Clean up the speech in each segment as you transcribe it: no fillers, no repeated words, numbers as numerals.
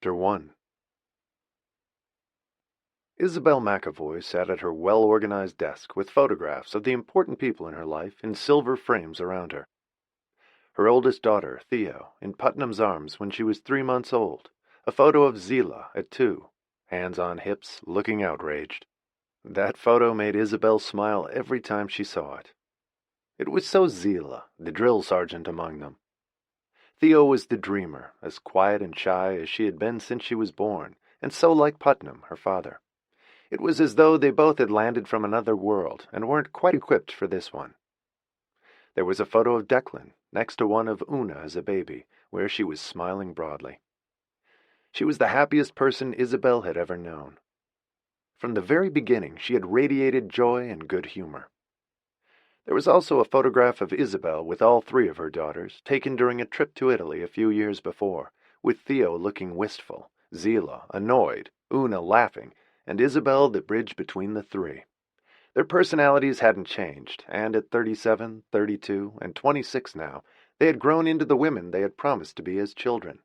Chapter 1. Isabel McAvoy sat at her well-organized desk with photographs of the important people in her life in silver frames around her. Her oldest daughter, Theo, in Putnam's arms when she was 3 months old, a photo of Zila at 2, hands on hips, looking outraged. That photo made Isabel smile every time she saw it. It was so Zila, the drill sergeant among them. Theo was the dreamer, as quiet and shy as she had been since she was born, and so like Putnam, her father. It was as though they both had landed from another world and weren't quite equipped for this one. There was a photo of Declan next to one of Una as a baby, where she was smiling broadly. She was the happiest person Isabel had ever known. From the very beginning, she had radiated joy and good humor. There was also a photograph of Isabel with all three of her daughters, taken during a trip to Italy a few years before, with Theo looking wistful, Zila annoyed, Una laughing, and Isabel the bridge between the three. Their personalities hadn't changed, and at 37, 32, and 26 now, they had grown into the women they had promised to be as children.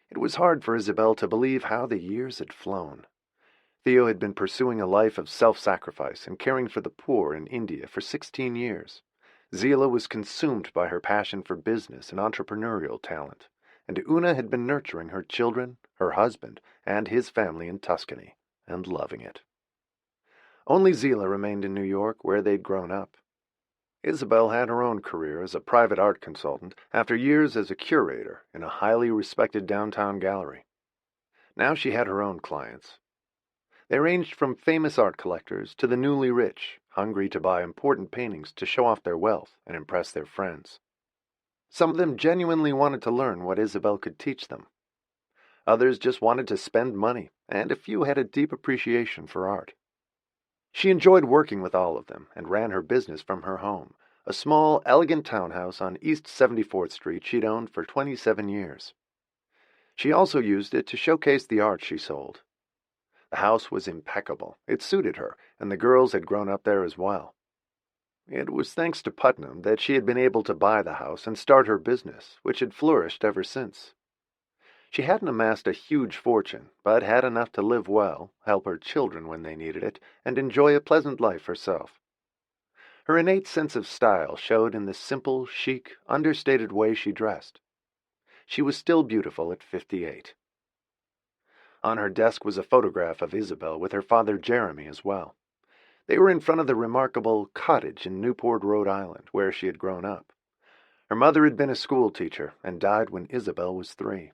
It was hard for Isabel to believe how the years had flown. Theo had been pursuing a life of self-sacrifice and caring for the poor in India for 16 years. Zila was consumed by her passion for business and entrepreneurial talent, and Una had been nurturing her children, her husband, and his family in Tuscany, and loving it. Only Zila remained in New York, where they'd grown up. Isabel had her own career as a private art consultant after years as a curator in a highly respected downtown gallery. Now she had her own clients. They ranged from famous art collectors to the newly rich, hungry to buy important paintings to show off their wealth and impress their friends. Some of them genuinely wanted to learn what Isabel could teach them. Others just wanted to spend money, and a few had a deep appreciation for art. She enjoyed working with all of them and ran her business from her home, a small, elegant townhouse on East 74th Street she'd owned for 27 years. She also used it to showcase the art she sold. The house was impeccable. It suited her, and the girls had grown up there as well. It was thanks to Putnam that she had been able to buy the house and start her business, which had flourished ever since. She hadn't amassed a huge fortune, but had enough to live well, help her children when they needed it, and enjoy a pleasant life herself. Her innate sense of style showed in the simple, chic, understated way she dressed. She was still beautiful at 58. On her desk was a photograph of Isabel with her father Jeremy as well. They were in front of the remarkable cottage in Newport, Rhode Island, where she had grown up. Her mother had been a school teacher and died when Isabel was 3.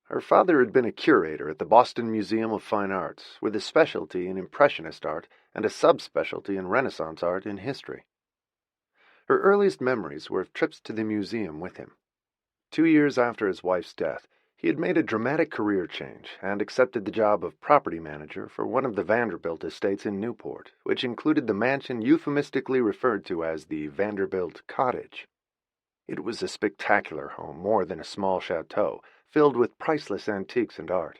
Her father had been a curator at the Boston Museum of Fine Arts, with a specialty in Impressionist art and a subspecialty in Renaissance art and history. Her earliest memories were of trips to the museum with him. 2 years after his wife's death, he had made a dramatic career change and accepted the job of property manager for one of the Vanderbilt estates in Newport, which included the mansion euphemistically referred to as the Vanderbilt Cottage. It was a spectacular home, more than a small chateau, filled with priceless antiques and art.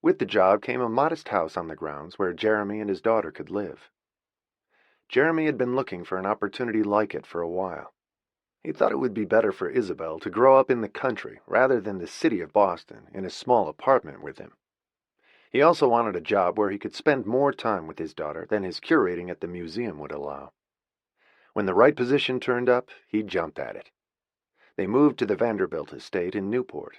With the job came a modest house on the grounds where Jeremy and his daughter could live. Jeremy had been looking for an opportunity like it for a while. He thought it would be better for Isabel to grow up in the country rather than the city of Boston in a small apartment with him. He also wanted a job where he could spend more time with his daughter than his curating at the museum would allow. When the right position turned up, he jumped at it. They moved to the Vanderbilt estate in Newport.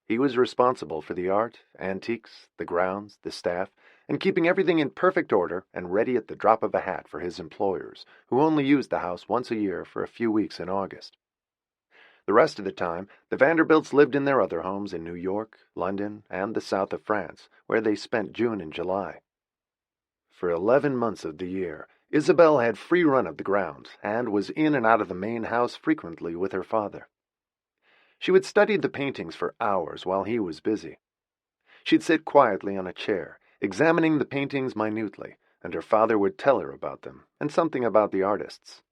He was responsible for the art, antiques, the grounds, the staff, and keeping everything in perfect order and ready at the drop of a hat for his employers, who only used the house once a year for a few weeks in August. The rest of the time, the Vanderbilts lived in their other homes in New York, London, and the south of France, where they spent June and July. For 11 months of the year, Isabel had free run of the grounds and was in and out of the main house frequently with her father. She would study the paintings for hours while he was busy. She'd sit quietly on a chair, examining the paintings minutely, and her father would tell her about them, and something about the artists.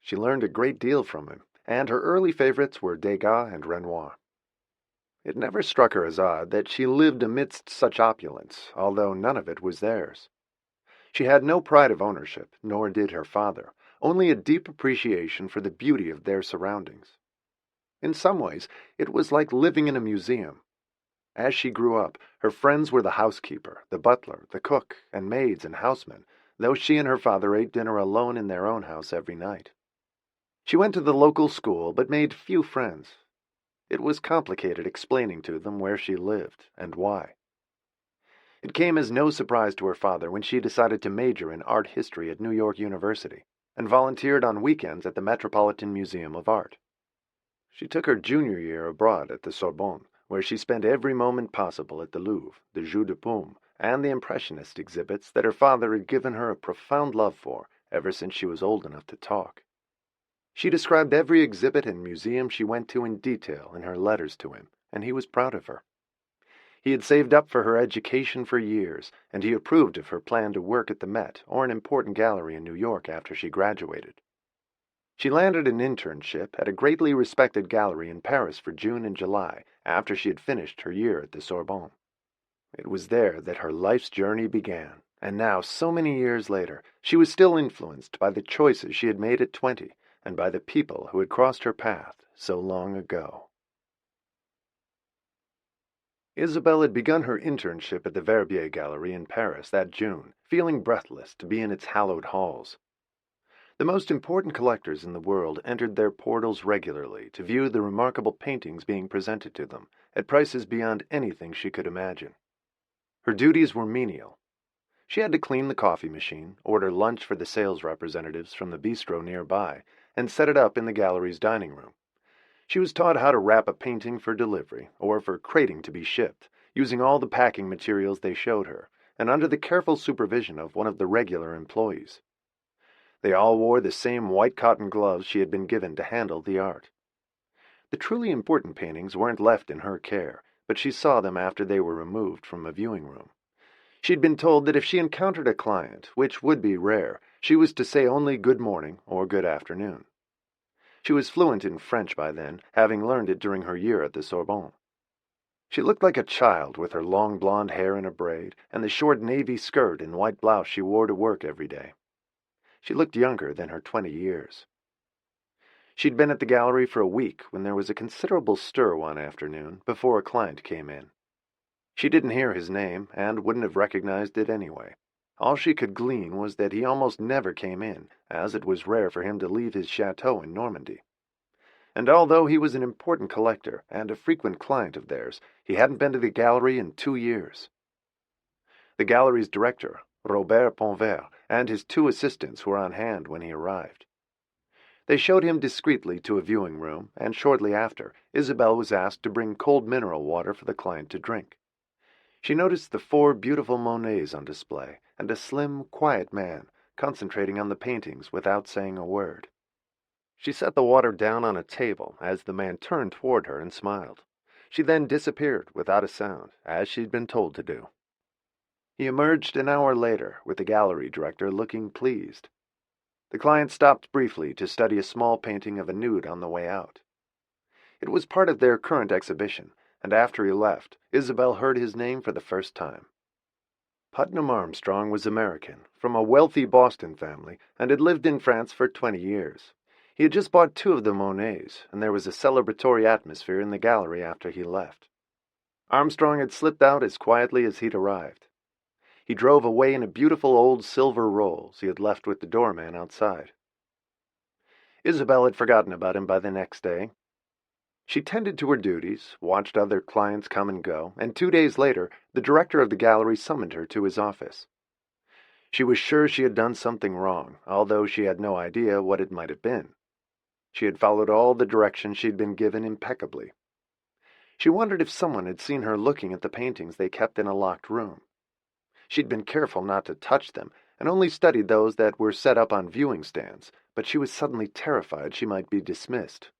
She learned a great deal from him, and her early favorites were Degas and Renoir. It never struck her as odd that she lived amidst such opulence, although none of it was theirs. She had no pride of ownership, nor did her father, only a deep appreciation for the beauty of their surroundings. In some ways, it was like living in a museum. As she grew up, her friends were the housekeeper, the butler, the cook, and maids and housemen, though she and her father ate dinner alone in their own house every night. She went to the local school but made few friends. It was complicated explaining to them where she lived and why. It came as no surprise to her father when she decided to major in art history at New York University and volunteered on weekends at the Metropolitan Museum of Art. She took her junior year abroad at the Sorbonne, where she spent every moment possible at the Louvre, the Jeu de Paume, and the Impressionist exhibits that her father had given her a profound love for ever since she was old enough to talk. She described every exhibit and museum she went to in detail in her letters to him, and he was proud of her. He had saved up for her education for years, and he approved of her plan to work at the Met or an important gallery in New York after she graduated. She landed an internship at a greatly respected gallery in Paris for June and July after she had finished her year at the Sorbonne. It was there that her life's journey began, and now, so many years later, she was still influenced by the choices she had made at 20 and by the people who had crossed her path so long ago. Isabelle had begun her internship at the Verbier Gallery in Paris that June, feeling breathless to be in its hallowed halls. The most important collectors in the world entered their portals regularly to view the remarkable paintings being presented to them, at prices beyond anything she could imagine. Her duties were menial. She had to clean the coffee machine, order lunch for the sales representatives from the bistro nearby, and set it up in the gallery's dining room. She was taught how to wrap a painting for delivery, or for crating to be shipped, using all the packing materials they showed her, and under the careful supervision of one of the regular employees. They all wore the same white cotton gloves she had been given to handle the art. The truly important paintings weren't left in her care, but she saw them after they were removed from a viewing room. She'd been told that if she encountered a client, which would be rare, she was to say only good morning or good afternoon. She was fluent in French by then, having learned it during her year at the Sorbonne. She looked like a child with her long blonde hair in a braid and the short navy skirt and white blouse she wore to work every day. She looked younger than her 20 years. She'd been at the gallery for a week when there was a considerable stir one afternoon before a client came in. She didn't hear his name and wouldn't have recognized it anyway. All she could glean was that he almost never came in, as it was rare for him to leave his chateau in Normandy. And although he was an important collector and a frequent client of theirs, he hadn't been to the gallery in 2 years. The gallery's director, Robert Ponvert, and his 2 assistants were on hand when he arrived. They showed him discreetly to a viewing room, and shortly after, Isabelle was asked to bring cold mineral water for the client to drink. She noticed the 4 beautiful Monets on display, and a slim, quiet man, concentrating on the paintings without saying a word. She set the water down on a table as the man turned toward her and smiled. She then disappeared without a sound, as she'd been told to do. He emerged an hour later, with the gallery director looking pleased. The client stopped briefly to study a small painting of a nude on the way out. It was part of their current exhibition, and after he left, Isabelle heard his name for the first time. Putnam Armstrong was American, from a wealthy Boston family, and had lived in France for 20 years. He had just bought 2 of the Monets, and there was a celebratory atmosphere in the gallery after he left. Armstrong had slipped out as quietly as he'd arrived. He drove away in a beautiful old silver Rolls he had left with the doorman outside. Isabelle had forgotten about him by the next day. She tended to her duties, watched other clients come and go, and 2 days later, the director of the gallery summoned her to his office. She was sure she had done something wrong, although she had no idea what it might have been. She had followed all the directions she'd been given impeccably. She wondered if someone had seen her looking at the paintings they kept in a locked room. She'd been careful not to touch them, and only studied those that were set up on viewing stands, but she was suddenly terrified she might be dismissed.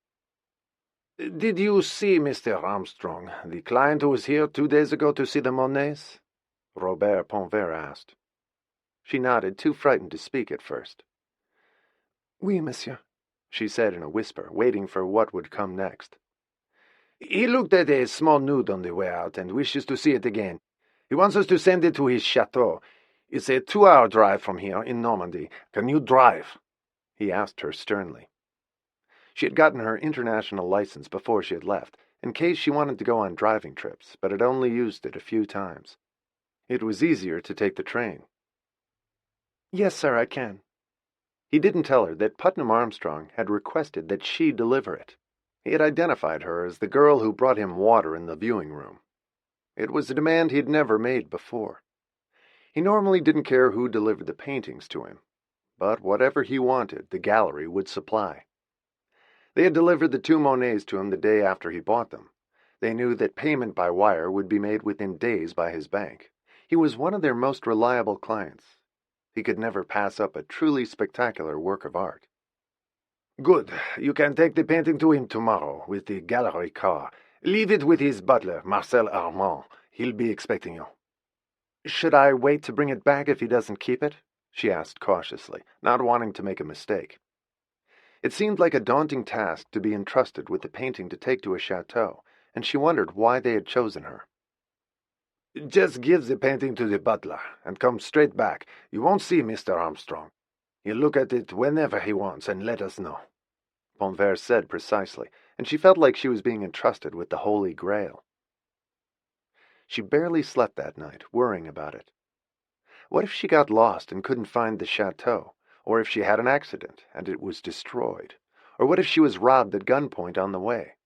"Did you see Mr. Armstrong, the client who was here 2 days ago to see the Monets?" Robert Ponvert asked. She nodded, too frightened to speak at first. "Oui, monsieur," she said in a whisper, waiting for what would come next. "He looked at a small nude on the way out and wishes to see it again. He wants us to send it to his chateau. It's a 2-hour drive from here in Normandy. Can you drive?" he asked her sternly. She had gotten her international license before she had left, in case she wanted to go on driving trips, but had only used it a few times. It was easier to take the train. "Yes, sir, I can." He didn't tell her that Putnam Armstrong had requested that she deliver it. He had identified her as the girl who brought him water in the viewing room. It was a demand he'd never made before. He normally didn't care who delivered the paintings to him, but whatever he wanted, the gallery would supply. They had delivered the 2 Monets to him the day after he bought them. They knew that payment by wire would be made within days by his bank. He was one of their most reliable clients. He could never pass up a truly spectacular work of art. "Good. You can take the painting to him tomorrow with the gallery car. Leave it with his butler, Marcel Armand. He'll be expecting you." "Should I wait to bring it back if he doesn't keep it?" she asked cautiously, not wanting to make a mistake. It seemed like a daunting task to be entrusted with the painting to take to a chateau, and she wondered why they had chosen her. "Just give the painting to the butler, and come straight back. You won't see Mr. Armstrong. He'll look at it whenever he wants and let us know," Bonvert said precisely, and she felt like she was being entrusted with the Holy Grail. She barely slept that night, worrying about it. What if she got lost and couldn't find the chateau? Or if she had an accident and it was destroyed? Or what if she was robbed at gunpoint on the way?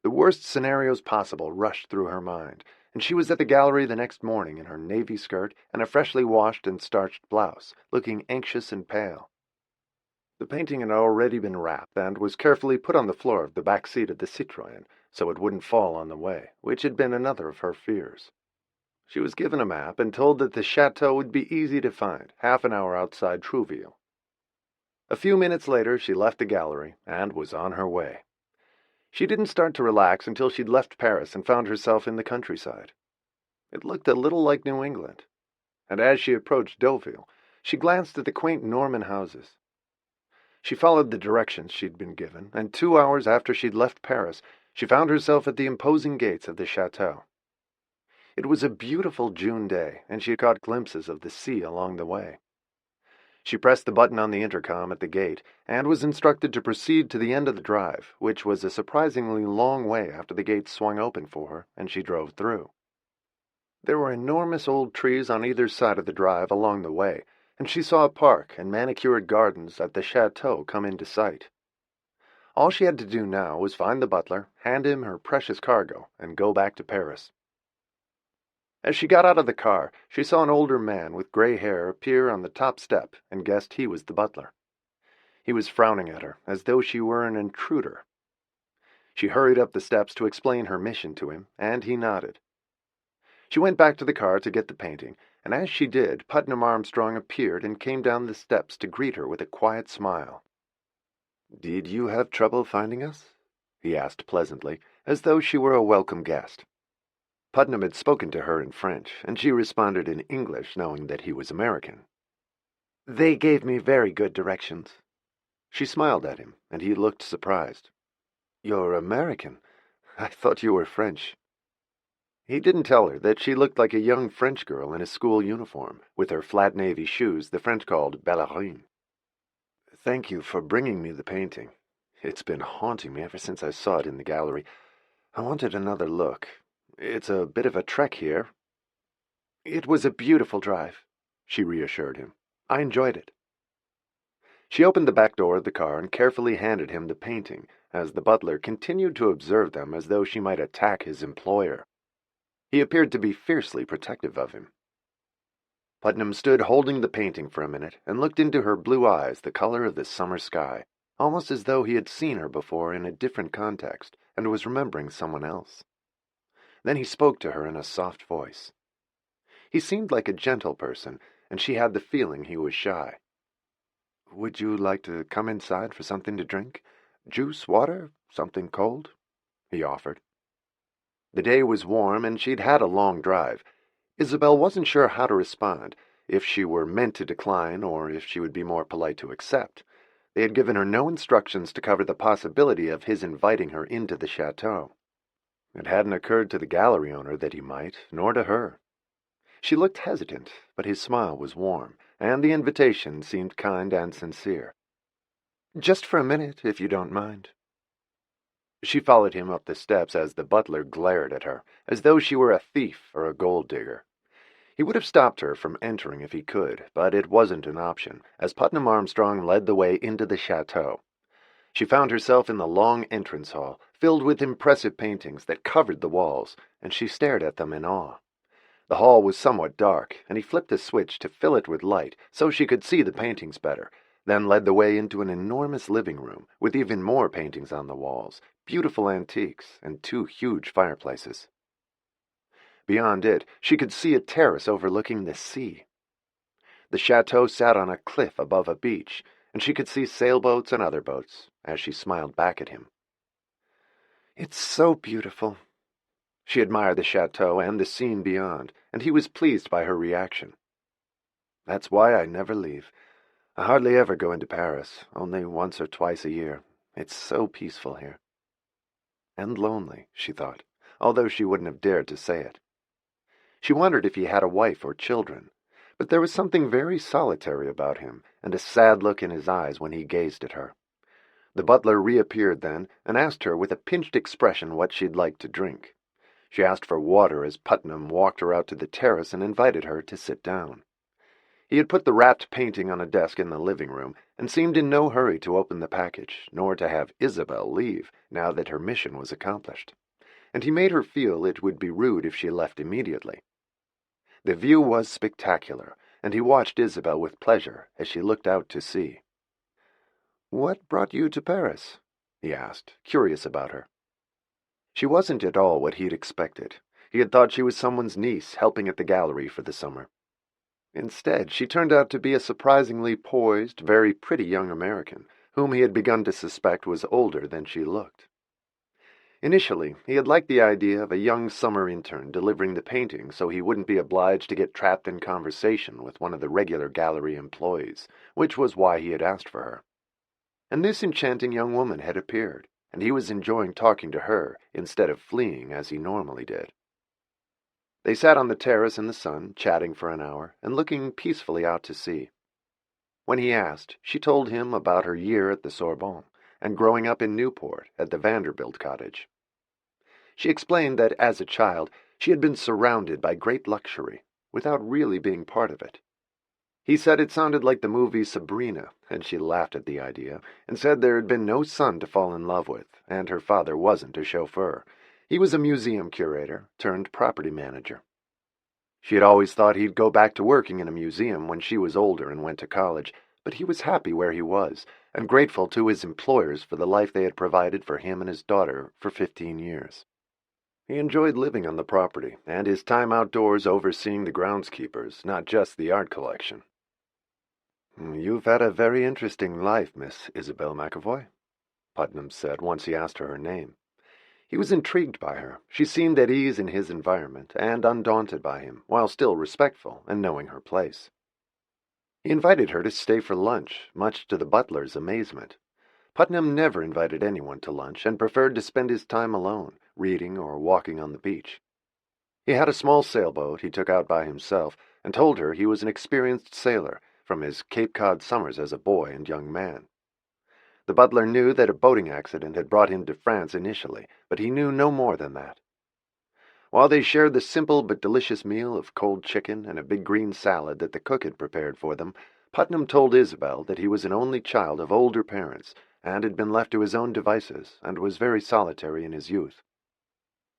The worst scenarios possible rushed through her mind, and she was at the gallery the next morning in her navy skirt and a freshly washed and starched blouse, looking anxious and pale. The painting had already been wrapped and was carefully put on the floor of the back seat of the Citroën so it wouldn't fall on the way, which had been another of her fears. She was given a map and told that the chateau would be easy to find, half an hour outside Trouville. A few minutes later she left the gallery and was on her way. She didn't start to relax until she'd left Paris and found herself in the countryside. It looked a little like New England, and as she approached Deauville, she glanced at the quaint Norman houses. She followed the directions she'd been given, and 2 hours after she'd left Paris, she found herself at the imposing gates of the chateau. It was a beautiful June day, and she caught glimpses of the sea along the way. She pressed the button on the intercom at the gate and was instructed to proceed to the end of the drive, which was a surprisingly long way after the gates swung open for her and she drove through. There were enormous old trees on either side of the drive along the way, and she saw a park and manicured gardens at the chateau come into sight. All she had to do now was find the butler, hand him her precious cargo, and go back to Paris. As she got out of the car, she saw an older man with gray hair appear on the top step and guessed he was the butler. He was frowning at her, as though she were an intruder. She hurried up the steps to explain her mission to him, and he nodded. She went back to the car to get the painting, and as she did, Putnam Armstrong appeared and came down the steps to greet her with a quiet smile. "Did you have trouble finding us?" he asked pleasantly, as though she were a welcome guest. Putnam had spoken to her in French, and she responded in English, knowing that he was American. "They gave me very good directions." She smiled at him, and he looked surprised. "You're American? I thought you were French." He didn't tell her that she looked like a young French girl in a school uniform, with her flat navy shoes the French called ballerines. "Thank you for bringing me the painting. It's been haunting me ever since I saw it in the gallery. I wanted another look. It's a bit of a trek here." "It was a beautiful drive," she reassured him. "I enjoyed it." She opened the back door of the car and carefully handed him the painting, as the butler continued to observe them as though she might attack his employer. He appeared to be fiercely protective of him. Putnam stood holding the painting for a minute and looked into her blue eyes the color of the summer sky, almost as though he had seen her before in a different context and was remembering someone else. Then he spoke to her in a soft voice. He seemed like a gentle person, and she had the feeling he was shy. "Would you like to come inside for something to drink? Juice, water, something cold?" he offered. The day was warm, and she'd had a long drive. Isabel wasn't sure how to respond, if she were meant to decline or if she would be more polite to accept. They had given her no instructions to cover the possibility of his inviting her into the chateau. It hadn't occurred to the gallery owner that he might, nor to her. She looked hesitant, but his smile was warm, and the invitation seemed kind and sincere. "Just for a minute, if you don't mind." She followed him up the steps as the butler glared at her, as though she were a thief or a gold digger. He would have stopped her from entering if he could, but it wasn't an option, as Putnam Armstrong led the way into the chateau. She found herself in the long entrance hall, filled with impressive paintings that covered the walls, and she stared at them in awe. The hall was somewhat dark, and he flipped a switch to fill it with light so she could see the paintings better, then led the way into an enormous living room with even more paintings on the walls, beautiful antiques, and two huge fireplaces. Beyond it, she could see a terrace overlooking the sea. The chateau sat on a cliff above a beach, and she could see sailboats and other boats as she smiled back at him. "It's so beautiful." She admired the chateau and the scene beyond, and he was pleased by her reaction. "That's why I never leave. I hardly ever go into Paris, only once or twice a year. It's so peaceful here." And lonely, she thought, although she wouldn't have dared to say it. She wondered if he had a wife or children, but there was something very solitary about him, and a sad look in his eyes when he gazed at her. The butler reappeared then, and asked her with a pinched expression what she'd like to drink. She asked for water as Putnam walked her out to the terrace and invited her to sit down. He had put the wrapped painting on a desk in the living room, and seemed in no hurry to open the package, nor to have Isabel leave, now that her mission was accomplished. And he made her feel it would be rude if she left immediately. The view was spectacular, and he watched Isabel with pleasure as she looked out to sea. "What brought you to Paris?" he asked, curious about her. She wasn't at all what he'd expected. He had thought she was someone's niece helping at the gallery for the summer. Instead, she turned out to be a surprisingly poised, very pretty young American, whom he had begun to suspect was older than she looked. Initially, he had liked the idea of a young summer intern delivering the painting so he wouldn't be obliged to get trapped in conversation with one of the regular gallery employees, which was why he had asked for her. And this enchanting young woman had appeared, and he was enjoying talking to her instead of fleeing as he normally did. They sat on the terrace in the sun, chatting for an hour, and looking peacefully out to sea. When he asked, she told him about her year at the Sorbonne, and growing up in Newport at the Vanderbilt cottage. She explained that as a child she had been surrounded by great luxury, without really being part of it. He said it sounded like the movie Sabrina, and she laughed at the idea, and said there had been no son to fall in love with, and her father wasn't a chauffeur. He was a museum curator turned property manager. She had always thought he'd go back to working in a museum when she was older and went to college, but he was happy where he was, and grateful to his employers for the life they had provided for him and his daughter for 15 years. He enjoyed living on the property, and his time outdoors overseeing the groundskeepers, not just the art collection. "You've had a very interesting life, Miss Isabel McAvoy," Putnam said once he asked her name. He was intrigued by her. She seemed at ease in his environment, and undaunted by him, while still respectful and knowing her place. He invited her to stay for lunch, much to the butler's amazement. Putnam never invited anyone to lunch, and preferred to spend his time alone, reading or walking on the beach. He had a small sailboat he took out by himself, and told her he was an experienced sailor, from his Cape Cod summers as a boy and young man. The butler knew that a boating accident had brought him to France initially, but he knew no more than that. While they shared the simple but delicious meal of cold chicken and a big green salad that the cook had prepared for them, Putnam told Isabel that he was an only child of older parents, and had been left to his own devices, and was very solitary in his youth.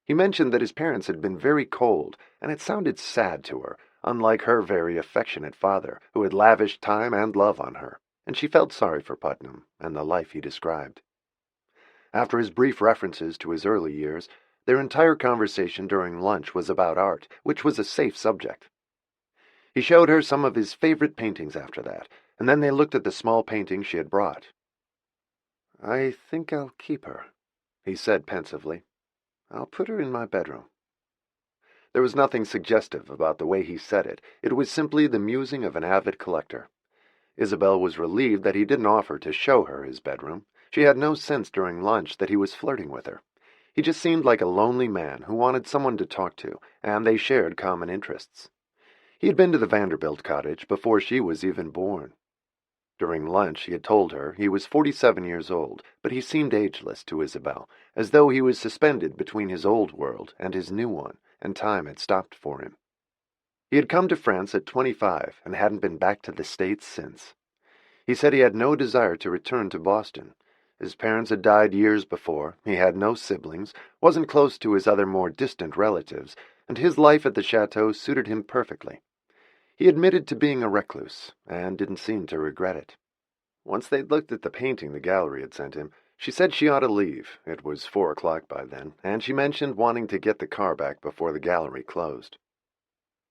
He mentioned that his parents had been very cold, and it sounded sad to her, unlike her very affectionate father, who had lavished time and love on her, and she felt sorry for Putnam and the life he described. After his brief references to his early years, their entire conversation during lunch was about art, which was a safe subject. He showed her some of his favorite paintings after that, and then they looked at the small painting she had brought. "I think I'll keep her," he said pensively. "I'll put her in my bedroom." There was nothing suggestive about the way he said it. It was simply the musing of an avid collector. Isabel was relieved that he didn't offer to show her his bedroom. She had no sense during lunch that he was flirting with her. He just seemed like a lonely man who wanted someone to talk to, and they shared common interests. He had been to the Vanderbilt cottage before she was even born. During lunch, he had told her he was 47 years old, but he seemed ageless to Isabel, as though he was suspended between his old world and his new one, and time had stopped for him. He had come to France at 25 and hadn't been back to the States since. He said he had no desire to return to Boston. His parents had died years before, he had no siblings, wasn't close to his other more distant relatives, and his life at the chateau suited him perfectly. He admitted to being a recluse, and didn't seem to regret it. Once they'd looked at the painting the gallery had sent him, she said she ought to leave. It was 4 o'clock by then, and she mentioned wanting to get the car back before the gallery closed.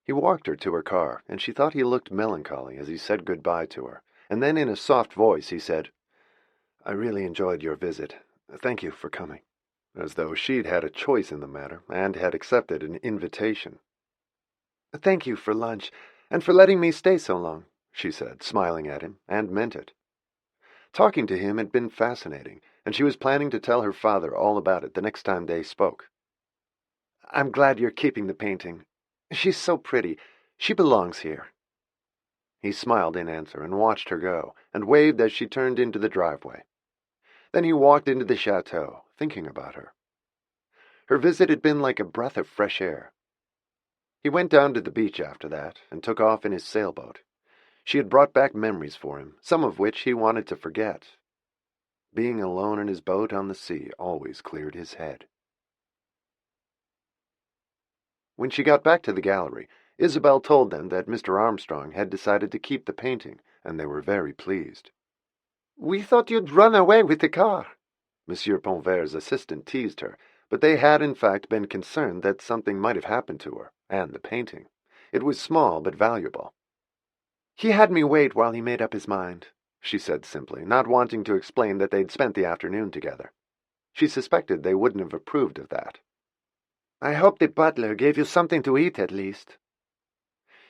He walked her to her car, and she thought he looked melancholy as he said goodbye to her, and then in a soft voice he said, "I really enjoyed your visit. Thank you for coming," as though she'd had a choice in the matter, and had accepted an invitation. "Thank you for lunch, and for letting me stay so long," she said, smiling at him, and meant it. Talking to him had been fascinating, and she was planning to tell her father all about it the next time they spoke. "I'm glad you're keeping the painting. She's so pretty. She belongs here." He smiled in answer and watched her go, and waved as she turned into the driveway. Then he walked into the chateau, thinking about her. Her visit had been like a breath of fresh air. He went down to the beach after that, and took off in his sailboat. She had brought back memories for him, some of which he wanted to forget. Being alone in his boat on the sea always cleared his head. When she got back to the gallery, Isabel told them that Mr. Armstrong had decided to keep the painting, and they were very pleased. "We thought you'd run away with the car," Monsieur Ponvert's assistant teased her, but they had in fact been concerned that something might have happened to her, and the painting. It was small but valuable. "He had me wait while he made up his mind," she said simply, not wanting to explain that they'd spent the afternoon together. She suspected they wouldn't have approved of that. "I hope the butler gave you something to eat at least."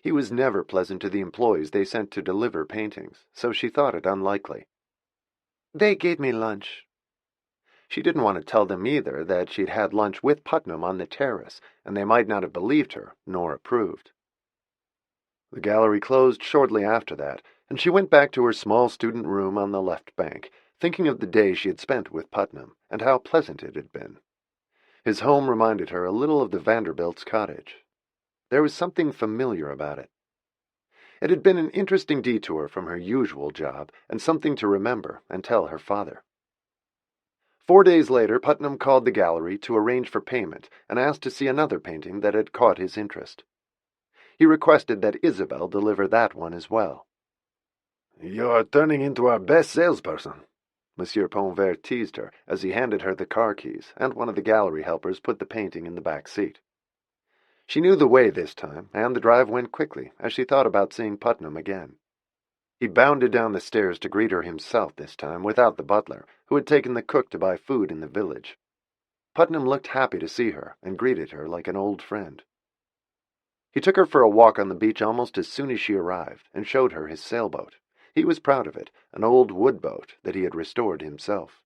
He was never pleasant to the employees they sent to deliver paintings, so she thought it unlikely. "They gave me lunch." She didn't want to tell them either that she'd had lunch with Putnam on the terrace, and they might not have believed her, nor approved. The gallery closed shortly after that, and she went back to her small student room on the left bank, thinking of the day she had spent with Putnam, and how pleasant it had been. His home reminded her a little of the Vanderbilts' cottage. There was something familiar about it. It had been an interesting detour from her usual job, and something to remember and tell her father. 4 days later, Putnam called the gallery to arrange for payment, and asked to see another painting that had caught his interest. He requested that Isabel deliver that one as well. "You're turning into our best salesperson," Monsieur Ponvert teased her as he handed her the car keys, and one of the gallery helpers put the painting in the back seat. She knew the way this time, and the drive went quickly as she thought about seeing Putnam again. He bounded down the stairs to greet her himself this time, without the butler, who had taken the cook to buy food in the village. Putnam looked happy to see her, and greeted her like an old friend. He took her for a walk on the beach almost as soon as she arrived, and showed her his sailboat. He was proud of it, an old wood boat that he had restored himself.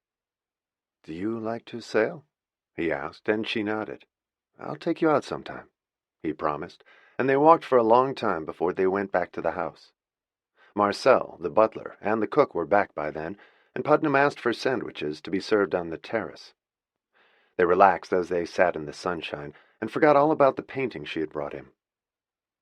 "Do you like to sail?" he asked, and she nodded. "I'll take you out sometime," he promised, and they walked for a long time before they went back to the house. Marcel, the butler, and the cook were back by then, and Putnam asked for sandwiches to be served on the terrace. They relaxed as they sat in the sunshine, and forgot all about the painting she had brought him.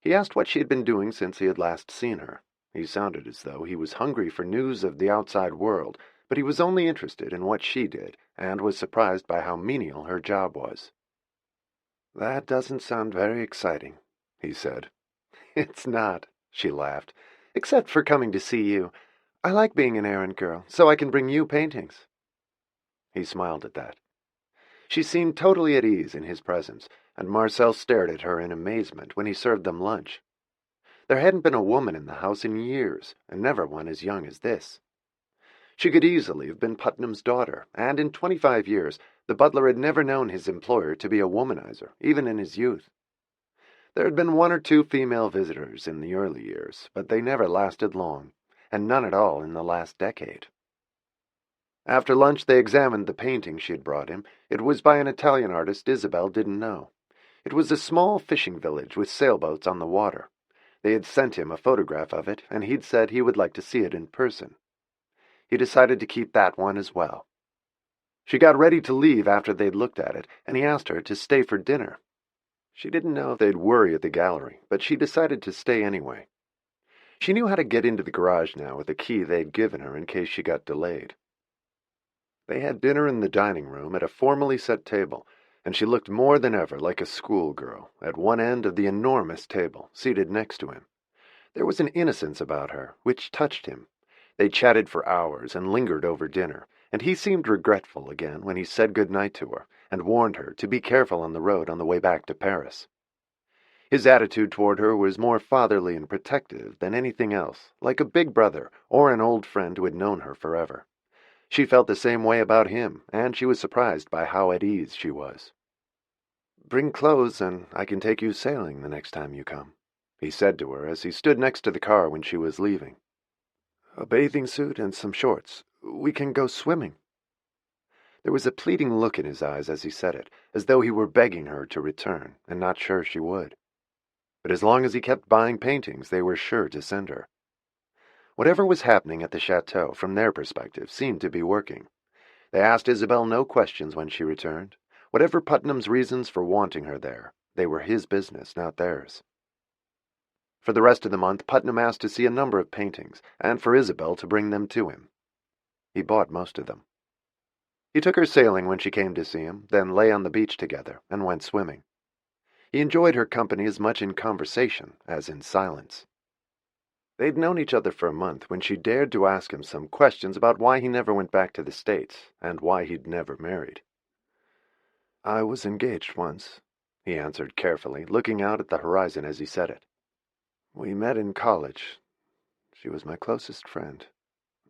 He asked what she had been doing since he had last seen her. He sounded as though he was hungry for news of the outside world, but he was only interested in what she did, and was surprised by how menial her job was. "That doesn't sound very exciting," he said. "It's not," she laughed, "except for coming to see you. I like being an errand girl, so I can bring you paintings." He smiled at that. She seemed totally at ease in his presence, and Marcel stared at her in amazement when he served them lunch. There hadn't been a woman in the house in years, and never one as young as this. She could easily have been Putnam's daughter, and in 25 years the butler had never known his employer to be a womanizer, even in his youth. There had been 1 or 2 female visitors in the early years, but they never lasted long, and none at all in the last decade. After lunch they examined the painting she had brought him. It was by an Italian artist Isabel didn't know. It was a small fishing village with sailboats on the water. They had sent him a photograph of it, and he'd said he would like to see it in person. he decided to keep that one as well. She got ready to leave after they'd looked at it, and he asked her to stay for dinner. She didn't know if they'd worry at the gallery, but she decided to stay anyway. She knew how to get into the garage now with the key they'd given her in case she got delayed. They had dinner in the dining room at a formally set table, and she looked more than ever like a schoolgirl at one end of the enormous table, seated next to him. There was an innocence about her which touched him. They chatted for hours and lingered over dinner, and he seemed regretful again when he said good night to her and warned her to be careful on the road on the way back to Paris. His attitude toward her was more fatherly and protective than anything else, like a big brother or an old friend who had known her forever. She felt the same way about him, and she was surprised by how at ease she was. "Bring clothes, and I can take you sailing the next time you come," he said to her as he stood next to the car when she was leaving. "A bathing suit and some shorts. We can go swimming." There was a pleading look in his eyes as he said it, as though he were begging her to return, and not sure she would. But as long as he kept buying paintings, they were sure to send her. Whatever was happening at the chateau, from their perspective, seemed to be working. They asked Isabel no questions when she returned. Whatever Putnam's reasons for wanting her there, they were his business, not theirs. For the rest of the month, Putnam asked to see a number of paintings, and for Isabel to bring them to him. He bought most of them. He took her sailing when she came to see him, then lay on the beach together and went swimming. He enjoyed her company as much in conversation as in silence. They'd known each other for a month when she dared to ask him some questions about why he never went back to the States and why he'd never married. "I was engaged once," he answered carefully, looking out at the horizon as he said it. "We met in college. She was my closest friend.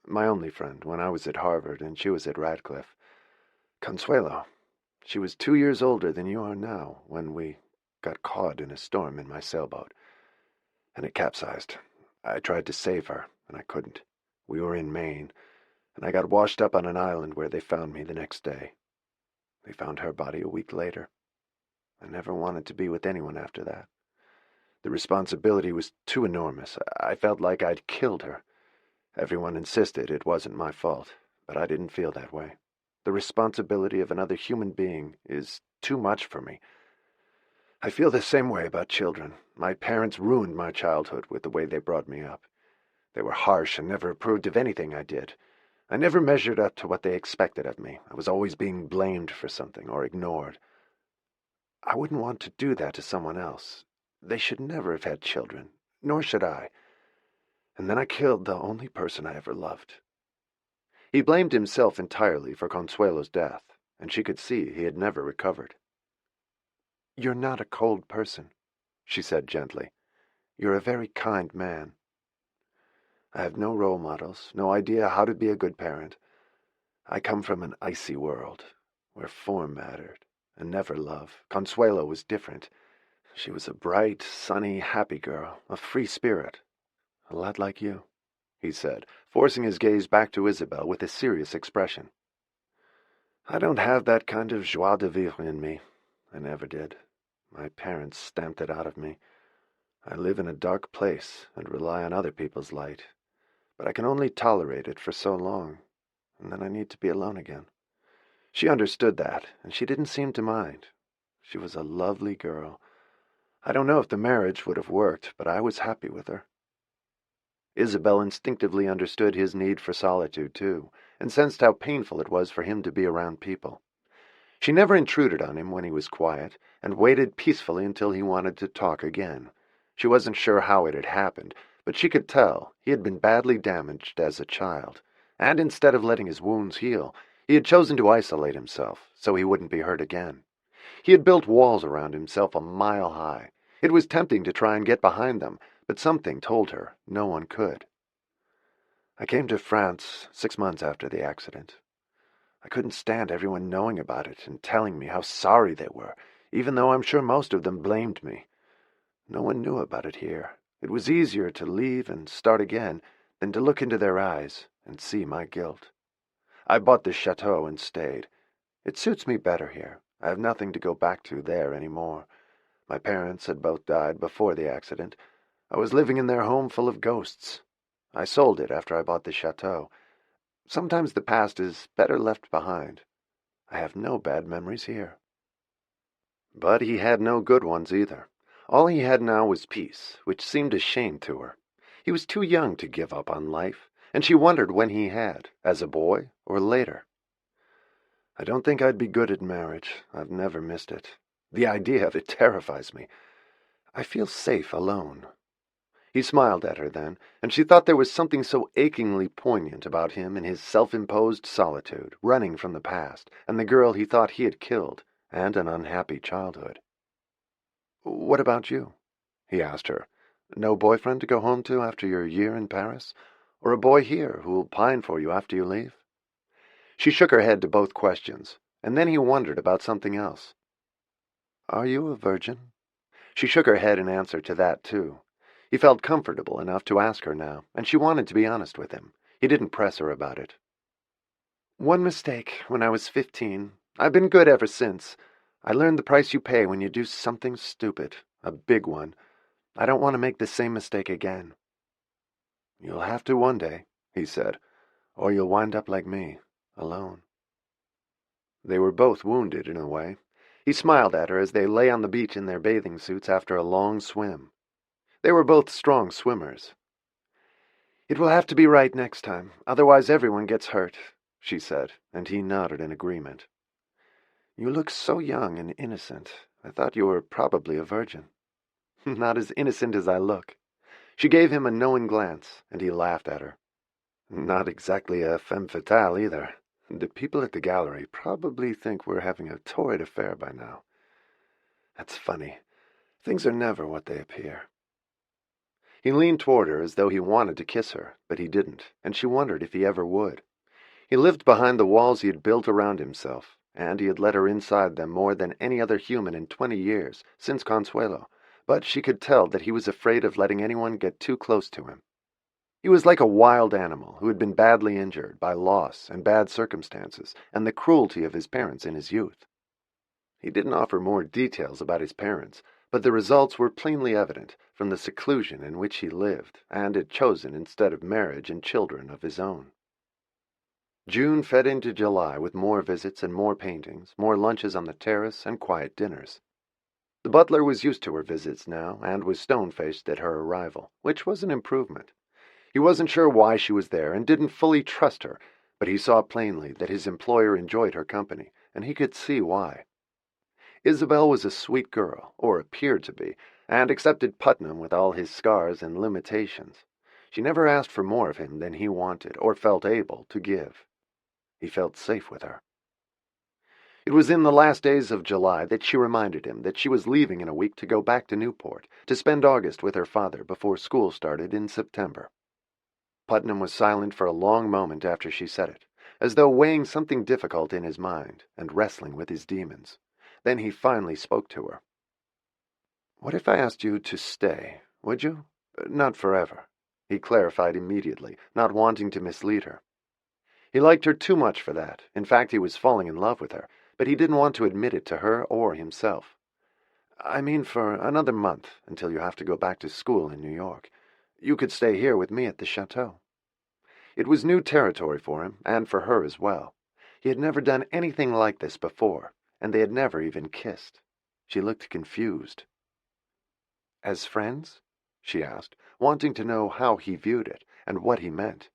My only friend when I was at Harvard and she was at Radcliffe. Consuelo. She was 2 years older than you are now when we got caught in a storm in my sailboat. And it capsized. I tried to save her, and I couldn't. We were in Maine, and I got washed up on an island where they found me the next day. They found her body a week later. I never wanted to be with anyone after that. The responsibility was too enormous. I felt like I'd killed her. Everyone insisted it wasn't my fault, but I didn't feel that way. The responsibility of another human being is too much for me. I feel the same way about children. My parents ruined my childhood with the way they brought me up. They were harsh and never approved of anything I did. I never measured up to what they expected of me. I was always being blamed for something or ignored. I wouldn't want to do that to someone else. They should never have had children, nor should I. And then I killed the only person I ever loved." He blamed himself entirely for Consuelo's death, and she could see he had never recovered. "You're not a cold person," she said gently. "You're a very kind man. I have no role models, no idea how to be a good parent. I come from an icy world, where form mattered, and never love. Consuelo was different. She was a bright, sunny, happy girl, a free spirit. A lot like you," he said, forcing his gaze back to Isabel with a serious expression. "I don't have that kind of joie de vivre in me. I never did. My parents stamped it out of me. I live in a dark place and rely on other people's light, but I can only tolerate it for so long, and then I need to be alone again." She understood that, and she didn't seem to mind. She was a lovely girl. I don't know if the marriage would have worked, but I was happy with her. Isabel instinctively understood his need for solitude, too, and sensed how painful it was for him to be around people. She never intruded on him when he was quiet, and waited peacefully until he wanted to talk again. She wasn't sure how it had happened, but she could tell he had been badly damaged as a child, and instead of letting his wounds heal, he had chosen to isolate himself so he wouldn't be hurt again. He had built walls around himself a mile high. It was tempting to try and get behind them, but something told her no one could. "I came to France 6 months after the accident. I couldn't stand everyone knowing about it and telling me how sorry they were, even though I'm sure most of them blamed me. No one knew about it here. It was easier to leave and start again than to look into their eyes and see my guilt. I bought this chateau and stayed. It suits me better here. I have nothing to go back to there anymore. My parents had both died before the accident. I was living in their home full of ghosts. I sold it after I bought the chateau. Sometimes the past is better left behind. I have no bad memories here." But he had no good ones either. All he had now was peace, which seemed a shame to her. He was too young to give up on life, and she wondered when he had, as a boy or later. "I don't think I'd be good at marriage. I've never missed it. The idea of it terrifies me. I feel safe alone." He smiled at her then, and she thought there was something so achingly poignant about him in his self-imposed solitude, running from the past, and the girl he thought he had killed, and an unhappy childhood. "What about you?" he asked her. "No boyfriend to go home to after your year in Paris? Or a boy here who'll pine for you after you leave?" She shook her head to both questions, and then he wondered about something else. "Are you a virgin?" She shook her head in answer to that, too. He felt comfortable enough to ask her now, and she wanted to be honest with him. He didn't press her about it. "One mistake when I was 15. I've been good ever since. I learned the price you pay when you do something stupid, a big one. I don't want to make the same mistake again." "You'll have to one day," he said, "or you'll wind up like me, alone." They were both wounded in a way. He smiled at her as they lay on the beach in their bathing suits after a long swim. They were both strong swimmers. "It will have to be right next time, otherwise everyone gets hurt," she said, and he nodded in agreement. "You look so young and innocent. I thought you were probably a virgin." "Not as innocent as I look." She gave him a knowing glance, and he laughed at her. "Not exactly a femme fatale either. The people at the gallery probably think we're having a torrid affair by now. That's funny. Things are never what they appear." He leaned toward her as though he wanted to kiss her, but he didn't, and she wondered if he ever would. He lived behind the walls he had built around himself, and he had let her inside them more than any other human in 20 years, since Consuelo, but she could tell that he was afraid of letting anyone get too close to him. He was like a wild animal who had been badly injured by loss and bad circumstances and the cruelty of his parents in his youth. He didn't offer more details about his parents, but the results were plainly evident from the seclusion in which he lived and had chosen instead of marriage and children of his own. June fed into July with more visits and more paintings, more lunches on the terrace and quiet dinners. The butler was used to her visits now and was stone-faced at her arrival, which was an improvement. He wasn't sure why she was there and didn't fully trust her, but he saw plainly that his employer enjoyed her company, and he could see why. Isabel was a sweet girl, or appeared to be, and accepted Putnam with all his scars and limitations. She never asked for more of him than he wanted or felt able to give. He felt safe with her. It was in the last days of July that she reminded him that she was leaving in a week to go back to Newport, to spend August with her father before school started in September. Putnam was silent for a long moment after she said it, as though weighing something difficult in his mind and wrestling with his demons. Then he finally spoke to her. "What if I asked you to stay, would you? Not forever," he clarified immediately, not wanting to mislead her. He liked her too much for that. In fact, he was falling in love with her, but he didn't want to admit it to her or himself. "I mean for another month, until you have to go back to school in New York. You could stay here with me at the chateau." It was new territory for him, and for her as well. He had never done anything like this before, and they had never even kissed. She looked confused. "As friends?" she asked, wanting to know how he viewed it, and what he meant.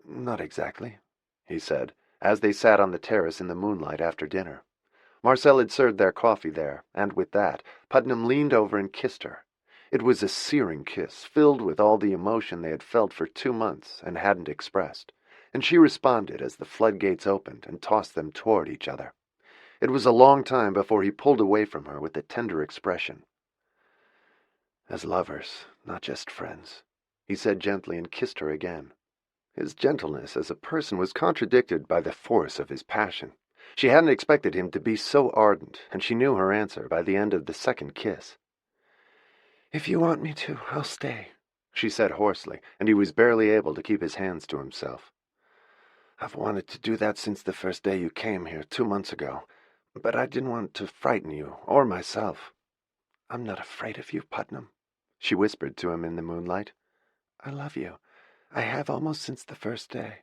"Not exactly," he said, as they sat on the terrace in the moonlight after dinner. Marcel had served their coffee there, and with that, Putnam leaned over and kissed her. It was a searing kiss, filled with all the emotion they had felt for 2 months and hadn't expressed, and she responded as the floodgates opened and tossed them toward each other. It was a long time before he pulled away from her with a tender expression. "As lovers, not just friends," he said gently and kissed her again. His gentleness as a person was contradicted by the force of his passion. She hadn't expected him to be so ardent, and she knew her answer by the end of the second kiss. "If you want me to, I'll stay," she said hoarsely, and he was barely able to keep his hands to himself. "I've wanted to do that since the first day you came here 2 months ago, but I didn't want to frighten you or myself." "I'm not afraid of you, Putnam," she whispered to him in the moonlight. "I love you. I have almost since the first day."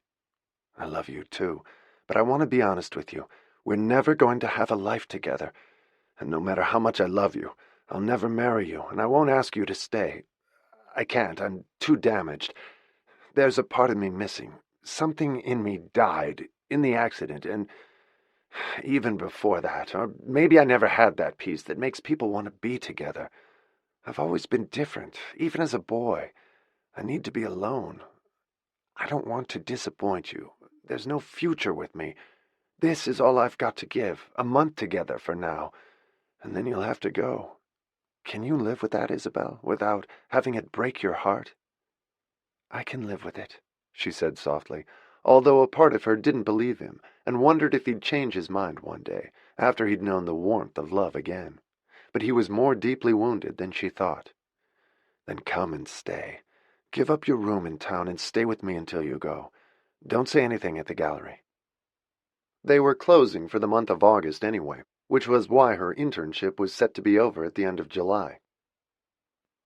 I love you too, but I want to be honest with you. We're never going to have a life together, and no matter how much I love you, I'll never marry you, and I won't ask you to stay. I can't. I'm too damaged. There's a part of me missing. Something in me died in the accident, and even before that, or maybe I never had that piece that makes people want to be together. I've always been different, even as a boy. I need to be alone. I don't want to disappoint you. There's no future with me. This is all I've got to give, a month together for now, and then you'll have to go. Can you live with that, Isabel, without having it break your heart? I can live with it, she said softly, although a part of her didn't believe him and wondered if he'd change his mind one day, after he'd known the warmth of love again. But he was more deeply wounded than she thought. Then come and stay. Give up your room in town and stay with me until you go. Don't say anything at the gallery. They were closing for the month of August anyway, which was why her internship was set to be over at the end of July.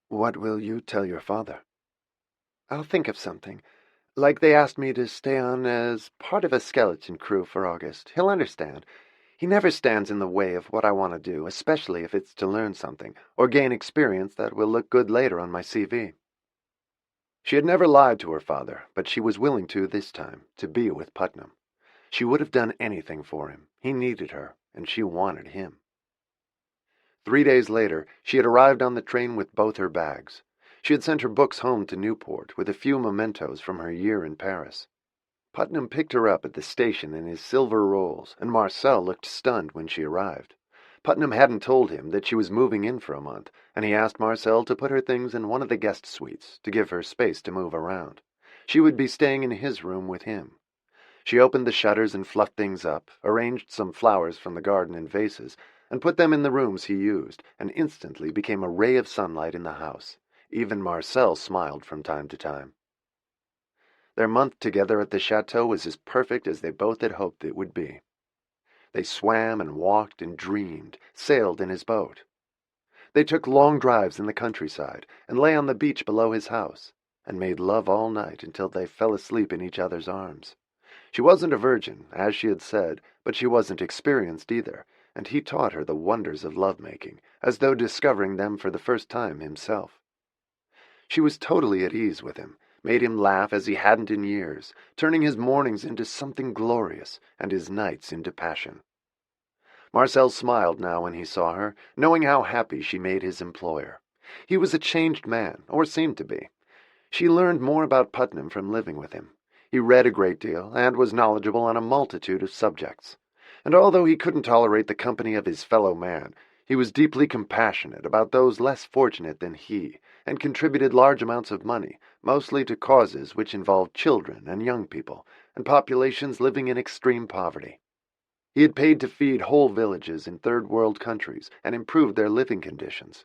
What will you tell your father? I'll think of something. Like they asked me to stay on as part of a skeleton crew for August. He'll understand. He never stands in the way of what I want to do, especially if it's to learn something, or gain experience that will look good later on my CV. She had never lied to her father, but she was willing to this time, to be with Putnam. She would have done anything for him. He needed her, and she wanted him. 3 days later, she had arrived on the train with both her bags. She had sent her books home to Newport with a few mementos from her year in Paris. Putnam picked her up at the station in his silver rolls, and Marcel looked stunned when she arrived. Putnam hadn't told him that she was moving in for a month, and he asked Marcel to put her things in one of the guest suites to give her space to move around. She would be staying in his room with him. She opened the shutters and fluffed things up, arranged some flowers from the garden in vases, and put them in the rooms he used, and instantly became a ray of sunlight in the house. Even Marcel smiled from time to time. Their month together at the chateau was as perfect as they both had hoped it would be. They swam and walked and dreamed, sailed in his boat. They took long drives in the countryside, and lay on the beach below his house, and made love all night until they fell asleep in each other's arms. She wasn't a virgin, as she had said, but she wasn't experienced either, and he taught her the wonders of love-making, as though discovering them for the first time himself. She was totally at ease with him, made him laugh as he hadn't in years, turning his mornings into something glorious, and his nights into passion. Marcel smiled now when he saw her, knowing how happy she made his employer. He was a changed man, or seemed to be. She learned more about Putnam from living with him. He read a great deal, and was knowledgeable on a multitude of subjects. And although he couldn't tolerate the company of his fellow man, he was deeply compassionate about those less fortunate than he, and contributed large amounts of money, mostly to causes which involved children and young people, and populations living in extreme poverty. He had paid to feed whole villages in third-world countries and improved their living conditions.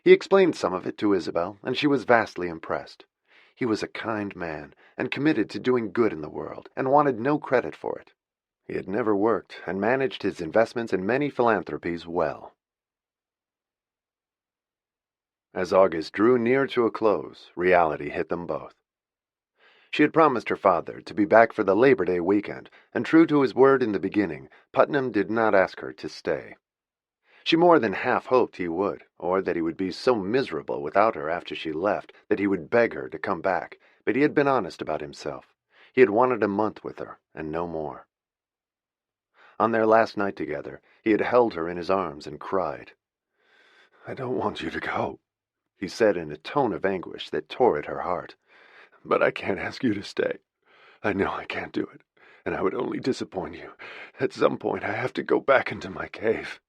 He explained some of it to Isabel, and she was vastly impressed. He was a kind man, and committed to doing good in the world, and wanted no credit for it. He had never worked, and managed his investments in many philanthropies well. As August drew near to a close, reality hit them both. She had promised her father to be back for the Labor Day weekend, and true to his word in the beginning, Putnam did not ask her to stay. She more than half hoped he would, or that he would be so miserable without her after she left that he would beg her to come back, but he had been honest about himself. He had wanted a month with her, and no more. On their last night together, he had held her in his arms and cried. "I don't want you to go," he said in a tone of anguish that tore at her heart. "But I can't ask you to stay. I know I can't do it, and I would only disappoint you. At some point I have to go back into my cave."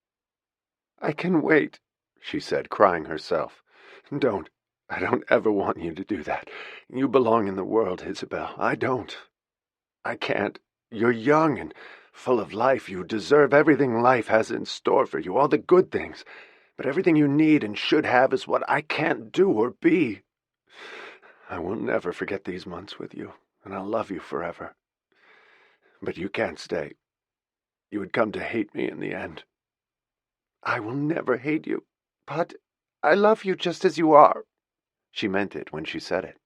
"I can wait," she said, crying herself. "Don't. I don't ever want you to do that. You belong in the world, Isabel. I don't. I can't. You're young and full of life. You deserve everything life has in store for you, all the good things. But everything you need and should have is what I can't do or be. I will never forget these months with you, and I'll love you forever. But you can't stay. You would come to hate me in the end." "I will never hate you, but I love you just as you are." She meant it when she said it.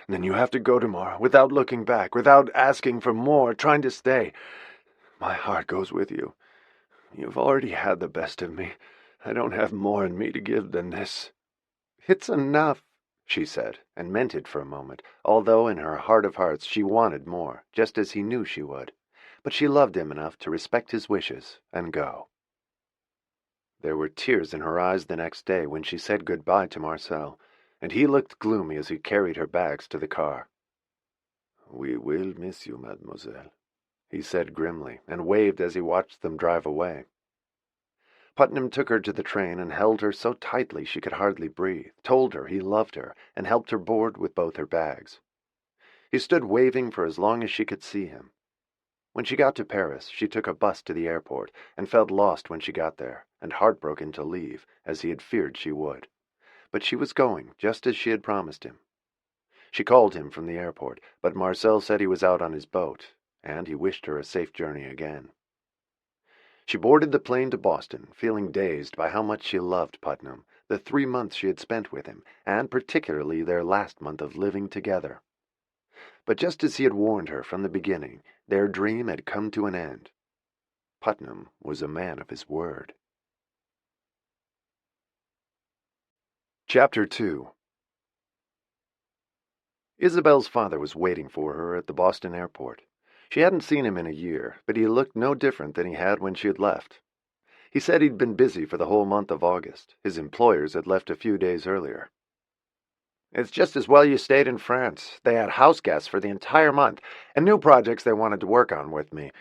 And then you have to go tomorrow, without looking back, without asking for more, trying to stay. My heart goes with you. You've already had the best of me. I don't have more in me to give than this." "It's enough," she said, and meant it for a moment, although in her heart of hearts she wanted more, just as he knew she would. But she loved him enough to respect his wishes and go. There were tears in her eyes the next day when she said goodbye to Marcel, and he looked gloomy as he carried her bags to the car. "We will miss you, mademoiselle," he said grimly, and waved as he watched them drive away. Putnam took her to the train and held her so tightly she could hardly breathe, told her he loved her, and helped her board with both her bags. He stood waving for as long as she could see him. When she got to Paris, she took a bus to the airport, and felt lost when she got there, and heartbroken to leave, as he had feared she would. But she was going, just as she had promised him. She called him from the airport, but Marcel said he was out on his boat, and he wished her a safe journey again. She boarded the plane to Boston, feeling dazed by how much she loved Putnam, the 3 months she had spent with him, and particularly their last month of living together. But just as he had warned her from the beginning, their dream had come to an end. Putnam was a man of his word. Chapter 2. Isabel's father was waiting for her at the Boston airport. She hadn't seen him in a year, but he looked no different than he had when she had left. He said he'd been busy for the whole month of August. His employers had left a few days earlier. "It's just as well you stayed in France. They had house guests for the entire month, and new projects they wanted to work on with me.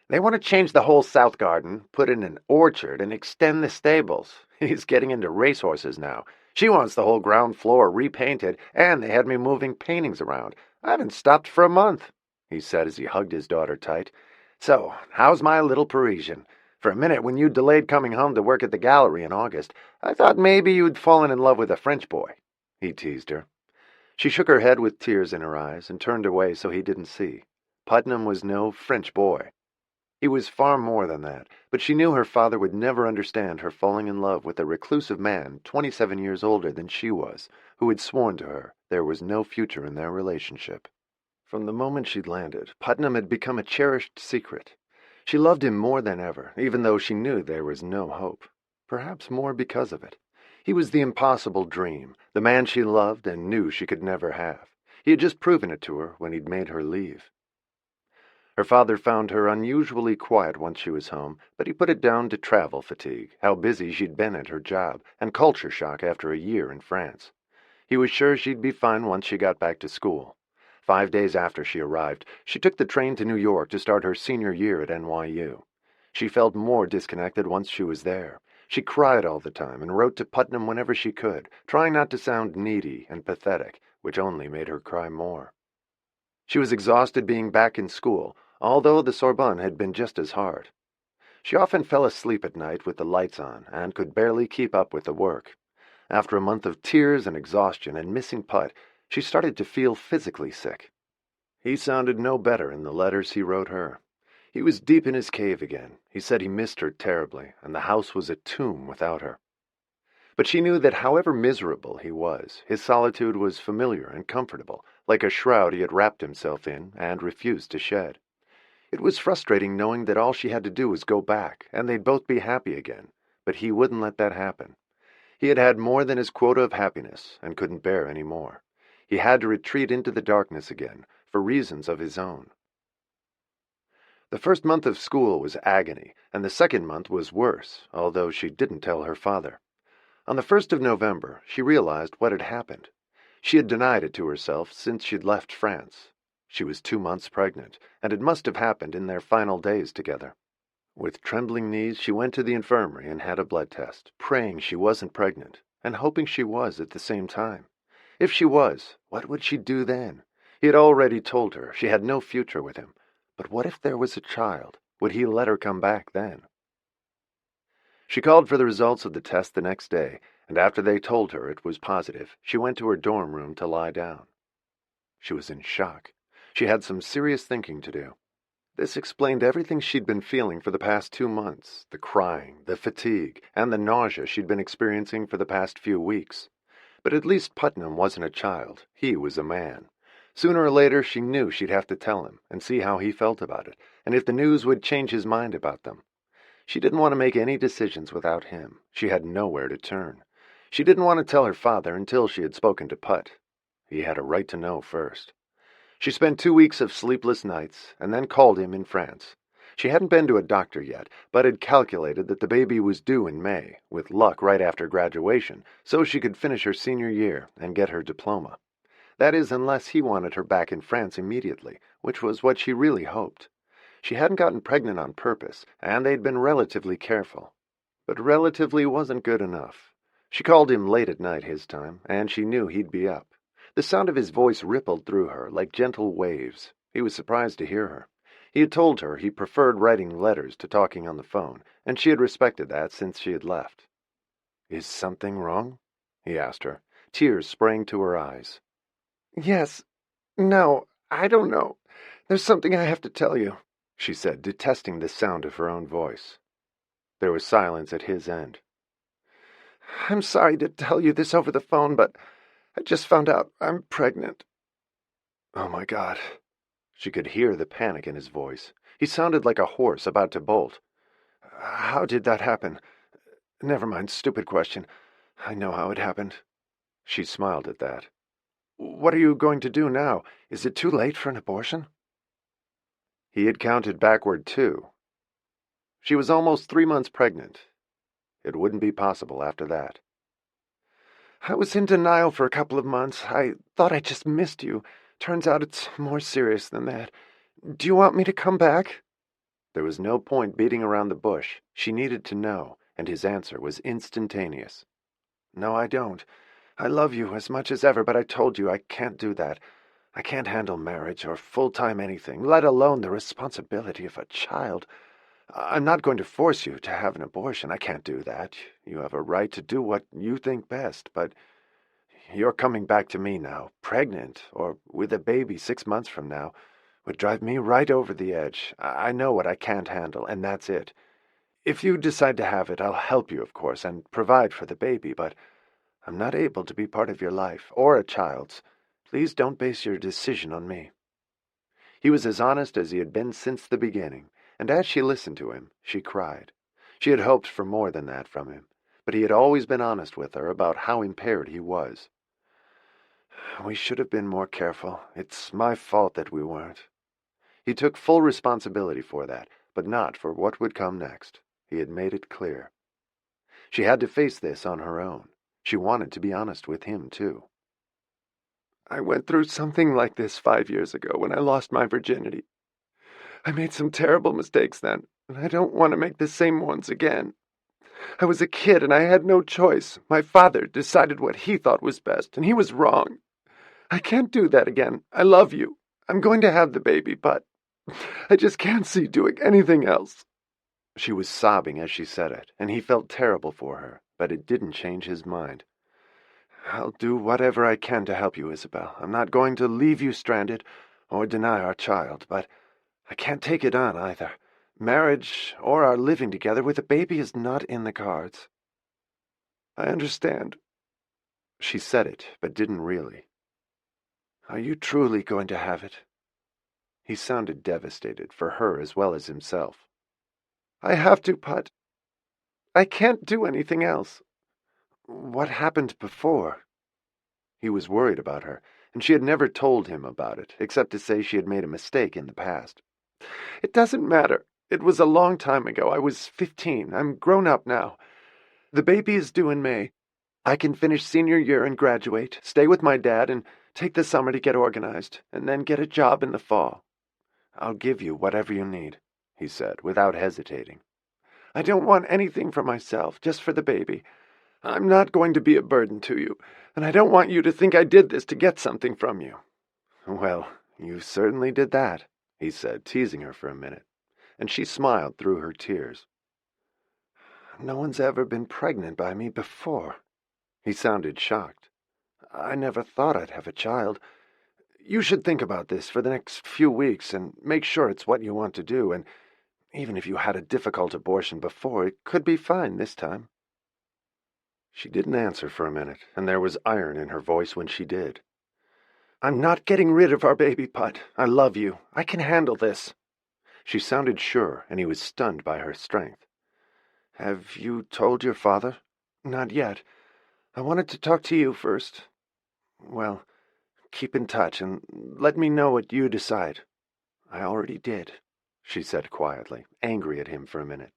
They want to change the whole south garden, put in an orchard, and extend the stables. He's getting into racehorses now. She wants the whole ground floor repainted, and they had me moving paintings around. I haven't stopped for a month," he said as he hugged his daughter tight. "So, how's my little Parisian? For a minute, when you delayed coming home to work at the gallery in August, I thought maybe you'd fallen in love with a French boy," he teased her. She shook her head with tears in her eyes and turned away so he didn't see. Putnam was no French boy. He was far more than that, but she knew her father would never understand her falling in love with a reclusive man 27 years older than she was, who had sworn to her there was no future in their relationship. From the moment she'd landed, Putnam had become a cherished secret. She loved him more than ever, even though she knew there was no hope. Perhaps more because of it. He was the impossible dream, the man she loved and knew she could never have. He had just proven it to her when he'd made her leave. Her father found her unusually quiet once she was home, but he put it down to travel fatigue, how busy she'd been at her job, and culture shock after a year in France. He was sure she'd be fine once she got back to school. 5 days after she arrived, she took the train to New York to start her senior year at NYU. She felt more disconnected once she was there. She cried all the time and wrote to Putnam whenever she could, trying not to sound needy and pathetic, which only made her cry more. She was exhausted being back in school, although the Sorbonne had been just as hard. She often fell asleep at night with the lights on and could barely keep up with the work. After a month of tears and exhaustion and missing Put, she started to feel physically sick. He sounded no better in the letters he wrote her. He was deep in his cave again. He said he missed her terribly, and the house was a tomb without her. But she knew that however miserable he was, his solitude was familiar and comfortable, like a shroud he had wrapped himself in and refused to shed. It was frustrating knowing that all she had to do was go back, and they'd both be happy again, but he wouldn't let that happen. He had had more than his quota of happiness, and couldn't bear any more. He had to retreat into the darkness again, for reasons of his own. The first month of school was agony, and the second month was worse, although she didn't tell her father. On the 1st of November, she realized what had happened. She had denied it to herself since she'd left France. She was 2 months pregnant, and it must have happened in their final days together. With trembling knees, she went to the infirmary and had a blood test, praying she wasn't pregnant, and hoping she was at the same time. If she was, what would she do then? He had already told her she had no future with him. But what if there was a child? Would he let her come back then? She called for the results of the test the next day, and after they told her it was positive, she went to her dorm room to lie down. She was in shock. She had some serious thinking to do. This explained everything she'd been feeling for the past 2 months, the crying, the fatigue, and the nausea she'd been experiencing for the past few weeks. But at least Putnam wasn't a child. He was a man. Sooner or later, she knew she'd have to tell him and see how he felt about it, and if the news would change his mind about them. She didn't want to make any decisions without him. She had nowhere to turn. She didn't want to tell her father until she had spoken to Putt. He had a right to know first. She spent 2 weeks of sleepless nights and then called him in France. She hadn't been to a doctor yet, but had calculated that the baby was due in May, with luck right after graduation, so she could finish her senior year and get her diploma. That is, unless he wanted her back in France immediately, which was what she really hoped. She hadn't gotten pregnant on purpose, and they'd been relatively careful. But relatively wasn't good enough. She called him late at night his time, and she knew he'd be up. The sound of his voice rippled through her like gentle waves. He was surprised to hear her. He had told her he preferred writing letters to talking on the phone, and she had respected that since she had left. "Is something wrong?" he asked her. Tears sprang to her eyes. "Yes. No, I don't know. There's something I have to tell you," she said, detesting the sound of her own voice. There was silence at his end. "I'm sorry to tell you this over the phone, but I just found out I'm pregnant." "Oh, my God." She could hear the panic in his voice. He sounded like a horse about to bolt. "How did that happen? Never mind, stupid question. I know how it happened." She smiled at that. "What are you going to do now? Is it too late for an abortion?" He had counted backward, too. She was almost 3 months pregnant. It wouldn't be possible after that. "I was in denial for a couple of months. I thought I just missed you. Turns out it's more serious than that. Do you want me to come back?" There was no point beating around the bush. She needed to know, and his answer was instantaneous. "No, I don't. I love you as much as ever, but I told you I can't do that. I can't handle marriage or full-time anything, let alone the responsibility of a child. I'm not going to force you to have an abortion. I can't do that. You have a right to do what you think best, but you're coming back to me now, pregnant, or with a baby 6 months from now, would drive me right over the edge. I know what I can't handle, and that's it. If you decide to have it, I'll help you, of course, and provide for the baby, but I'm not able to be part of your life, or a child's. Please don't base your decision on me." He was as honest as he had been since the beginning, and as she listened to him, she cried. She had hoped for more than that from him, but he had always been honest with her about how impaired he was. "We should have been more careful. It's my fault that we weren't." He took full responsibility for that, but not for what would come next. He had made it clear. She had to face this on her own. She wanted to be honest with him, too. "I went through something like this 5 years ago when I lost my virginity. I made some terrible mistakes then, and I don't want to make the same ones again. I was a kid and I had no choice. My father decided what he thought was best, and he was wrong. I can't do that again. I love you. I'm going to have the baby, but I just can't see doing anything else." She was sobbing as she said it, and he felt terrible for her, but it didn't change his mind. "I'll do whatever I can to help you, Isabel. I'm not going to leave you stranded or deny our child, but I can't take it on either. Marriage or our living together with a baby is not in the cards." "I understand." She said it, but didn't really. "Are you truly going to have it?" He sounded devastated, for her as well as himself. "I have to, Putt. I can't do anything else." "What happened before?" He was worried about her, and she had never told him about it, except to say she had made a mistake in the past. "It doesn't matter. It was a long time ago. I was 15. I'm grown up now. The baby is due in May. I can finish senior year and graduate, stay with my dad, and take the summer to get organized, and then get a job in the fall. I'll give you whatever you need," he said, without hesitating. "I don't want anything for myself, just for the baby. I'm not going to be a burden to you, and I don't want you to think I did this to get something from you." "Well, you certainly did that," he said, teasing her for a minute, and she smiled through her tears. "No one's ever been pregnant by me before." He sounded shocked. "I never thought I'd have a child. You should think about this for the next few weeks and make sure it's what you want to do, and even if you had a difficult abortion before, it could be fine this time." She didn't answer for a minute, and there was iron in her voice when she did. I'm not getting rid of our baby, Put. I love you. I can handle this. She sounded sure, and he was stunned by her strength. Have you told your father? Not yet. I wanted to talk to you first. Well, keep in touch and let me know what you decide. I already did, she said quietly, angry at him for a minute.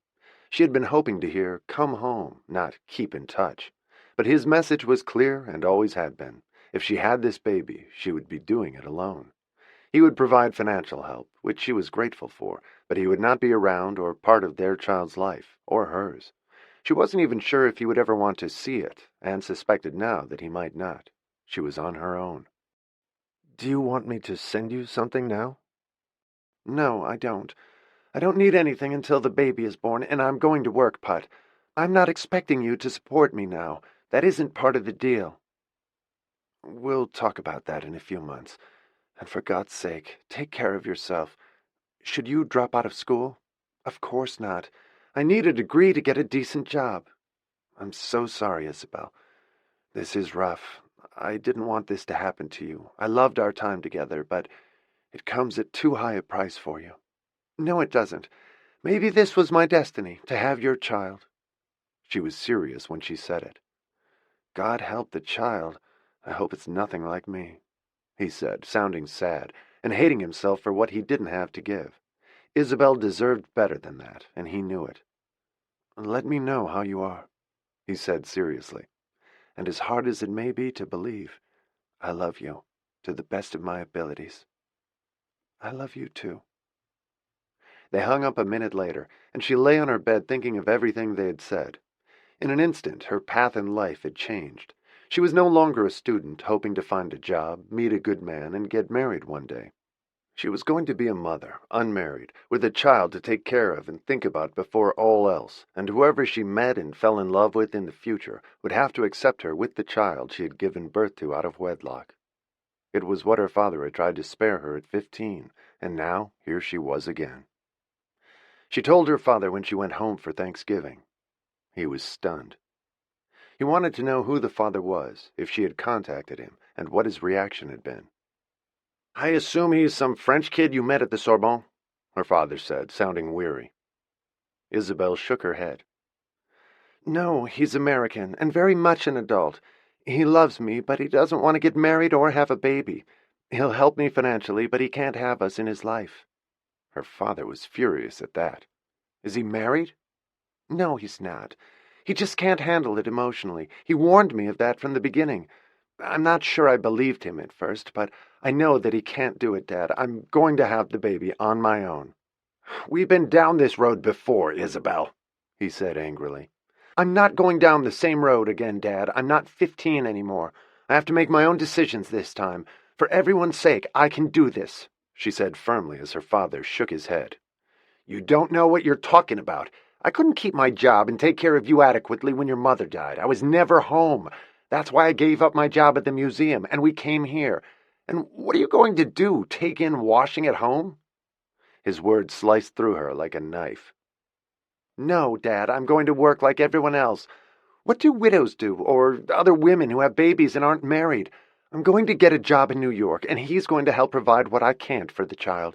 She had been hoping to hear, come home, not keep in touch. But his message was clear and always had been. If she had this baby, she would be doing it alone. He would provide financial help, which she was grateful for, but he would not be around or part of their child's life, or hers. She wasn't even sure if he would ever want to see it, and suspected now that he might not. She was on her own. Do you want me to send you something now? No, I don't. I don't need anything until the baby is born, and I'm going to work, Put. I'm not expecting you to support me now. That isn't part of the deal. We'll talk about that in a few months. And for God's sake, take care of yourself. Should you drop out of school? Of course not. I need a degree to get a decent job. I'm so sorry, Isabel. This is rough. I didn't want this to happen to you. I loved our time together, but it comes at too high a price for you. No, it doesn't. Maybe this was my destiny, to have your child. She was serious when she said it. God help the child. I hope it's nothing like me, he said, sounding sad, and hating himself for what he didn't have to give. Isabel deserved better than that, and he knew it. Let me know how you are, he said seriously. And as hard as it may be to believe, I love you, to the best of my abilities. I love you too. They hung up a minute later, and she lay on her bed thinking of everything they had said. In an instant, her path in life had changed. She was no longer a student hoping to find a job, meet a good man, and get married one day. She was going to be a mother, unmarried, with a child to take care of and think about before all else, and whoever she met and fell in love with in the future would have to accept her with the child she had given birth to out of wedlock. It was what her father had tried to spare her at 15, and now here she was again. She told her father when she went home for Thanksgiving. He was stunned. He wanted to know who the father was, if she had contacted him, and what his reaction had been. I assume he's some French kid you met at the Sorbonne, her father said, sounding weary. Isabel shook her head. No, he's American, and very much an adult. He loves me, but he doesn't want to get married or have a baby. He'll help me financially, but he can't have us in his life. Her father was furious at that. Is he married? No, he's not. He just can't handle it emotionally. He warned me of that from the beginning. I'm not sure I believed him at first, but I know that he can't do it, Dad. I'm going to have the baby on my own. We've been down this road before, Isabel, he said angrily. I'm not going down the same road again, Dad. I'm not 15 anymore. I have to make my own decisions this time. For everyone's sake, I can do this, she said firmly as her father shook his head. You don't know what you're talking about. I couldn't keep my job and take care of you adequately when your mother died. I was never home. That's why I gave up my job at the museum, and we came here. And what are you going to do, take in washing at home? His words sliced through her like a knife. No, Dad, I'm going to work like everyone else. What do widows do, or other women who have babies and aren't married? I'm going to get a job in New York, and he's going to help provide what I can't for the child.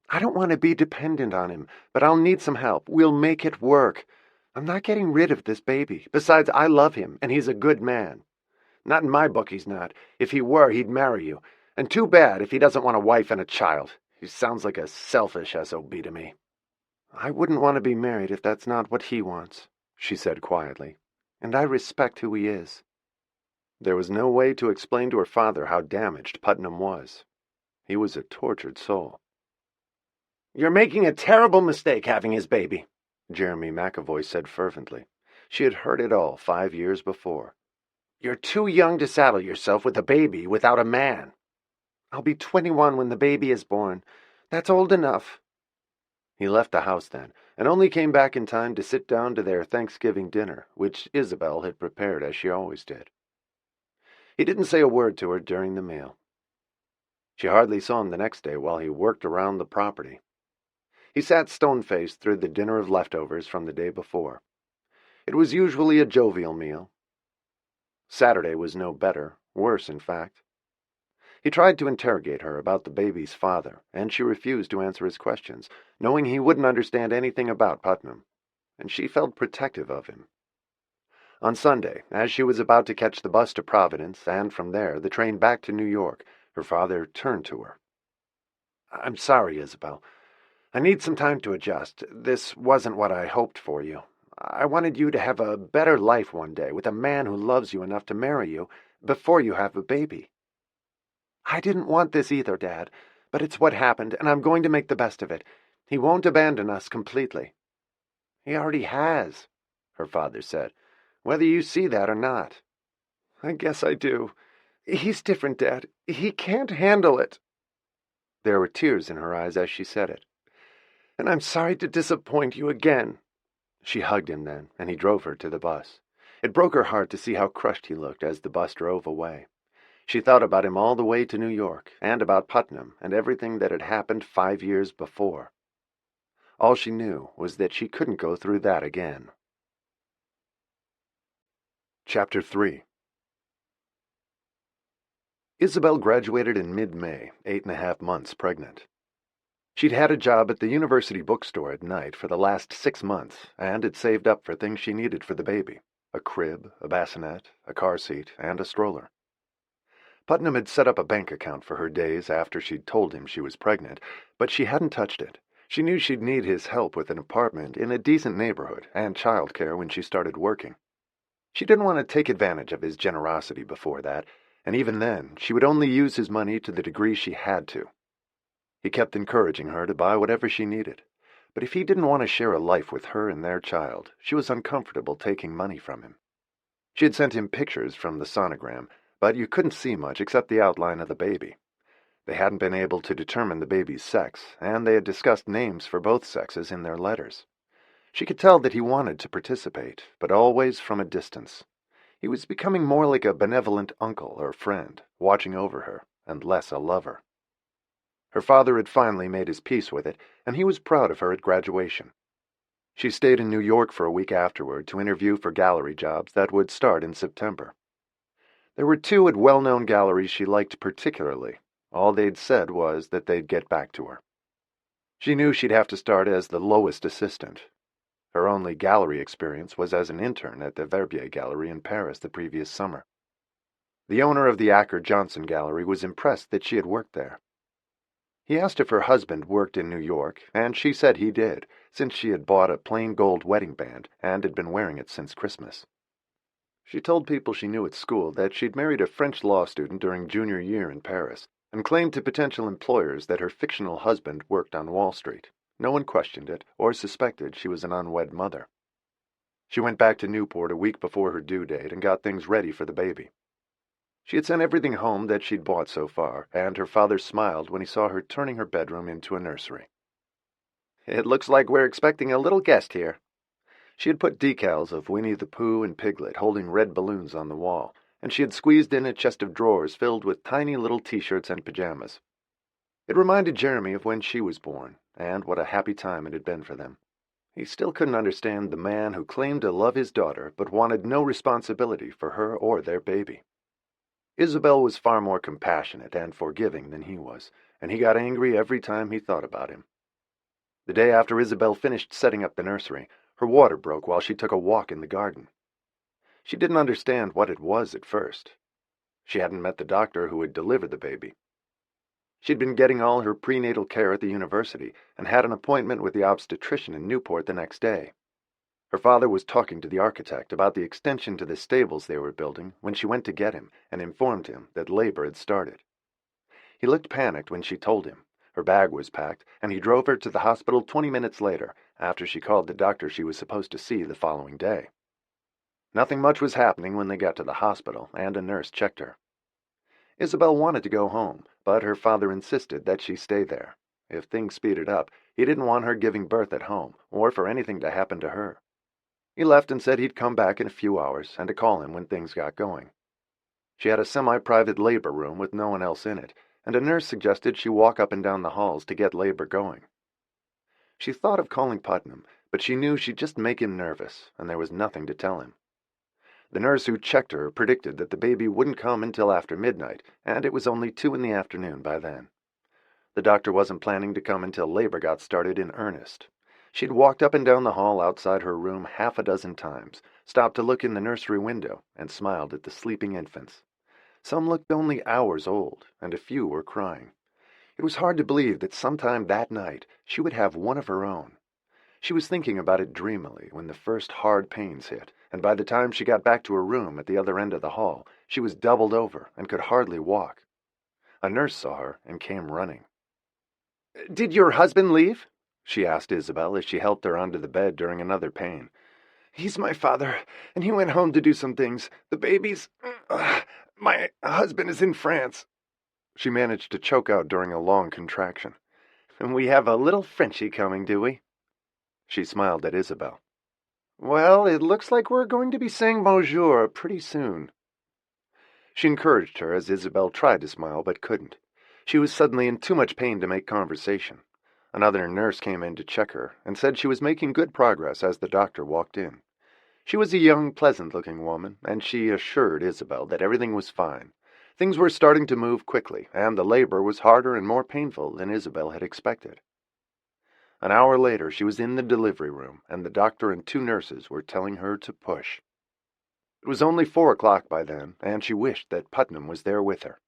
I don't want to be dependent on him, but I'll need some help. We'll make it work. I'm not getting rid of this baby. Besides, I love him, and he's a good man. Not in my book, he's not. If he were, he'd marry you. And too bad if he doesn't want a wife and a child. He sounds like a selfish SOB to me. I wouldn't want to be married if that's not what he wants, she said quietly. And I respect who he is. There was no way to explain to her father how damaged Putnam was. He was a tortured soul. You're making a terrible mistake having his baby, Jeremy McAvoy said fervently. She had heard it all 5 years before. You're too young to saddle yourself with a baby without a man. I'll be 21 when the baby is born. That's old enough. He left the house then, and only came back in time to sit down to their Thanksgiving dinner, which Isabel had prepared as she always did. He didn't say a word to her during the meal. She hardly saw him the next day while he worked around the property. He sat stone-faced through the dinner of leftovers from the day before. It was usually a jovial meal. Saturday was no better, worse in fact. He tried to interrogate her about the baby's father, and she refused to answer his questions, knowing he wouldn't understand anything about Putnam, and she felt protective of him. On Sunday, as she was about to catch the bus to Providence, and from there the train back to New York, her father turned to her. "I'm sorry, Isabel. I need some time to adjust. This wasn't what I hoped for you. I wanted you to have a better life one day with a man who loves you enough to marry you before you have a baby." "I didn't want this either, Dad, but it's what happened, and I'm going to make the best of it. He won't abandon us completely." "He already has," her father said, "whether you see that or not." "I guess I do. He's different, Dad. He can't handle it." There were tears in her eyes as she said it. "And I'm sorry to disappoint you again." She hugged him then, and he drove her to the bus. It broke her heart to see how crushed he looked as the bus drove away. She thought about him all the way to New York, and about Putnam and everything that had happened 5 years before. All she knew was that she couldn't go through that again. Chapter 3. Isabel graduated in mid-May, 8.5 months pregnant. She'd had a job at the university bookstore at night for the last 6 months, and had saved up for things she needed for the baby: a crib, a bassinet, a car seat, and a stroller. Putnam had set up a bank account for her days after she'd told him she was pregnant, but she hadn't touched it. She knew she'd need his help with an apartment in a decent neighborhood and childcare when she started working. She didn't want to take advantage of his generosity before that, and even then, she would only use his money to the degree she had to. He kept encouraging her to buy whatever she needed, but if he didn't want to share a life with her and their child, she was uncomfortable taking money from him. She had sent him pictures from the sonogram, but you couldn't see much except the outline of the baby. They hadn't been able to determine the baby's sex, and they had discussed names for both sexes in their letters. She could tell that he wanted to participate, but always from a distance. He was becoming more like a benevolent uncle or friend, watching over her, and less a lover. Her father had finally made his peace with it, and he was proud of her at graduation. She stayed in New York for a week afterward to interview for gallery jobs that would start in September. There were 2 at well-known galleries she liked particularly. All they'd said was that they'd get back to her. She knew she'd have to start as the lowest assistant. Her only gallery experience was as an intern at the Verbier Gallery in Paris the previous summer. The owner of the Acker Johnson Gallery was impressed that she had worked there. He asked if her husband worked in New York, and she said he did, since she had bought a plain gold wedding band and had been wearing it since Christmas. She told people she knew at school that she'd married a French law student during junior year in Paris, and claimed to potential employers that her fictional husband worked on Wall Street. No one questioned it or suspected she was an unwed mother. She went back to Newport a week before her due date and got things ready for the baby. She had sent everything home that she'd bought so far, and her father smiled when he saw her turning her bedroom into a nursery. "It looks like we're expecting a little guest here." She had put decals of Winnie the Pooh and Piglet holding red balloons on the wall, and she had squeezed in a chest of drawers filled with tiny little t-shirts and pajamas. It reminded Jeremy of when she was born, and what a happy time it had been for them. He still couldn't understand the man who claimed to love his daughter but wanted no responsibility for her or their baby. Isabel was far more compassionate and forgiving than he was, and he got angry every time he thought about him. The day after Isabel finished setting up the nursery, her water broke while she took a walk in the garden. She didn't understand what it was at first. She hadn't met the doctor who had delivered the baby. She'd been getting all her prenatal care at the university and had an appointment with the obstetrician in Newport the next day. Her father was talking to the architect about the extension to the stables they were building when she went to get him and informed him that labor had started. He looked panicked when she told him. Her bag was packed, and he drove her to the hospital 20 minutes later, after she called the doctor she was supposed to see the following day. Nothing much was happening when they got to the hospital, and a nurse checked her. Isabel wanted to go home, but her father insisted that she stay there. If things speeded up, he didn't want her giving birth at home, or for anything to happen to her. He left and said he'd come back in a few hours and to call him when things got going. She had a semi-private labor room with no one else in it, and a nurse suggested she walk up and down the halls to get labor going. She thought of calling Putnam, but she knew she'd just make him nervous, and there was nothing to tell him. The nurse who checked her predicted that the baby wouldn't come until after midnight, and it was only 2 in the afternoon by then. The doctor wasn't planning to come until labor got started in earnest. She'd walked up and down the hall outside her room half a dozen times, stopped to look in the nursery window, and smiled at the sleeping infants. Some looked only hours old, and a few were crying. It was hard to believe that sometime that night she would have one of her own. She was thinking about it dreamily when the first hard pains hit, and by the time she got back to her room at the other end of the hall, she was doubled over and could hardly walk. A nurse saw her and came running. "Did your husband leave?" she asked Isabel as she helped her onto the bed during another pain. "He's my father, and he went home to do some things. The baby's... my husband is in France." She managed to choke out during a long contraction. "And we have a little Frenchie coming, do we?" She smiled at Isabel. "Well, it looks like we're going to be saying bonjour pretty soon." She encouraged her as Isabel tried to smile but couldn't. She was suddenly in too much pain to make conversation. Another nurse came in to check her and said she was making good progress as the doctor walked in. She was a young, pleasant-looking woman, and she assured Isabel that everything was fine. Things were starting to move quickly, and the labor was harder and more painful than Isabel had expected. An hour later, she was in the delivery room, and the doctor and 2 nurses were telling her to push. It was only 4 o'clock by then, and she wished that Putnam was there with her.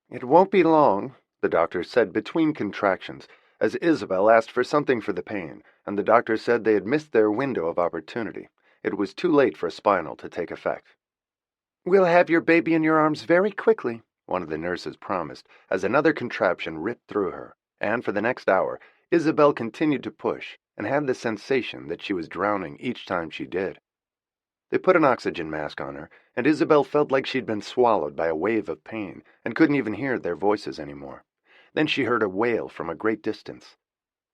"It won't be long," the doctor said between contractions, as Isabel asked for something for the pain, and the doctor said they had missed their window of opportunity. It was too late for spinal to take effect. "We'll have your baby in your arms very quickly," one of the nurses promised, as another contraption ripped through her, and for the next hour, Isabel continued to push, and had the sensation that she was drowning each time she did. They put an oxygen mask on her, and Isabel felt like she'd been swallowed by a wave of pain, and couldn't even hear their voices anymore. Then she heard a wail from a great distance.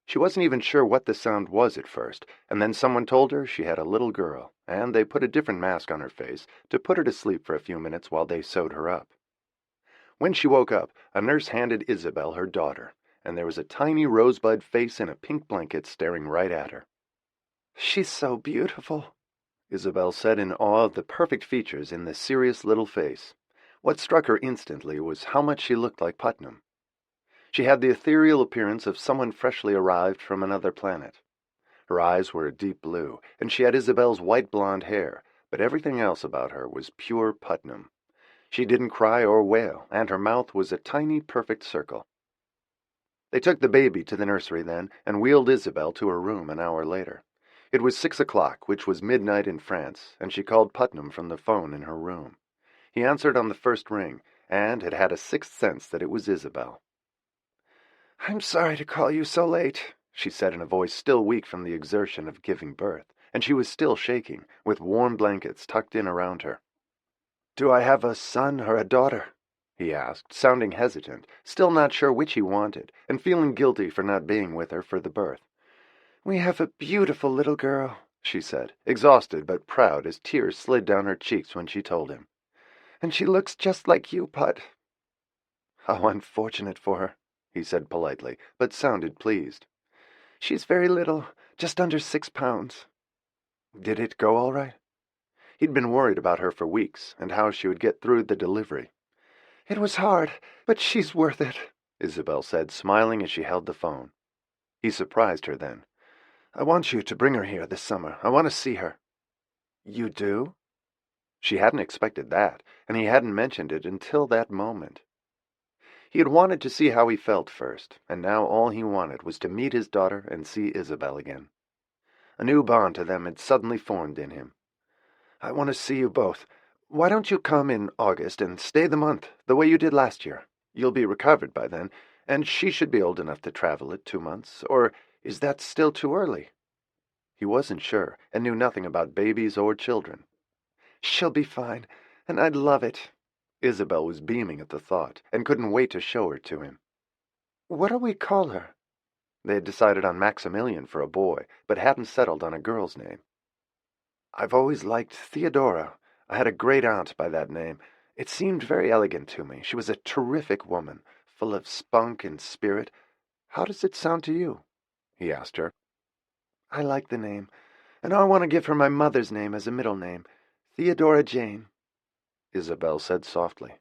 She wasn't even sure what the sound was at first, and then someone told her she had a little girl, and they put a different mask on her face to put her to sleep for a few minutes while they sewed her up. When she woke up, a nurse handed Isabel her daughter, and there was a tiny rosebud face in a pink blanket staring right at her. "She's so beautiful," Isabel said in awe of the perfect features in the serious little face. What struck her instantly was how much she looked like Putnam. She had the ethereal appearance of someone freshly arrived from another planet. Her eyes were a deep blue, and she had Isabel's white blonde hair, but everything else about her was pure Putnam. She didn't cry or wail, and her mouth was a tiny, perfect circle. They took the baby to the nursery then, and wheeled Isabel to her room an hour later. It was 6 o'clock, which was midnight in France, and she called Putnam from the phone in her room. He answered on the first ring, and had had a sixth sense that it was Isabel. "I'm sorry to call you so late," she said in a voice still weak from the exertion of giving birth, and she was still shaking, with warm blankets tucked in around her. "Do I have a son or a daughter?" he asked, sounding hesitant, still not sure which he wanted, and feeling guilty for not being with her for the birth. "We have a beautiful little girl," she said, exhausted but proud as tears slid down her cheeks when she told him. "And she looks just like you, Put." "How unfortunate for her," he said politely, but sounded pleased. "She's very little, just under 6 pounds. "Did it go all right?" He'd been worried about her for weeks, and how she would get through the delivery. "It was hard, but she's worth it," Isabel said, smiling as she held the phone. He surprised her then. "I want you to bring her here this summer. I want to see her." "You do?" She hadn't expected that, and he hadn't mentioned it until that moment. He had wanted to see how he felt first, and now all he wanted was to meet his daughter and see Isabel again. A new bond to them had suddenly formed in him. "I want to see you both. Why don't you come in August and stay the month, the way you did last year? You'll be recovered by then, and she should be old enough to travel at 2 months, or is that still too early?" He wasn't sure, and knew nothing about babies or children. "She'll be fine, and I'd love it." Isabel was beaming at the thought, and couldn't wait to show her to him. "What'll we call her?" They had decided on Maximilian for a boy, but hadn't settled on a girl's name. "I've always liked Theodora. I had a great aunt by that name. It seemed very elegant to me. She was a terrific woman, full of spunk and spirit. How does it sound to you?" he asked her. "I like the name, and I want to give her my mother's name as a middle name, Theodora Jane, Isabel said softly.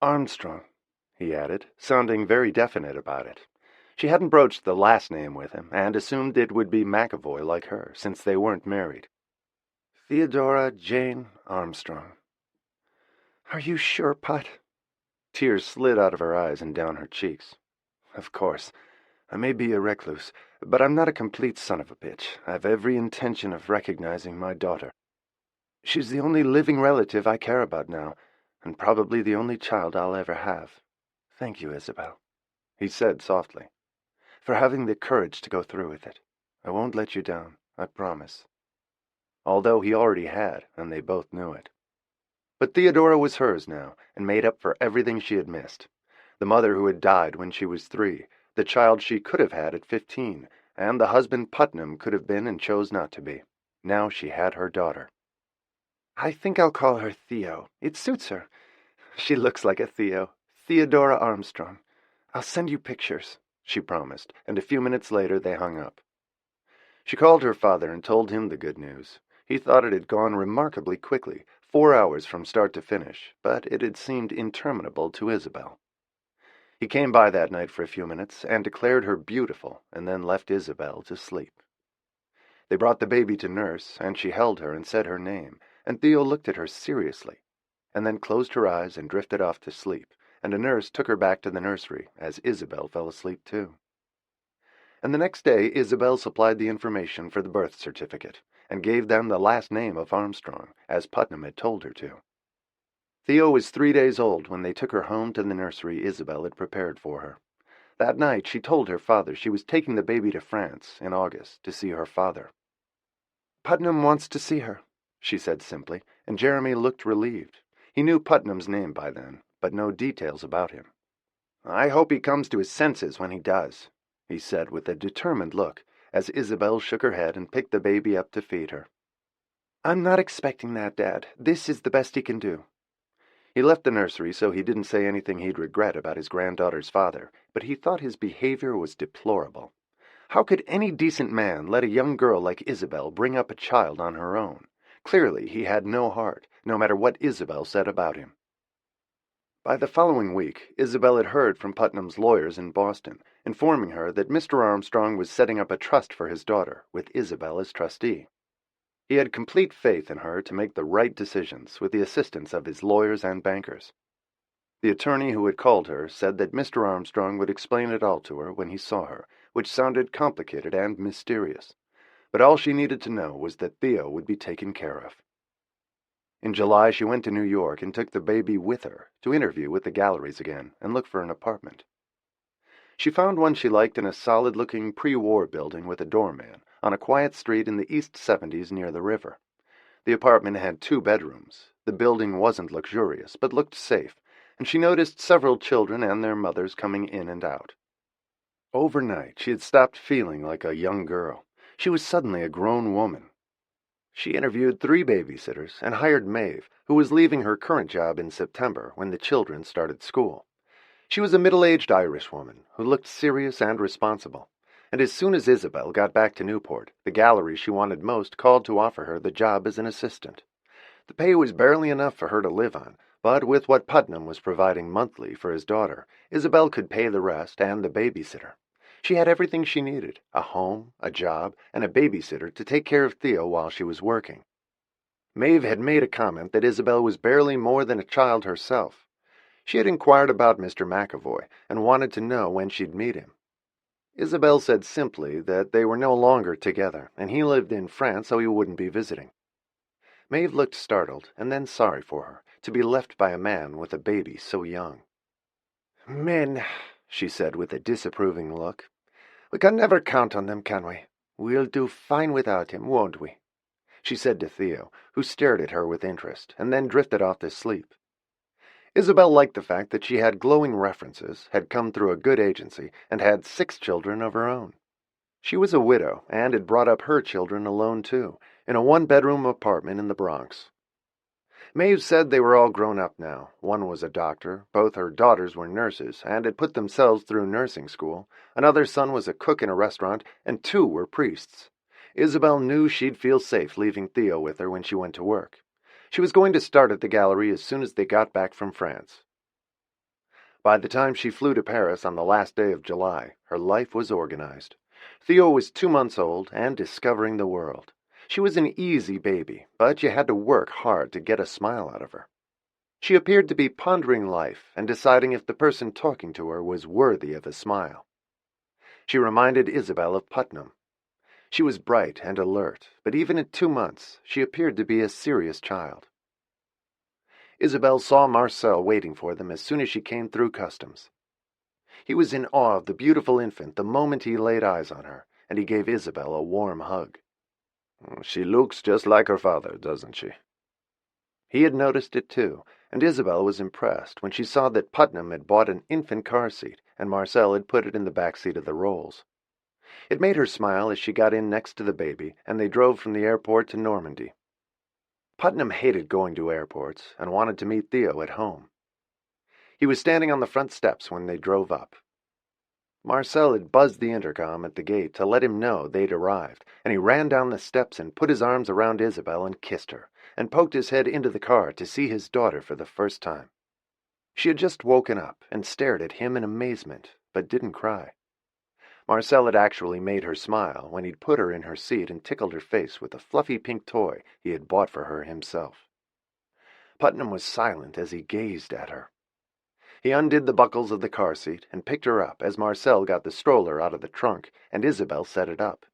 Armstrong, he added, sounding very definite about it. She hadn't broached the last name with him, and assumed it would be McAvoy like her, since they weren't married. Theodora Jane Armstrong. Are you sure, Put? Tears slid out of her eyes and down her cheeks. Of course. I may be a recluse, but I'm not a complete son of a bitch. I've every intention of recognizing my daughter. She's the only living relative I care about now, and probably the only child I'll ever have. Thank you, Isabel, he said softly, for having the courage to go through with it. I won't let you down, I promise. Although he already had, and they both knew it. But Theodora was hers now, and made up for everything she had missed. The mother who had died when she was 3, the child she could have had at 15, and the husband Putnam could have been and chose not to be. Now she had her daughter. I think I'll call her Theo. It suits her. She looks like a Theo. Theodora Armstrong. I'll send you pictures, she promised, and a few minutes later they hung up. She called her father and told him the good news. He thought it had gone remarkably quickly, 4 hours from start to finish, but it had seemed interminable to Isabel. He came by that night for a few minutes and declared her beautiful, and then left Isabel to sleep. They brought the baby to nurse, and she held her and said her name, and Theo looked at her seriously, and then closed her eyes and drifted off to sleep, and a nurse took her back to the nursery, as Isabel fell asleep too. And the next day Isabel supplied the information for the birth certificate, and gave them the last name of Armstrong, as Putnam had told her to. Theo was 3 days old when they took her home to the nursery Isabel had prepared for her. That night she told her father she was taking the baby to France in August to see her father. Putnam wants to see her, she said simply, and Jeremy looked relieved. He knew Putnam's name by then, but no details about him. I hope he comes to his senses when he does, he said with a determined look, as Isabel shook her head and picked the baby up to feed her. I'm not expecting that, Dad. This is the best he can do. He left the nursery so he didn't say anything he'd regret about his granddaughter's father, but he thought his behavior was deplorable. How could any decent man let a young girl like Isabel bring up a child on her own? Clearly he had no heart, no matter what Isabel said about him. By the following week, Isabel had heard from Putnam's lawyers in Boston, informing her that Mr. Armstrong was setting up a trust for his daughter, with Isabel as trustee. He had complete faith in her to make the right decisions with the assistance of his lawyers and bankers. The attorney who had called her said that Mr. Armstrong would explain it all to her when he saw her, which sounded complicated and mysterious. But all she needed to know was that Theo would be taken care of. In July she went to New York and took the baby with her to interview with the galleries again and look for an apartment. She found one she liked in a solid-looking pre-war building with a doorman on a quiet street in the East 70s near the river. The apartment had 2 bedrooms. The building wasn't luxurious, but looked safe, and she noticed several children and their mothers coming in and out. Overnight, she had stopped feeling like a young girl. She was suddenly a grown woman. She interviewed 3 babysitters and hired Maeve, who was leaving her current job in September when the children started school. She was a middle-aged Irish woman who looked serious and responsible, and as soon as Isabel got back to Newport, the gallery she wanted most called to offer her the job as an assistant. The pay was barely enough for her to live on, but with what Putnam was providing monthly for his daughter, Isabel could pay the rest and the babysitter. She had everything she needed, a home, a job, and a babysitter to take care of Theo while she was working. Maeve had made a comment that Isabel was barely more than a child herself. She had inquired about Mr. McAvoy and wanted to know when she'd meet him. Isabel said simply that they were no longer together, and he lived in France so he wouldn't be visiting. Maeve looked startled, and then sorry for her, to be left by a man with a baby so young. Men, she said with a disapproving look. We can never count on them, can we? We'll do fine without him, won't we? She said to Theo, who stared at her with interest, and then drifted off to sleep. Isabel liked the fact that she had glowing references, had come through a good agency, and had 6 children of her own. She was a widow, and had brought up her children alone too, in a 1-bedroom apartment in the Bronx. Maeve said they were all grown up now. One was a doctor, both her daughters were nurses, and had put themselves through nursing school. Another son was a cook in a restaurant, and 2 were priests. Isabel knew she'd feel safe leaving Theo with her when she went to work. She was going to start at the gallery as soon as they got back from France. By the time she flew to Paris on the last day of July, her life was organized. Theo was 2 months old and discovering the world. She was an easy baby, but you had to work hard to get a smile out of her. She appeared to be pondering life and deciding if the person talking to her was worthy of a smile. She reminded Isabel of Putnam. She was bright and alert, but even at 2 months, she appeared to be a serious child. Isabel saw Marcel waiting for them as soon as she came through customs. He was in awe of the beautiful infant the moment he laid eyes on her, and he gave Isabel a warm hug. "She looks just like her father, doesn't she?" He had noticed it too, and Isabel was impressed when she saw that Putnam had bought an infant car seat and Marcel had put it in the back seat of the Rolls. It made her smile as she got in next to the baby, and they drove from the airport to Normandy. Putnam hated going to airports and wanted to meet Theo at home. He was standing on the front steps when they drove up. Marcel had buzzed the intercom at the gate to let him know they'd arrived, and he ran down the steps and put his arms around Isabel and kissed her, and poked his head into the car to see his daughter for the first time. She had just woken up and stared at him in amazement, but didn't cry. Marcel had actually made her smile when he'd put her in her seat and tickled her face with a fluffy pink toy he had bought for her himself. Putnam was silent as he gazed at her. He undid the buckles of the car seat and picked her up as Marcel got the stroller out of the trunk and Isabel set it up.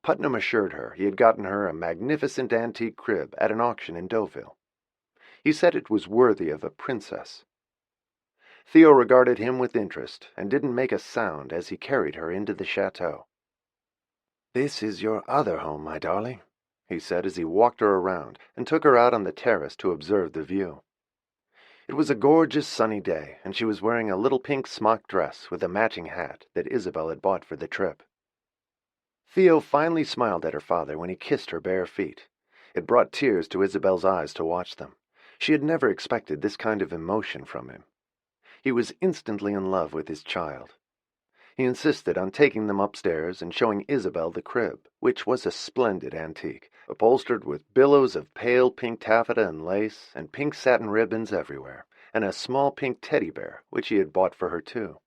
Putnam assured her he had gotten her a magnificent antique crib at an auction in Deauville. He said it was worthy of a princess. Theo regarded him with interest and didn't make a sound as he carried her into the chateau. "This is your other home, my darling," he said as he walked her around and took her out on the terrace to observe the view. It was a gorgeous sunny day, and she was wearing a little pink smock dress with a matching hat that Isabel had bought for the trip. Theo finally smiled at her father when he kissed her bare feet. It brought tears to Isabel's eyes to watch them. She had never expected this kind of emotion from him. He was instantly in love with his child. He insisted on taking them upstairs and showing Isabel the crib, which was a splendid antique, upholstered with billows of pale pink taffeta and lace, and pink satin ribbons everywhere, and a small pink teddy bear, which he had bought for her too.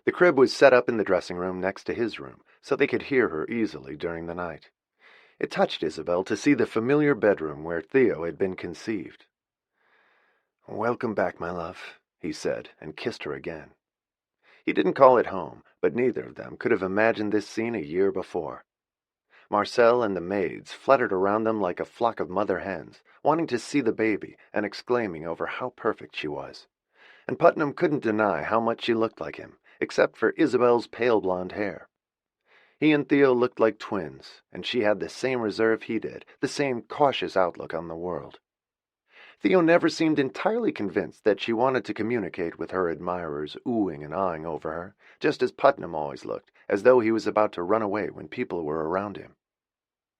The crib was set up in the dressing room next to his room, so they could hear her easily during the night. It touched Isabel to see the familiar bedroom where Theo had been conceived. "Welcome back, my love," he said, and kissed her again. He didn't call it home, but neither of them could have imagined this scene a year before. Marcel and the maids fluttered around them like a flock of mother hens, wanting to see the baby and exclaiming over how perfect she was. And Putnam couldn't deny how much she looked like him, except for Isabel's pale blonde hair. He and Theo looked like twins, and she had the same reserve he did, the same cautious outlook on the world. Theo never seemed entirely convinced that she wanted to communicate with her admirers, oohing and ahhing over her, just as Putnam always looked, as though he was about to run away when people were around him.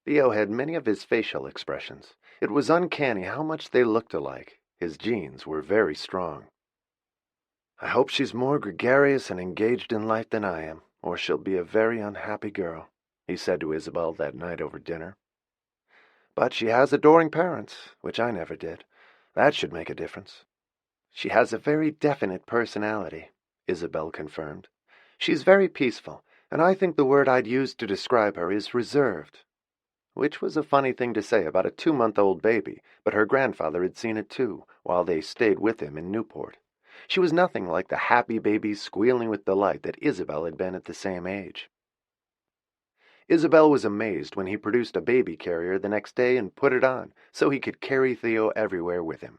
Theo had many of his facial expressions. It was uncanny how much they looked alike. His genes were very strong. "I hope she's more gregarious and engaged in life than I am, or she'll be a very unhappy girl," he said to Isabel that night over dinner. "But she has adoring parents, which I never did. That should make a difference." "She has a very definite personality," Isabel confirmed. "She's very peaceful, and I think the word I'd use to describe her is reserved." Which was a funny thing to say about a 2-month-old baby, but her grandfather had seen it too, while they stayed with him in Newport. She was nothing like the happy baby squealing with delight that Isabel had been at the same age. Isabel was amazed when he produced a baby carrier the next day and put it on, so he could carry Theo everywhere with him.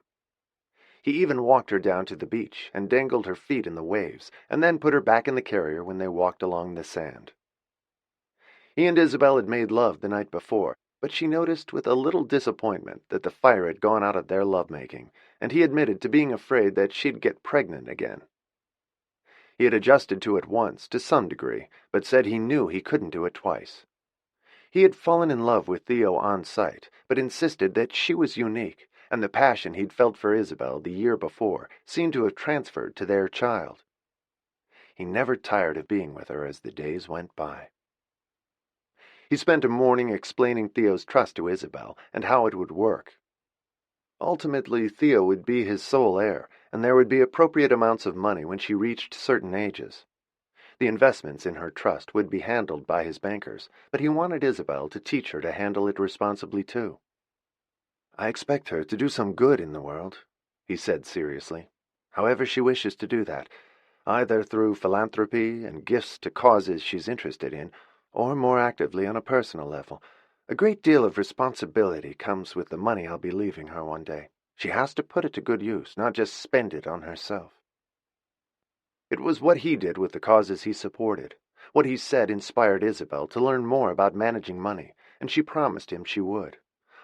He even walked her down to the beach and dangled her feet in the waves, and then put her back in the carrier when they walked along the sand. He and Isabel had made love the night before, but she noticed with a little disappointment that the fire had gone out of their lovemaking, and he admitted to being afraid that she'd get pregnant again. He had adjusted to it once, to some degree, but said he knew he couldn't do it twice. He had fallen in love with Theo on sight, but insisted that she was unique, and the passion he'd felt for Isabel the year before seemed to have transferred to their child. He never tired of being with her as the days went by. He spent a morning explaining Theo's trust to Isabel and how it would work. Ultimately, Theo would be his sole heir, and there would be appropriate amounts of money when she reached certain ages. The investments in her trust would be handled by his bankers, but he wanted Isabel to teach her to handle it responsibly too. "I expect her to do some good in the world," he said seriously. "However she wishes to do that, either through philanthropy and gifts to causes she's interested in, or more actively on a personal level. A great deal of responsibility comes with the money I'll be leaving her one day. She has to put it to good use, not just spend it on herself." It was what he did with the causes he supported. What he said inspired Isabel to learn more about managing money, and she promised him she would.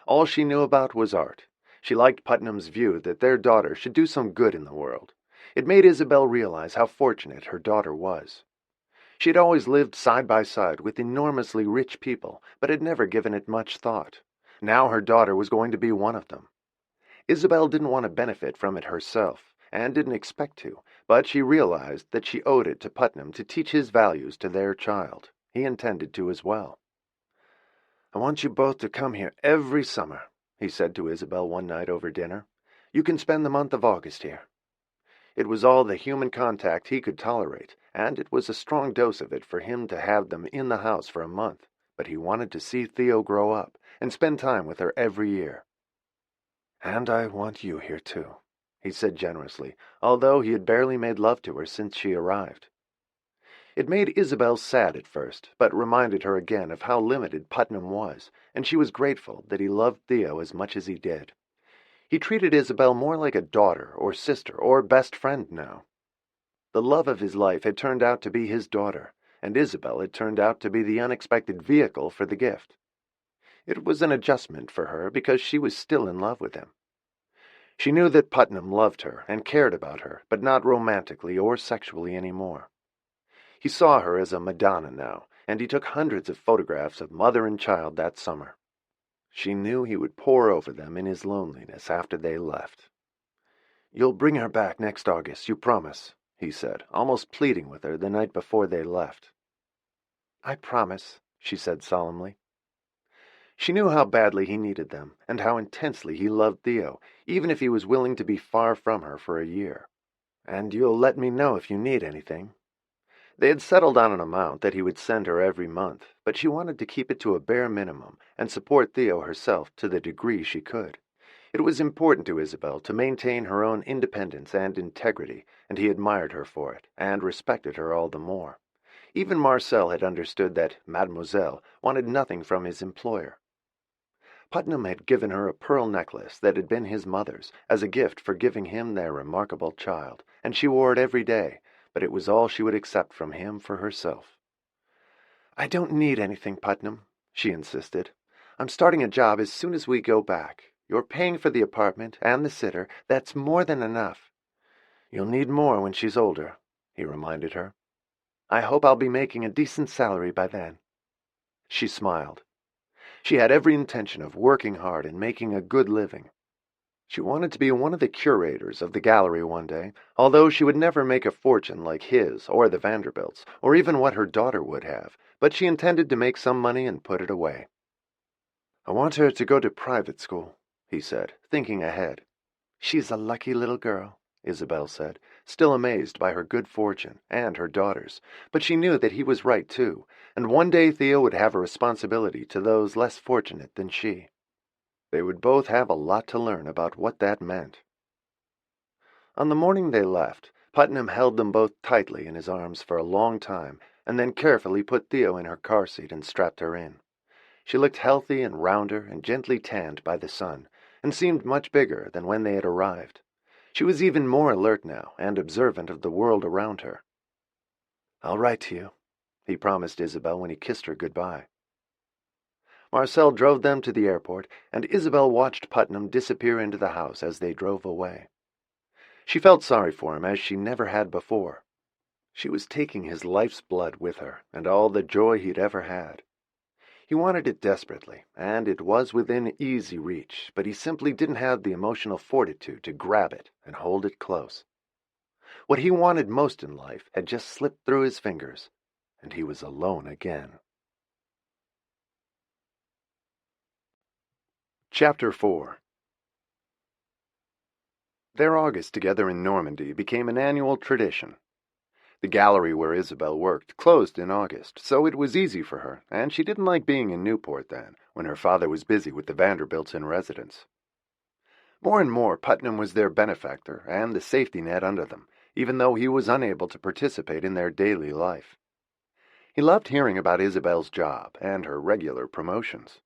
All she knew about was art. She liked Putnam's view that their daughter should do some good in the world. It made Isabel realize how fortunate her daughter was. She had always lived side by side with enormously rich people, but had never given it much thought. Now her daughter was going to be one of them. Isabel didn't want to benefit from it herself, and didn't expect to, but she realized that she owed it to Putnam to teach his values to their child. He intended to as well. "I want you both to come here every summer," he said to Isabel one night over dinner. "You can spend the month of August here." It was all the human contact he could tolerate, and it was a strong dose of it for him to have them in the house for a month, but he wanted to see Theo grow up and spend time with her every year. "And I want you here too," he said generously, although he had barely made love to her since she arrived. It made Isabel sad at first, but reminded her again of how limited Putnam was, and she was grateful that he loved Theo as much as he did. He treated Isabel more like a daughter or sister or best friend now. The love of his life had turned out to be his daughter, and Isabel had turned out to be the unexpected vehicle for the gift. It was an adjustment for her because she was still in love with him. She knew that Putnam loved her and cared about her, but not romantically or sexually anymore. He saw her as a Madonna now, and he took hundreds of photographs of mother and child that summer. She knew he would pore over them in his loneliness after they left. "You'll bring her back next August, you promise," he said, almost pleading with her the night before they left. "I promise," she said solemnly. She knew how badly he needed them, and how intensely he loved Theo, even if he was willing to be far from her for a year. "And you'll let me know if you need anything." They had settled on an amount that he would send her every month, but she wanted to keep it to a bare minimum and support Theo herself to the degree she could. It was important to Isabel to maintain her own independence and integrity, and he admired her for it, and respected her all the more. Even Marcel had understood that Mademoiselle wanted nothing from his employer. Putnam had given her a pearl necklace that had been his mother's, as a gift for giving him their remarkable child, and she wore it every day, but it was all she would accept from him for herself. "I don't need anything, Putnam," she insisted. "I'm starting a job as soon as we go back. You're paying for the apartment and the sitter. That's more than enough." "You'll need more when she's older," he reminded her. "I hope I'll be making a decent salary by then." She smiled. She had every intention of working hard and making a good living. She wanted to be one of the curators of the gallery one day, although she would never make a fortune like his or the Vanderbilts, or even what her daughter would have, but she intended to make some money and put it away. "I want her to go to private school," he said, thinking ahead. "She's a lucky little girl," Isabel said, still amazed by her good fortune and her daughter's, but she knew that he was right too, and one day Theo would have a responsibility to those less fortunate than she. They would both have a lot to learn about what that meant. On the morning they left, Putnam held them both tightly in his arms for a long time, and then carefully put Theo in her car seat and strapped her in. She looked healthy and rounder and gently tanned by the sun, and seemed much bigger than when they had arrived. She was even more alert now and observant of the world around her. "I'll write to you," he promised Isabel when he kissed her goodbye. Marcel drove them to the airport, and Isabel watched Putnam disappear into the house as they drove away. She felt sorry for him as she never had before. She was taking his life's blood with her, and all the joy he'd ever had. He wanted it desperately, and it was within easy reach, but he simply didn't have the emotional fortitude to grab it and hold it close. What he wanted most in life had just slipped through his fingers, and he was alone again. Chapter 4. Their August together in Normandy became an annual tradition. The gallery where Isabel worked closed in August, so it was easy for her, and she didn't like being in Newport then, when her father was busy with the Vanderbilts in residence. More and more, Putnam was their benefactor and the safety net under them, even though he was unable to participate in their daily life. He loved hearing about Isabel's job and her regular promotions.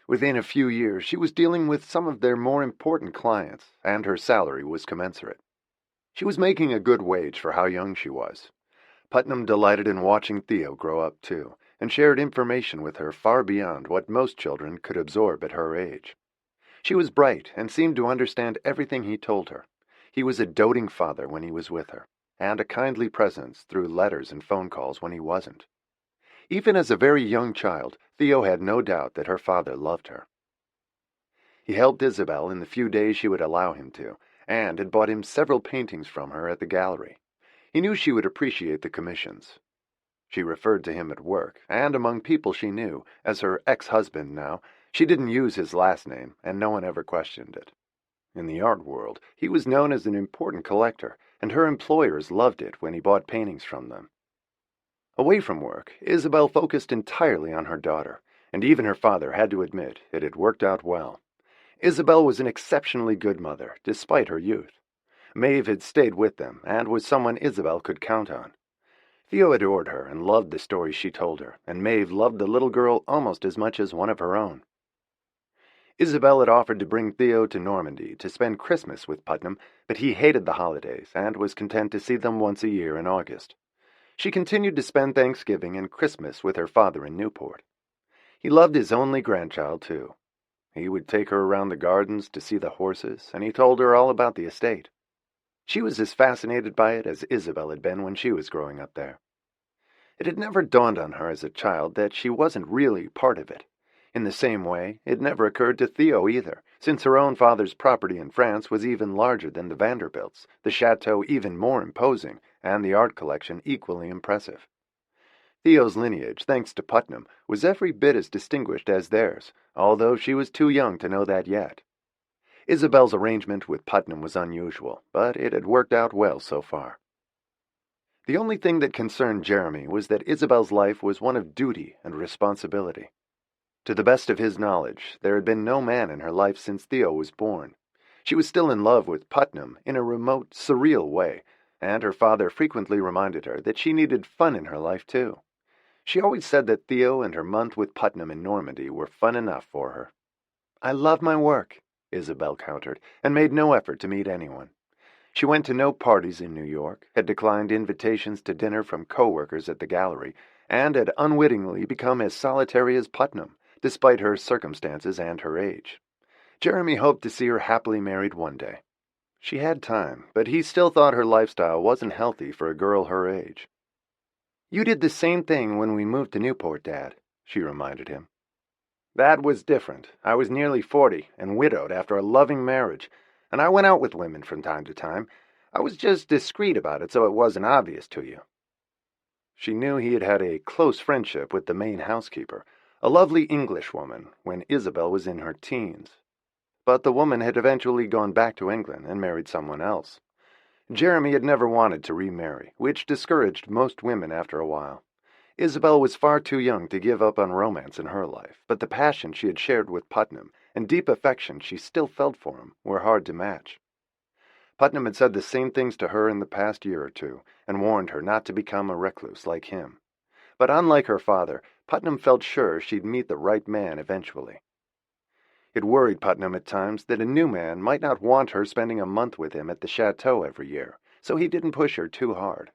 Within a few years, she was dealing with some of their more important clients, and her salary was commensurate. She was making a good wage for how young she was. Putnam delighted in watching Theo grow up, too, and shared information with her far beyond what most children could absorb at her age. She was bright and seemed to understand everything he told her. He was a doting father when he was with her, and a kindly presence through letters and phone calls when he wasn't. Even as a very young child, Theo had no doubt that her father loved her. He helped Isabel in the few days she would allow him to, and had bought him several paintings from her at the gallery. He knew she would appreciate the commissions. She referred to him at work, and among people she knew, as her ex-husband now. She didn't use his last name, and no one ever questioned it. In the art world, he was known as an important collector, and her employers loved it when he bought paintings from them. Away from work, Isabel focused entirely on her daughter, and even her father had to admit it had worked out well. Isabel was an exceptionally good mother, despite her youth. Maeve had stayed with them, and was someone Isabel could count on. Theo adored her and loved the stories she told her, and Maeve loved the little girl almost as much as one of her own. Isabel had offered to bring Theo to Normandy to spend Christmas with Putnam, but he hated the holidays and was content to see them once a year in August. She continued to spend Thanksgiving and Christmas with her father in Newport. He loved his only grandchild, too. He would take her around the gardens to see the horses, and he told her all about the estate. She was as fascinated by it as Isabel had been when she was growing up there. It had never dawned on her as a child that she wasn't really part of it. In the same way, it never occurred to Theo either, since her own father's property in France was even larger than the Vanderbilts', the chateau even more imposing, and the art collection equally impressive. Theo's lineage, thanks to Putnam, was every bit as distinguished as theirs, although she was too young to know that yet. Isabel's arrangement with Putnam was unusual, but it had worked out well so far. The only thing that concerned Jeremy was that Isabel's life was one of duty and responsibility. To the best of his knowledge, there had been no man in her life since Theo was born. She was still in love with Putnam in a remote, surreal way, and her father frequently reminded her that she needed fun in her life, too. She always said that Theo and her month with Putnam in Normandy were fun enough for her. "I love my work," Isabel countered, and made no effort to meet anyone. She went to no parties in New York, had declined invitations to dinner from co-workers at the gallery, and had unwittingly become as solitary as Putnam, despite her circumstances and her age. Jeremy hoped to see her happily married one day. She had time, but he still thought her lifestyle wasn't healthy for a girl her age. "You did the same thing when we moved to Newport, Dad," she reminded him. "That was different. I was nearly 40 and widowed after a loving marriage, and I went out with women from time to time. I was just discreet about it so it wasn't obvious to you." She knew he had had a close friendship with the main housekeeper, a lovely Englishwoman, when Isabel was in her teens. But the woman had eventually gone back to England and married someone else. Jeremy had never wanted to remarry, which discouraged most women after a while. Isabel was far too young to give up on romance in her life, but the passion she had shared with Putnam and deep affection she still felt for him were hard to match. Putnam had said the same things to her in the past year or two, and warned her not to become a recluse like him. But unlike her father, Putnam felt sure she'd meet the right man eventually. It worried Putnam at times that a new man might not want her spending a month with him at the chateau every year, so he didn't push her too hard.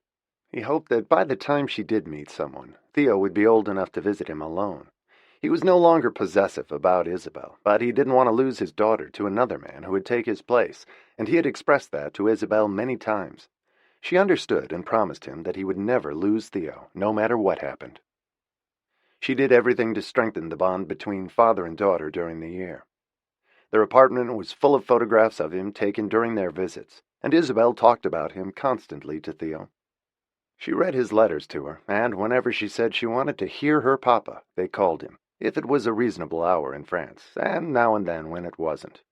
He hoped that by the time she did meet someone, Theo would be old enough to visit him alone. He was no longer possessive about Isabel, but he didn't want to lose his daughter to another man who would take his place, and he had expressed that to Isabel many times. She understood and promised him that he would never lose Theo, no matter what happened. She did everything to strengthen the bond between father and daughter during the year. Their apartment was full of photographs of him taken during their visits, and Isabel talked about him constantly to Theo. She read his letters to her, and whenever she said she wanted to hear her papa, they called him, if it was a reasonable hour in France, and now and then when it wasn't.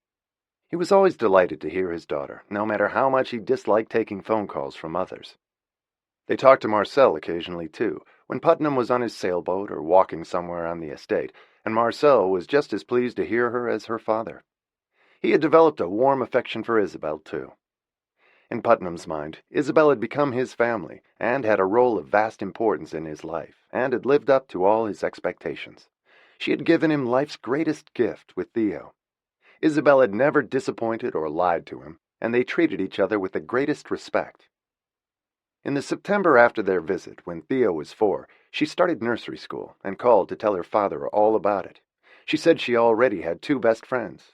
He was always delighted to hear his daughter, no matter how much he disliked taking phone calls from others. They talked to Marcel occasionally, too, when Putnam was on his sailboat or walking somewhere on the estate, and Marcel was just as pleased to hear her as her father. He had developed a warm affection for Isabel, too. In Putnam's mind, Isabel had become his family, and had a role of vast importance in his life, and had lived up to all his expectations. She had given him life's greatest gift with Theo. Isabel had never disappointed or lied to him, and they treated each other with the greatest respect. In the September after their visit, when Theo was 4, she started nursery school and called to tell her father all about it. She said she already had 2 best friends.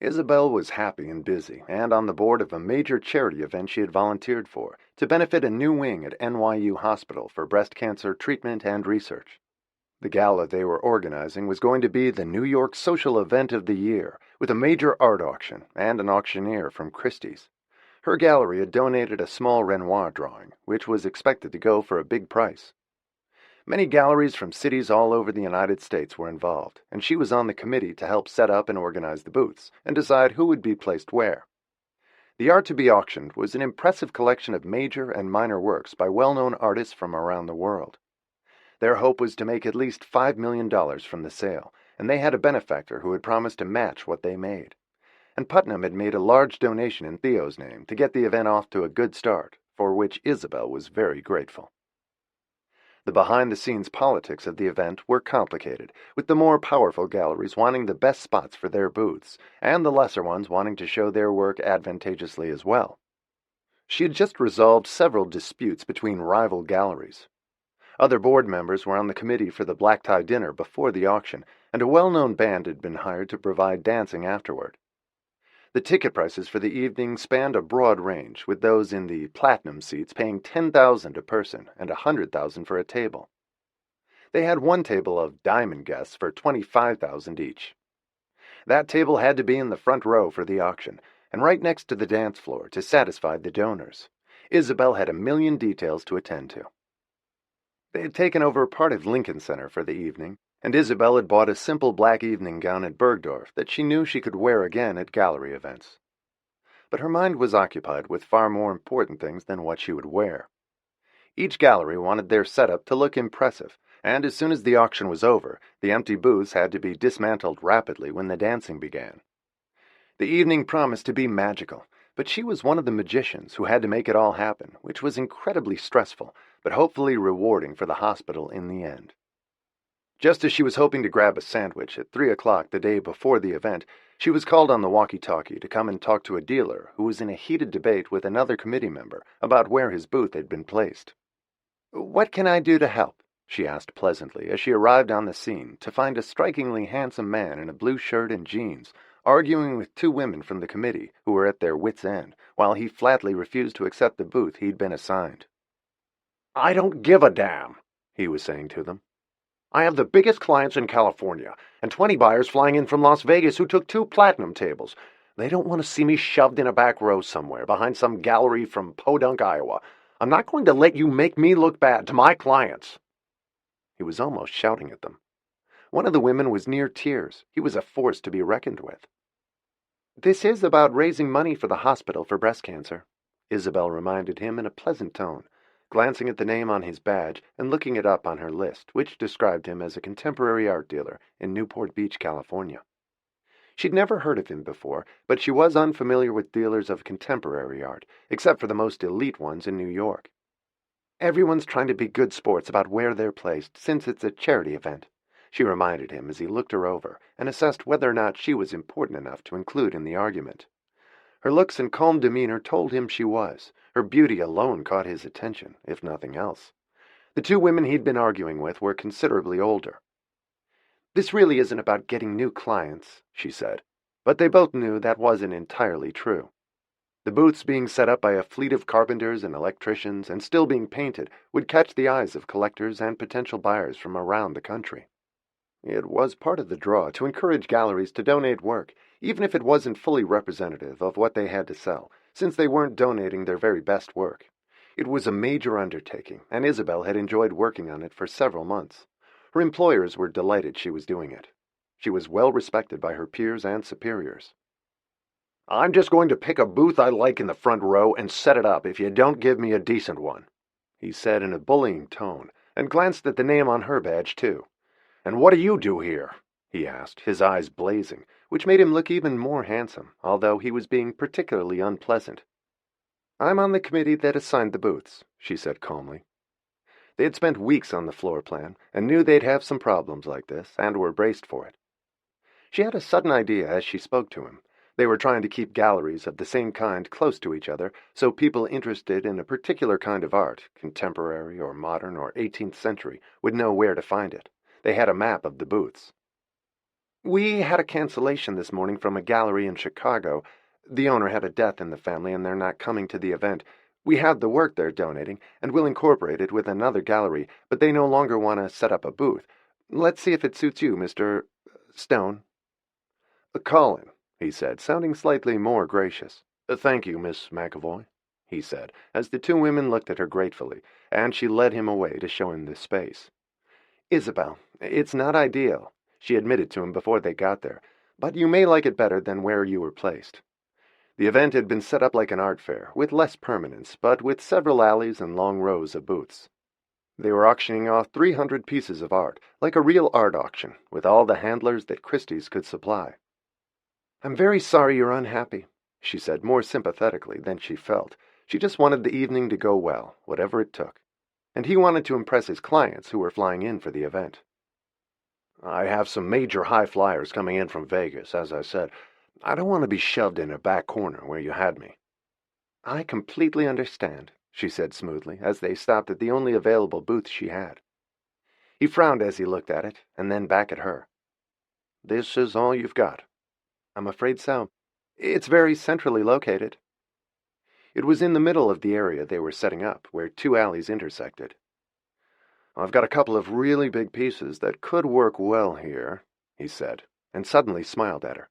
Isabel was happy and busy, and on the board of a major charity event she had volunteered for, to benefit a new wing at NYU Hospital for breast cancer treatment and research. The gala they were organizing was going to be the New York social event of the year, with a major art auction and an auctioneer from Christie's. Her gallery had donated a small Renoir drawing, which was expected to go for a big price. Many galleries from cities all over the United States were involved, and she was on the committee to help set up and organize the booths, and decide who would be placed where. The art to be auctioned was an impressive collection of major and minor works by well-known artists from around the world. Their hope was to make at least $5 million from the sale, and they had a benefactor who had promised to match what they made. And Putnam had made a large donation in Theo's name to get the event off to a good start, for which Isabel was very grateful. The behind-the-scenes politics of the event were complicated, with the more powerful galleries wanting the best spots for their booths, and the lesser ones wanting to show their work advantageously as well. She had just resolved several disputes between rival galleries. Other board members were on the committee for the black-tie dinner before the auction, and a well-known band had been hired to provide dancing afterward. The ticket prices for the evening spanned a broad range, with those in the platinum seats paying $10,000 a person and $100,000 for a table. They had one table of diamond guests for $25,000 each. That table had to be in the front row for the auction, and right next to the dance floor to satisfy the donors. Isabel had a million details to attend to. They had taken over part of Lincoln Center for the evening, and Isabel had bought a simple black evening gown at Bergdorf that she knew she could wear again at gallery events. But her mind was occupied with far more important things than what she would wear. Each gallery wanted their setup to look impressive, and as soon as the auction was over, the empty booths had to be dismantled rapidly when the dancing began. The evening promised to be magical, but she was one of the magicians who had to make it all happen, which was incredibly stressful, but hopefully rewarding for the hospital in the end. Just as she was hoping to grab a sandwich at 3 o'clock the day before the event, she was called on the walkie-talkie to come and talk to a dealer who was in a heated debate with another committee member about where his booth had been placed. "What can I do to help?" she asked pleasantly as she arrived on the scene to find a strikingly handsome man in a blue shirt and jeans arguing with 2 women from the committee who were at their wits' end, while he flatly refused to accept the booth he'd been assigned. "I don't give a damn," he was saying to them. "I have the biggest clients in California, and 20 buyers flying in from Las Vegas who took 2 platinum tables. They don't want to see me shoved in a back row somewhere behind some gallery from Podunk, Iowa. I'm not going to let you make me look bad to my clients." He was almost shouting at them. One of the women was near tears. He was a force to be reckoned with. "This is about raising money for the hospital for breast cancer," Isabel reminded him in a pleasant tone, glancing at the name on his badge and looking it up on her list, which described him as a contemporary art dealer in Newport Beach, California. She'd never heard of him before, but she was unfamiliar with dealers of contemporary art, except for the most elite ones in New York. "Everyone's trying to be good sports about where they're placed, since it's a charity event," she reminded him as he looked her over and assessed whether or not she was important enough to include in the argument. Her looks and calm demeanor told him she was. Her beauty alone caught his attention, if nothing else. The 2 women he'd been arguing with were considerably older. "This really isn't about getting new clients," she said, but they both knew that wasn't entirely true. The booths being set up by a fleet of carpenters and electricians and still being painted would catch the eyes of collectors and potential buyers from around the country. It was part of the draw to encourage galleries to donate work, even if it wasn't fully representative of what they had to sell, since they weren't donating their very best work. It was a major undertaking, and Isabel had enjoyed working on it for several months. Her employers were delighted she was doing it. She was well respected by her peers and superiors. I'm just going to pick a booth I like in the front row and set it up if you don't give me a decent one, he said in a bullying tone, and glanced at the name on her badge, too. And what do you do here? He asked, his eyes blazing, which made him look even more handsome, although he was being particularly unpleasant. I'm on the committee that assigned the booths, she said calmly. They had spent weeks on the floor plan, and knew they'd have some problems like this, and were braced for it. She had a sudden idea as she spoke to him. They were trying to keep galleries of the same kind close to each other, so people interested in a particular kind of art, contemporary or modern or 18th century, would know where to find it. They had a map of the booths. We had a cancellation this morning from a gallery in Chicago. The owner had a death in the family, and they're not coming to the event. We have the work they're donating, and we'll incorporate it with another gallery, but they no longer want to set up a booth. Let's see if it suits you, Mr. Stone. Colin, he said, sounding slightly more gracious. Thank you, Miss McAvoy, he said, as the two women looked at her gratefully, and she led him away to show him the space. Isabel, it's not ideal, she admitted to him before they got there, but you may like it better than where you were placed. The event had been set up like an art fair, with less permanence, but with several alleys and long rows of booths. They were auctioning off 300 pieces of art, like a real art auction, with all the handlers that Christie's could supply. I'm very sorry you're unhappy, she said more sympathetically than she felt. She just wanted the evening to go well, whatever it took. And he wanted to impress his clients who were flying in for the event. I have some major high flyers coming in from Vegas, as I said. I don't want to be shoved in a back corner where you had me. I completely understand, she said smoothly, as they stopped at the only available booth she had. He frowned as he looked at it, and then back at her. This is all you've got? I'm afraid so. It's very centrally located. It was in the middle of the area they were setting up, where two alleys intersected. I've got a couple of really big pieces that could work well here, he said, and suddenly smiled at her.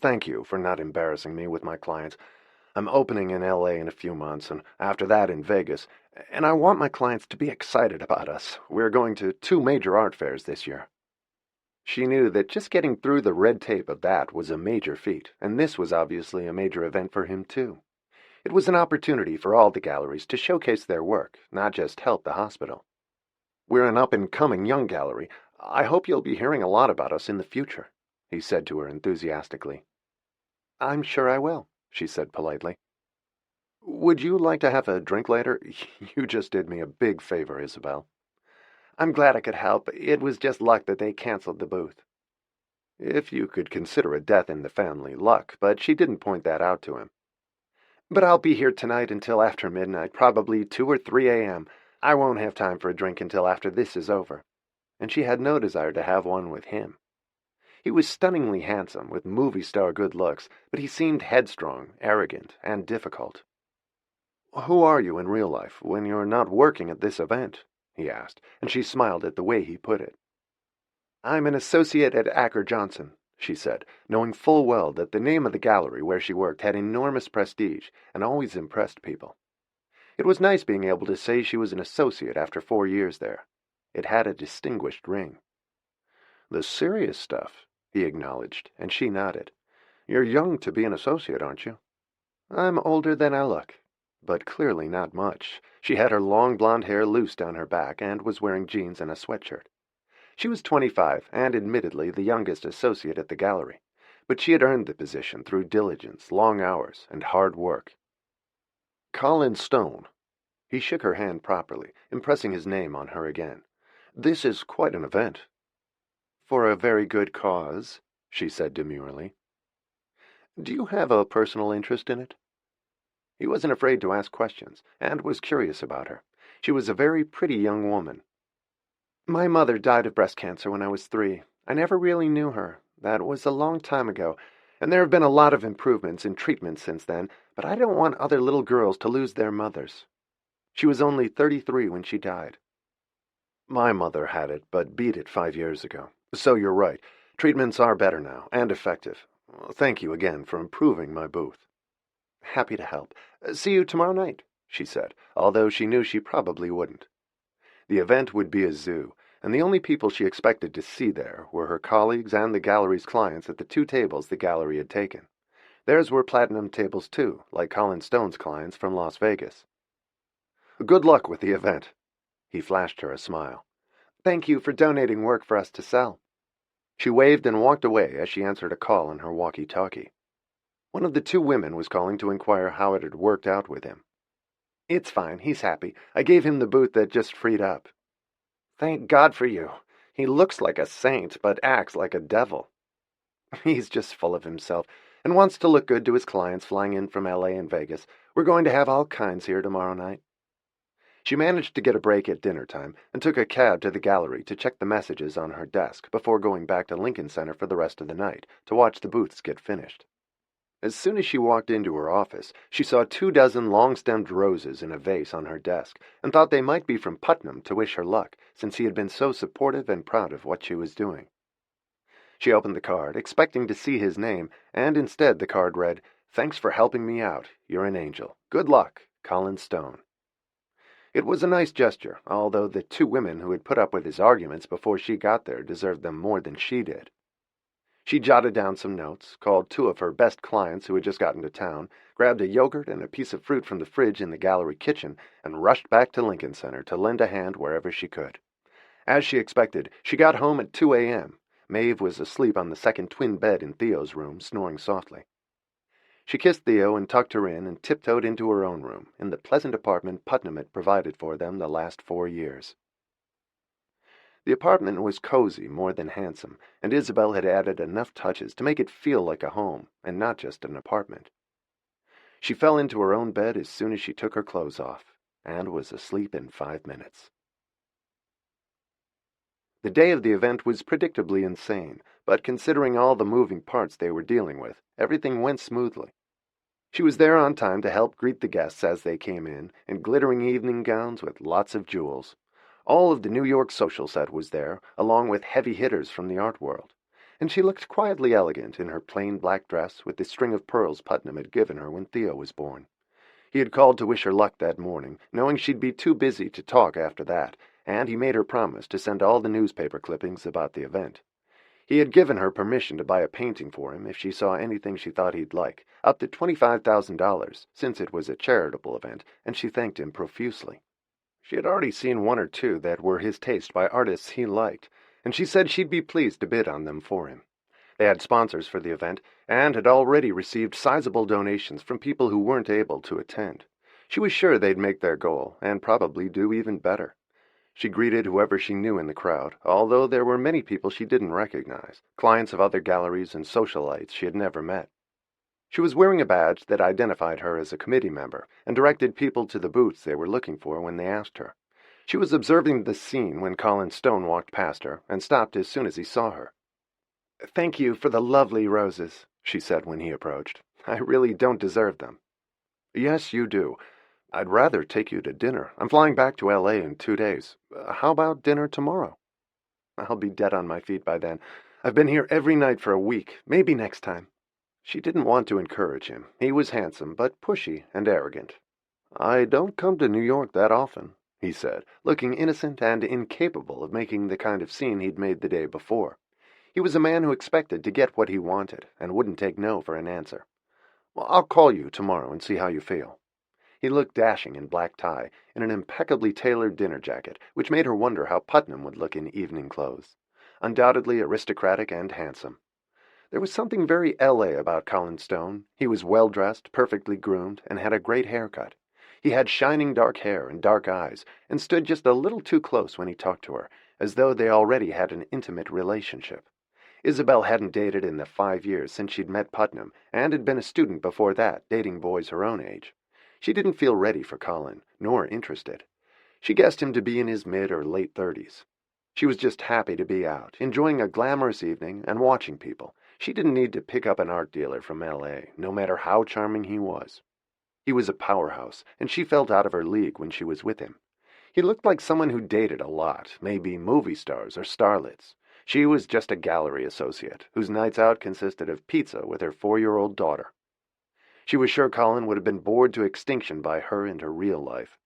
Thank you for not embarrassing me with my clients. I'm opening in L.A. in a few months, and after that in Vegas, and I want my clients to be excited about us. We're going to 2 major art fairs this year. She knew that just getting through the red tape of that was a major feat, and this was obviously a major event for him, too. It was an opportunity for all the galleries to showcase their work, not just help the hospital. We're an up-and-coming young gallery. I hope you'll be hearing a lot about us in the future, he said to her enthusiastically. I'm sure I will, she said politely. Would you like to have a drink later? You just did me a big favor, Isabel. I'm glad I could help. It was just luck that they canceled the booth. If you could consider a death in the family luck, but she didn't point that out to him. But I'll be here tonight until after midnight, probably 2 or 3 a.m. I won't have time for a drink until after this is over. And she had no desire to have one with him. He was stunningly handsome, with movie-star good looks, but he seemed headstrong, arrogant, and difficult. Who are you in real life when you're not working at this event? He asked, and she smiled at the way he put it. I'm an associate at Acker Johnson, she said, knowing full well that the name of the gallery where she worked had enormous prestige and always impressed people. It was nice being able to say she was an associate after 4 years there. It had a distinguished ring. The serious stuff, he acknowledged, and she nodded. You're young to be an associate, aren't you? I'm older than I look, but clearly not much. She had her long blonde hair loose down her back and was wearing jeans and a sweatshirt. She was 25 and admittedly the youngest associate at the gallery, but she had earned the position through diligence, long hours, and hard work. Colin Stone. He shook her hand properly, impressing his name on her again. This is quite an event. For a very good cause, she said demurely. Do you have a personal interest in it? He wasn't afraid to ask questions, and was curious about her. She was a very pretty young woman. My mother died of breast cancer when I was 3. I never really knew her. That was a long time ago, and there have been a lot of improvements in treatment since then, but I don't want other little girls to lose their mothers. She was only 33 when she died. My mother had it, but beat it 5 years ago. So you're right. Treatments are better now, and effective. Thank you again for improving my booth. Happy to help. See you tomorrow night, she said, although she knew she probably wouldn't. The event would be a zoo, and the only people she expected to see there were her colleagues and the gallery's clients at the 2 tables the gallery had taken. Theirs were platinum tables too, like Colin Stone's clients from Las Vegas. "Good luck with the event." He flashed her a smile. "Thank you for donating work for us to sell." She waved and walked away as she answered a call on her walkie-talkie. One of the two women was calling to inquire how it had worked out with him. "It's fine. He's happy. I gave him the booth that just freed up." "Thank God for you. He looks like a saint, but acts like a devil." "He's just full of himself and wants to look good to his clients flying in from LA and Vegas. We're going to have all kinds here tomorrow night." She managed to get a break at dinner time and took a cab to the gallery to check the messages on her desk before going back to Lincoln Center for the rest of the night to watch the booths get finished. As soon as she walked into her office, she saw 24 long-stemmed roses in a vase on her desk and thought they might be from Putnam to wish her luck, since he had been so supportive and proud of what she was doing. She opened the card, expecting to see his name, and instead the card read, "Thanks for helping me out. You're an angel. Good luck, Colin Stone." It was a nice gesture, although the two women who had put up with his arguments before she got there deserved them more than she did. She jotted down some notes, called two of her best clients who had just gotten to town, grabbed a yogurt and a piece of fruit from the fridge in the gallery kitchen, and rushed back to Lincoln Center to lend a hand wherever she could. As she expected, she got home at 2 a.m. Maeve was asleep on the second twin bed in Theo's room, snoring softly. She kissed Theo and tucked her in and tiptoed into her own room, in the pleasant apartment Putnam had provided for them the last 4 years. The apartment was cozy more than handsome, and Isabel had added enough touches to make it feel like a home, and not just an apartment. She fell into her own bed as soon as she took her clothes off, and was asleep in 5 minutes. The day of the event was predictably insane, but considering all the moving parts they were dealing with, everything went smoothly. She was there on time to help greet the guests as they came in glittering evening gowns with lots of jewels. All of the New York social set was there, along with heavy hitters from the art world, and she looked quietly elegant in her plain black dress with the string of pearls Putnam had given her when Theo was born. He had called to wish her luck that morning, knowing she'd be too busy to talk after that, and he made her promise to send all the newspaper clippings about the event. He had given her permission to buy a painting for him if she saw anything she thought he'd like, up to $25,000, since it was a charitable event, and she thanked him profusely. She had already seen one or two that were his taste by artists he liked, and she said she'd be pleased to bid on them for him. They had sponsors for the event, and had already received sizable donations from people who weren't able to attend. She was sure they'd make their goal, and probably do even better. She greeted whoever she knew in the crowd, although there were many people she didn't recognize, clients of other galleries and socialites she had never met. She was wearing a badge that identified her as a committee member, and directed people to the booths they were looking for when they asked her. She was observing the scene when Colin Stone walked past her, and stopped as soon as he saw her. "Thank you for the lovely roses," she said when he approached. "I really don't deserve them." "Yes, you do. I'd rather take you to dinner. I'm flying back to LA in 2 days. How about dinner tomorrow?" "I'll be dead on my feet by then. I've been here every night for a week. Maybe next time." She didn't want to encourage him. He was handsome, but pushy and arrogant. "I don't come to New York that often," he said, looking innocent and incapable of making the kind of scene he'd made the day before. He was a man who expected to get what he wanted, and wouldn't take no for an answer. "Well, I'll call you tomorrow and see how you feel." He looked dashing in black tie, in an impeccably tailored dinner jacket, which made her wonder how Putnam would look in evening clothes. Undoubtedly aristocratic and handsome. There was something very L.A. about Colin Stone. He was well-dressed, perfectly groomed, and had a great haircut. He had shining dark hair and dark eyes, and stood just a little too close when he talked to her, as though they already had an intimate relationship. Isabel hadn't dated in the 5 years since she'd met Putnam, and had been a student before that, dating boys her own age. She didn't feel ready for Colin, nor interested. She guessed him to be in his mid or late 30s. She was just happy to be out, enjoying a glamorous evening and watching people. She didn't need to pick up an art dealer from L.A., no matter how charming he was. He was a powerhouse, and she felt out of her league when she was with him. He looked like someone who dated a lot, maybe movie stars or starlets. She was just a gallery associate, whose nights out consisted of pizza with her 4-year-old daughter. She was sure Colin would have been bored to extinction by her and her real life.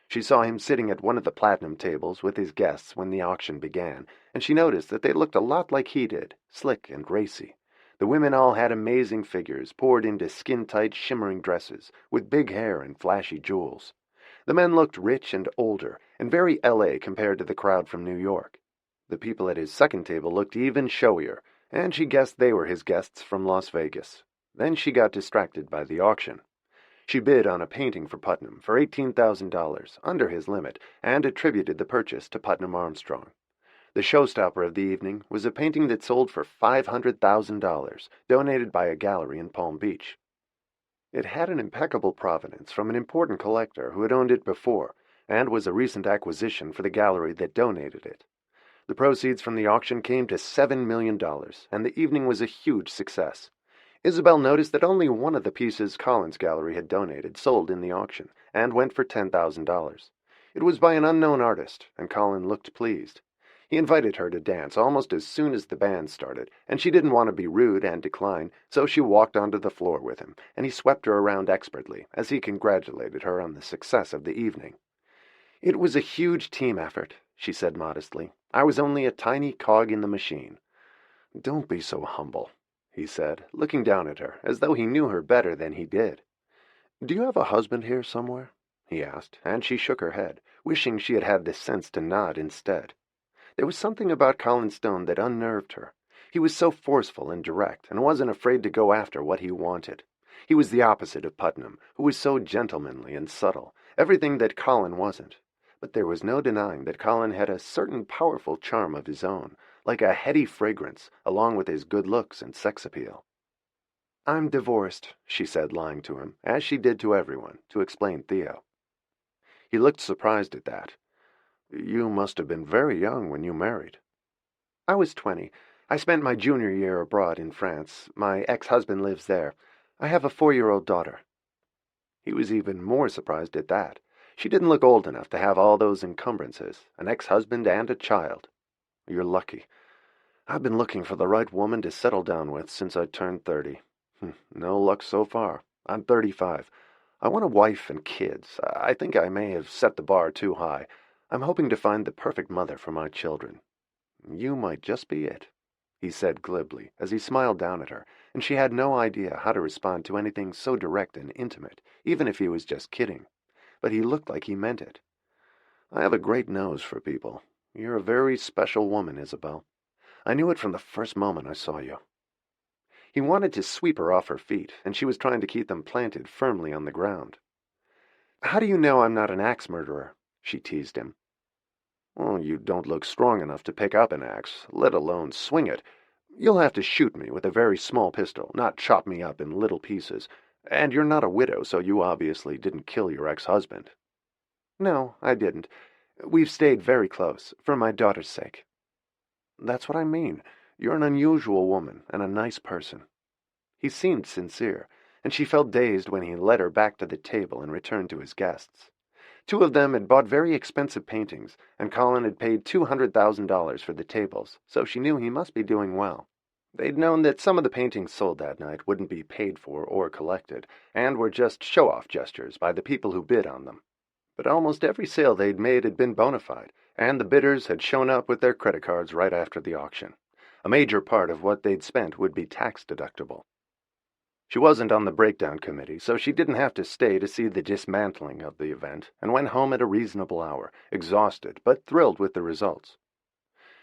She saw him sitting at one of the platinum tables with his guests when the auction began, and she noticed that they looked a lot like he did, slick and racy. The women all had amazing figures poured into skin-tight, shimmering dresses, with big hair and flashy jewels. The men looked rich and older, and very L.A. compared to the crowd from New York. The people at his second table looked even showier, and she guessed they were his guests from Las Vegas. Then she got distracted by the auction. She bid on a painting for Putnam for $18,000, under his limit, and attributed the purchase to Putnam Armstrong. The showstopper of the evening was a painting that sold for $500,000, donated by a gallery in Palm Beach. It had an impeccable provenance from an important collector who had owned it before, and was a recent acquisition for the gallery that donated it. The proceeds from the auction came to $7 million, and the evening was a huge success. Isabel noticed that only one of the pieces Collins' gallery had donated sold in the auction, and went for $10,000. It was by an unknown artist, and Colin looked pleased. He invited her to dance almost as soon as the band started, and she didn't want to be rude and decline, so she walked onto the floor with him, and he swept her around expertly as he congratulated her on the success of the evening. "It was a huge team effort," she said modestly. "I was only a tiny cog in the machine." "Don't be so humble," he said, looking down at her as though he knew her better than he did. "Do you have a husband here somewhere?" he asked, and she shook her head, wishing she had had the sense to nod instead. There was something about Colin Stone that unnerved her. He was so forceful and direct, and wasn't afraid to go after what he wanted. He was the opposite of Putnam, who was so gentlemanly and subtle, everything that Colin wasn't. But there was no denying that Colin had a certain powerful charm of his own, like a heady fragrance, along with his good looks and sex appeal. "I'm divorced," she said, lying to him, as she did to everyone, to explain Theo. He looked surprised at that. "You must have been very young when you married." "I was 20. I spent my junior year abroad in France. My ex-husband lives there. I have a 4-year-old daughter." He was even more surprised at that. She didn't look old enough to have all those encumbrances, an ex-husband and a child. "You're lucky. I've been looking for the right woman to settle down with since I turned 30. No luck so far. I'm 35. I want a wife and kids. I think I may have set the bar too high. I'm hoping to find the perfect mother for my children." "You might just be it," he said glibly, as he smiled down at her, and she had no idea how to respond to anything so direct and intimate, even if he was just kidding. But he looked like he meant it. "I have a great nose for people. You're a very special woman, Isabel. I knew it from the first moment I saw you." He wanted to sweep her off her feet, and she was trying to keep them planted firmly on the ground. "How do you know I'm not an axe murderer?" she teased him. "Well, you don't look strong enough to pick up an axe, let alone swing it. You'll have to shoot me with a very small pistol, not chop me up in little pieces. And you're not a widow, so you obviously didn't kill your ex-husband." "No, I didn't. We've stayed very close, for my daughter's sake." "That's what I mean. You're an unusual woman, and a nice person." He seemed sincere, and she felt dazed when he led her back to the table and returned to his guests. 2 of them had bought very expensive paintings, and Colin had paid $200,000 for the tables, so she knew he must be doing well. They'd known that some of the paintings sold that night wouldn't be paid for or collected, and were just show-off gestures by the people who bid on them. But almost every sale they'd made had been bona fide, and the bidders had shown up with their credit cards right after the auction. A major part of what they'd spent would be tax-deductible. She wasn't on the breakdown committee, so she didn't have to stay to see the dismantling of the event, and went home at a reasonable hour, exhausted but thrilled with the results.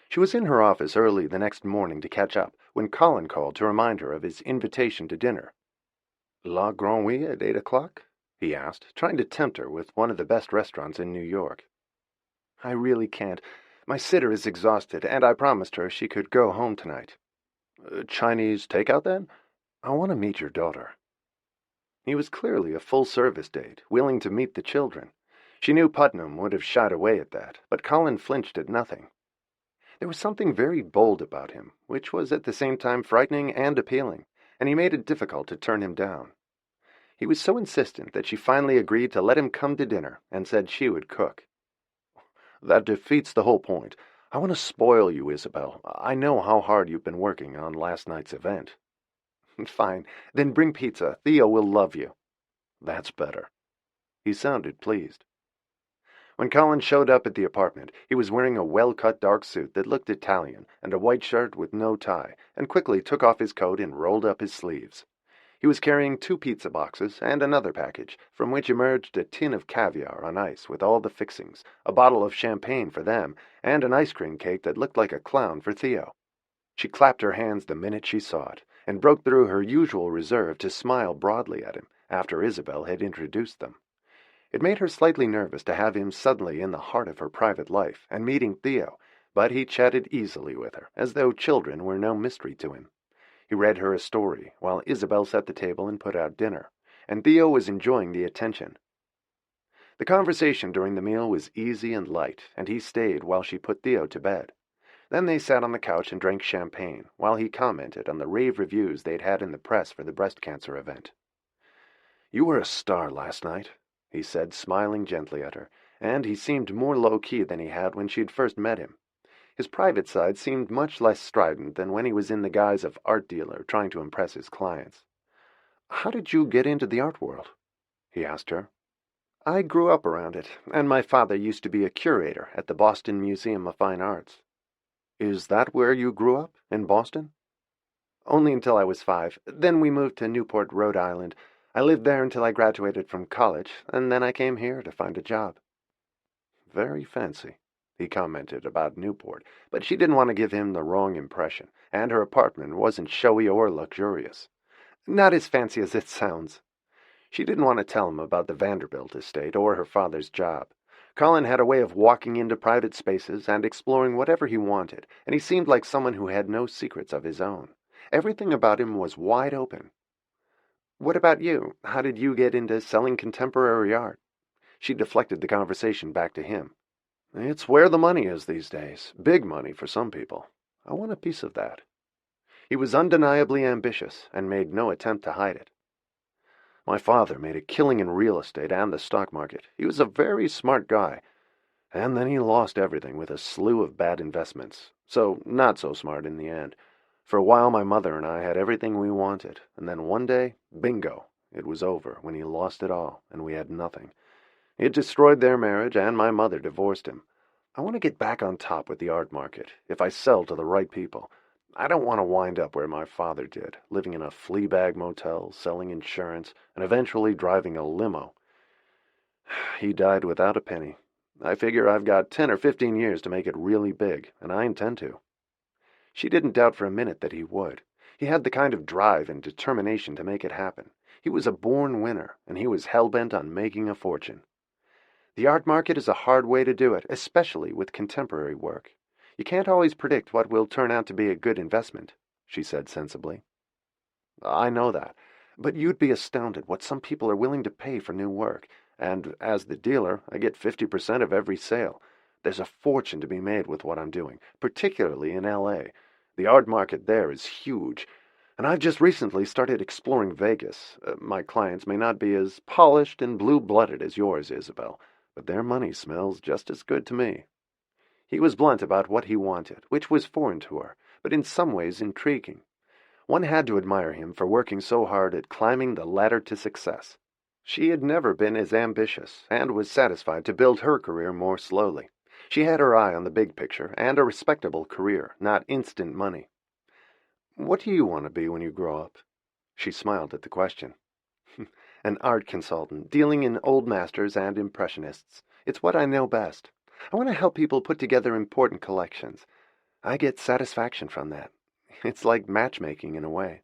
She was in her office early the next morning to catch up, when Colin called to remind her of his invitation to dinner. "La Grenouille at 8 o'clock?" he asked, trying to tempt her with one of the best restaurants in New York. "I really can't. My sitter is exhausted, and I promised her she could go home tonight." "Chinese takeout, then? I want to meet your daughter." He was clearly a full-service date, willing to meet the children. She knew Putnam would have shied away at that, but Colin flinched at nothing. There was something very bold about him, which was at the same time frightening and appealing, and he made it difficult to turn him down. He was so insistent that she finally agreed to let him come to dinner and said she would cook. "That defeats the whole point. I want to spoil you, Isabel. I know how hard you've been working on last night's event." "Fine. Then bring pizza. Theo will love you." "That's better." He sounded pleased. When Colin showed up at the apartment, he was wearing a well-cut dark suit that looked Italian and a white shirt with no tie, and quickly took off his coat and rolled up his sleeves. He was carrying 2 pizza boxes and another package, from which emerged a tin of caviar on ice with all the fixings, a bottle of champagne for them, and an ice cream cake that looked like a clown for Theo. She clapped her hands the minute she saw it, and broke through her usual reserve to smile broadly at him after Isabel had introduced them. It made her slightly nervous to have him suddenly in the heart of her private life and meeting Theo, but he chatted easily with her, as though children were no mystery to him. He read her a story while Isabel set the table and put out dinner, and Theo was enjoying the attention. The conversation during the meal was easy and light, and he stayed while she put Theo to bed. Then they sat on the couch and drank champagne, while he commented on the rave reviews they'd had in the press for the breast cancer event. "You were a star last night," he said, smiling gently at her, and he seemed more low-key than he had when she'd first met him. His private side seemed much less strident than when he was in the guise of art dealer trying to impress his clients. "How did you get into the art world?" he asked her. "I grew up around it, and my father used to be a curator at the Boston Museum of Fine Arts." "Is that where you grew up, in Boston?" "Only until I was 5. Then we moved to Newport, Rhode Island. I lived there until I graduated from college, and then I came here to find a job." "Very fancy," he commented about Newport, but she didn't want to give him the wrong impression, and her apartment wasn't showy or luxurious. "Not as fancy as it sounds." She didn't want to tell him about the Vanderbilt estate or her father's job. Colin had a way of walking into private spaces and exploring whatever he wanted, and he seemed like someone who had no secrets of his own. Everything about him was wide open. "What about you? How did you get into selling contemporary art?" She deflected the conversation back to him. "It's where the money is these days. Big money for some people. I want a piece of that." He was undeniably ambitious and made no attempt to hide it. "My father made a killing in real estate and the stock market. He was a very smart guy. And then he lost everything with a slew of bad investments. So not so smart in the end. For a while my mother and I had everything we wanted, and then one day, bingo, it was over when he lost it all, and we had nothing. It destroyed their marriage, and my mother divorced him. I want to get back on top with the art market, if I sell to the right people. I don't want to wind up where my father did, living in a flea-bag motel, selling insurance, and eventually driving a limo. He died without a penny. I figure I've got 10 or 15 years to make it really big, and I intend to." She didn't doubt for a minute that he would. He had the kind of drive and determination to make it happen. He was a born winner, and he was hell-bent on making a fortune. "The art market is a hard way to do it, especially with contemporary work. You can't always predict what will turn out to be a good investment," she said sensibly. "I know that, but you'd be astounded what some people are willing to pay for new work, and as the dealer, I get 50% of every sale. There's a fortune to be made with what I'm doing, particularly in L.A. The art market there is huge, and I've just recently started exploring Vegas. My clients may not be as polished and blue-blooded as yours, Isabel, but their money smells just as good to me." He was blunt about what he wanted, which was foreign to her, but in some ways intriguing. One had to admire him for working so hard at climbing the ladder to success. She had never been as ambitious, and was satisfied to build her career more slowly. She had her eye on the big picture, and a respectable career, not instant money. "What do you want to be when you grow up?" She smiled at the question. "An art consultant, dealing in old masters and impressionists. It's what I know best. I want to help people put together important collections. I get satisfaction from that. It's like matchmaking in a way."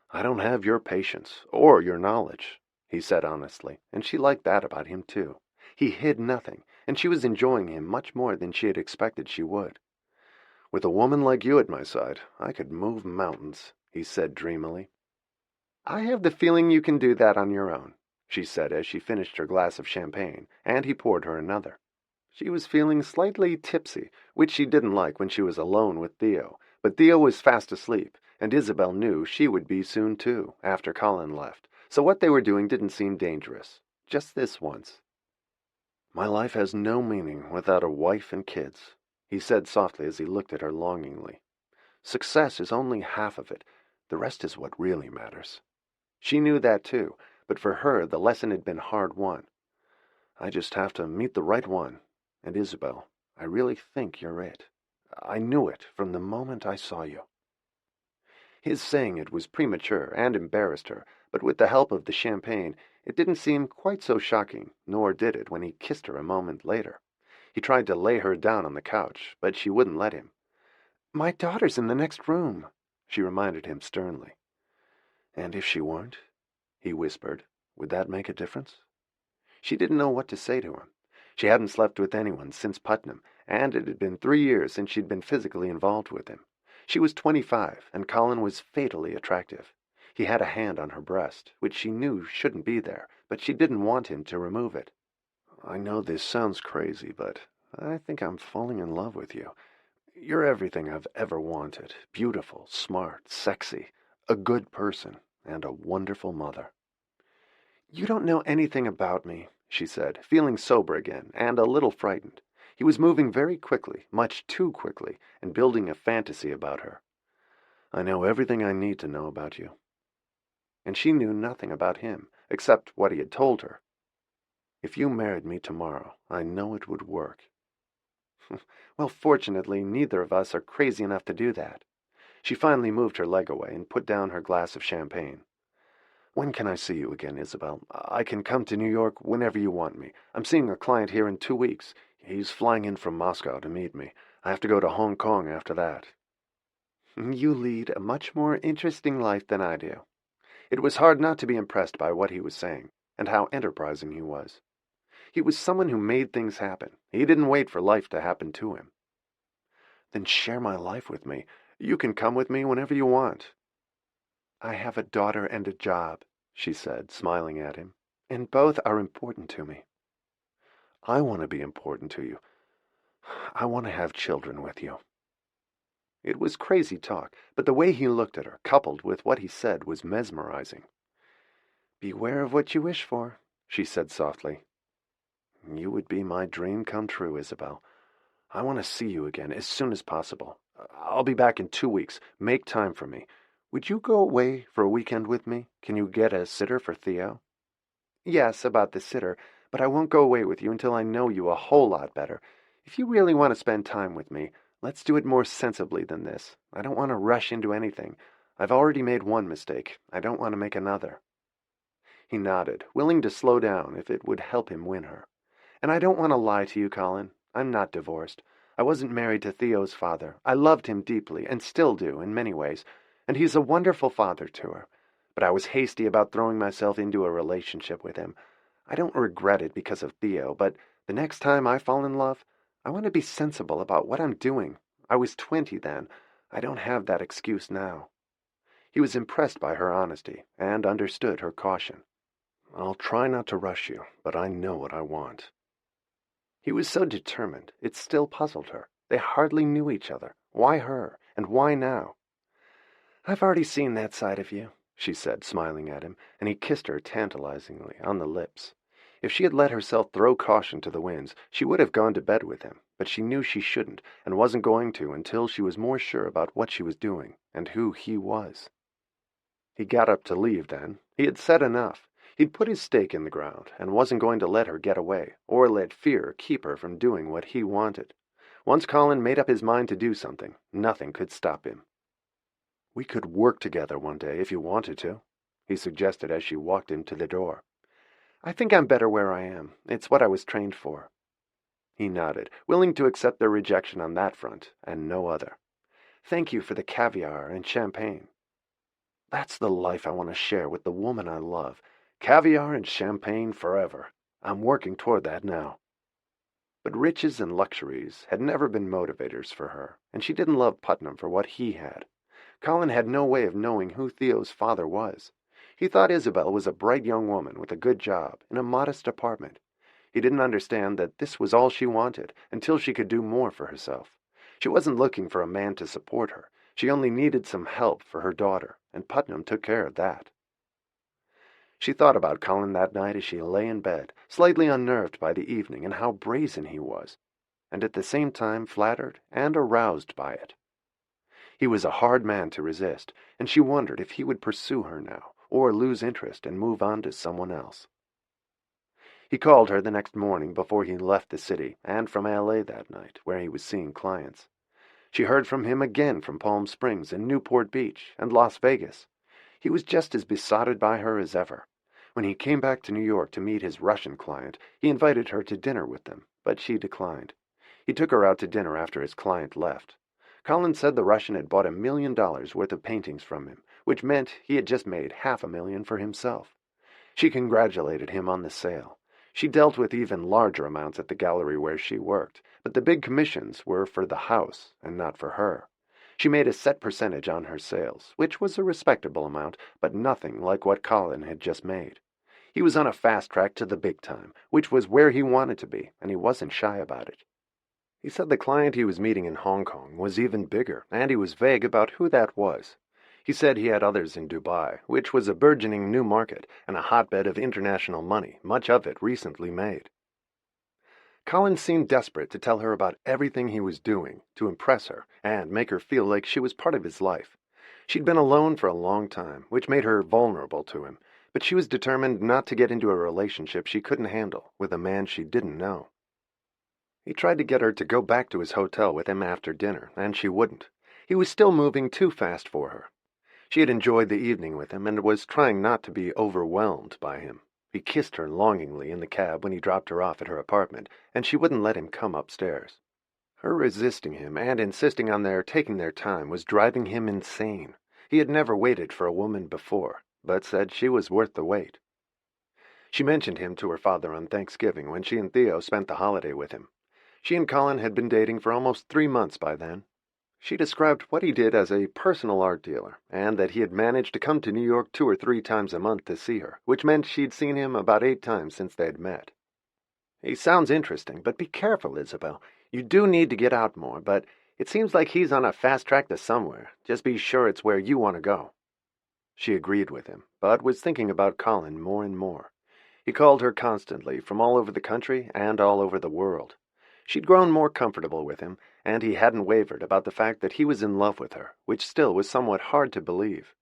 "I don't have your patience, or your knowledge," he said honestly, and she liked that about him too. He hid nothing, and she was enjoying him much more than she had expected she would. "With a woman like you at my side, I could move mountains," he said dreamily. "I have the feeling you can do that on your own," she said as she finished her glass of champagne, and he poured her another. She was feeling slightly tipsy, which she didn't like when she was alone with Theo, but Theo was fast asleep, and Isabel knew she would be soon too, after Colin left, so what they were doing didn't seem dangerous. Just this once. "My life has no meaning without a wife and kids," he said softly as he looked at her longingly. "Success is only half of it. The rest is what really matters." She knew that too, but for her the lesson had been hard won. I just have to meet the right one. And Isabel, I really think you're it. I knew it from the moment I saw you." His saying it was premature and embarrassed her, but with the help of the champagne, it didn't seem quite so shocking, nor did it when he kissed her a moment later. He tried to lay her down on the couch, but she wouldn't let him. "My daughter's in the next room," she reminded him sternly. "And if she weren't?" he whispered. "Would that make a difference?" She didn't know what to say to him. She hadn't slept with anyone since Putnam, and it had been 3 years since she'd been physically involved with him. She was 25, and Colin was fatally attractive. He had a hand on her breast, which she knew shouldn't be there, but she didn't want him to remove it. "I know this sounds crazy, but I think I'm falling in love with you. You're everything I've ever wanted. Beautiful, smart, sexy, a good person, and a wonderful mother." "You don't know anything about me," she said, feeling sober again and a little frightened. He was moving very quickly, much too quickly, and building a fantasy about her. "I know everything I need to know about you." And she knew nothing about him, except what he had told her. "If you married me tomorrow, I know it would work." "Well, fortunately, neither of us are crazy enough to do that." She finally moved her leg away and put down her glass of champagne. "When can I see you again, Isabel? I can come to New York whenever you want me. I'm seeing a client here in 2 weeks. He's flying in from Moscow to meet me. I have to go to Hong Kong after that." "You lead a much more interesting life than I do." It was hard not to be impressed by what he was saying, and how enterprising he was. He was someone who made things happen. He didn't wait for life to happen to him. "Then share my life with me. You can come with me whenever you want." "I have a daughter and a job," she said, smiling at him, "and both are important to me." "I want to be important to you. I want to have children with you." It was crazy talk, but the way he looked at her, coupled with what he said, was mesmerizing. "Beware of what you wish for," she said softly. "You would be my dream come true, Isabel. I want to see you again as soon as possible. I'll be back in 2 weeks. Make time for me. Would you go away for a weekend with me? Can you get a sitter for Theo?" "Yes, about the sitter, but I won't go away with you until I know you a whole lot better. If you really want to spend time with me, let's do it more sensibly than this. I don't want to rush into anything. I've already made one mistake. I don't want to make another." He nodded, willing to slow down if it would help him win her. "And I don't want to lie to you, Colin. I'm not divorced. I wasn't married to Theo's father. I loved him deeply, and still do, in many ways, and he's a wonderful father to her. But I was hasty about throwing myself into a relationship with him. I don't regret it because of Theo, but the next time I fall in love, I want to be sensible about what I'm doing. I was 20 then. I don't have that excuse now." He was impressed by her honesty, and understood her caution. "I'll try not to rush you, but I know what I want." He was so determined, it still puzzled her. They hardly knew each other. Why her, and why now? "I've already seen that side of you," she said, smiling at him, and he kissed her tantalizingly on the lips. If she had let herself throw caution to the winds, she would have gone to bed with him, but she knew she shouldn't, and wasn't going to until she was more sure about what she was doing, and who he was. He got up to leave then. He had said enough. He'd put his stake in the ground, and wasn't going to let her get away, or let fear keep her from doing what he wanted. Once Colin made up his mind to do something, nothing could stop him. "We could work together one day if you wanted to," he suggested as she walked him to the door. "I think I'm better where I am. It's what I was trained for." He nodded, willing to accept their rejection on that front, and no other. "Thank you for the caviar and champagne." "That's the life I want to share with the woman I love. Caviar and champagne forever. I'm working toward that now." But riches and luxuries had never been motivators for her, and she didn't love Putnam for what he had. Colin had no way of knowing who Theo's father was. He thought Isabel was a bright young woman with a good job in a modest apartment. He didn't understand that this was all she wanted until she could do more for herself. She wasn't looking for a man to support her. She only needed some help for her daughter, and Putnam took care of that. She thought about Colin that night as she lay in bed, slightly unnerved by the evening and how brazen he was, and at the same time flattered and aroused by it. He was a hard man to resist, and she wondered if he would pursue her now, or lose interest and move on to someone else. He called her the next morning before he left the city, and from L.A. that night, where he was seeing clients. She heard from him again from Palm Springs and Newport Beach and Las Vegas. He was just as besotted by her as ever. When he came back to New York to meet his Russian client, he invited her to dinner with them, but she declined. He took her out to dinner after his client left. Colin said the Russian had bought $1 million worth of paintings from him, which meant he had just made $500,000 for himself. She congratulated him on the sale. She dealt with even larger amounts at the gallery where she worked, but the big commissions were for the house and not for her. She made a set percentage on her sales, which was a respectable amount, but nothing like what Colin had just made. He was on a fast track to the big time, which was where he wanted to be, and he wasn't shy about it. He said the client he was meeting in Hong Kong was even bigger, and he was vague about who that was. He said he had others in Dubai, which was a burgeoning new market and a hotbed of international money, much of it recently made. Colin seemed desperate to tell her about everything he was doing to impress her and make her feel like she was part of his life. She'd been alone for a long time, which made her vulnerable to him, but she was determined not to get into a relationship she couldn't handle with a man she didn't know. He tried to get her to go back to his hotel with him after dinner, and she wouldn't. He was still moving too fast for her. She had enjoyed the evening with him and was trying not to be overwhelmed by him. He kissed her longingly in the cab when he dropped her off at her apartment, and she wouldn't let him come upstairs. Her resisting him and insisting on their taking their time was driving him insane. He had never waited for a woman before, but said she was worth the wait. She mentioned him to her father on Thanksgiving when she and Theo spent the holiday with him. She and Colin had been dating for almost 3 months by then. She described what he did as a personal art dealer, and that he had managed to come to New York 2 or 3 times a month to see her, which meant she'd seen him about 8 times since they'd met. "He sounds interesting, but be careful, Isabel. You do need to get out more, but it seems like he's on a fast track to somewhere. Just be sure it's where you want to go." She agreed with him, but was thinking about Colin more and more. He called her constantly from all over the country and all over the world. She'd grown more comfortable with him, and he hadn't wavered about the fact that he was in love with her, which still was somewhat hard to believe.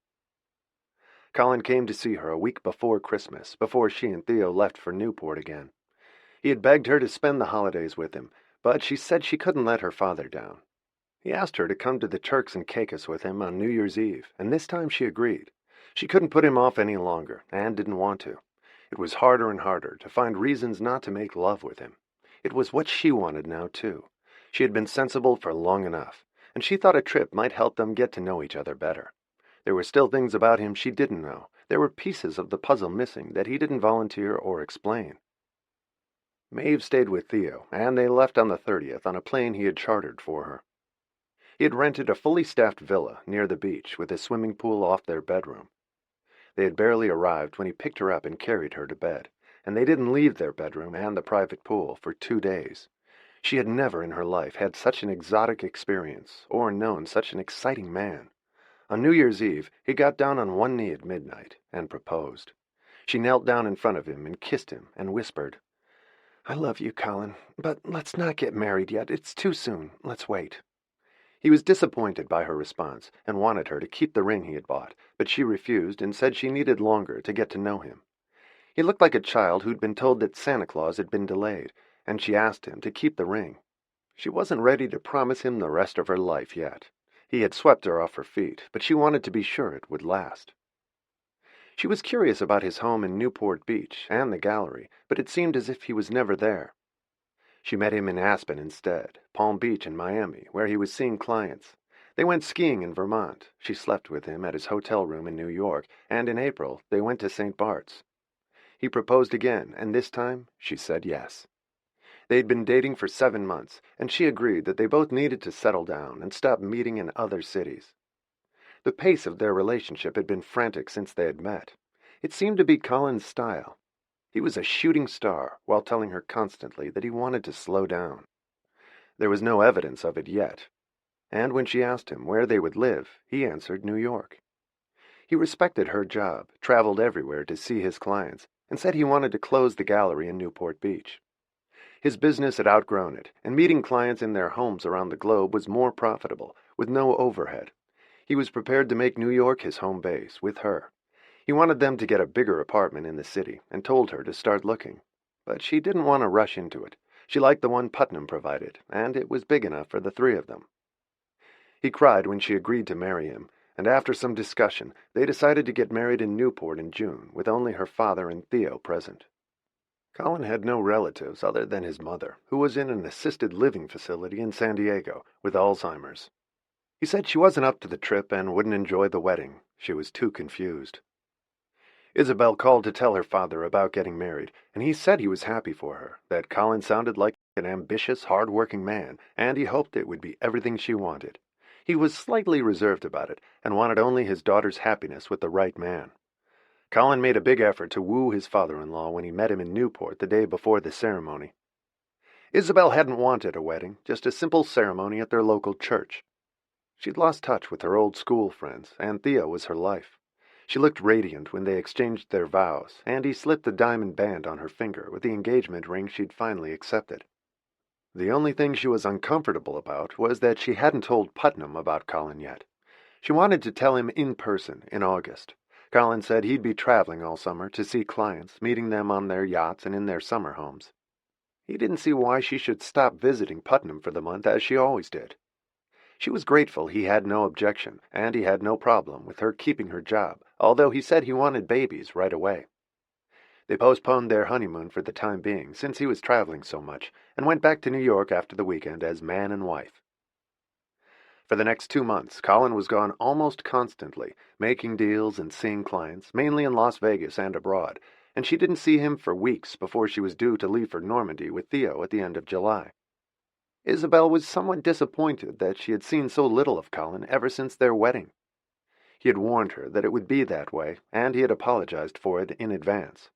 Colin came to see her a week before Christmas, before she and Theo left for Newport again. He had begged her to spend the holidays with him, but she said she couldn't let her father down. He asked her to come to the Turks and Caicos with him on New Year's Eve, and this time she agreed. She couldn't put him off any longer, and didn't want to. It was harder and harder to find reasons not to make love with him. It was what she wanted now, too. She had been sensible for long enough, and she thought a trip might help them get to know each other better. There were still things about him she didn't know. There were pieces of the puzzle missing that he didn't volunteer or explain. Maeve stayed with Theo, and they left on the 30th on a plane he had chartered for her. He had rented a fully staffed villa near the beach with a swimming pool off their bedroom. They had barely arrived when he picked her up and carried her to bed, and they didn't leave their bedroom and the private pool for 2 days. She had never in her life had such an exotic experience or known such an exciting man. On New Year's Eve, he got down on one knee at midnight and proposed. She knelt down in front of him and kissed him and whispered, "I love you, Colin, but let's not get married yet. It's too soon. Let's wait." He was disappointed by her response and wanted her to keep the ring he had bought, but she refused and said she needed longer to get to know him. He looked like a child who'd been told that Santa Claus had been delayed, and she asked him to keep the ring. She wasn't ready to promise him the rest of her life yet. He had swept her off her feet, but she wanted to be sure it would last. She was curious about his home in Newport Beach and the gallery, but it seemed as if he was never there. She met him in Aspen instead, Palm Beach and Miami, where he was seeing clients. They went skiing in Vermont. She slept with him at his hotel room in New York, and in April they went to St. Bart's. He proposed again, and this time she said yes. They'd been dating for 7 months, and she agreed that they both needed to settle down and stop meeting in other cities. The pace of their relationship had been frantic since they had met. It seemed to be Colin's style. He was a shooting star, while telling her constantly that he wanted to slow down. There was no evidence of it yet, and when she asked him where they would live, he answered New York. He respected her job, traveled everywhere to see his clients, and said he wanted to close the gallery in Newport Beach. His business had outgrown it, and meeting clients in their homes around the globe was more profitable, with no overhead. He was prepared to make New York his home base, with her. He wanted them to get a bigger apartment in the city, and told her to start looking. But she didn't want to rush into it. She liked the one Putnam provided, and it was big enough for the three of them. He cried when she agreed to marry him, and after some discussion, they decided to get married in Newport in June, with only her father and Theo present. Colin had no relatives other than his mother, who was in an assisted living facility in San Diego with Alzheimer's. He said she wasn't up to the trip and wouldn't enjoy the wedding. She was too confused. Isabel called to tell her father about getting married, and he said he was happy for her, that Colin sounded like an ambitious, hard-working man, and he hoped it would be everything she wanted. He was slightly reserved about it, and wanted only his daughter's happiness with the right man. Colin made a big effort to woo his father-in-law when he met him in Newport the day before the ceremony. Isabel hadn't wanted a wedding, just a simple ceremony at their local church. She'd lost touch with her old school friends, and Theo was her life. She looked radiant when they exchanged their vows, and he slipped the diamond band on her finger with the engagement ring she'd finally accepted. The only thing she was uncomfortable about was that she hadn't told Putnam about Colin yet. She wanted to tell him in person in August. Colin said he'd be traveling all summer to see clients, meeting them on their yachts and in their summer homes. He didn't see why she should stop visiting Putnam for the month as she always did. She was grateful he had no objection, and he had no problem with her keeping her job, although he said he wanted babies right away. They postponed their honeymoon for the time being, since he was traveling so much, and went back to New York after the weekend as man and wife. For the next 2 months, Colin was gone almost constantly, making deals and seeing clients, mainly in Las Vegas and abroad, and she didn't see him for weeks before she was due to leave for Normandy with Theo at the end of July. Isabel was somewhat disappointed that she had seen so little of Colin ever since their wedding. He had warned her that it would be that way, and he had apologized for it in advance.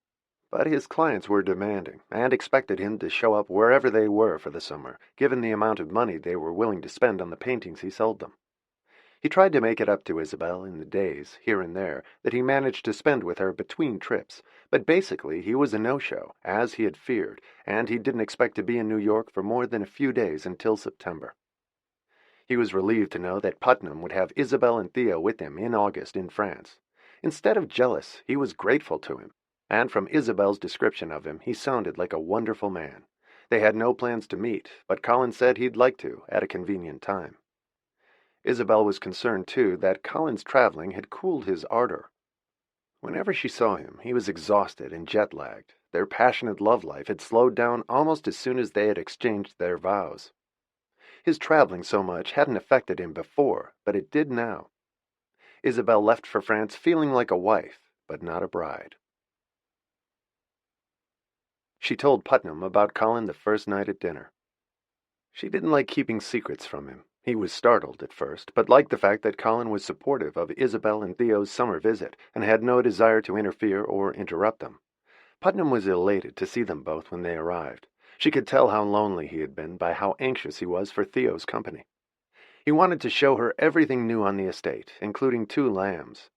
But his clients were demanding, and expected him to show up wherever they were for the summer, given the amount of money they were willing to spend on the paintings he sold them. He tried to make it up to Isabel in the days, here and there, that he managed to spend with her between trips, but basically he was a no-show, as he had feared, and he didn't expect to be in New York for more than a few days until September. He was relieved to know that Putnam would have Isabel and Theo with him in August in France. Instead of jealous, he was grateful to him, and from Isabel's description of him, he sounded like a wonderful man. They had no plans to meet, but Colin said he'd like to, at a convenient time. Isabel was concerned, too, that Colin's traveling had cooled his ardor. Whenever she saw him, he was exhausted and jet-lagged. Their passionate love life had slowed down almost as soon as they had exchanged their vows. His traveling so much hadn't affected him before, but it did now. Isabel left for France feeling like a wife, but not a bride. She told Putnam about Colin the first night at dinner. She didn't like keeping secrets from him. He was startled at first, but liked the fact that Colin was supportive of Isabel and Theo's summer visit and had no desire to interfere or interrupt them. Putnam was elated to see them both when they arrived. She could tell how lonely he had been by how anxious he was for Theo's company. He wanted to show her everything new on the estate, including 2 lambs.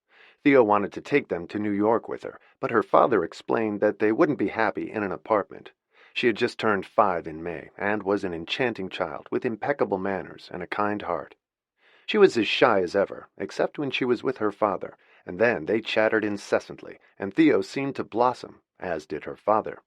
Theo wanted to take them to New York with her, but her father explained that they wouldn't be happy in an apartment. She had just turned 5 in May, and was an enchanting child with impeccable manners and a kind heart. She was as shy as ever, except when she was with her father, and then they chattered incessantly, and Theo seemed to blossom, as did her father.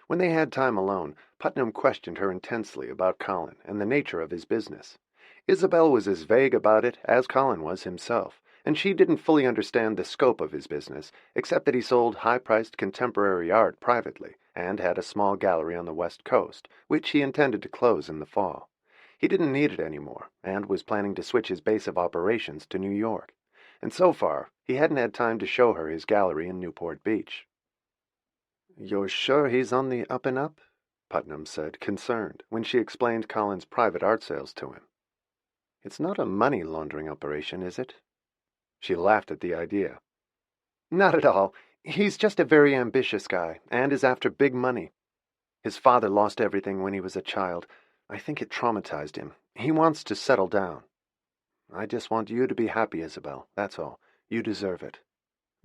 When they had time alone, Putnam questioned her intensely about Colin and the nature of his business. Isabel was as vague about it as Colin was himself, and she didn't fully understand the scope of his business, except that he sold high-priced contemporary art privately, and had a small gallery on the West Coast, which he intended to close in the fall. He didn't need it anymore, and was planning to switch his base of operations to New York. And so far, he hadn't had time to show her his gallery in Newport Beach. "You're sure he's on the up and up?" Putnam said, concerned, when she explained Colin's private art sales to him. "It's not a money laundering operation, is it?" She laughed at the idea. "Not at all. He's just a very ambitious guy, and is after big money. His father lost everything when he was a child. I think it traumatized him. He wants to settle down. I just want you to be happy, Isabel, that's all. You deserve it."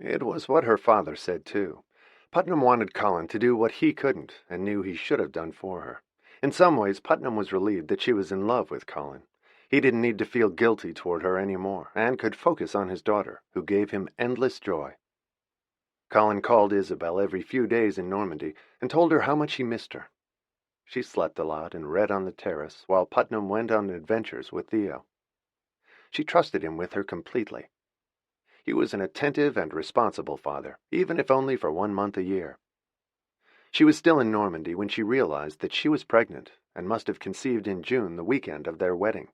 It was what her father said, too. Putnam wanted Colin to do what he couldn't, and knew he should have done for her. In some ways, Putnam was relieved that she was in love with Colin. He didn't need to feel guilty toward her any more, and could focus on his daughter, who gave him endless joy. Colin called Isabel every few days in Normandy and told her how much he missed her. She slept a lot and read on the terrace while Putnam went on adventures with Theo. She trusted him with her completely. He was an attentive and responsible father, even if only for 1 month a year. She was still in Normandy when she realized that she was pregnant and must have conceived in June, the weekend of their wedding.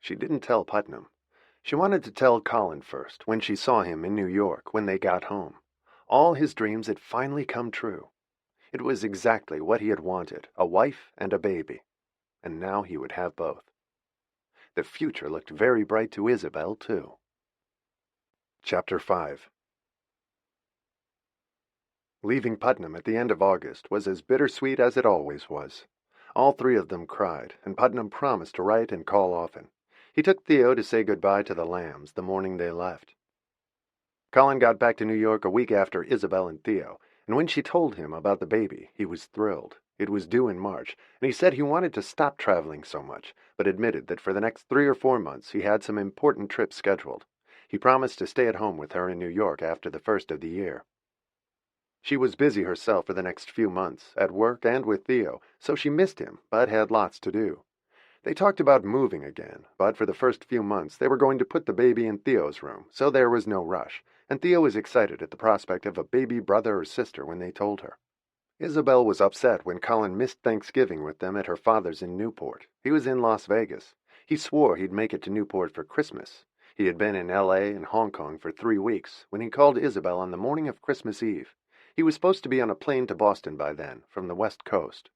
She didn't tell Putnam. She wanted to tell Colin first, when she saw him in New York when they got home. All his dreams had finally come true. It was exactly what he had wanted, a wife and a baby. And now he would have both. The future looked very bright to Isabel, too. Chapter 5. Leaving Putnam at the end of August was as bittersweet as it always was. All three of them cried, and Putnam promised to write and call often. He took Theo to say goodbye to the Lambs the morning they left. Colin got back to New York a week after Isabel and Theo, and when she told him about the baby, he was thrilled. It was due in March, and he said he wanted to stop traveling so much, but admitted that for the next 3 or 4 months he had some important trips scheduled. He promised to stay at home with her in New York after the first of the year. She was busy herself for the next few months, at work and with Theo, so she missed him, but had lots to do. They talked about moving again, but for the first few months they were going to put the baby in Theo's room, so there was no rush, and Theo was excited at the prospect of a baby brother or sister when they told her. Isabel was upset when Colin missed Thanksgiving with them at her father's in Newport. He was in Las Vegas. He swore he'd make it to Newport for Christmas. He had been in L.A. and Hong Kong for 3 weeks when he called Isabel on the morning of Christmas Eve. He was supposed to be on a plane to Boston by then, from the West Coast.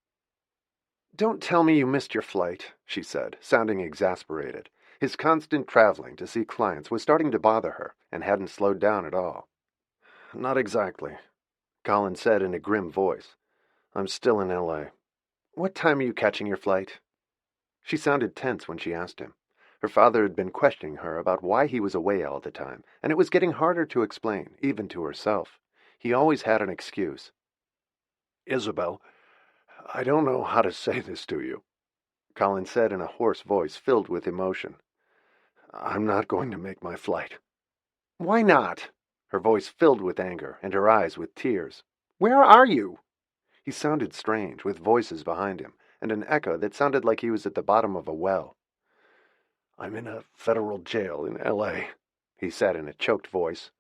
"Don't tell me you missed your flight," she said, sounding exasperated. His constant traveling to see clients was starting to bother her, and hadn't slowed down at all. "Not exactly," Colin said in a grim voice. "I'm still in L.A. What time are you catching your flight?" She sounded tense when she asked him. Her father had been questioning her about why he was away all the time, and it was getting harder to explain, even to herself. He always had an excuse. "Isabel, I don't know how to say this to you," Colin said in a hoarse voice filled with emotion. "I'm not going to make my flight." "Why not?" Her voice filled with anger, and her eyes with tears. "Where are you?" He sounded strange, with voices behind him, and an echo that sounded like he was at the bottom of a well. "I'm in a federal jail in L.A., he said in a choked voice.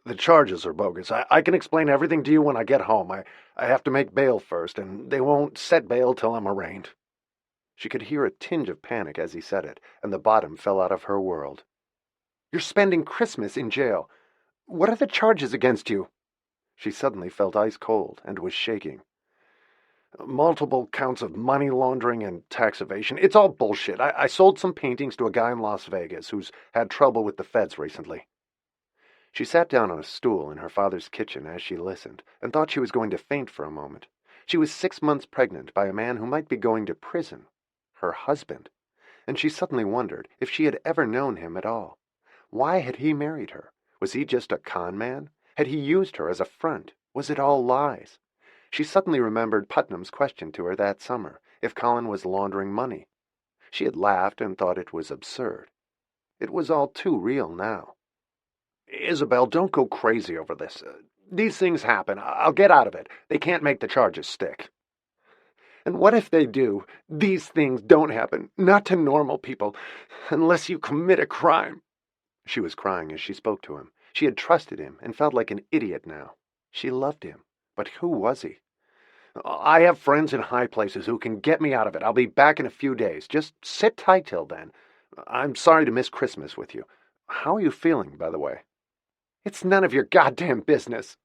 "The charges are bogus. I can explain everything to you when I get home. I have to make bail first, and they won't set bail till I'm arraigned." She could hear a tinge of panic as he said it, and the bottom fell out of her world. "You're spending Christmas in jail. What are the charges against you?" She suddenly felt ice cold and was shaking. "Multiple counts of money laundering and tax evasion. It's all bullshit. I sold some paintings to a guy in Las Vegas who's had trouble with the feds recently." She sat down on a stool in her father's kitchen as she listened, and thought she was going to faint for a moment. She was 6 months pregnant by a man who might be going to prison. Her husband. And she suddenly wondered if she had ever known him at all. Why had he married her? Was he just a con man? Had he used her as a front? Was it all lies? She suddenly remembered Putnam's question to her that summer, if Colin was laundering money. She had laughed and thought it was absurd. It was all too real now. "Isabel, don't go crazy over this. These things happen. I'll get out of it. They can't make the charges stick." "And what if they do? These things don't happen. Not to normal people. Unless you commit a crime." She was crying as she spoke to him. She had trusted him and felt like an idiot now. She loved him. But who was he? "I have friends in high places who can get me out of it. I'll be back in a few days. Just sit tight till then. I'm sorry to miss Christmas with you. How are you feeling, by the way?" "It's none of your goddamn business."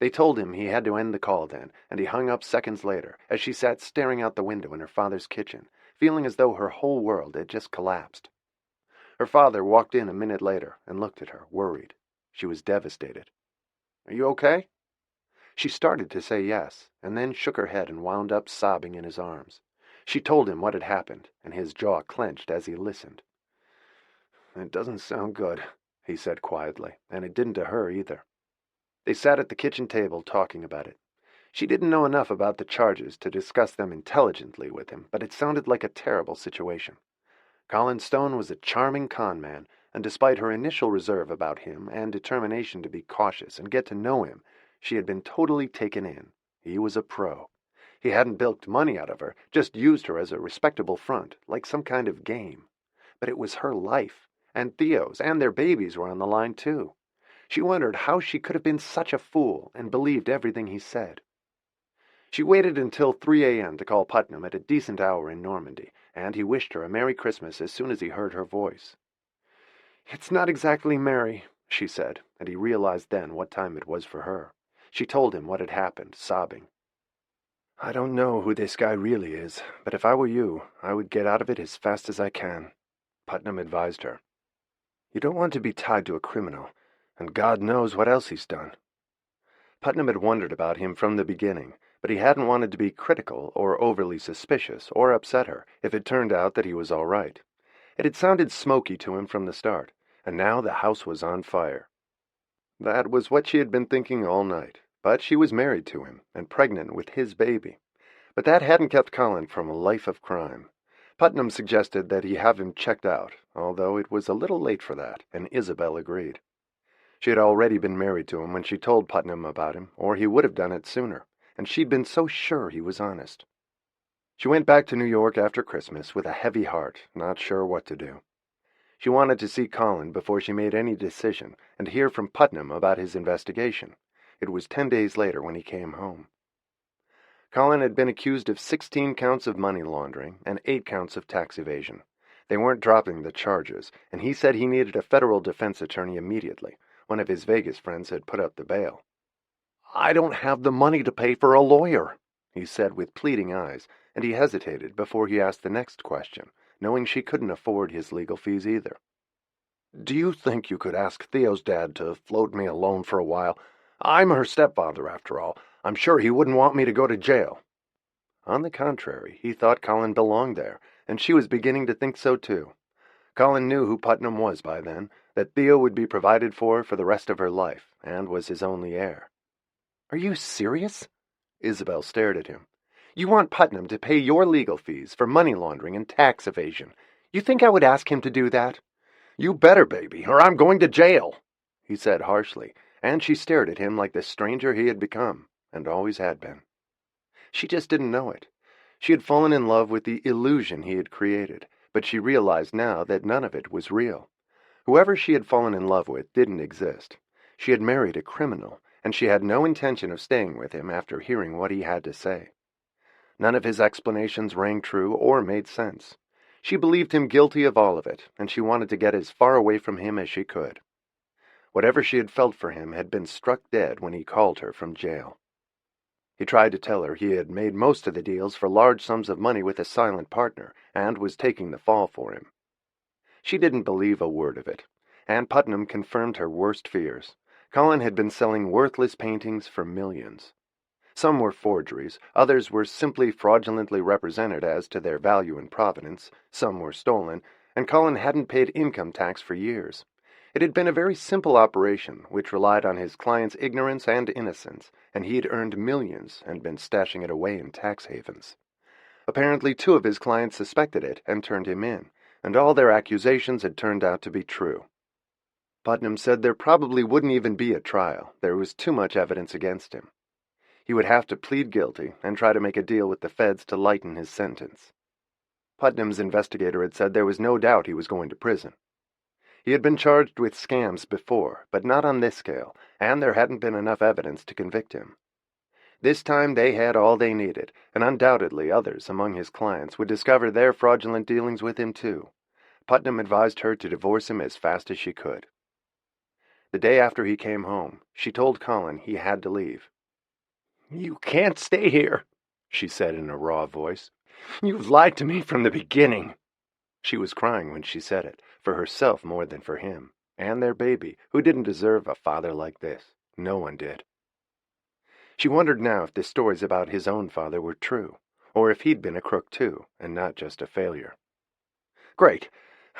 They told him he had to end the call then, and he hung up seconds later, as she sat staring out the window in her father's kitchen, feeling as though her whole world had just collapsed. Her father walked in a minute later and looked at her, worried. She was devastated. "Are you okay?" She started to say yes, and then shook her head and wound up sobbing in his arms. She told him what had happened, and his jaw clenched as he listened. "It doesn't sound good," he said quietly, and it didn't to her either. They sat at the kitchen table talking about it. She didn't know enough about the charges to discuss them intelligently with him, but it sounded like a terrible situation. Colin Stone was a charming con man, and despite her initial reserve about him and determination to be cautious and get to know him, She had been totally taken in. He was a pro. He hadn't bilked money out of her, just used her as a respectable front, like some kind of game. But it was her life, and Theo's, and their babies were on the line too. She wondered how she could have been such a fool and believed everything he said. She waited until 3 a.m. to call Putnam at a decent hour in Normandy, and he wished her a Merry Christmas as soon as he heard her voice. "It's not exactly merry," she said, and he realized then what time it was for her. She told him what had happened, sobbing. "I don't know who this guy really is, but if I were you, I would get out of it as fast as I can," Putnam advised her. "You don't want to be tied to a criminal, and God knows what else he's done." Putnam had wondered about him from the beginning, but he hadn't wanted to be critical or overly suspicious or upset her if it turned out that he was all right. It had sounded smoky to him from the start, and now the house was on fire. That was what she had been thinking all night, but she was married to him and pregnant with his baby. But that hadn't kept Colin from a life of crime. Putnam suggested that he have him checked out, although it was a little late for that, and Isabel agreed. She had already been married to him when she told Putnam about him, or he would have done it sooner, and she'd been so sure he was honest. She went back to New York after Christmas with a heavy heart, not sure what to do. She wanted to see Colin before she made any decision and hear from Putnam about his investigation. It was 10 days later when he came home. Colin had been accused of 16 counts of money laundering and 8 counts of tax evasion. They weren't dropping the charges, and he said he needed a federal defense attorney immediately. One of his Vegas friends had put up the bail. "I don't have the money to pay for a lawyer," he said with pleading eyes, and he hesitated before he asked the next question, knowing she couldn't afford his legal fees either. "Do you think you could ask Theo's dad to float me alone for a while? I'm her stepfather, after all. I'm sure he wouldn't want me to go to jail." On the contrary, he thought Colin belonged there, and she was beginning to think so too. Colin knew who Putnam was by then, that Theo would be provided for the rest of her life, and was his only heir. "Are you serious?" Isabel stared at him. "You want Putnam to pay your legal fees for money laundering and tax evasion. You think I would ask him to do that?" "You better, baby, or I'm going to jail," he said harshly, and she stared at him like the stranger he had become, and always had been. She just didn't know it. She had fallen in love with the illusion he had created, but she realized now that none of it was real. Whoever she had fallen in love with didn't exist. She had married a criminal, and she had no intention of staying with him after hearing what he had to say. None of his explanations rang true or made sense. She believed him guilty of all of it, and she wanted to get as far away from him as she could. Whatever she had felt for him had been struck dead when he called her from jail. He tried to tell her he had made most of the deals for large sums of money with a silent partner, and was taking the fall for him. She didn't believe a word of it, and Putnam confirmed her worst fears. Colin had been selling worthless paintings for millions. Some were forgeries, others were simply fraudulently represented as to their value and provenance, some were stolen, and Colin hadn't paid income tax for years. It had been a very simple operation, which relied on his client's ignorance and innocence, and he had earned millions and been stashing it away in tax havens. Apparently 2 of his clients suspected it and turned him in, and all their accusations had turned out to be true. Putnam said there probably wouldn't even be a trial. There was too much evidence against him. He would have to plead guilty and try to make a deal with the feds to lighten his sentence. Putnam's investigator had said there was no doubt he was going to prison. He had been charged with scams before, but not on this scale, and there hadn't been enough evidence to convict him. This time they had all they needed, and undoubtedly others among his clients would discover their fraudulent dealings with him too. Putnam advised her to divorce him as fast as she could. The day after he came home, she told Colin he had to leave. "You can't stay here," she said in a raw voice. "You've lied to me from the beginning." She was crying when she said it, for herself more than for him, and their baby, who didn't deserve a father like this. No one did. She wondered now if the stories about his own father were true, or if he'd been a crook too, and not just a failure. "Great.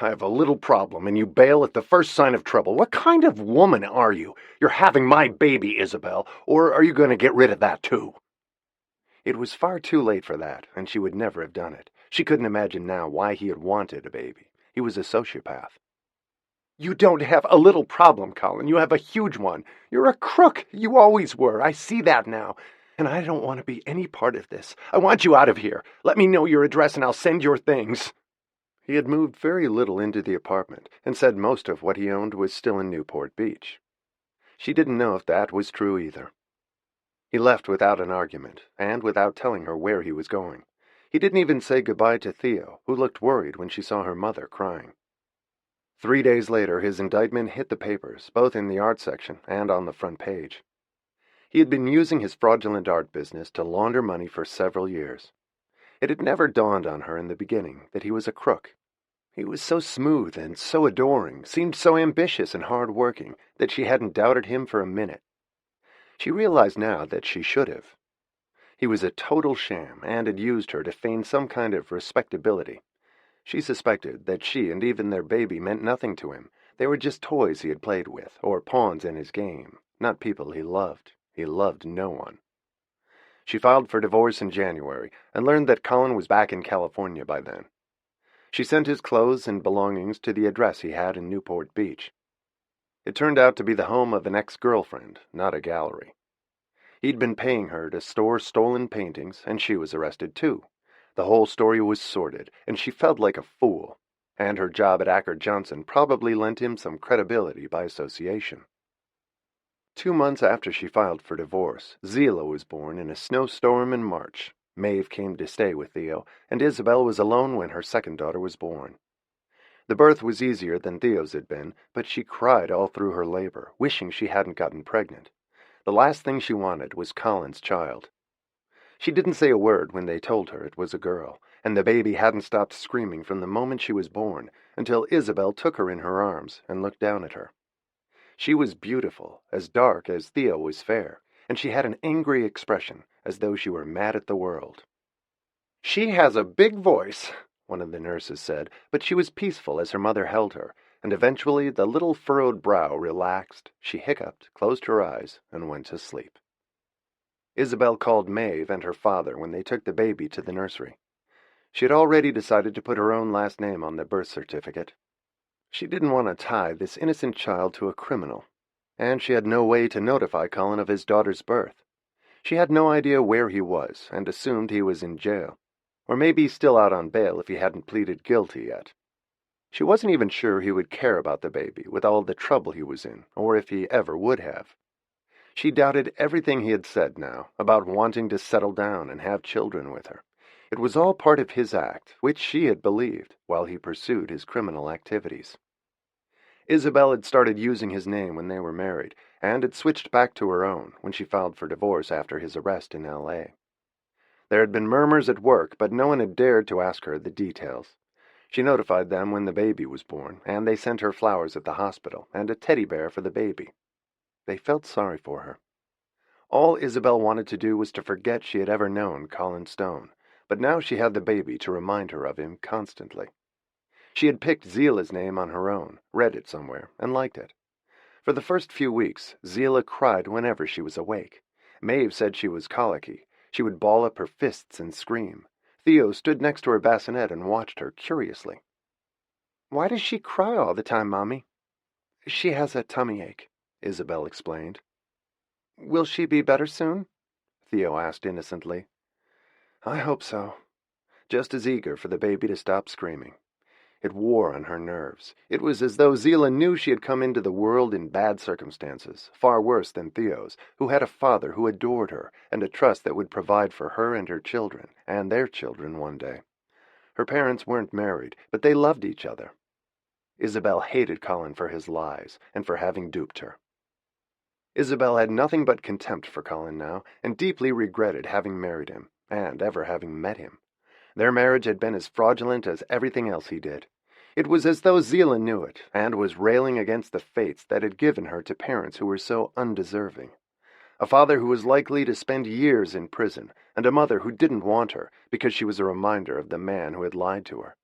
I have a little problem, and you bail at the first sign of trouble. What kind of woman are you? You're having my baby, Isabel, or are you going to get rid of that too?" It was far too late for that, and she would never have done it. She couldn't imagine now why he had wanted a baby. He was a sociopath. You don't have a little problem, Colin. You have a huge one. You're a crook. You always were. I see that now. And I don't want to be any part of this. I want you out of here. Let me know your address and I'll send your things. He had moved very little into the apartment and said most of what he owned was still in Newport Beach. She didn't know if that was true either. He left without an argument and without telling her where he was going. He didn't even say goodbye to Theo, who looked worried when she saw her mother crying. 3 days later, his indictment hit the papers, both in the art section and on the front page. He had been using his fraudulent art business to launder money for several years. It had never dawned on her in the beginning that he was a crook. He was so smooth and so adoring, seemed so ambitious and hard-working, that she hadn't doubted him for a minute. She realized now that she should have. He was a total sham and had used her to feign some kind of respectability. She suspected that she and even their baby meant nothing to him. They were just toys he had played with, or pawns in his game, not people he loved. He loved no one. She filed for divorce in January and learned that Colin was back in California by then. She sent his clothes and belongings to the address he had in Newport Beach. It turned out to be the home of an ex-girlfriend, not a gallery. He'd been paying her to store stolen paintings, and she was arrested too. The whole story was sordid, and she felt like a fool. And her job at Acker Johnson probably lent him some credibility by association. 2 months after she filed for divorce, Zila was born in a snowstorm in March. Maeve came to stay with Theo, and Isabel was alone when her second daughter was born. The birth was easier than Theo's had been, but she cried all through her labor, wishing she hadn't gotten pregnant. The last thing she wanted was Colin's child. She didn't say a word when they told her it was a girl, and the baby hadn't stopped screaming from the moment she was born until Isabel took her in her arms and looked down at her. She was beautiful, as dark as Theo was fair, and she had an angry expression, as though she were mad at the world. "She has a big voice," one of the nurses said, but she was peaceful as her mother held her, and eventually the little furrowed brow relaxed, she hiccuped, closed her eyes, and went to sleep. Isabel called Maeve and her father when they took the baby to the nursery. She had already decided to put her own last name on the birth certificate. She didn't want to tie this innocent child to a criminal, and she had no way to notify Colin of his daughter's birth. She had no idea where he was, and assumed he was in jail, or maybe still out on bail if he hadn't pleaded guilty yet. She wasn't even sure he would care about the baby with all the trouble he was in, or if he ever would have. She doubted everything he had said now about wanting to settle down and have children with her. It was all part of his act, which she had believed, while he pursued his criminal activities. Isabel had started using his name when they were married, and had switched back to her own when she filed for divorce after his arrest in L.A. There had been murmurs at work, but no one had dared to ask her the details. She notified them when the baby was born, and they sent her flowers at the hospital and a teddy bear for the baby. They felt sorry for her. All Isabel wanted to do was to forget she had ever known Colin Stone, but now she had the baby to remind her of him constantly. She had picked Zila's name on her own, read it somewhere, and liked it. For the first few weeks, Zila cried whenever she was awake. Maeve said she was colicky. She would ball up her fists and scream. Theo stood next to her bassinet and watched her curiously. "Why does she cry all the time, Mommy?" "She has a tummy ache," Isabel explained. "Will she be better soon?" Theo asked innocently. "I hope so." Just as eager for the baby to stop screaming. It wore on her nerves. It was as though Zila knew she had come into the world in bad circumstances, far worse than Theo's, who had a father who adored her and a trust that would provide for her and her children, and their children one day. Her parents weren't married, but they loved each other. Isabel hated Colin for his lies and for having duped her. Isabel had nothing but contempt for Colin now, and deeply regretted having married him, and ever having met him. Their marriage had been as fraudulent as everything else he did. It was as though Zila knew it, and was railing against the fates that had given her to parents who were so undeserving. A father who was likely to spend years in prison, and a mother who didn't want her because she was a reminder of the man who had lied to her.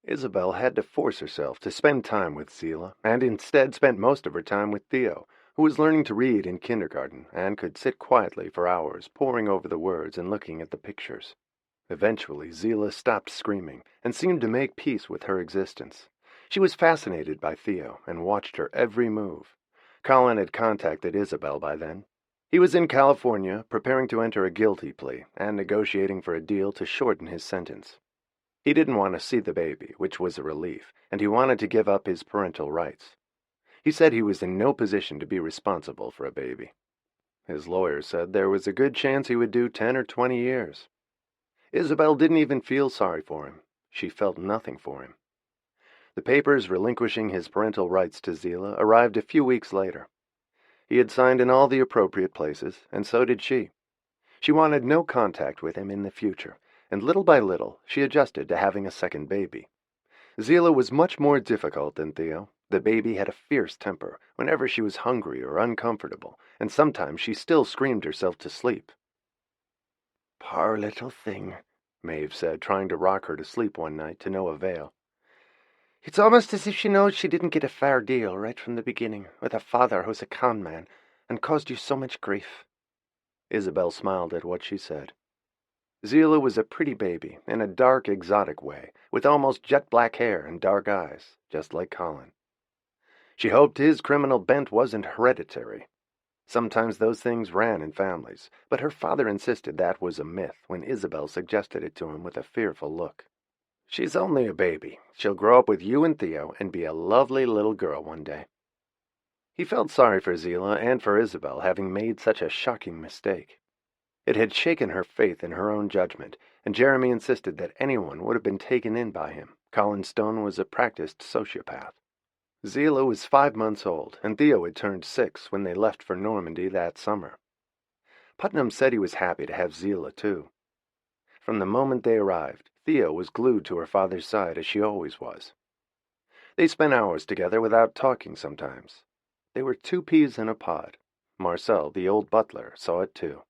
Isabel had to force herself to spend time with Zila, and instead spent most of her time with Theo, who was learning to read in kindergarten and could sit quietly for hours, poring over the words and looking at the pictures. Eventually, Zila stopped screaming and seemed to make peace with her existence. She was fascinated by Theo and watched her every move. Colin had contacted Isabel by then. He was in California, preparing to enter a guilty plea and negotiating for a deal to shorten his sentence. He didn't want to see the baby, which was a relief, and he wanted to give up his parental rights. He said he was in no position to be responsible for a baby. His lawyer said there was a good chance he would do 10 or 20 years. Isabel didn't even feel sorry for him. She felt nothing for him. The papers relinquishing his parental rights to Zila arrived a few weeks later. He had signed in all the appropriate places, and so did she. She wanted no contact with him in the future, and little by little she adjusted to having a second baby. Zila was much more difficult than Theo. The baby had a fierce temper whenever she was hungry or uncomfortable, and sometimes she still screamed herself to sleep. "Poor little thing," Maeve said, trying to rock her to sleep one night to no avail. "It's almost as if she knows she didn't get a fair deal right from the beginning, with a father who's a con man, and caused you so much grief." Isabel smiled at what she said. Zila was a pretty baby, in a dark, exotic way, with almost jet-black hair and dark eyes, just like Colin. She hoped his criminal bent wasn't hereditary. Sometimes those things ran in families, but her father insisted that was a myth when Isabel suggested it to him with a fearful look. "She's only a baby. She'll grow up with you and Theo and be a lovely little girl one day." He felt sorry for Zila and for Isabel having made such a shocking mistake. It had shaken her faith in her own judgment, and Jeremy insisted that anyone would have been taken in by him. Colin Stone was a practiced sociopath. Zila was 5 months old, and Theo had turned 6 when they left for Normandy that summer. Putnam said he was happy to have Zila, too. From the moment they arrived, Theo was glued to her father's side, as she always was. They spent hours together without talking sometimes. They were 2 peas in a pod. Marcel, the old butler, saw it too.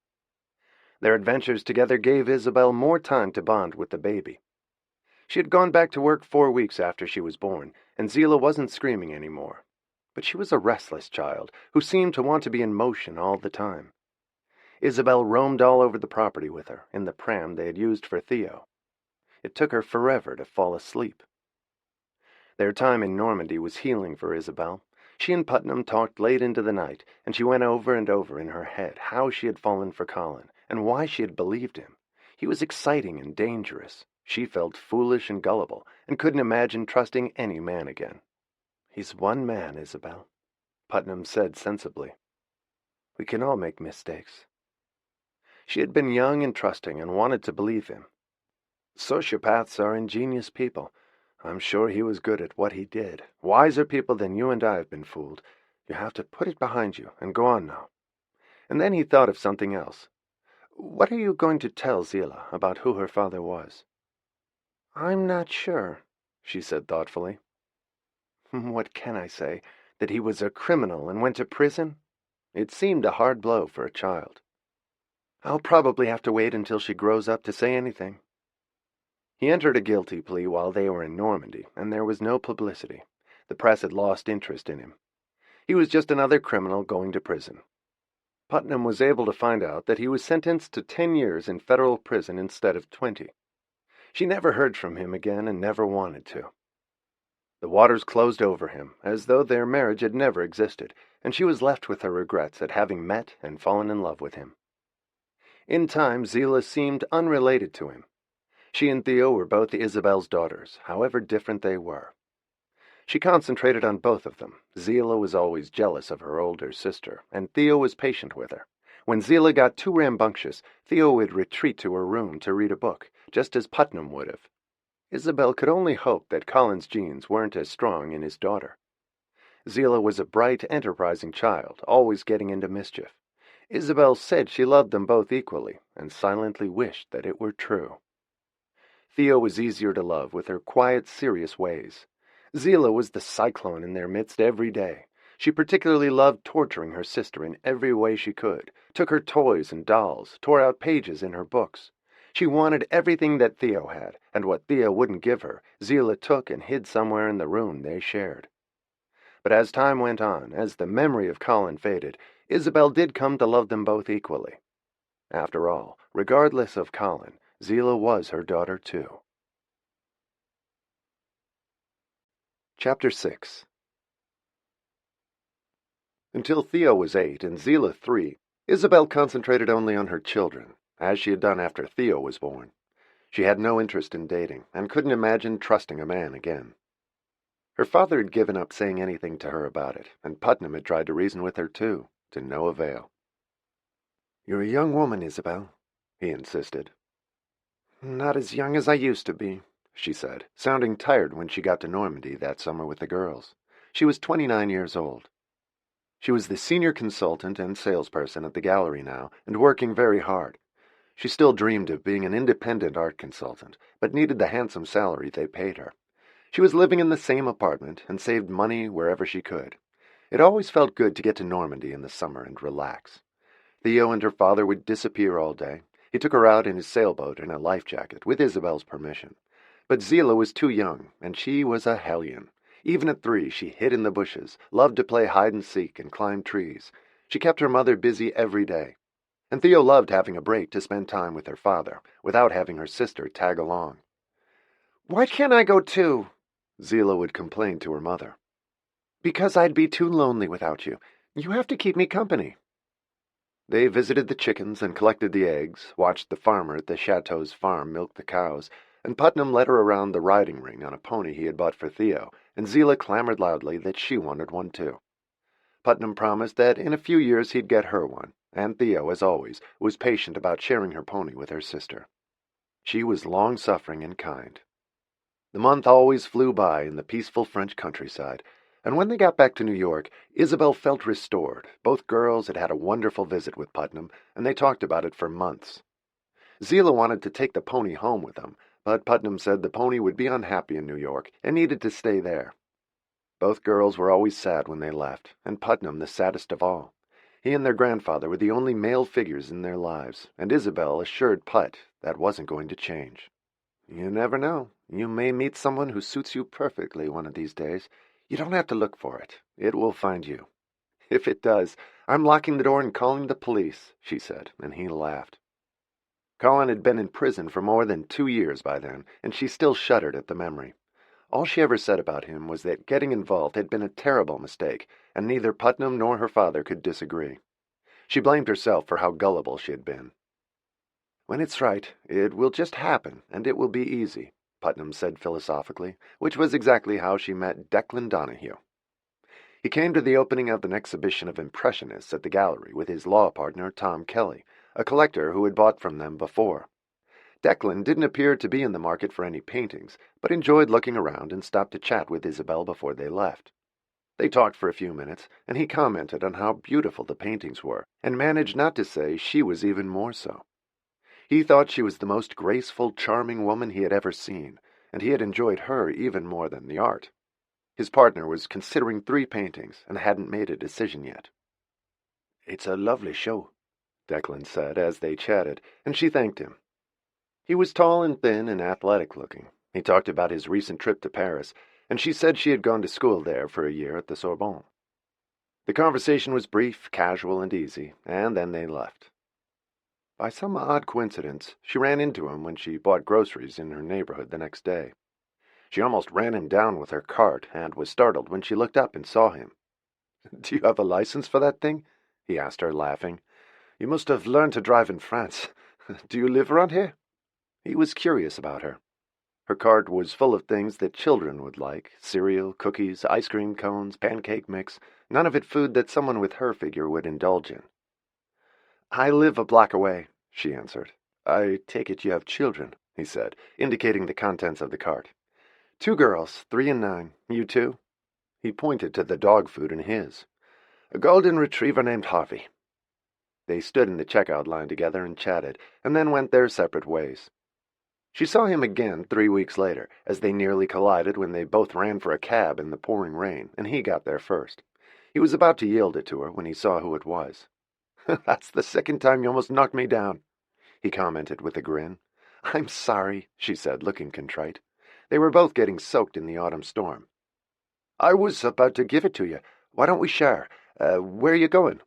Their adventures together gave Isabel more time to bond with the baby. She had gone back to work 4 weeks after she was born, and Zila wasn't screaming anymore. But she was a restless child who seemed to want to be in motion all the time. Isabel roamed all over the property with her, in the pram they had used for Theo. It took her forever to fall asleep. Their time in Normandy was healing for Isabel. She and Putnam talked late into the night, and she went over and over in her head how she had fallen for Colin, and why she had believed him. He was exciting and dangerous. She felt foolish and gullible, and couldn't imagine trusting any man again. "He's one man, Isabel," Putnam said sensibly. "We can all make mistakes." She had been young and trusting and wanted to believe him. Sociopaths are ingenious people. I'm sure he was good at what he did. Wiser people than you and I have been fooled. You have to put it behind you and go on now. And then he thought of something else. "What are you going to tell Zila about who her father was?" "I'm not sure," she said thoughtfully. "What can I say? That he was a criminal and went to prison?" It seemed a hard blow for a child. "I'll probably have to wait until she grows up to say anything." He entered a guilty plea while they were in Normandy, and there was no publicity. The press had lost interest in him. He was just another criminal going to prison. Putnam was able to find out that he was sentenced to 10 years in federal prison instead of 20. She never heard from him again and never wanted to. The waters closed over him, as though their marriage had never existed, and she was left with her regrets at having met and fallen in love with him. In time, Zila seemed unrelated to him. She and Theo were both Isabel's daughters, however different they were. She concentrated on both of them. Zila was always jealous of her older sister, and Theo was patient with her. When Zila got too rambunctious, Theo would retreat to her room to read a book, just as Putnam would have. Isabel could only hope that Colin's genes weren't as strong in his daughter. Zila was a bright, enterprising child, always getting into mischief. Isabel said she loved them both equally, and silently wished that it were true. Theo was easier to love with her quiet, serious ways. Zila was the cyclone in their midst every day. She particularly loved torturing her sister in every way she could, took her toys and dolls, tore out pages in her books. She wanted everything that Theo had, and what Theo wouldn't give her, Zila took and hid somewhere in the room they shared. But as time went on, as the memory of Colin faded, Isabel did come to love them both equally. After all, regardless of Colin, Zila was her daughter too. Chapter 6. Until Theo was 8 and Zila 3, Isabel concentrated only on her children, as she had done after Theo was born. She had no interest in dating, and couldn't imagine trusting a man again. Her father had given up saying anything to her about it, and Putnam had tried to reason with her too, to no avail. "You're a young woman, Isabel," he insisted. "Not as young as I used to be," she said, sounding tired when she got to Normandy that summer with the girls. She was 29 years old. She was the senior consultant and salesperson at the gallery now, and working very hard. She still dreamed of being an independent art consultant, but needed the handsome salary they paid her. She was living in the same apartment and saved money wherever she could. It always felt good to get to Normandy in the summer and relax. Theo and her father would disappear all day. He took her out in his sailboat in a life jacket, with Isabel's permission. But Zila was too young, and she was a hellion. Even at 3, she hid in the bushes, loved to play hide-and-seek and climb trees. She kept her mother busy every day. And Theo loved having a break to spend time with her father, without having her sister tag along. "Why can't I go too?" Zila would complain to her mother. "Because I'd be too lonely without you. You have to keep me company." They visited the chickens and collected the eggs, watched the farmer at the chateau's farm milk the cows, and Putnam led her around the riding ring on a pony he had bought for Theo, and Zila clamored loudly that she wanted one too. Putnam promised that in a few years he'd get her one, and Theo, as always, was patient about sharing her pony with her sister. She was long-suffering and kind. The month always flew by in the peaceful French countryside, and when they got back to New York, Isabel felt restored. Both girls had had a wonderful visit with Putnam, and they talked about it for months. Zila wanted to take the pony home with them, but Putnam said the pony would be unhappy in New York and needed to stay there. Both girls were always sad when they left, and Putnam the saddest of all. He and their grandfather were the only male figures in their lives, and Isabel assured Put that wasn't going to change. "You never know. You may meet someone who suits you perfectly one of these days. You don't have to look for it. It will find you." "If it does, I'm locking the door and calling the police," she said, and he laughed. Colin had been in prison for more than 2 years by then, and she still shuddered at the memory. All she ever said about him was that getting involved had been a terrible mistake, and neither Putnam nor her father could disagree. She blamed herself for how gullible she had been. "When it's right, it will just happen, and it will be easy," Putnam said philosophically, which was exactly how she met Declan Donahue. He came to the opening of an exhibition of Impressionists at the gallery with his law partner Tom Kelly, a collector who had bought from them before. Declan didn't appear to be in the market for any paintings, but enjoyed looking around and stopped to chat with Isabel before they left. They talked for a few minutes, and he commented on how beautiful the paintings were, and managed not to say she was even more so. He thought she was the most graceful, charming woman he had ever seen, and he had enjoyed her even more than the art. His partner was considering 3 paintings and hadn't made a decision yet. "It's a lovely show," Declan said as they chatted, and she thanked him. He was tall and thin and athletic-looking. He talked about his recent trip to Paris, and she said she had gone to school there for a year at the Sorbonne. The conversation was brief, casual, and easy, and then they left. By some odd coincidence, she ran into him when she bought groceries in her neighborhood the next day. She almost ran him down with her cart and was startled when she looked up and saw him. "Do you have a license for that thing?" he asked her, laughing. "You must have learned to drive in France. Do you live around here?" He was curious about her. Her cart was full of things that children would like: cereal, cookies, ice cream cones, pancake mix, none of it food that someone with her figure would indulge in. "I live a block away," she answered. "I take it you have children," he said, indicating the contents of the cart. "2 girls, 3 and 9. You too?" He pointed to the dog food in his. "A golden retriever named Harvey." They stood in the checkout line together and chatted, and then went their separate ways. She saw him again 3 weeks later, as they nearly collided when they both ran for a cab in the pouring rain, and he got there first. He was about to yield it to her when he saw who it was. "That's the second time you almost knocked me down," he commented with a grin. "I'm sorry," she said, looking contrite. They were both getting soaked in the autumn storm. "I was about to give it to you. Why don't we share? Where are you going?"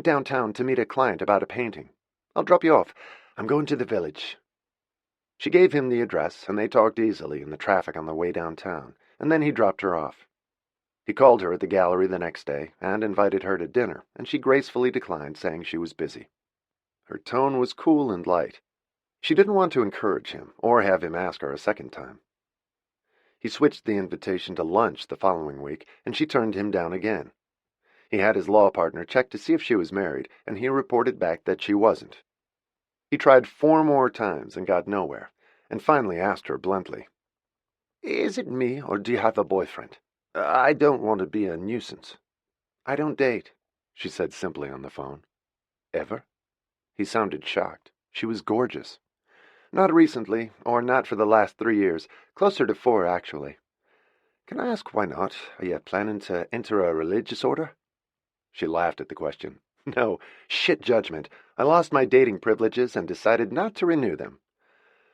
"Downtown to meet a client about a painting. I'll drop you off. I'm going to the village." She gave him the address, and they talked easily in the traffic on the way downtown, and then he dropped her off. He called her at the gallery the next day and invited her to dinner, and she gracefully declined, saying she was busy. Her tone was cool and light. She didn't want to encourage him or have him ask her a second time. He switched the invitation to lunch the following week, and she turned him down again. He had his law partner check to see if she was married, and he reported back that she wasn't. He tried 4 more times and got nowhere, and finally asked her bluntly, "Is it me, or do you have a boyfriend? I don't want to be a nuisance." "I don't date," she said simply on the phone. "Ever?" He sounded shocked. She was gorgeous. "Not recently, or not for the last 3 years. Closer to 4, actually." "Can I ask why not? Are you planning to enter a religious order?" She laughed at the question. "No, shit judgment. I lost my dating privileges and decided not to renew them."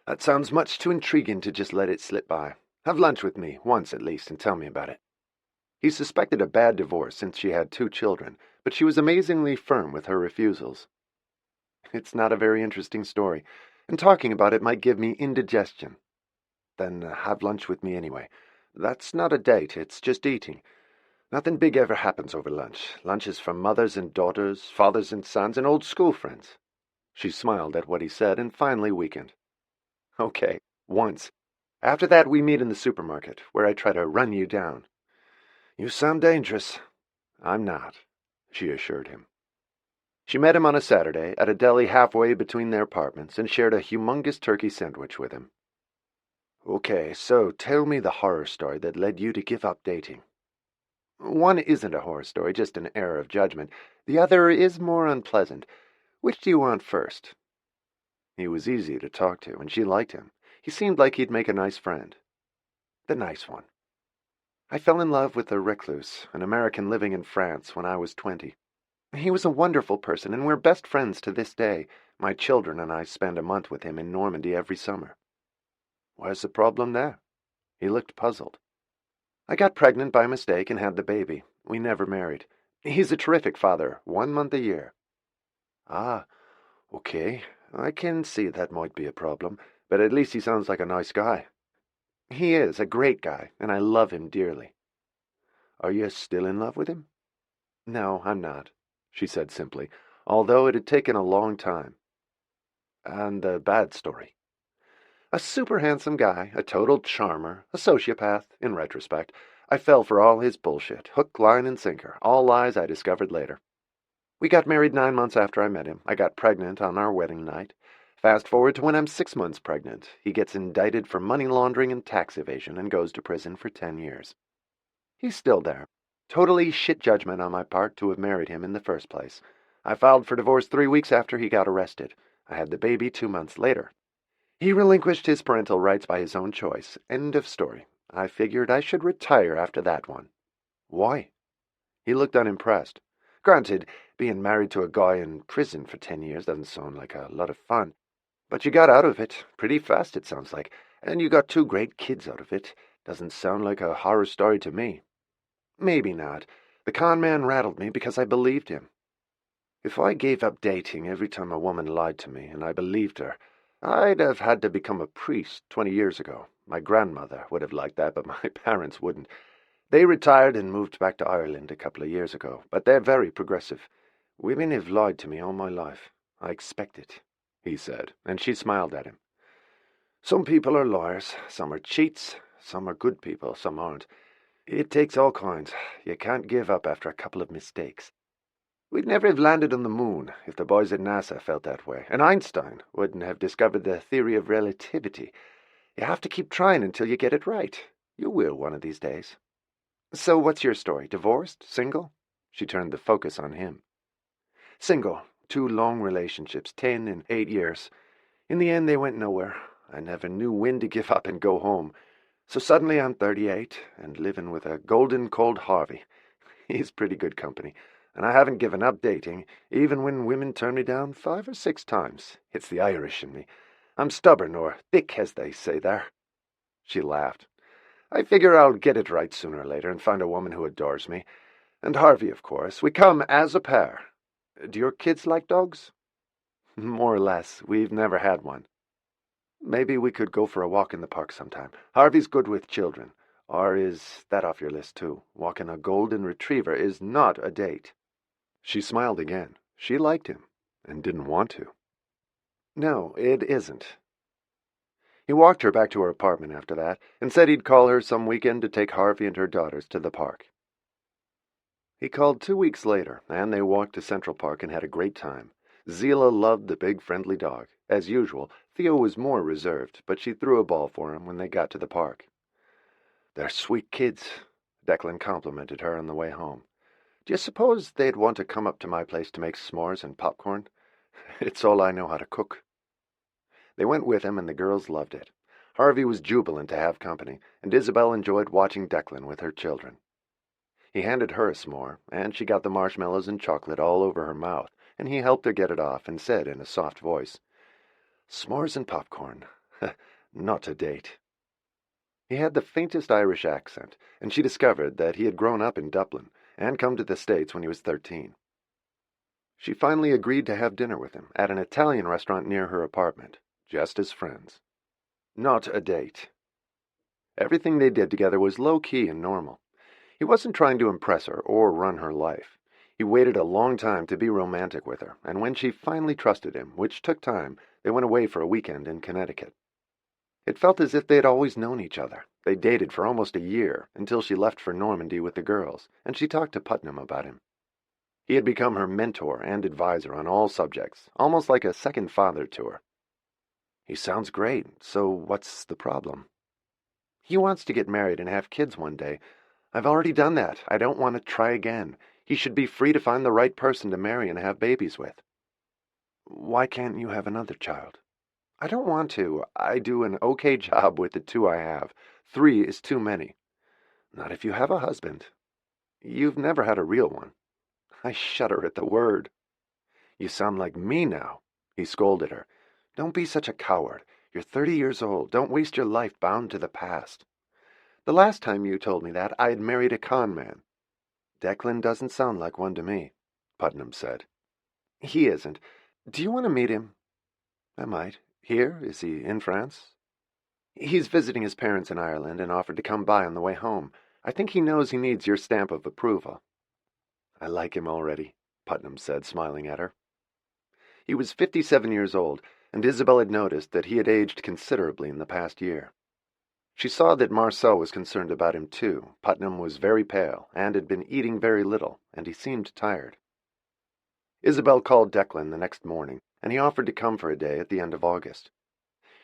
"That sounds much too intriguing to just let it slip by. Have lunch with me, once at least, and tell me about it." He suspected a bad divorce since she had 2 children, but she was amazingly firm with her refusals. "It's not a very interesting story, and talking about it might give me indigestion." "Then have lunch with me anyway. That's not a date, it's just eating. Nothing big ever happens over lunch. Lunch is for mothers and daughters, fathers and sons, and old school friends." She smiled at what he said and finally weakened. "Okay, once. After that we meet in the supermarket, where I try to run you down." "You sound dangerous." "I'm not," she assured him. She met him on a Saturday at a deli halfway between their apartments and shared a humongous turkey sandwich with him. "Okay, so tell me the horror story that led you to give up dating." "One isn't a horror story, just an error of judgment. The other is more unpleasant. Which do you want first?" He was easy to talk to, and she liked him. He seemed like he'd make a nice friend. "The nice one. I fell in love with a recluse, an American living in France, when I was 20. He was a wonderful person, and we're best friends to this day. My children and I spend a month with him in Normandy every summer." "Where's the problem there?" He looked puzzled. "I got pregnant by mistake and had the baby. We never married. He's a terrific father, 1 month a year." "Ah, okay. I can see that might be a problem, but at least he sounds like a nice guy." "He is a great guy, and I love him dearly." "Are you still in love with him?" "No, I'm not," she said simply, although it had taken a long time. "And the bad story?" "A super handsome guy, a total charmer, a sociopath, in retrospect. I fell for all his bullshit, hook, line, and sinker, all lies I discovered later. We got married 9 months after I met him. I got pregnant on our wedding night. Fast forward to when I'm 6 months pregnant. He gets indicted for money laundering and tax evasion and goes to prison for 10 years. He's still there. Totally shit judgment on my part to have married him in the first place. I filed for divorce 3 weeks after he got arrested. I had the baby 2 months later. He relinquished his parental rights by his own choice. End of story. I figured I should retire after that one." "Why?" He looked unimpressed. "Granted, being married to a guy in prison for 10 years doesn't sound like a lot of fun. But you got out of it pretty fast, it sounds like. And you got 2 great kids out of it. Doesn't sound like a horror story to me." "Maybe not. The con man rattled me because I believed him. If I gave up dating every time a woman lied to me and I believed her, I'd have had to become a priest 20 years ago. My grandmother would have liked that, but my parents wouldn't. They retired and moved back to Ireland a couple of years ago, but they're very progressive. Women have lied to me all my life. I expect it," he said, and she smiled at him. "Some people are liars, some are cheats, some are good people, some aren't. It takes all kinds. You can't give up after a couple of mistakes. We'd never have landed on the moon if the boys at NASA felt that way, and Einstein wouldn't have discovered the theory of relativity. You have to keep trying until you get it right. You will one of these days." "So what's your story? Divorced? Single?" She turned the focus on him. "Single. 2 long relationships, 10 and 8 years. In the end, they went nowhere. I never knew when to give up and go home. So suddenly I'm 38 and living with a golden cold Harvey. He's pretty good company, and I haven't given up dating, even when women turn me down 5 or 6 times. It's the Irish in me. I'm stubborn, or thick, as they say there." She laughed. "I figure I'll get it right sooner or later and find a woman who adores me. And Harvey, of course. We come as a pair. Do your kids like dogs?" "More or less. We've never had one." "Maybe we could go for a walk in the park sometime. Harvey's good with children. Or is that off your list too? Walking a golden retriever is not a date. She smiled again. She liked him, and didn't want to. No, it isn't. He walked her back to her apartment after that, and said he'd call her some weekend to take Harvey and her daughters to the park. He called 2 weeks later, and they walked to Central Park and had a great time. Zila loved the big, friendly dog. As usual, Theo was more reserved, but she threw a ball for him when they got to the park. "They're sweet kids," Declan complimented her on the way home. "Do you suppose they'd want to come up to my place to make s'mores and popcorn? It's all I know how to cook." They went with him, and the girls loved it. Harvey was jubilant to have company, and Isabel enjoyed watching Declan with her children. He handed her a s'more, and she got the marshmallows and chocolate all over her mouth, and he helped her get it off and said in a soft voice, "S'mores and popcorn. Not a date." He had the faintest Irish accent, and she discovered that he had grown up in Dublin and come to the States when he was 13. She finally agreed to have dinner with him at an Italian restaurant near her apartment, just as friends. Not a date. Everything they did together was low-key and normal. He wasn't trying to impress her or run her life. He waited a long time to be romantic with her, and when she finally trusted him, which took time, they went away for a weekend in Connecticut. It felt as if they had always known each other. They dated for almost a year, until she left for Normandy with the girls, and she talked to Putnam about him. He had become her mentor and advisor on all subjects, almost like a second father to her. "He sounds great, so what's the problem?" "He wants to get married and have kids one day. I've already done that. I don't want to try again. He should be free to find the right person to marry and have babies with." "Why can't you have another child?" "I don't want to. I do an okay job with the 2 I have. 3 is too many." "Not if you have a husband." "You've never had a real one." I shudder at the word. "You sound like me now," he scolded her. "Don't be such a coward. You're 30 years old. Don't waste your life bound to the past." "The last time you told me that, I had married a con man." "Declan doesn't sound like one to me," Putnam said. "He isn't. Do you want to meet him?" "I might. Here? Is he in France?" "He's visiting his parents in Ireland and offered to come by on the way home. I think he knows he needs your stamp of approval." "I like him already," Putnam said, smiling at her. He was 57 years old, and Isabel had noticed that he had aged considerably in the past year. She saw that Marcel was concerned about him too. Putnam was very pale, and had been eating very little, and he seemed tired. Isabel called Declan the next morning, and he offered to come for a day at the end of August.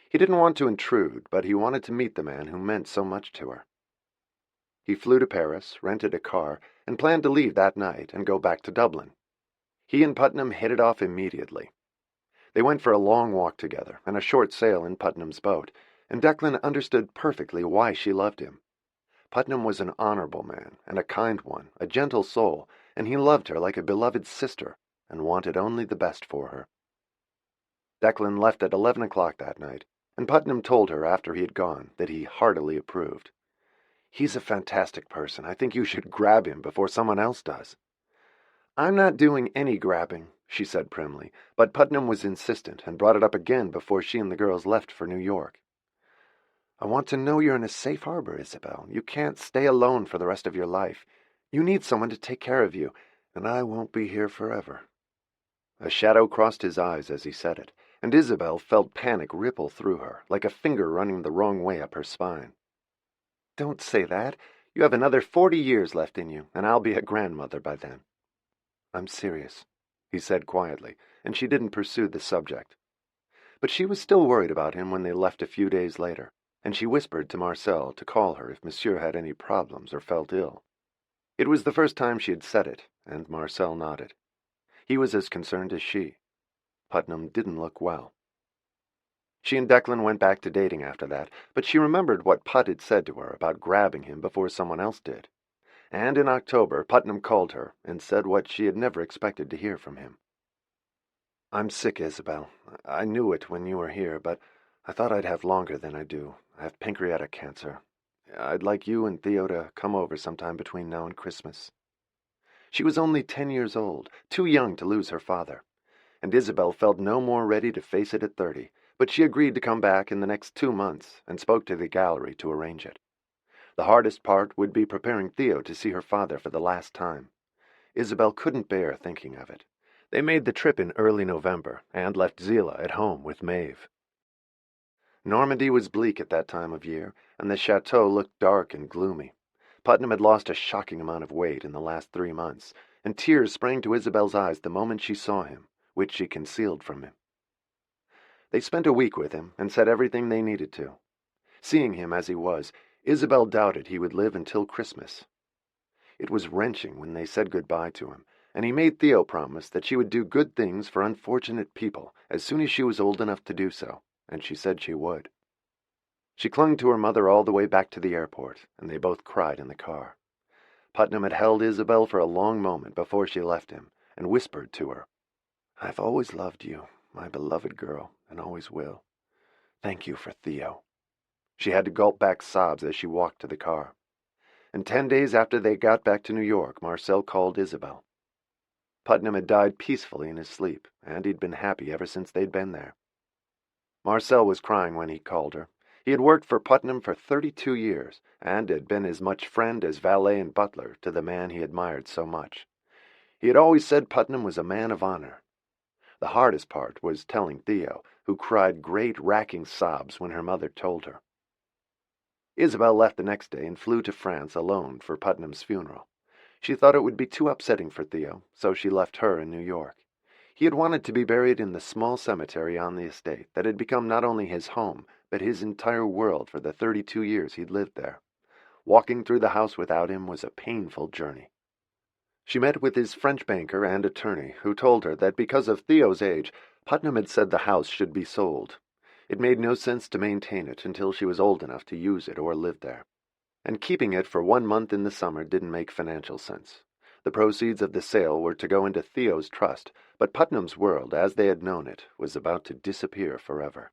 He didn't want to intrude, but he wanted to meet the man who meant so much to her. He flew to Paris, rented a car, and planned to leave that night and go back to Dublin. He and Putnam hit it off immediately. They went for a long walk together and a short sail in Putnam's boat, and Declan understood perfectly why she loved him. Putnam was an honorable man, and a kind one, a gentle soul, and he loved her like a beloved sister, and wanted only the best for her. Declan left at 11 o'clock that night, and Putnam told her after he had gone that he heartily approved. "He's a fantastic person. I think you should grab him before someone else does." "I'm not doing any grabbing," she said primly, but Putnam was insistent and brought it up again before she and the girls left for New York. "I want to know you're in a safe harbor, Isabel. You can't stay alone for the rest of your life. You need someone to take care of you, and I won't be here forever." A shadow crossed his eyes as he said it, and Isabel felt panic ripple through her, like a finger running the wrong way up her spine. "Don't say that. You have another 40 years left in you, and I'll be a grandmother by then." "I'm serious," he said quietly, and she didn't pursue the subject. But she was still worried about him when they left a few days later, and she whispered to Marcel to call her if Monsieur had any problems or felt ill. It was the first time she had said it, and Marcel nodded. He was as concerned as she. Putnam didn't look well. She and Declan went back to dating after that, but she remembered what Put had said to her about grabbing him before someone else did. And in October, Putnam called her and said what she had never expected to hear from him. "I'm sick, Isabel. I knew it when you were here, but I thought I'd have longer than I do. I have pancreatic cancer. I'd like you and Theo to come over sometime between now and Christmas." She was only 10 years old, too young to lose her father, and Isabel felt no more ready to face it at 30, but she agreed to come back in the next 2 months and spoke to the gallery to arrange it. The hardest part would be preparing Theo to see her father for the last time. Isabel couldn't bear thinking of it. They made the trip in early November and left Zila at home with Maeve. Normandy was bleak at that time of year, and the chateau looked dark and gloomy. Putnam had lost a shocking amount of weight in the last 3 months, and tears sprang to Isabel's eyes the moment she saw him, which she concealed from him. They spent a week with him and said everything they needed to. Seeing him as he was, Isabel doubted he would live until Christmas. It was wrenching when they said goodbye to him, and he made Theo promise that she would do good things for unfortunate people as soon as she was old enough to do so, and she said she would. She clung to her mother all the way back to the airport, and they both cried in the car. Putnam had held Isabel for a long moment before she left him, and whispered to her, "I've always loved you, my beloved girl, and always will. Thank you for Theo." She had to gulp back sobs as she walked to the car. And 10 days after they got back to New York, Marcel called Isabel. Putnam had died peacefully in his sleep, and he'd been happy ever since they'd been there. Marcel was crying when he called her. He had worked for Putnam for 32 years, and had been as much friend as valet and butler to the man he admired so much. He had always said Putnam was a man of honor. The hardest part was telling Theo, who cried great racking sobs when her mother told her. Isabel left the next day and flew to France alone for Putnam's funeral. She thought it would be too upsetting for Theo, so she left her in New York. He had wanted to be buried in the small cemetery on the estate that had become not only his home, but his entire world for the 32 years he'd lived there. Walking through the house without him was a painful journey. She met with his French banker and attorney, who told her that because of Theo's age, Putnam had said the house should be sold. It made no sense to maintain it until she was old enough to use it or live there. And keeping it for 1 month in the summer didn't make financial sense. The proceeds of the sale were to go into Theo's trust, but Putnam's world, as they had known it, was about to disappear forever.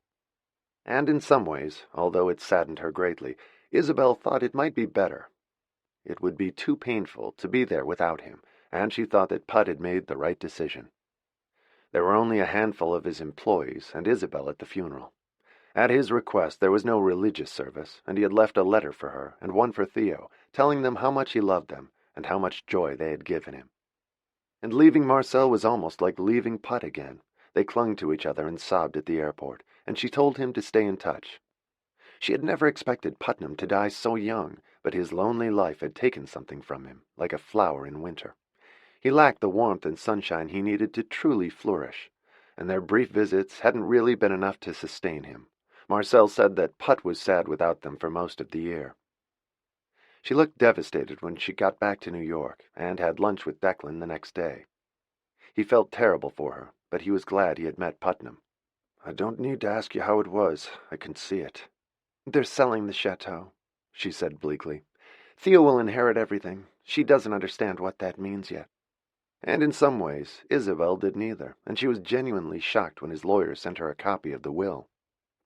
And in some ways, although it saddened her greatly, Isabel thought it might be better. It would be too painful to be there without him, and she thought that Put had made the right decision. There were only a handful of his employees and Isabel at the funeral. At his request, there was no religious service, and he had left a letter for her and one for Theo, telling them how much he loved them and how much joy they had given him. And leaving Marcel was almost like leaving Put again. They clung to each other and sobbed at the airport, and she told him to stay in touch. She had never expected Putnam to die so young, but his lonely life had taken something from him, like a flower in winter. He lacked the warmth and sunshine he needed to truly flourish, and their brief visits hadn't really been enough to sustain him. Marcel said that Put was sad without them for most of the year. She looked devastated when she got back to New York and had lunch with Declan the next day. He felt terrible for her, but he was glad he had met Putnam. "I don't need to ask you how it was. I can see it." "They're selling the chateau," she said bleakly. "Theo will inherit everything. She doesn't understand what that means yet." And in some ways, Isabel didn't either, and she was genuinely shocked when his lawyer sent her a copy of the will.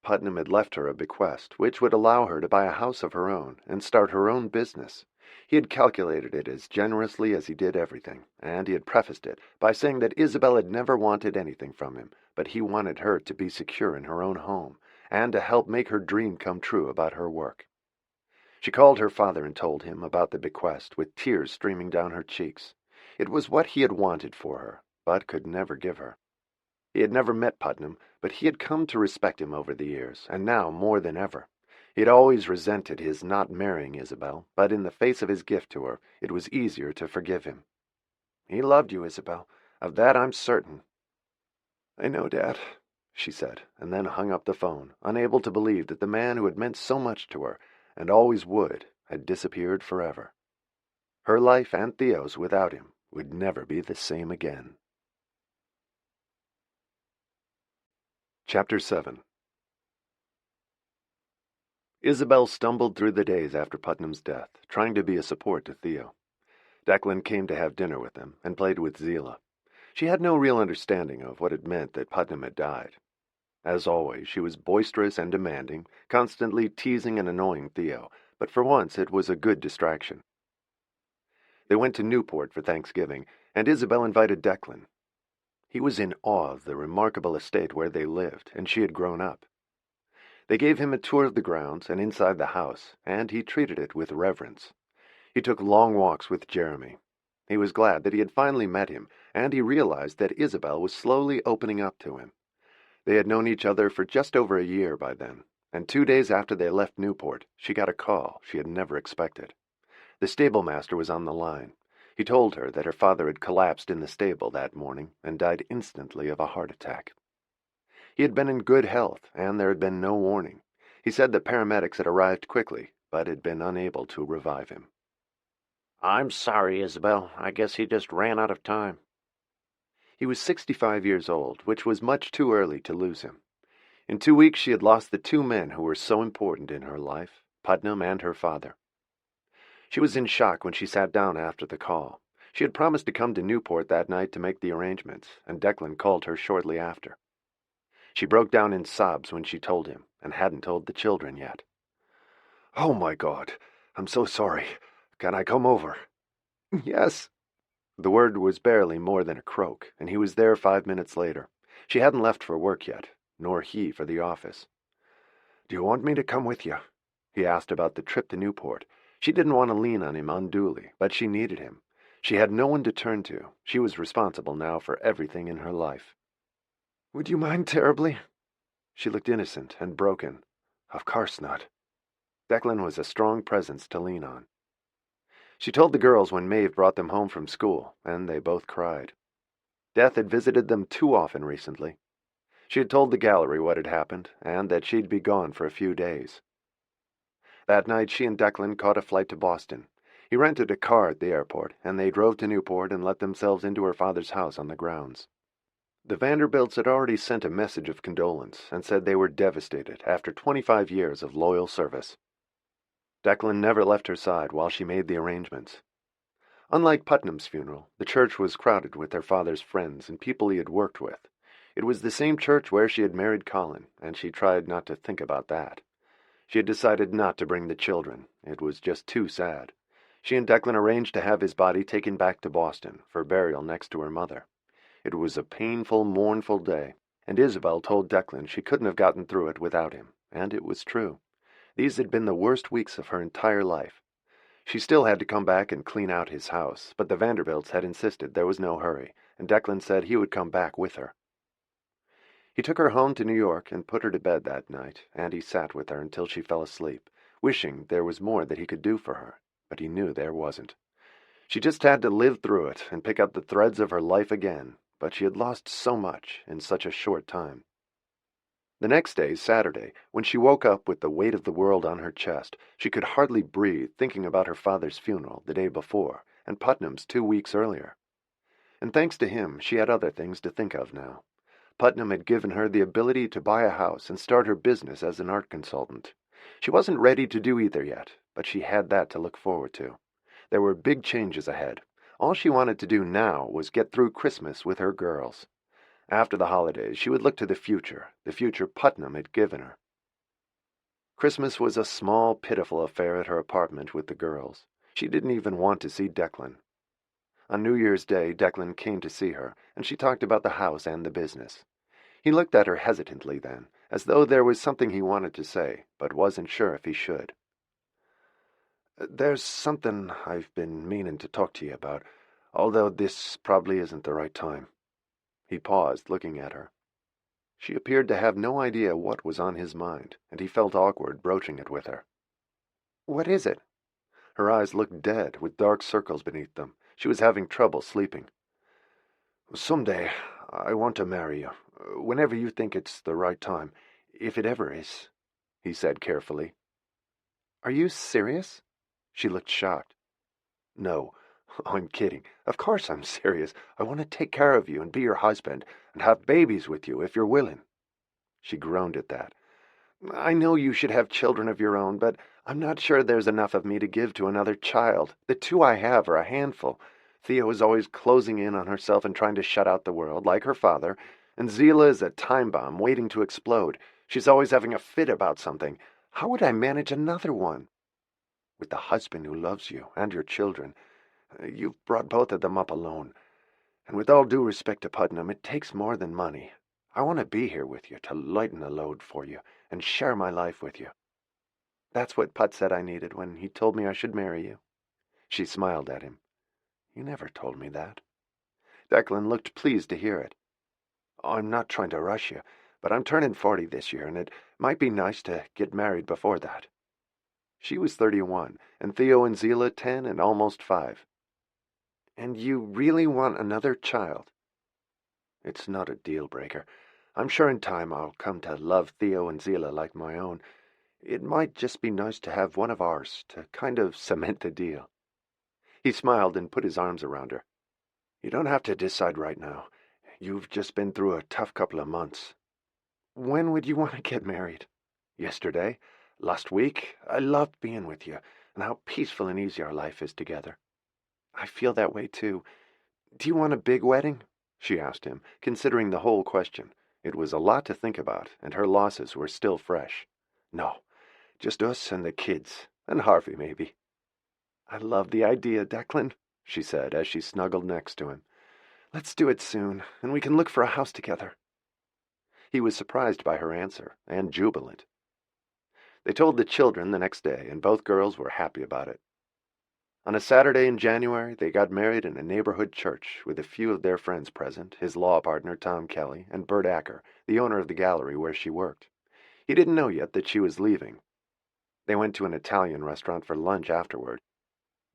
Putnam had left her a bequest, which would allow her to buy a house of her own and start her own business. He had calculated it as generously as he did everything, and he had prefaced it by saying that Isabel had never wanted anything from him, but he wanted her to be secure in her own home, and to help make her dream come true about her work. She called her father and told him about the bequest, with tears streaming down her cheeks. It was what he had wanted for her, but could never give her. He had never met Putnam, but he had come to respect him over the years, and now more than ever. He had always resented his not marrying Isabel, but in the face of his gift to her, it was easier to forgive him. "He loved you, Isabel. Of that I'm certain." "I know, Dad," she said, and then hung up the phone, unable to believe that the man who had meant so much to her, and always would, had disappeared forever. Her life and Theo's without him would never be the same again. Chapter 7. Isabel stumbled through the days after Putnam's death, trying to be a support to Theo. Declan came to have dinner with them and played with Zila. She had no real understanding of what it meant that Putnam had died. As always, she was boisterous and demanding, constantly teasing and annoying Theo, but for once it was a good distraction. They went to Newport for Thanksgiving, and Isabel invited Declan. He was in awe of the remarkable estate where they lived, and she had grown up. They gave him a tour of the grounds and inside the house, and he treated it with reverence. He took long walks with Jeremy. He was glad that he had finally met him, and he realized that Isabel was slowly opening up to him. They had known each other for just over a year by then, and 2 days after they left Newport, she got a call she had never expected. The stablemaster was on the line. He told her that her father had collapsed in the stable that morning and died instantly of a heart attack. He had been in good health, and there had been no warning. He said that paramedics had arrived quickly, but had been unable to revive him. I'm sorry, Isabel. I guess he just ran out of time. He was 65 years old, which was much too early to lose him. In 2 weeks she had lost the two men who were so important in her life, Putnam and her father. She was in shock when she sat down after the call. She had promised to come to Newport that night to make the arrangements, and Declan called her shortly after. She broke down in sobs when she told him, and hadn't told the children yet. Oh, my God. I'm so sorry. Can I come over? Yes. The word was barely more than a croak, and he was there 5 minutes later. She hadn't left for work yet, nor he for the office. Do you want me to come with you? He asked about the trip to Newport. She didn't want to lean on him unduly, but she needed him. She had no one to turn to. She was responsible now for everything in her life. Would you mind terribly? She looked innocent and broken. Of course not. Declan was a strong presence to lean on. She told the girls when Maeve brought them home from school, and they both cried. Death had visited them too often recently. She had told the gallery what had happened, and that she'd be gone for a few days. That night she and Declan caught a flight to Boston. He rented a car at the airport, and they drove to Newport and let themselves into her father's house on the grounds. The Vanderbilts had already sent a message of condolence and said they were devastated after 25 years of loyal service. Declan never left her side while she made the arrangements. Unlike Putnam's funeral, the church was crowded with their father's friends and people he had worked with. It was the same church where she had married Colin, and she tried not to think about that. She had decided not to bring the children. It was just too sad. She and Declan arranged to have his body taken back to Boston for burial next to her mother. It was a painful, mournful day, and Isabel told Declan she couldn't have gotten through it without him, and it was true. These had been the worst weeks of her entire life. She still had to come back and clean out his house, but the Vanderbilts had insisted there was no hurry, and Declan said he would come back with her. He took her home to New York and put her to bed that night, and he sat with her until she fell asleep, wishing there was more that he could do for her, but he knew there wasn't. She just had to live through it and pick up the threads of her life again, but she had lost so much in such a short time. The next day, Saturday, when she woke up with the weight of the world on her chest, she could hardly breathe thinking about her father's funeral the day before and Putnam's 2 weeks earlier. And thanks to him, she had other things to think of now. Putnam had given her the ability to buy a house and start her business as an art consultant. She wasn't ready to do either yet, but she had that to look forward to. There were big changes ahead. All she wanted to do now was get through Christmas with her girls. After the holidays, she would look to the future Putnam had given her. Christmas was a small, pitiful affair at her apartment with the girls. She didn't even want to see Declan. On New Year's Day, Declan came to see her, and she talked about the house and the business. He looked at her hesitantly then, as though there was something he wanted to say, but wasn't sure if he should. There's something I've been meaning to talk to you about, although this probably isn't the right time. He paused, looking at her. She appeared to have no idea what was on his mind, and he felt awkward broaching it with her. What is it? Her eyes looked dead, with dark circles beneath them. She was having trouble sleeping. Someday, I want to marry you, whenever you think it's the right time, if it ever is, he said carefully. Are you serious? She looked shocked. No, I'm kidding. Of course I'm serious. I want to take care of you and be your husband and have babies with you if you're willing. She groaned at that. I know you should have children of your own, but I'm not sure there's enough of me to give to another child. The two I have are a handful. Theo is always closing in on herself and trying to shut out the world, like her father, and Zila is a time bomb waiting to explode. She's always having a fit about something. How would I manage another one? With the husband who loves you and your children, you've brought both of them up alone. And with all due respect to Putnam, it takes more than money. I want to be here with you to lighten the load for you and share my life with you. That's what Put said I needed when he told me I should marry you." She smiled at him. "You never told me that." Declan looked pleased to hear it. "I'm not trying to rush you, but I'm turning 40 this year, and it might be nice to get married before that." She was 31, and Theo and Zila 10 and almost 5. "And you really want another child?" "It's not a deal-breaker. I'm sure in time I'll come to love Theo and Zila like my own. It might just be nice to have one of ours to kind of cement the deal." He smiled and put his arms around her. "You don't have to decide right now. You've just been through a tough couple of months. When would you want to get married? Yesterday? Last week? I loved being with you, and how peaceful and easy our life is together." "I feel that way, too. Do you want a big wedding?" she asked him, considering the whole question. It was a lot to think about, and her losses were still fresh. "No, just us and the kids, and Harvey, maybe." "I love the idea, Declan," she said as she snuggled next to him. "Let's do it soon, and we can look for a house together." He was surprised by her answer, and jubilant. They told the children the next day, and both girls were happy about it. On a Saturday in January, they got married in a neighborhood church with a few of their friends present, his law partner Tom Kelly, and Bert Acker, the owner of the gallery where she worked. He didn't know yet that she was leaving. They went to an Italian restaurant for lunch afterward.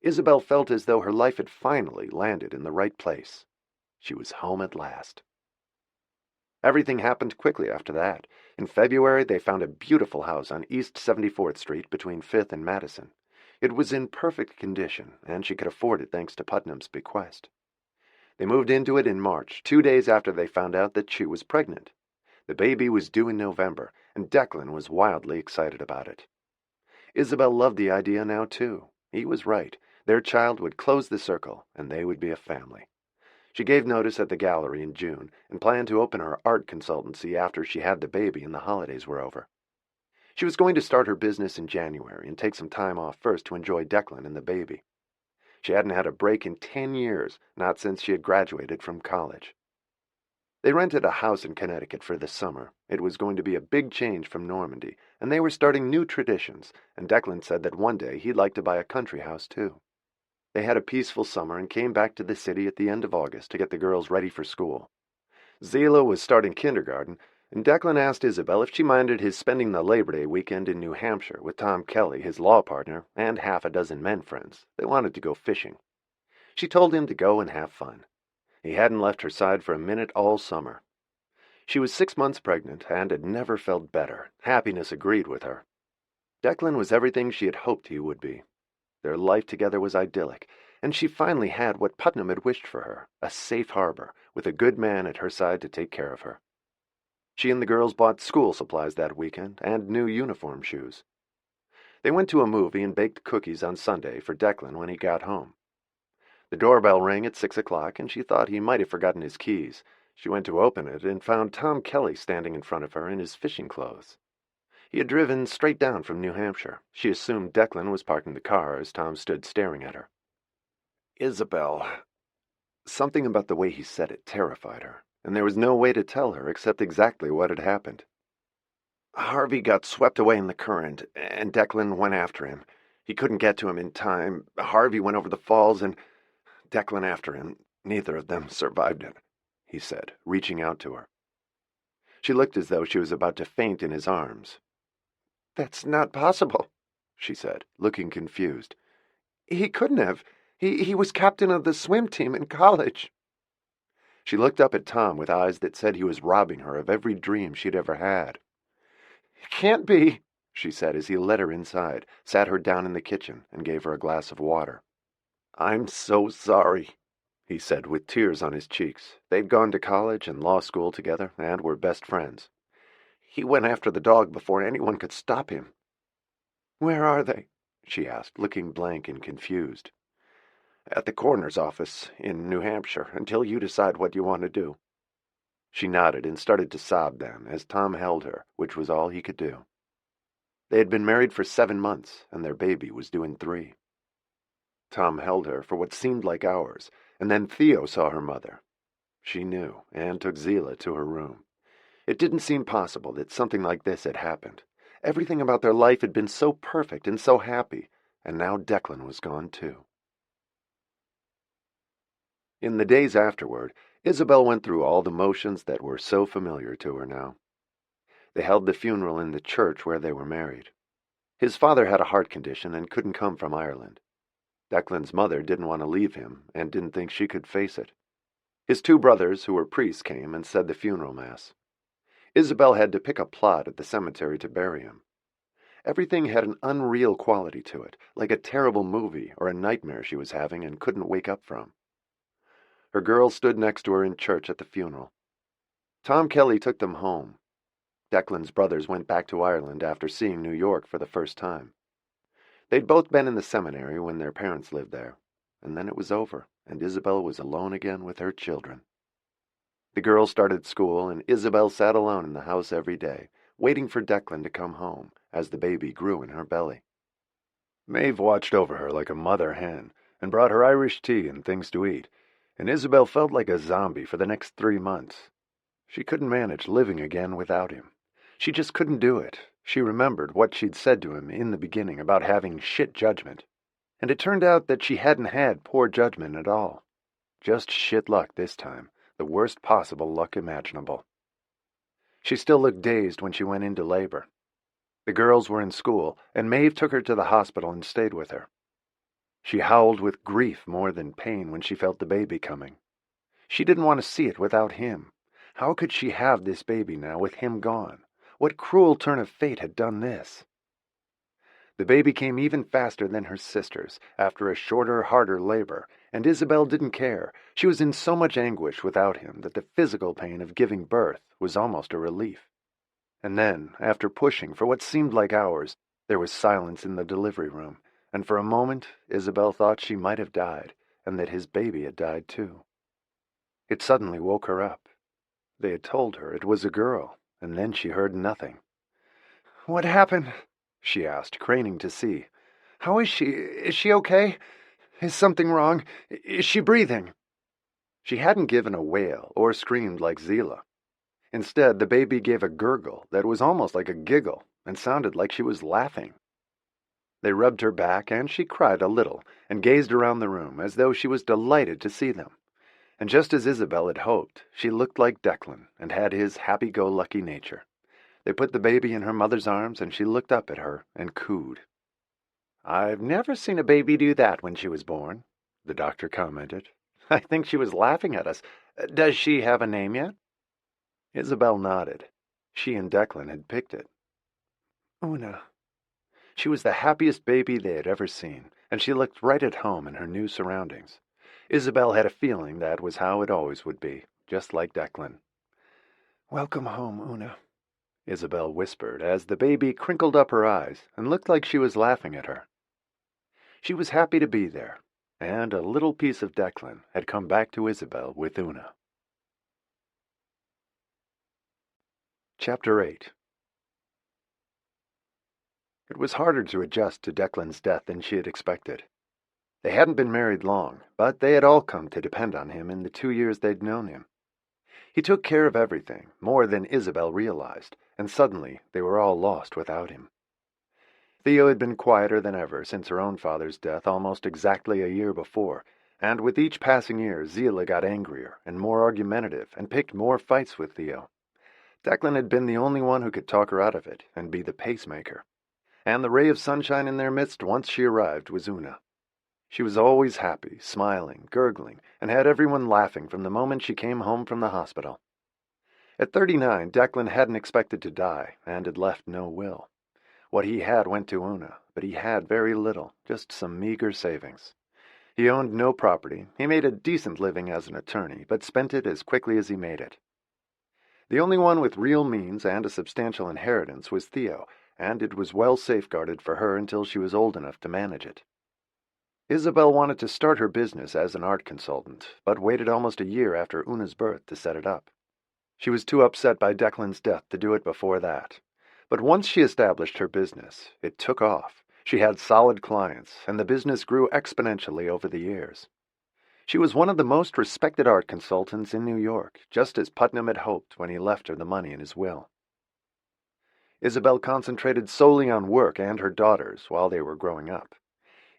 Isabel felt as though her life had finally landed in the right place. She was home at last. Everything happened quickly after that. In February, they found a beautiful house on East 74th Street between 5th and Madison. It was in perfect condition, and she could afford it thanks to Putnam's bequest. They moved into it in March, 2 days after they found out that she was pregnant. The baby was due in November, and Declan was wildly excited about it. Isabel loved the idea now, too. He was right. Their child would close the circle, and they would be a family. She gave notice at the gallery in June and planned to open her art consultancy after she had the baby and the holidays were over. She was going to start her business in January and take some time off first to enjoy Declan and the baby. She hadn't had a break in 10 years, not since she had graduated from college. They rented a house in Connecticut for the summer. It was going to be a big change from Normandy, and they were starting new traditions, and Declan said that one day he'd like to buy a country house too. They had a peaceful summer and came back to the city at the end of August to get the girls ready for school. Zila was starting kindergarten, and Declan asked Isabel if she minded his spending the Labor Day weekend in New Hampshire with Tom Kelly, his law partner, and half a dozen men friends. They wanted to go fishing. She told him to go and have fun. He hadn't left her side for a minute all summer. She was 6 months pregnant and had never felt better. Happiness agreed with her. Declan was everything she had hoped he would be. Their life together was idyllic, and she finally had what Putnam had wished for her, a safe harbor, with a good man at her side to take care of her. She and the girls bought school supplies that weekend and new uniform shoes. They went to a movie and baked cookies on Sunday for Declan when he got home. The doorbell rang at 6 o'clock, and she thought he might have forgotten his keys. She went to open it and found Tom Kelly standing in front of her in his fishing clothes. He had driven straight down from New Hampshire. She assumed Declan was parking the car as Tom stood staring at her. "Isabel." Something about the way he said it terrified her, and there was no way to tell her except exactly what had happened. "Harvey got swept away in the current, and Declan went after him. He couldn't get to him in time. Harvey went over the falls, and Declan after him. Neither of them survived it," he said, reaching out to her. She looked as though she was about to faint in his arms. "That's not possible," she said, looking confused. "He couldn't have. He was captain of the swim team in college." She looked up at Tom with eyes that said he was robbing her of every dream she'd ever had. "It can't be," she said as he led her inside, sat her down in the kitchen, and gave her a glass of water. "I'm so sorry," he said with tears on his cheeks. They'd gone to college and law school together and were best friends. "He went after the dog before anyone could stop him." "Where are they?" she asked, looking blank and confused. "At the coroner's office in New Hampshire, until you decide what you want to do." She nodded and started to sob then, as Tom held her, which was all he could do. They had been married for 7 months, and their baby was due in 3. Tom held her for what seemed like hours, and then Theo saw her mother. She knew, and took Zila to her room. It didn't seem possible that something like this had happened. Everything about their life had been so perfect and so happy, and now Declan was gone too. In the days afterward, Isabel went through all the motions that were so familiar to her now. They held the funeral in the church where they were married. His father had a heart condition and couldn't come from Ireland. Declan's mother didn't want to leave him and didn't think she could face it. His two brothers, who were priests, came and said the funeral mass. Isabel had to pick a plot at the cemetery to bury him. Everything had an unreal quality to it, like a terrible movie or a nightmare she was having and couldn't wake up from. Her girls stood next to her in church at the funeral. Tom Kelly took them home. Declan's brothers went back to Ireland after seeing New York for the first time. They'd both been in the seminary when their parents lived there, and then it was over, and Isabel was alone again with her children. The girls started school, and Isabel sat alone in the house every day, waiting for Declan to come home as the baby grew in her belly. Maeve watched over her like a mother hen and brought her Irish tea and things to eat, and Isabel felt like a zombie for the next 3 months. She couldn't manage living again without him. She just couldn't do it. She remembered what she'd said to him in the beginning about having shit judgment, and it turned out that she hadn't had poor judgment at all. Just shit luck this time, the worst possible luck imaginable. She still looked dazed when she went into labor. The girls were in school, and Maeve took her to the hospital and stayed with her. She howled with grief more than pain when she felt the baby coming. She didn't want to see it without him. How could she have this baby now with him gone? What cruel turn of fate had done this? The baby came even faster than her sisters, after a shorter, harder labor, and Isabel didn't care. She was in so much anguish without him that the physical pain of giving birth was almost a relief. And then, after pushing for what seemed like hours, there was silence in the delivery room, and for a moment Isabel thought she might have died, and that his baby had died too. It suddenly woke her up. They had told her it was a girl, and then she heard nothing. "What happened?" she asked, craning to see. "How is she? Is she okay? Is something wrong? Is she breathing?" She hadn't given a wail or screamed like Zila. Instead, the baby gave a gurgle that was almost like a giggle and sounded like she was laughing. They rubbed her back, and she cried a little and gazed around the room as though she was delighted to see them. And just as Isabel had hoped, she looked like Declan and had his happy-go-lucky nature. They put the baby in her mother's arms, and she looked up at her and cooed. "I've never seen a baby do that when she was born," the doctor commented. "I think she was laughing at us. Does she have a name yet?" Isabel nodded. She and Declan had picked it. Una. She was the happiest baby they had ever seen, and she looked right at home in her new surroundings. Isabel had a feeling that was how it always would be, just like Declan. "Welcome home, Una," Isabel whispered as the baby crinkled up her eyes and looked like she was laughing at her. She was happy to be there, and a little piece of Declan had come back to Isabel with Una. Chapter 8. It was harder to adjust to Declan's death than she had expected. They hadn't been married long, but they had all come to depend on him in the 2 years they'd known him. He took care of everything, more than Isabel realized, and suddenly they were all lost without him. Theo had been quieter than ever since her own father's death almost exactly a year before, and with each passing year Zila got angrier and more argumentative and picked more fights with Theo. Declan had been the only one who could talk her out of it and be the pacemaker. And the ray of sunshine in their midst once she arrived was Una. She was always happy, smiling, gurgling, and had everyone laughing from the moment she came home from the hospital. At 39, Declan hadn't expected to die, and had left no will. What he had went to Una, but he had very little, just some meager savings. He owned no property. He made a decent living as an attorney, but spent it as quickly as he made it. The only one with real means and a substantial inheritance was Theo, and it was well safeguarded for her until she was old enough to manage it. Isabel wanted to start her business as an art consultant, but waited almost a year after Una's birth to set it up. She was too upset by Declan's death to do it before that. But once she established her business, it took off. She had solid clients, and the business grew exponentially over the years. She was one of the most respected art consultants in New York, just as Putnam had hoped when he left her the money in his will. Isabel concentrated solely on work and her daughters while they were growing up.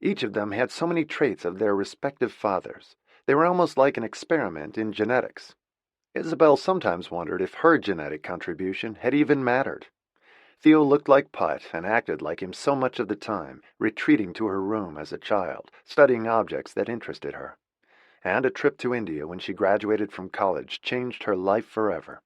Each of them had so many traits of their respective fathers. They were almost like an experiment in genetics. Isabel sometimes wondered if her genetic contribution had even mattered. Theo looked like Putt and acted like him so much of the time, retreating to her room as a child, studying objects that interested her. And a trip to India when she graduated from college changed her life forever.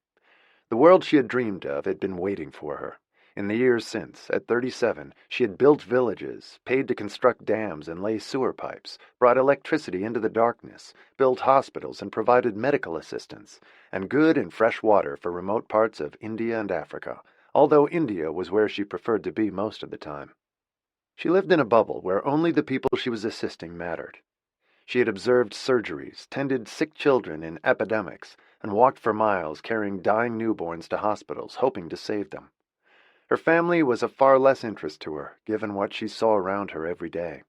The world she had dreamed of had been waiting for her. In the years since, at 37, she had built villages, paid to construct dams and lay sewer pipes, brought electricity into the darkness, built hospitals and provided medical assistance, and good and fresh water for remote parts of India and Africa, although India was where she preferred to be most of the time. She lived in a bubble where only the people she was assisting mattered. She had observed surgeries, tended sick children in epidemics, and walked for miles carrying dying newborns to hospitals, hoping to save them. Her family was of far less interest to her, given what she saw around her every day.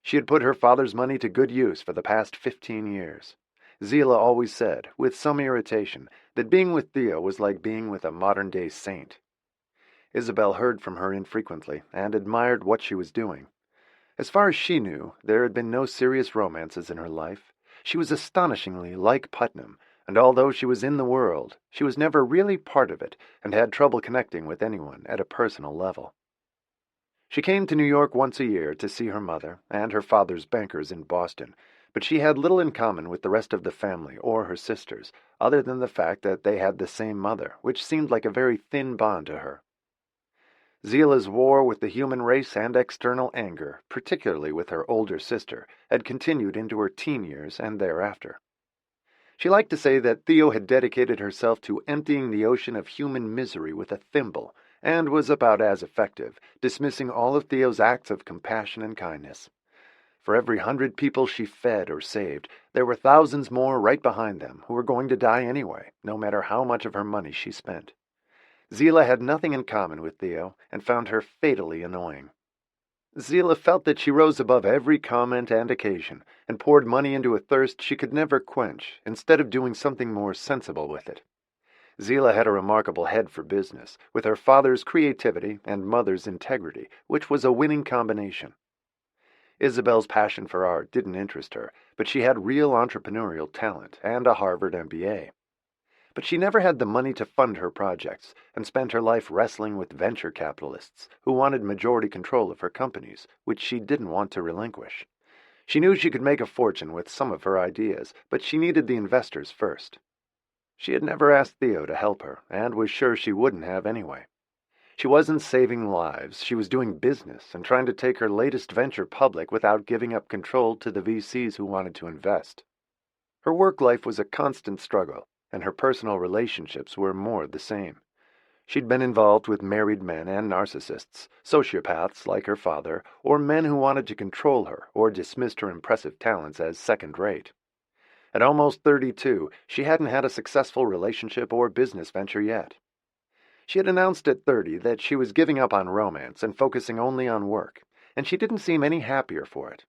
She had put her father's money to good use for the past 15 years. Zila always said, with some irritation, that being with Theo was like being with a modern-day saint. Isabel heard from her infrequently and admired what she was doing. As far as she knew, there had been no serious romances in her life. She was astonishingly like Putnam, and although she was in the world, she was never really part of it and had trouble connecting with anyone at a personal level. She came to New York once a year to see her mother and her father's bankers in Boston, but she had little in common with the rest of the family or her sisters, other than the fact that they had the same mother, which seemed like a very thin bond to her. Zila's war with the human race and external anger, particularly with her older sister, had continued into her teen years and thereafter. She liked to say that Theo had dedicated herself to emptying the ocean of human misery with a thimble, and was about as effective, dismissing all of Theo's acts of compassion and kindness. For every 100 people she fed or saved, there were thousands more right behind them who were going to die anyway, no matter how much of her money she spent. Zila had nothing in common with Theo, and found her fatally annoying. Zila felt that she rose above every comment and occasion, and poured money into a thirst she could never quench, instead of doing something more sensible with it. Zila had a remarkable head for business, with her father's creativity and mother's integrity, which was a winning combination. Isabel's passion for art didn't interest her, but she had real entrepreneurial talent and a Harvard MBA. But she never had the money to fund her projects, and spent her life wrestling with venture capitalists who wanted majority control of her companies, which she didn't want to relinquish. She knew she could make a fortune with some of her ideas, but she needed the investors first. She had never asked Theo to help her, and was sure she wouldn't have anyway. She wasn't saving lives, she was doing business and trying to take her latest venture public without giving up control to the VCs who wanted to invest. Her work life was a constant struggle, and her personal relationships were more the same. She'd been involved with married men and narcissists, sociopaths like her father, or men who wanted to control her or dismissed her impressive talents as second-rate. At almost 32, she hadn't had a successful relationship or business venture yet. She had announced at 30 that she was giving up on romance and focusing only on work, and she didn't seem any happier for it.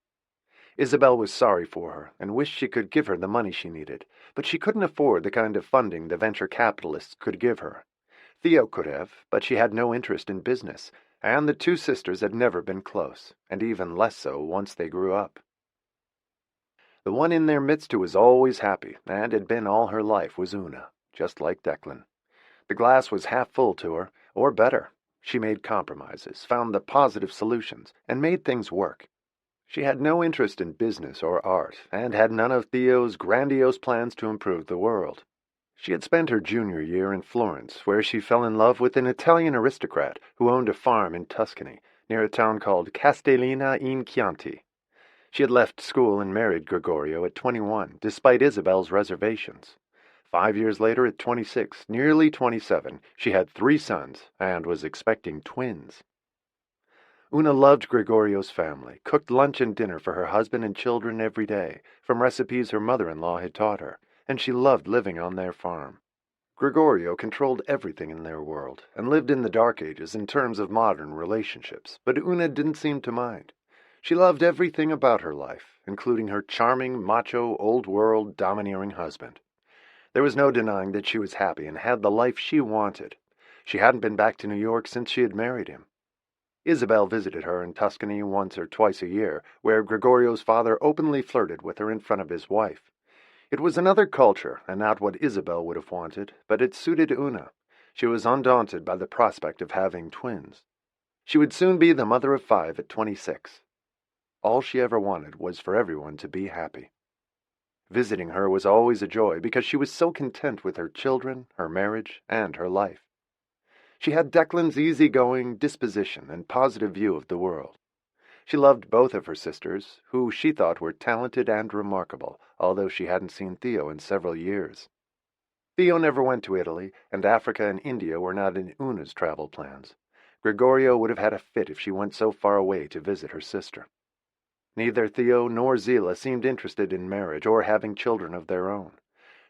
Isabel was sorry for her and wished she could give her the money she needed, but she couldn't afford the kind of funding the venture capitalists could give her. Theo could have, but she had no interest in business, and the two sisters had never been close, and even less so once they grew up. The one in their midst who was always happy, and had been all her life, was Una, just like Declan. The glass was half full to her, or better. She made compromises, found the positive solutions, and made things work. She had no interest in business or art, and had none of Theo's grandiose plans to improve the world. She had spent her junior year in Florence, where she fell in love with an Italian aristocrat who owned a farm in Tuscany, near a town called Castellina in Chianti. She had left school and married Gregorio at 21, despite Isabel's reservations. 5 years later, at 26, nearly 27, she had 3 sons and was expecting twins. Una loved Gregorio's family, cooked lunch and dinner for her husband and children every day, from recipes her mother-in-law had taught her, and she loved living on their farm. Gregorio controlled everything in their world, and lived in the Dark Ages in terms of modern relationships, but Una didn't seem to mind. She loved everything about her life, including her charming, macho, old-world, domineering husband. There was no denying that she was happy and had the life she wanted. She hadn't been back to New York since she had married him. Isabel visited her in Tuscany once or twice a year, where Gregorio's father openly flirted with her in front of his wife. It was another culture, and not what Isabel would have wanted, but it suited Una. She was undaunted by the prospect of having twins. She would soon be the mother of 5 at 26. All she ever wanted was for everyone to be happy. Visiting her was always a joy because she was so content with her children, her marriage, and her life. She had Declan's easygoing disposition and positive view of the world. She loved both of her sisters, who she thought were talented and remarkable, although she hadn't seen Theo in several years. Theo never went to Italy, and Africa and India were not in Una's travel plans. Gregorio would have had a fit if she went so far away to visit her sister. Neither Theo nor Zila seemed interested in marriage or having children of their own.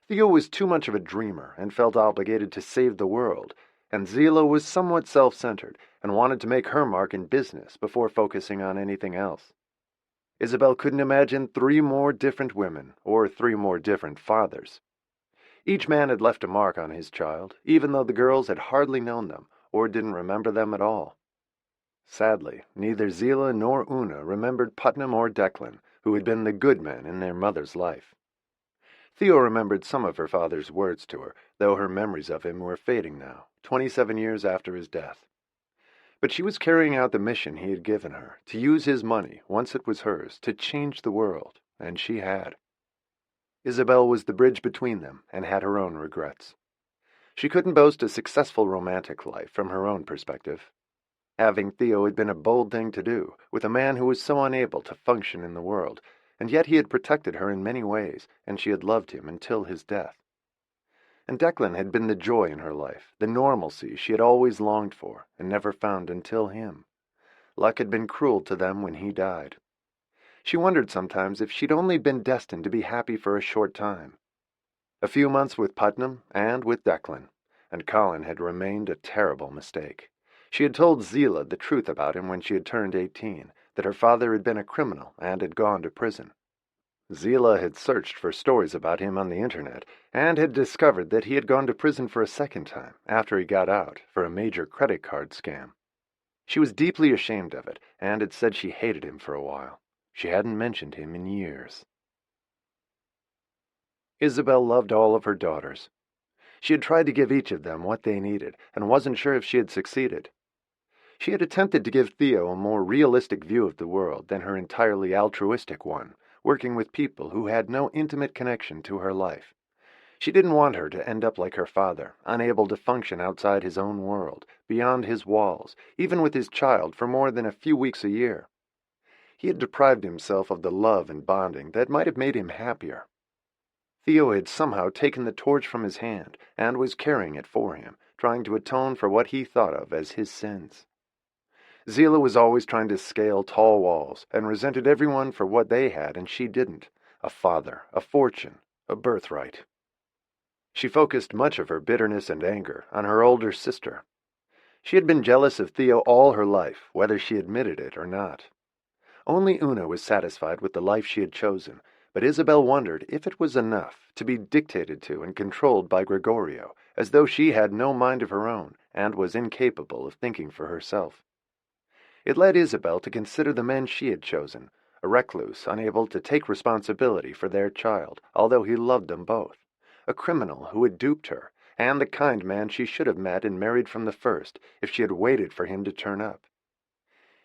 Theo was too much of a dreamer and felt obligated to save the world, and Zila was somewhat self-centered and wanted to make her mark in business before focusing on anything else. Isabel couldn't imagine 3 more different women or 3 more different fathers. Each man had left a mark on his child, even though the girls had hardly known them or didn't remember them at all. Sadly, neither Zila nor Una remembered Putnam or Declan, who had been the good men in their mother's life. Theo remembered some of her father's words to her, though her memories of him were fading now, 27 years after his death. But she was carrying out the mission he had given her, to use his money, once it was hers, to change the world, and she had. Isabel was the bridge between them, and had her own regrets. She couldn't boast a successful romantic life from her own perspective. Having Theo had been a bold thing to do, with a man who was so unable to function in the world, and yet he had protected her in many ways, and she had loved him until his death. And Declan had been the joy in her life, the normalcy she had always longed for, and never found until him. Luck had been cruel to them when he died. She wondered sometimes if she'd only been destined to be happy for a short time. A few months with Putnam and with Declan, and Colin had remained a terrible mistake. She had told Zila the truth about him when she had turned 18, that her father had been a criminal and had gone to prison. Zila had searched for stories about him on the internet and had discovered that he had gone to prison for a second time after he got out for a major credit card scam. She was deeply ashamed of it and had said she hated him for a while. She hadn't mentioned him in years. Isabel loved all of her daughters. She had tried to give each of them what they needed and wasn't sure if she had succeeded. She had attempted to give Theo a more realistic view of the world than her entirely altruistic one, working with people who had no intimate connection to her life. She didn't want her to end up like her father, unable to function outside his own world, beyond his walls, even with his child for more than a few weeks a year. He had deprived himself of the love and bonding that might have made him happier. Theo had somehow taken the torch from his hand and was carrying it for him, trying to atone for what he thought of as his sins. Zila was always trying to scale tall walls and resented everyone for what they had and she didn't: a father, a fortune, a birthright. She focused much of her bitterness and anger on her older sister. She had been jealous of Theo all her life, whether she admitted it or not. Only Una was satisfied with the life she had chosen, but Isabel wondered if it was enough to be dictated to and controlled by Gregorio, as though she had no mind of her own and was incapable of thinking for herself. It led Isabel to consider the men she had chosen, a recluse unable to take responsibility for their child, although he loved them both, a criminal who had duped her, and the kind man she should have met and married from the first if she had waited for him to turn up.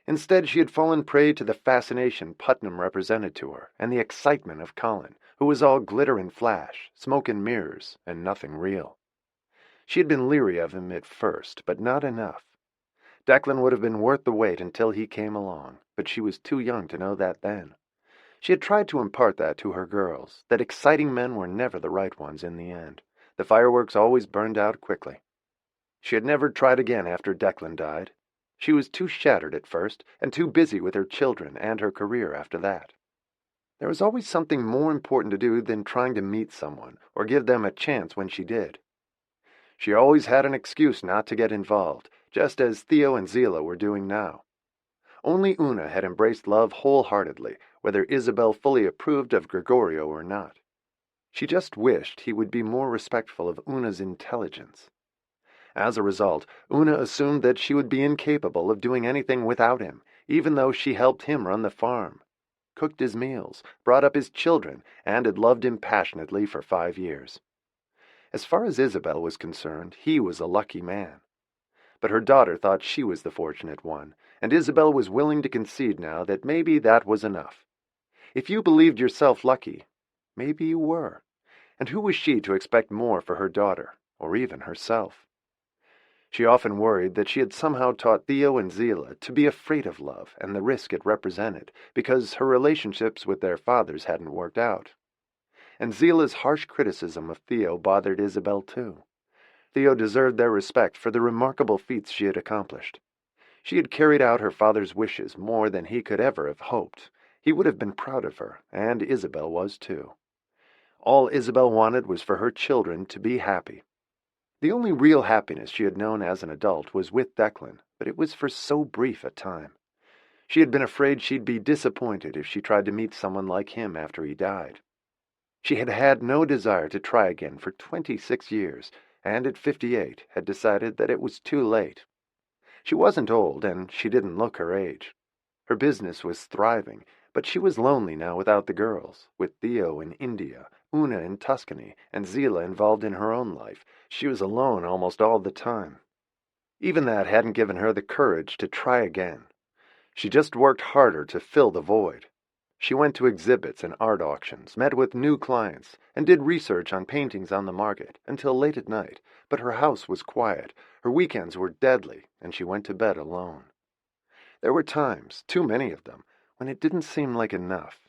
Instead, she had fallen prey to the fascination Putnam represented to her, and the excitement of Colin, who was all glitter and flash, smoke and mirrors, and nothing real. She had been leery of him at first, but not enough. Declan would have been worth the wait until he came along, but she was too young to know that then. She had tried to impart that to her girls, that exciting men were never the right ones in the end. The fireworks always burned out quickly. She had never tried again after Declan died. She was too shattered at first, and too busy with her children and her career after that. There was always something more important to do than trying to meet someone, or give them a chance when she did. She always had an excuse not to get involved, just as Theo and Zila were doing now. Only Una had embraced love wholeheartedly, whether Isabel fully approved of Gregorio or not. She just wished he would be more respectful of Una's intelligence. As a result, Una assumed that she would be incapable of doing anything without him, even though she helped him run the farm, cooked his meals, brought up his children, and had loved him passionately for 5 years. As far as Isabel was concerned, he was a lucky man. But her daughter thought she was the fortunate one, and Isabel was willing to concede now that maybe that was enough. If you believed yourself lucky, maybe you were. And who was she to expect more for her daughter, or even herself? She often worried that she had somehow taught Theo and Zila to be afraid of love and the risk it represented, because her relationships with their fathers hadn't worked out. And Zila's harsh criticism of Theo bothered Isabel too. Theo deserved their respect for the remarkable feats she had accomplished. She had carried out her father's wishes more than he could ever have hoped. He would have been proud of her, and Isabel was too. All Isabel wanted was for her children to be happy. The only real happiness she had known as an adult was with Declan, but it was for so brief a time. She had been afraid she'd be disappointed if she tried to meet someone like him after he died. She had had no desire to try again for 26 years, and at 58 had decided that it was too late. She wasn't old, and she didn't look her age. Her business was thriving, but she was lonely now without the girls, with Theo in India, Una in Tuscany, and Zila involved in her own life. She was alone almost all the time. Even that hadn't given her the courage to try again. She just worked harder to fill the void. She went to exhibits and art auctions, met with new clients, and did research on paintings on the market until late at night, but her house was quiet, her weekends were deadly, and she went to bed alone. There were times, too many of them, when it didn't seem like enough.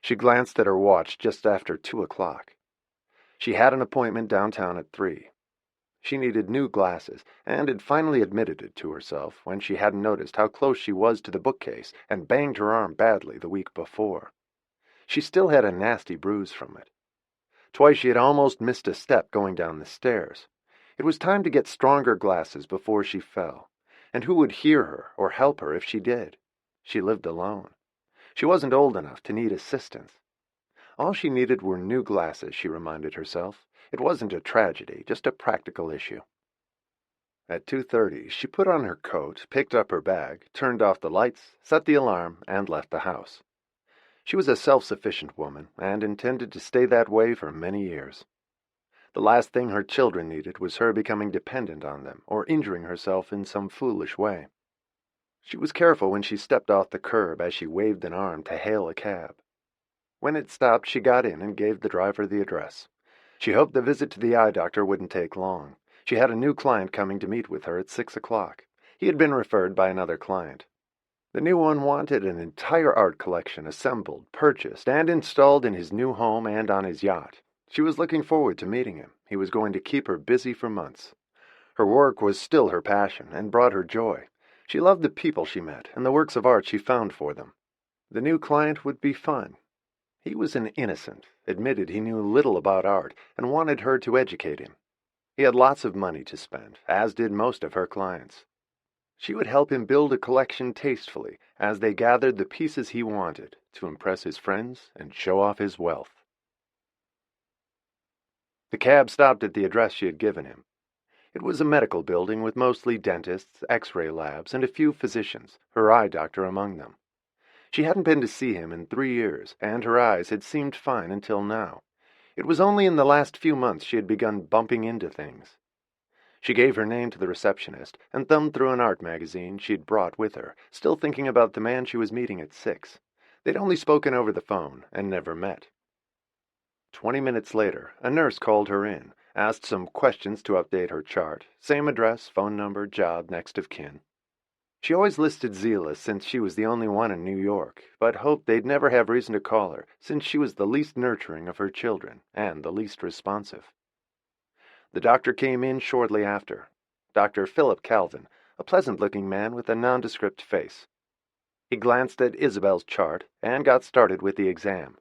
She glanced at her watch just after 2 o'clock. She had an appointment downtown at 3. She needed new glasses, and had finally admitted it to herself when she hadn't noticed how close she was to the bookcase and banged her arm badly the week before. She still had a nasty bruise from it. Twice she had almost missed a step going down the stairs. It was time to get stronger glasses before she fell. And who would hear her or help her if she did? She lived alone. She wasn't old enough to need assistance. All she needed were new glasses, she reminded herself. It wasn't a tragedy, just a practical issue. At 2:30, she put on her coat, picked up her bag, turned off the lights, set the alarm, and left the house. She was a self-sufficient woman, and intended to stay that way for many years. The last thing her children needed was her becoming dependent on them, or injuring herself in some foolish way. She was careful when she stepped off the curb as she waved an arm to hail a cab. When it stopped, she got in and gave the driver the address. She hoped the visit to the eye doctor wouldn't take long. She had a new client coming to meet with her at 6 o'clock. He had been referred by another client. The new one wanted an entire art collection assembled, purchased, and installed in his new home and on his yacht. She was looking forward to meeting him. He was going to keep her busy for months. Her work was still her passion and brought her joy. She loved the people she met and the works of art she found for them. The new client would be fun. He was an innocent, admitted he knew little about art, and wanted her to educate him. He had lots of money to spend, as did most of her clients. She would help him build a collection tastefully as they gathered the pieces he wanted to impress his friends and show off his wealth. The cab stopped at the address she had given him. It was a medical building with mostly dentists, X-ray labs, and a few physicians, her eye doctor among them. She hadn't been to see him in 3 years, and her eyes had seemed fine until now. It was only in the last few months she had begun bumping into things. She gave her name to the receptionist and thumbed through an art magazine she'd brought with her, still thinking about the man she was meeting at 6. They'd only spoken over the phone and never met. 20 minutes later, a nurse called her in, asked some questions to update her chart, same address, phone number, job, next of kin. She always listed Zila since she was the only one in New York, but hoped they'd never have reason to call her since she was the least nurturing of her children and the least responsive. The doctor came in shortly after. Dr. Philip Calvin, a pleasant-looking man with a nondescript face. He glanced at Isabel's chart and got started with the exam.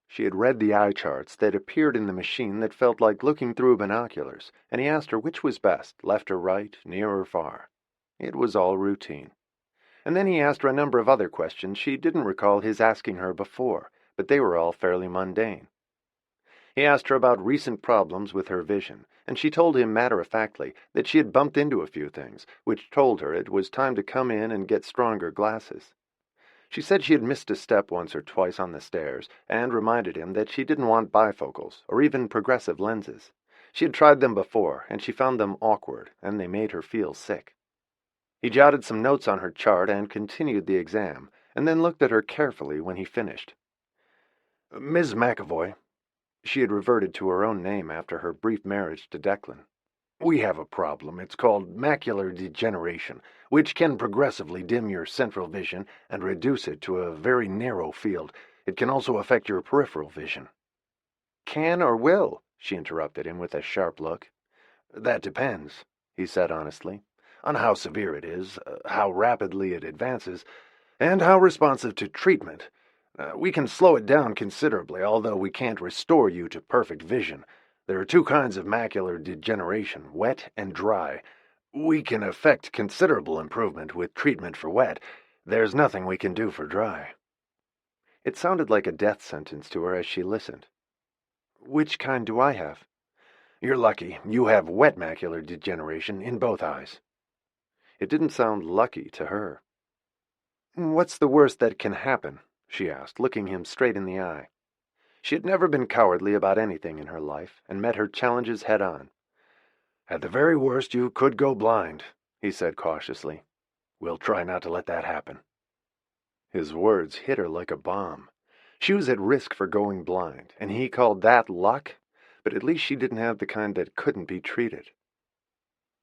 She had read the eye charts that appeared in the machine that felt like looking through binoculars, and he asked her which was best, left or right, near or far. It was all routine. And then he asked her a number of other questions she didn't recall his asking her before, but they were all fairly mundane. He asked her about recent problems with her vision, and she told him matter-of-factly that she had bumped into a few things, which told her it was time to come in and get stronger glasses. She said she had missed a step once or twice on the stairs, and reminded him that she didn't want bifocals, or even progressive lenses. She had tried them before, and she found them awkward, and they made her feel sick. He jotted some notes on her chart and continued the exam, and then looked at her carefully when he finished. "Ms. McAvoy," she had reverted to her own name after her brief marriage to Declan, "we have a problem. It's called macular degeneration, which can progressively dim your central vision and reduce it to a very narrow field. It can also affect your peripheral vision." "Can or will?" she interrupted him with a sharp look. "That depends," he said honestly, "on how severe it is, how rapidly it advances, and how responsive to treatment. We can slow it down considerably, although we can't restore you to perfect vision. There are two kinds of macular degeneration, wet and dry. We can effect considerable improvement with treatment for wet. There's nothing we can do for dry." It sounded like a death sentence to her as she listened. "Which kind do I have?" "You're lucky. You have wet macular degeneration in both eyes." It didn't sound lucky to her. "What's the worst that can happen?" she asked, looking him straight in the eye. She had never been cowardly about anything in her life, and met her challenges head-on. "At the very worst, you could go blind," he said cautiously. "We'll try not to let that happen." His words hit her like a bomb. She was at risk for going blind, and he called that luck? But at least she didn't have the kind that couldn't be treated.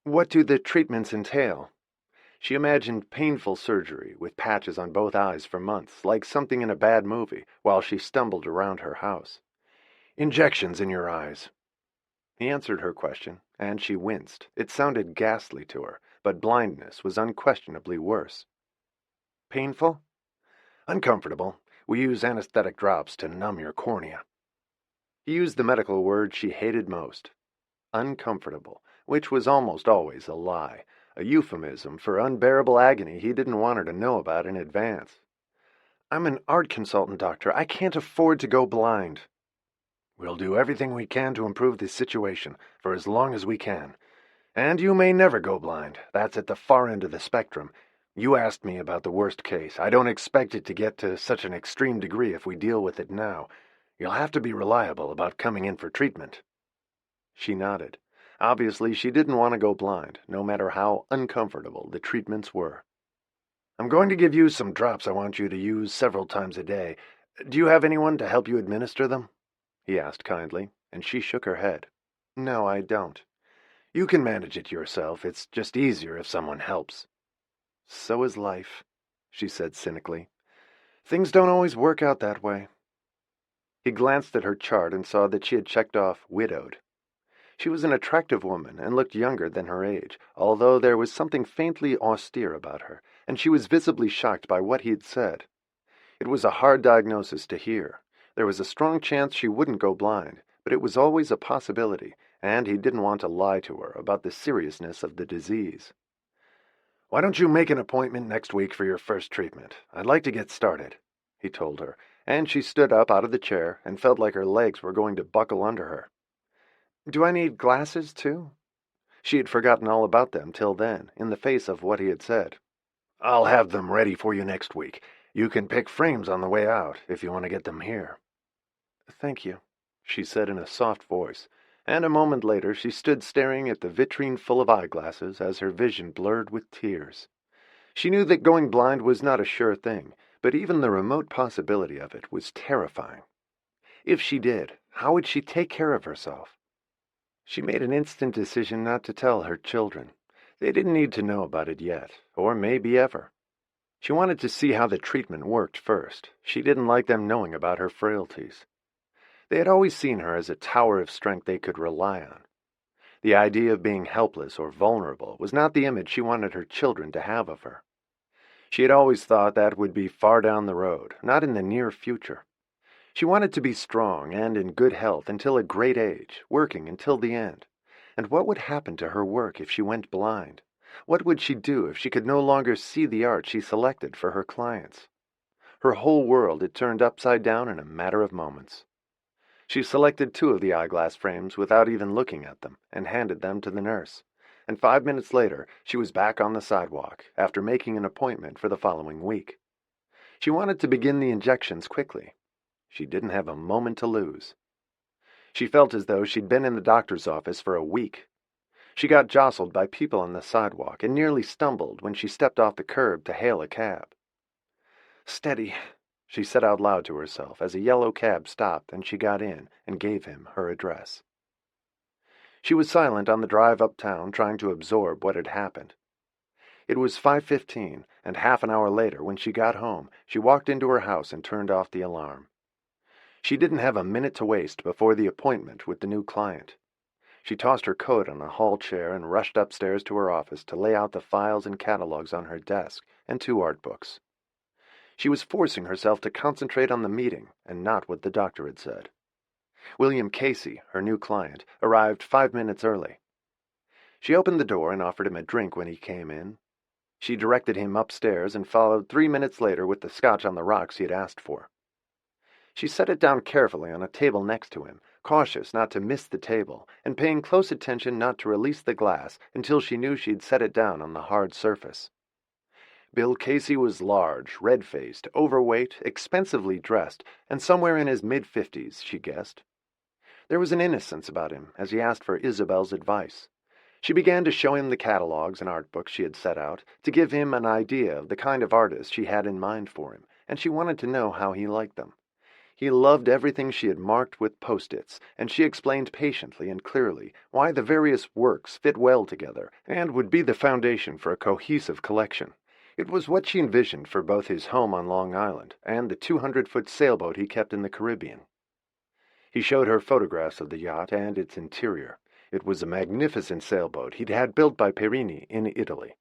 "What do the treatments entail?" She imagined painful surgery, with patches on both eyes for months, like something in a bad movie, while she stumbled around her house. "Injections in your eyes." He answered her question, and she winced. It sounded ghastly to her, but blindness was unquestionably worse. "Painful?" "Uncomfortable. We use anesthetic drops to numb your cornea." He used the medical word she hated most. Uncomfortable, which was almost always a lie, a euphemism for unbearable agony he didn't want her to know about in advance. "I'm an art consultant, doctor. I can't afford to go blind." "We'll do everything we can to improve this situation, for as long as we can. And you may never go blind. That's at the far end of the spectrum. You asked me about the worst case. I don't expect it to get to such an extreme degree if we deal with it now. You'll have to be reliable about coming in for treatment." She nodded. Obviously, she didn't want to go blind, no matter how uncomfortable the treatments were. "I'm going to give you some drops I want you to use several times a day. Do you have anyone to help you administer them?" he asked kindly, and she shook her head. "No, I don't." "You can manage it yourself. It's just easier if someone helps." "So is life," she said cynically. "Things don't always work out that way." He glanced at her chart and saw that she had checked off widowed. She was an attractive woman and looked younger than her age, although there was something faintly austere about her, and she was visibly shocked by what he had said. It was a hard diagnosis to hear. There was a strong chance she wouldn't go blind, but it was always a possibility, and he didn't want to lie to her about the seriousness of the disease. "Why don't you make an appointment next week for your first treatment? I'd like to get started," he told her, and she stood up out of the chair and felt like her legs were going to buckle under her. "Do I need glasses, too?" She had forgotten all about them till then, in the face of what he had said. "I'll have them ready for you next week. You can pick frames on the way out, if you want to get them here." "Thank you," she said in a soft voice, and a moment later she stood staring at the vitrine full of eyeglasses as her vision blurred with tears. She knew that going blind was not a sure thing, but even the remote possibility of it was terrifying. If she did, how would she take care of herself? She made an instant decision not to tell her children. They didn't need to know about it yet, or maybe ever. She wanted to see how the treatment worked first. She didn't like them knowing about her frailties. They had always seen her as a tower of strength they could rely on. The idea of being helpless or vulnerable was not the image she wanted her children to have of her. She had always thought that would be far down the road, not in the near future. She wanted to be strong and in good health until a great age, working until the end. And what would happen to her work if she went blind? What would she do if she could no longer see the art she selected for her clients? Her whole world had turned upside down in a matter of moments. She selected 2 of the eyeglass frames without even looking at them and handed them to the nurse. And 5 minutes later, she was back on the sidewalk after making an appointment for the following week. She wanted to begin the injections quickly. She didn't have a moment to lose. She felt as though she'd been in the doctor's office for a week. She got jostled by people on the sidewalk and nearly stumbled when she stepped off the curb to hail a cab. "Steady," she said out loud to herself as a yellow cab stopped and she got in and gave him her address. She was silent on the drive uptown, trying to absorb what had happened. It was 5:15, and half an hour later, when she got home, she walked into her house and turned off the alarm. She didn't have a minute to waste before the appointment with the new client. She tossed her coat on a hall chair and rushed upstairs to her office to lay out the files and catalogs on her desk and 2 art books. She was forcing herself to concentrate on the meeting and not what the doctor had said. William Casey, her new client, arrived 5 minutes early. She opened the door and offered him a drink when he came in. She directed him upstairs and followed 3 minutes later with the scotch on the rocks he had asked for. She set it down carefully on a table next to him, cautious not to miss the table, and paying close attention not to release the glass until she knew she'd set it down on the hard surface. Bill Casey was large, red-faced, overweight, expensively dressed, and somewhere in his mid-50s, she guessed. There was an innocence about him as he asked for Isabel's advice. She began to show him the catalogs and art books she had set out, to give him an idea of the kind of artist she had in mind for him, and she wanted to know how he liked them. He loved everything she had marked with post-its, and she explained patiently and clearly why the various works fit well together and would be the foundation for a cohesive collection. It was what she envisioned for both his home on Long Island and the 200-foot sailboat he kept in the Caribbean. He showed her photographs of the yacht and its interior. It was a magnificent sailboat he'd had built by Perini in Italy.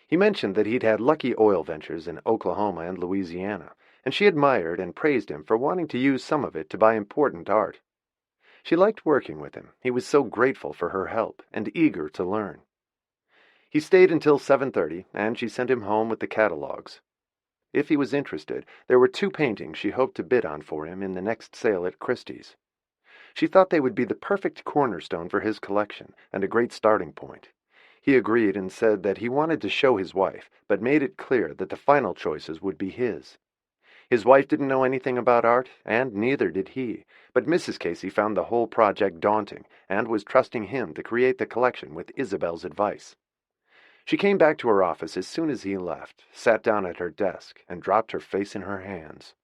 He mentioned that he'd had lucky oil ventures in Oklahoma and Louisiana, and she admired and praised him for wanting to use some of it to buy important art. She liked working with him. He was so grateful for her help and eager to learn. He stayed until 7:30, and she sent him home with the catalogs. If he was interested, there were 2 paintings she hoped to bid on for him in the next sale at Christie's. She thought they would be the perfect cornerstone for his collection and a great starting point. He agreed and said that he wanted to show his wife, but made it clear that the final choices would be his. His wife didn't know anything about art, and neither did he, but Mrs. Casey found the whole project daunting and was trusting him to create the collection with Isabel's advice. She came back to her office as soon as he left, sat down at her desk, and dropped her face in her hands.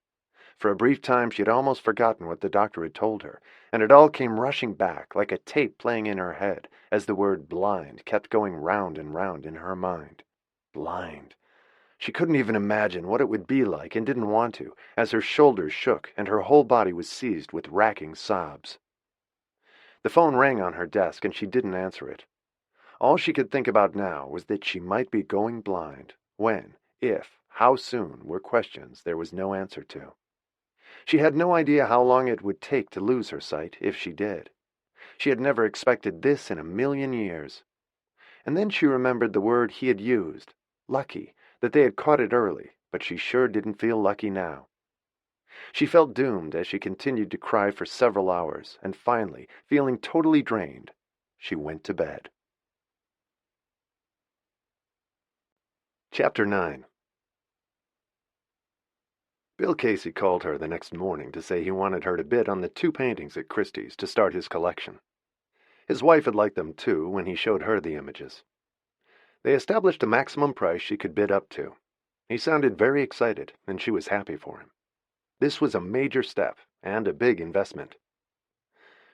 For a brief time she had almost forgotten what the doctor had told her, and it all came rushing back like a tape playing in her head as the word blind kept going round and round in her mind. Blind. She couldn't even imagine what it would be like and didn't want to, as her shoulders shook and her whole body was seized with racking sobs. The phone rang on her desk and she didn't answer it. All she could think about now was that she might be going blind. When, if, how soon were questions there was no answer to. She had no idea how long it would take to lose her sight if she did. She had never expected this in a million years. And then she remembered the word he had used, lucky, that they had caught it early, but she sure didn't feel lucky now. She felt doomed as she continued to cry for several hours, and finally, feeling totally drained, she went to bed. Chapter 9. Bill Casey called her the next morning to say he wanted her to bid on the 2 paintings at Christie's to start his collection. His wife had liked them too when he showed her the images. They established a maximum price she could bid up to. He sounded very excited, and she was happy for him. This was a major step and a big investment.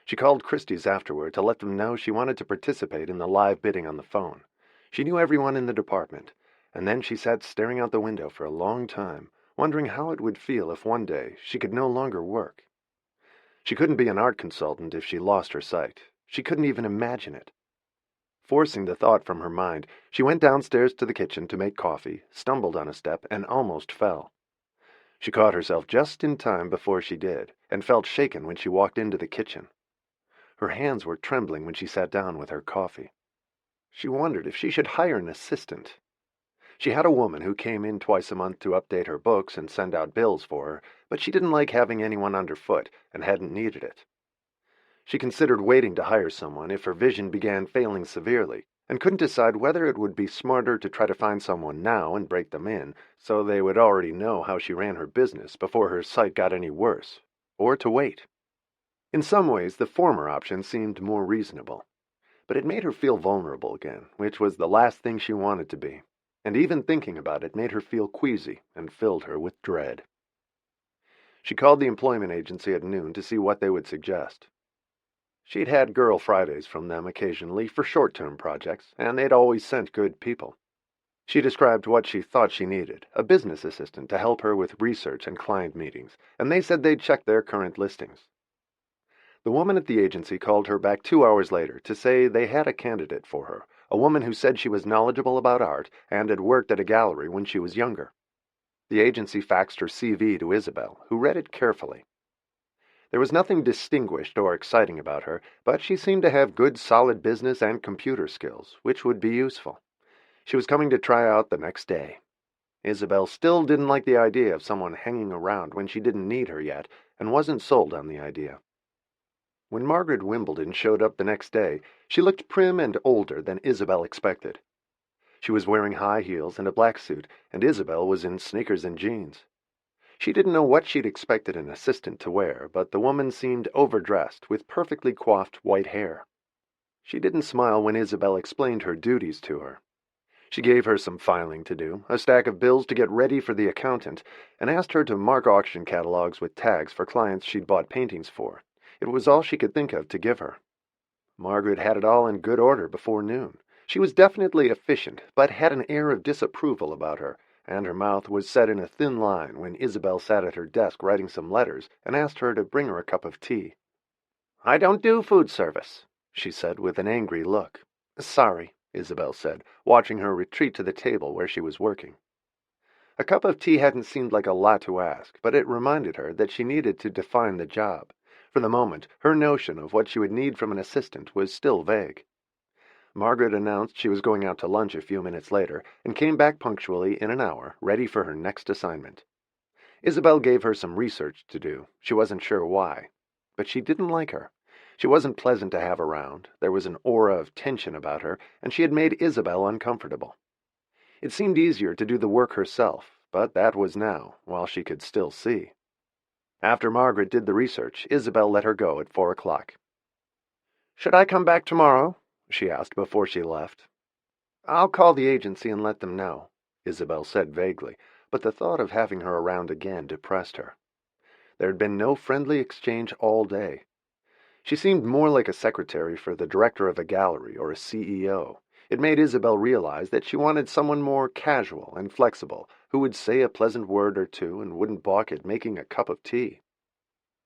She called Christie's afterward to let them know she wanted to participate in the live bidding on the phone. She knew everyone in the department, and then she sat staring out the window for a long time, wondering how it would feel if one day she could no longer work. She couldn't be an art consultant if she lost her sight. She couldn't even imagine it. Forcing the thought from her mind, she went downstairs to the kitchen to make coffee, stumbled on a step, and almost fell. She caught herself just in time before she did, and felt shaken when she walked into the kitchen. Her hands were trembling when she sat down with her coffee. She wondered if she should hire an assistant. She had a woman who came in twice a month to update her books and send out bills for her, but she didn't like having anyone underfoot and hadn't needed it. She considered waiting to hire someone if her vision began failing severely, and couldn't decide whether it would be smarter to try to find someone now and break them in, so they would already know how she ran her business before her sight got any worse, or to wait. In some ways, the former option seemed more reasonable, but it made her feel vulnerable again, which was the last thing she wanted to be, and even thinking about it made her feel queasy and filled her with dread. She called the employment agency at noon to see what they would suggest. She'd had Girl Fridays from them occasionally for short-term projects, and they'd always sent good people. She described what she thought she needed, a business assistant to help her with research and client meetings, and they said they'd check their current listings. The woman at the agency called her back 2 hours later to say they had a candidate for her, a woman who said she was knowledgeable about art and had worked at a gallery when she was younger. The agency faxed her CV to Isabel, who read it carefully. There was nothing distinguished or exciting about her, but she seemed to have good solid business and computer skills, which would be useful. She was coming to try out the next day. Isabel still didn't like the idea of someone hanging around when she didn't need her yet, and wasn't sold on the idea. When Margaret Wimbledon showed up the next day, she looked prim and older than Isabel expected. She was wearing high heels and a black suit, and Isabel was in sneakers and jeans. She didn't know what she'd expected an assistant to wear, but the woman seemed overdressed with perfectly coiffed white hair. She didn't smile when Isabel explained her duties to her. She gave her some filing to do, a stack of bills to get ready for the accountant, and asked her to mark auction catalogs with tags for clients she'd bought paintings for. It was all she could think of to give her. Margaret had it all in good order before noon. She was definitely efficient, but had an air of disapproval about her, and her mouth was set in a thin line when Isabel sat at her desk writing some letters and asked her to bring her a cup of tea. "I don't do food service," she said with an angry look. "Sorry," Isabel said, watching her retreat to the table where she was working. A cup of tea hadn't seemed like a lot to ask, but it reminded her that she needed to define the job. For the moment, her notion of what she would need from an assistant was still vague. Margaret announced she was going out to lunch a few minutes later, and came back punctually in an hour, ready for her next assignment. Isabel gave her some research to do. She wasn't sure why. But she didn't like her. She wasn't pleasant to have around. There was an aura of tension about her, and she had made Isabel uncomfortable. It seemed easier to do the work herself, but that was now, while she could still see. After Margaret did the research, Isabel let her go at 4 o'clock. "Should I come back tomorrow?" she asked before she left. "I'll call the agency and let them know," Isabel said vaguely, but the thought of having her around again depressed her. There had been no friendly exchange all day. She seemed more like a secretary for the director of a gallery or a CEO. It made Isabel realize that she wanted someone more casual and flexible, who would say a pleasant word or two and wouldn't balk at making a cup of tea.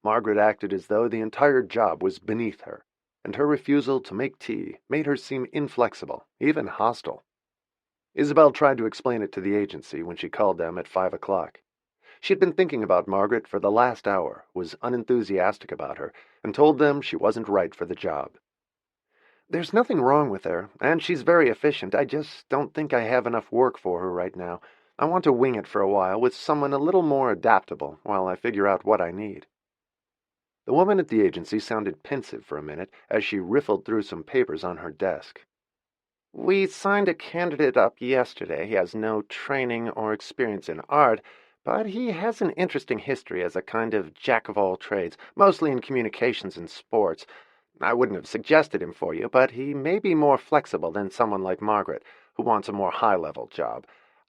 Margaret acted as though the entire job was beneath her, and her refusal to make tea made her seem inflexible, even hostile. Isabel tried to explain it to the agency when she called them at 5 o'clock. She had been thinking about Margaret for the last hour, was unenthusiastic about her, and told them she wasn't right for the job. "There's nothing wrong with her, and she's very efficient. I just don't think I have enough work for her right now. I want to wing it for a while with someone a little more adaptable while I figure out what I need." The woman at the agency sounded pensive for a minute as she riffled through some papers on her desk. "We signed a candidate up yesterday. He has no training or experience in art, but he has an interesting history as a kind of jack-of-all-trades, mostly in communications and sports. I wouldn't have suggested him for you, but he may be more flexible than someone like Margaret, who wants a more high-level job.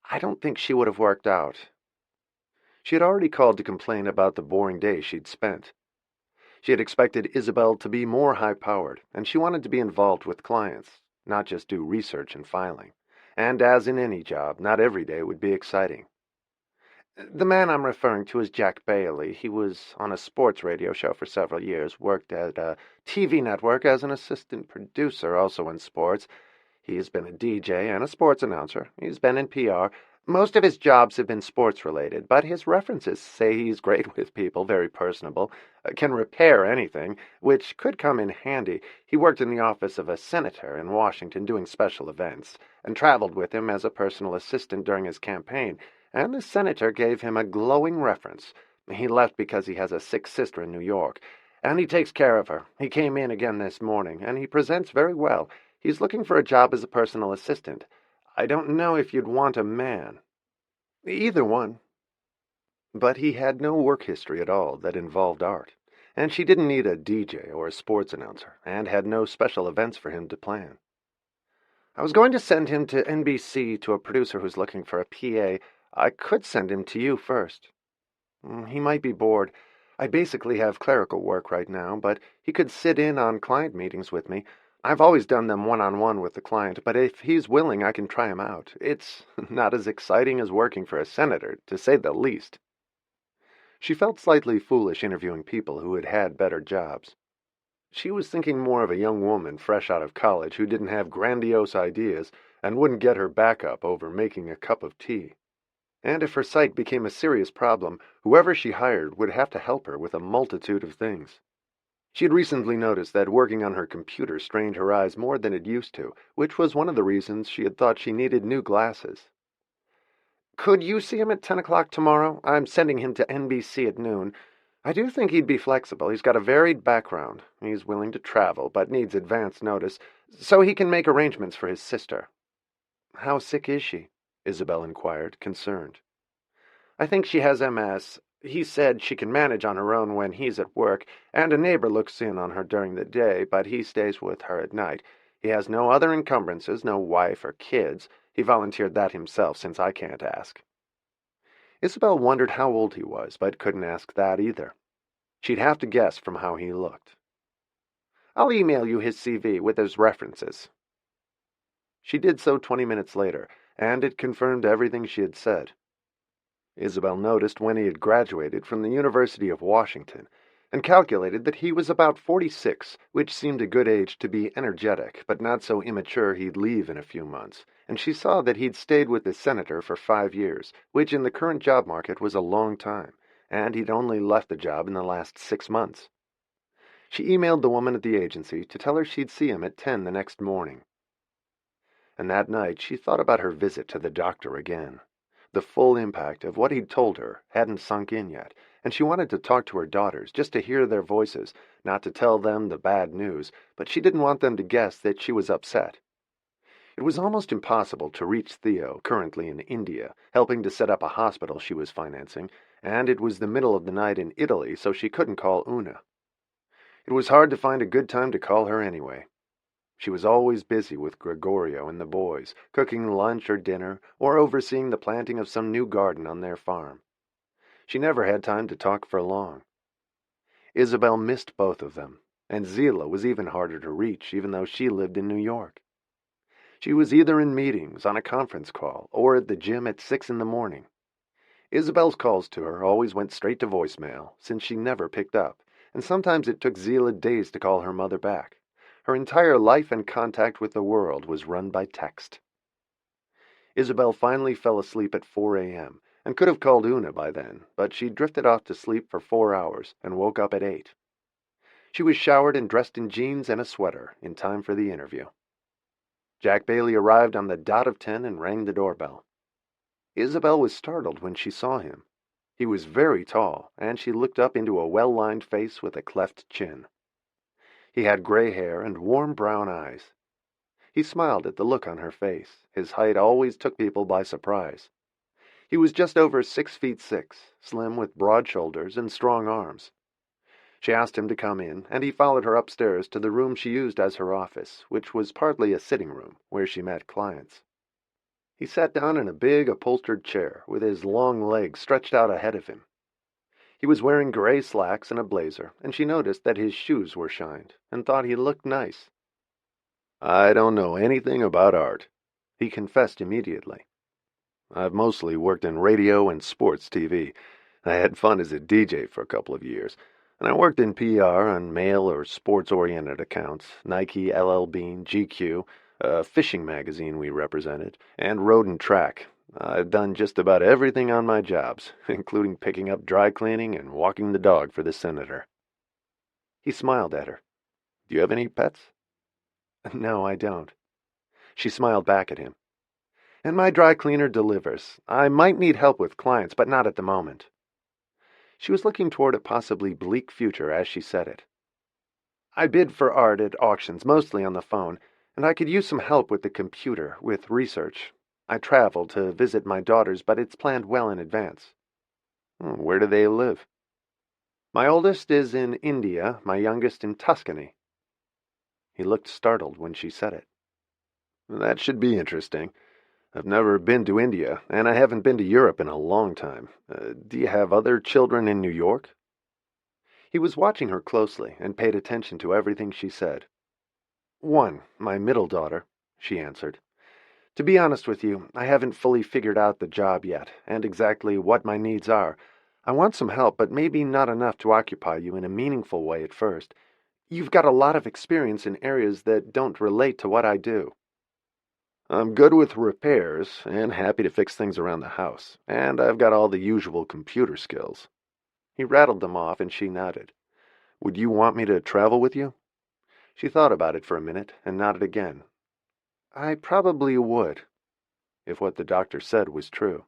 I don't think she would have worked out." She had already called to complain about the boring day she'd spent. She had expected Isabel to be more high-powered, and she wanted to be involved with clients, not just do research and filing. And as in any job, not every day would be exciting. "The man I'm referring to is Jack Bailey. He was on a sports radio show for several years, worked at a TV network as an assistant producer, also in sports. He has been a DJ and a sports announcer. He's been in PR. Most of his jobs have been sports-related, but his references say he's great with people, very personable, can repair anything, which could come in handy. He worked in the office of a senator in Washington doing special events, and traveled with him as a personal assistant during his campaign, and the senator gave him a glowing reference. He left because he has a sick sister in New York, and he takes care of her. He came in again this morning, and he presents very well. He's looking for a job as a personal assistant. I don't know if you'd want a man. Either one. But he had no work history at all that involved art, and she didn't need a DJ or a sports announcer, and had no special events for him to plan. I was going to send him to NBC to a producer who's looking for a PA. I could send him to you first. He might be bored. I basically have clerical work right now, but he could sit in on client meetings with me. I've always done them one-on-one with the client, but if he's willing, I can try him out. It's not as exciting as working for a senator, to say the least. She felt slightly foolish interviewing people who had had better jobs. She was thinking more of a young woman fresh out of college who didn't have grandiose ideas and wouldn't get her back up over making a cup of tea. And if her sight became a serious problem, whoever she hired would have to help her with a multitude of things. She had recently noticed that working on her computer strained her eyes more than it used to, which was one of the reasons she had thought she needed new glasses. Could you see him at 10 o'clock tomorrow? I'm sending him to NBC at noon. I do think he'd be flexible. He's got a varied background. He's willing to travel, but needs advance notice, so he can make arrangements for his sister. How sick is she? Isabel inquired, concerned. I think she has MS. He said she can manage on her own when he's at work, and a neighbor looks in on her during the day, but he stays with her at night. He has no other encumbrances, no wife or kids. He volunteered that himself, since I can't ask. Isabel wondered how old he was, but couldn't ask that either. She'd have to guess from how he looked. I'll email you his CV with his references. She did so 20 minutes later, and it confirmed everything she had said. Isabel noticed when he had graduated from the University of Washington, and calculated that he was about 46, which seemed a good age to be energetic, but not so immature he'd leave in a few months, and she saw that he'd stayed with the senator for 5 years, which in the current job market was a long time, and he'd only left the job in the last 6 months. She emailed the woman at the agency to tell her she'd see him at 10 the next morning. And that night she thought about her visit to the doctor again. The full impact of what he'd told her hadn't sunk in yet, and she wanted to talk to her daughters, just to hear their voices, not to tell them the bad news, but she didn't want them to guess that she was upset. It was almost impossible to reach Theo, currently in India, helping to set up a hospital she was financing, and it was the middle of the night in Italy, so she couldn't call Una. It was hard to find a good time to call her anyway. She was always busy with Gregorio and the boys, cooking lunch or dinner, or overseeing the planting of some new garden on their farm. She never had time to talk for long. Isabel missed both of them, and Zila was even harder to reach, even though she lived in New York. She was either in meetings, on a conference call, or at the gym at 6 in the morning. Isabel's calls to her always went straight to voicemail, since she never picked up, and sometimes it took Zila days to call her mother back. Her entire life and contact with the world was run by text. Isabel finally fell asleep at 4 a.m., and could have called Una by then, but she drifted off to sleep for 4 hours and woke up at 8. She was showered and dressed in jeans and a sweater, in time for the interview. Jack Bailey arrived on the dot of 10 and rang the doorbell. Isabel was startled when she saw him. He was very tall, and she looked up into a well-lined face with a cleft chin. He had gray hair and warm brown eyes. He smiled at the look on her face. His height always took people by surprise. He was just over 6'6", slim with broad shoulders and strong arms. She asked him to come in, and he followed her upstairs to the room she used as her office, which was partly a sitting room, where she met clients. He sat down in a big upholstered chair, with his long legs stretched out ahead of him. He was wearing gray slacks and a blazer, and she noticed that his shoes were shined, and thought he looked nice. I don't know anything about art, he confessed immediately. I've mostly worked in radio and sports TV. I had fun as a DJ for a couple of years, and I worked in PR on male or sports-oriented accounts, Nike, LL Bean, GQ, a fishing magazine we represented, and Road and Track. I've done just about everything on my jobs, including picking up dry cleaning and walking the dog for the senator. He smiled at her. Do you have any pets? No, I don't. She smiled back at him. And my dry cleaner delivers. I might need help with clients, but not at the moment. She was looking toward a possibly bleak future as she said it. I bid for art at auctions, mostly on the phone, and I could use some help with the computer, with research. I travel to visit my daughters, but it's planned well in advance. Where do they live? My oldest is in India, my youngest in Tuscany. He looked startled when she said it. That should be interesting. I've never been to India, and I haven't been to Europe in a long time. Do you have other children in New York? He was watching her closely and paid attention to everything she said. One, my middle daughter, she answered. To be honest with you, I haven't fully figured out the job yet, and exactly what my needs are. I want some help, but maybe not enough to occupy you in a meaningful way at first. You've got a lot of experience in areas that don't relate to what I do. I'm good with repairs, and happy to fix things around the house, and I've got all the usual computer skills. He rattled them off, and she nodded. Would you want me to travel with you? She thought about it for a minute, and nodded again. I probably would, if what the doctor said was true.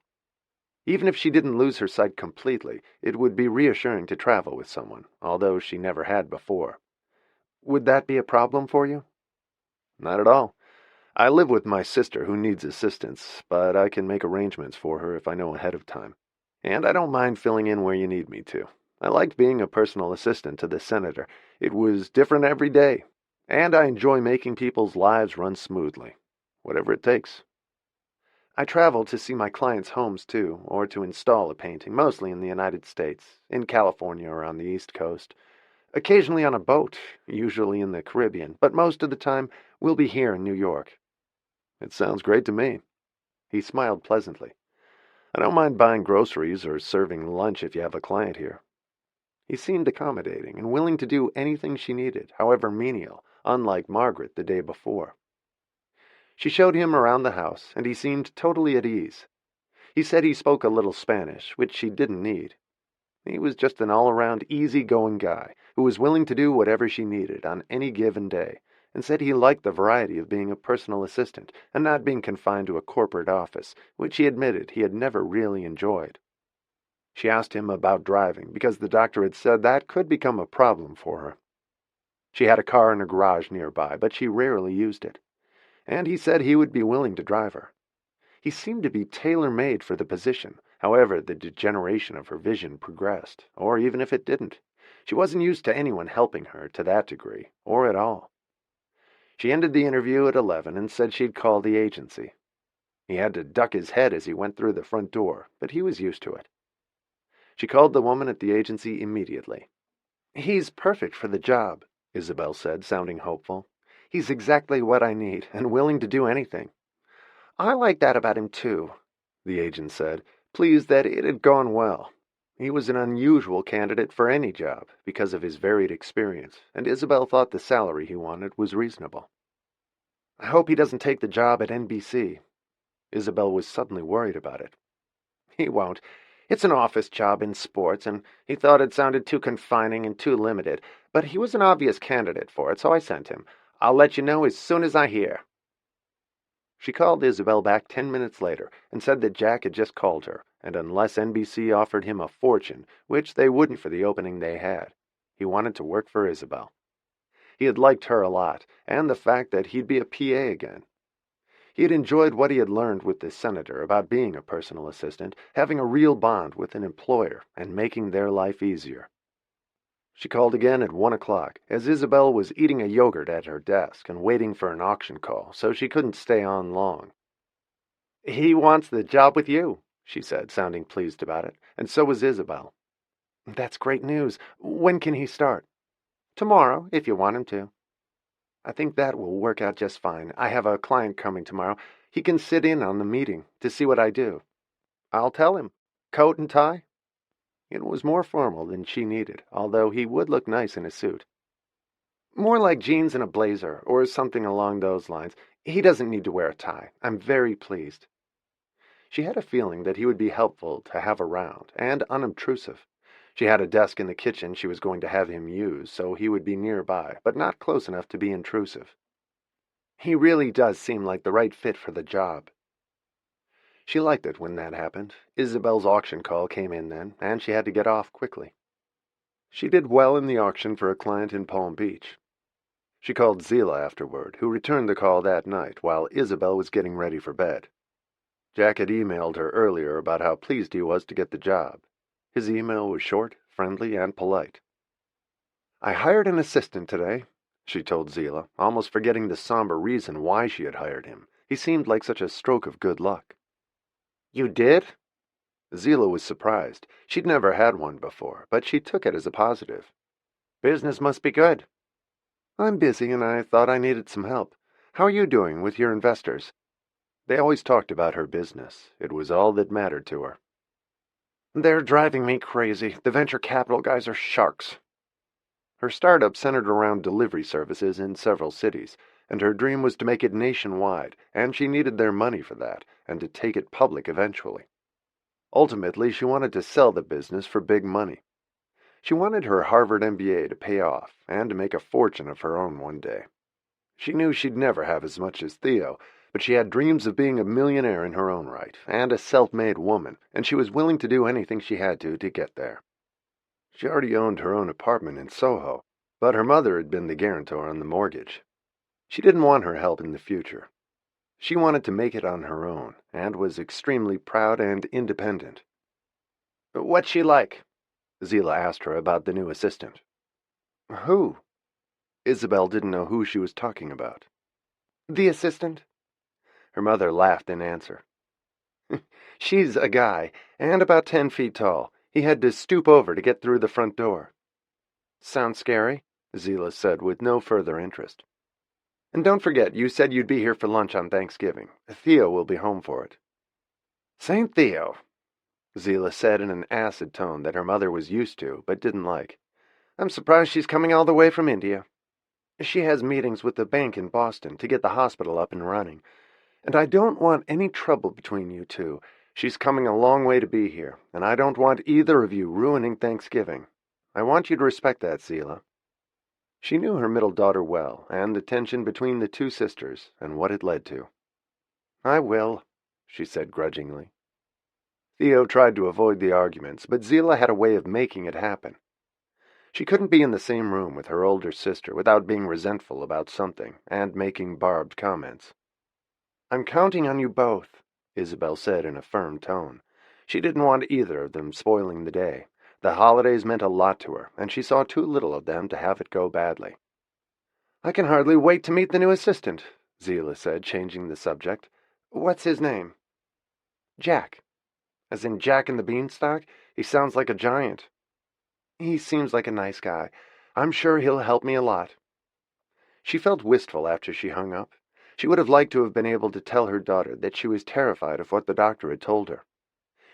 Even if she didn't lose her sight completely, it would be reassuring to travel with someone, although she never had before. Would that be a problem for you? Not at all. I live with my sister who needs assistance, but I can make arrangements for her if I know ahead of time. And I don't mind filling in where you need me to. I liked being a personal assistant to the senator. It was different every day. And I enjoy making people's lives run smoothly. Whatever it takes. I travel to see my clients' homes, too, or to install a painting, mostly in the United States, in California or on the East Coast. Occasionally on a boat, usually in the Caribbean, but most of the time we'll be here in New York. It sounds great to me. He smiled pleasantly. I don't mind buying groceries or serving lunch if you have a client here. He seemed accommodating and willing to do anything she needed, however menial, unlike Margaret the day before. She showed him around the house, and he seemed totally at ease. He said he spoke a little Spanish, which she didn't need. He was just an all-around easy-going guy who was willing to do whatever she needed on any given day, and said he liked the variety of being a personal assistant and not being confined to a corporate office, which he admitted he had never really enjoyed. She asked him about driving, because the doctor had said that could become a problem for her. She had a car in a garage nearby, but she rarely used it, and he said he would be willing to drive her. He seemed to be tailor-made for the position, however the degeneration of her vision progressed, or even if it didn't. She wasn't used to anyone helping her to that degree, or at all. She ended the interview at 11 and said she'd call the agency. He had to duck his head as he went through the front door, but he was used to it. She called the woman at the agency immediately. He's perfect for the job, Isabel said, sounding hopeful. He's exactly what I need, and willing to do anything. I like that about him, too, the agent said, pleased that it had gone well. He was an unusual candidate for any job because of his varied experience, and Isabel thought the salary he wanted was reasonable. I hope he doesn't take the job at NBC. Isabel was suddenly worried about it. He won't. It's an office job in sports, and he thought it sounded too confining and too limited, but he was an obvious candidate for it, so I sent him. I'll let you know as soon as I hear. She called Isabel back 10 minutes later and said that Jack had just called her, and unless NBC offered him a fortune, which they wouldn't for the opening they had, he wanted to work for Isabel. He had liked her a lot, and the fact that he'd be a PA again. He had enjoyed what he had learned with the senator about being a personal assistant, having a real bond with an employer, and making their life easier. She called again at 1 o'clock, as Isabel was eating a yogurt at her desk and waiting for an auction call, so she couldn't stay on long. He wants the job with you, she said, sounding pleased about it, and so was Isabel. That's great news. When can he start? Tomorrow, if you want him to. I think that will work out just fine. I have a client coming tomorrow. He can sit in on the meeting to see what I do. I'll tell him. Coat and tie? It was more formal than she needed, although he would look nice in a suit. More like jeans and a blazer, or something along those lines. He doesn't need to wear a tie. I'm very pleased. She had a feeling that he would be helpful to have around and unobtrusive. She had a desk in the kitchen she was going to have him use, so he would be nearby, but not close enough to be intrusive. He really does seem like the right fit for the job. She liked it when that happened. Isabel's auction call came in then, and she had to get off quickly. She did well in the auction for a client in Palm Beach. She called Zila afterward, who returned the call that night while Isabel was getting ready for bed. Jack had emailed her earlier about how pleased he was to get the job. His email was short, friendly, and polite. "I hired an assistant today," she told Zila, almost forgetting the somber reason why she had hired him. He seemed like such a stroke of good luck. "You did?" Zila was surprised. She'd never had one before, but she took it as a positive. "Business must be good." "I'm busy, and I thought I needed some help. How are you doing with your investors?" They always talked about her business. It was all that mattered to her. "They're driving me crazy. The venture capital guys are sharks." Her startup centered around delivery services in several cities, and her dream was to make it nationwide, and she needed their money for that, and to take it public eventually. Ultimately, she wanted to sell the business for big money. She wanted her Harvard MBA to pay off, and to make a fortune of her own one day. She knew she'd never have as much as Theo, but she had dreams of being a millionaire in her own right, and a self-made woman, and she was willing to do anything she had to get there. She already owned her own apartment in Soho, but her mother had been the guarantor on the mortgage. She didn't want her help in the future. She wanted to make it on her own, and was extremely proud and independent. "What's she like?" Zila asked her about the new assistant. "Who?" Isabel didn't know who she was talking about. "The assistant?" Her mother laughed in answer. "She's a guy, and about 10 feet tall. He had to stoop over to get through the front door." "Sounds scary," Zila said with no further interest. "And don't forget, you said you'd be here for lunch on Thanksgiving. Theo will be home for it." "St. Theo," Zila said in an acid tone that her mother was used to but didn't like. "I'm surprised she's coming all the way from India. She has meetings with the bank in Boston to get the hospital up and running. And I don't want any trouble between you two. She's coming a long way to be here, and I don't want either of you ruining Thanksgiving. I want you to respect that, Zila." She knew her middle daughter well, and the tension between the two sisters, and what it led to. "I will," she said grudgingly. Theo tried to avoid the arguments, but Zila had a way of making it happen. She couldn't be in the same room with her older sister without being resentful about something, and making barbed comments. "I'm counting on you both," Isabel said in a firm tone. She didn't want either of them spoiling the day. The holidays meant a lot to her, and she saw too little of them to have it go badly. "I can hardly wait to meet the new assistant," Zila said, changing the subject. "What's his name?" "Jack." "As in Jack and the Beanstalk? He sounds like a giant." "He seems like a nice guy. I'm sure he'll help me a lot." She felt wistful after she hung up. She would have liked to have been able to tell her daughter that she was terrified of what the doctor had told her.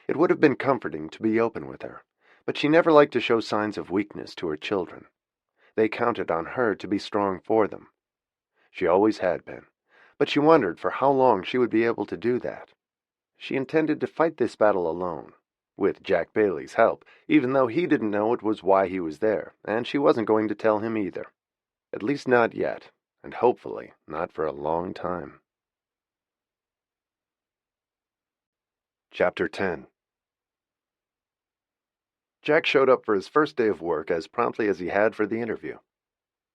It would have been comforting to be open with her, but she never liked to show signs of weakness to her children. They counted on her to be strong for them. She always had been, but she wondered for how long she would be able to do that. She intended to fight this battle alone, with Jack Bailey's help, even though he didn't know it was why he was there, and she wasn't going to tell him either. At least not yet, and hopefully not for a long time. Chapter 10. Jack showed up for his first day of work as promptly as he had for the interview.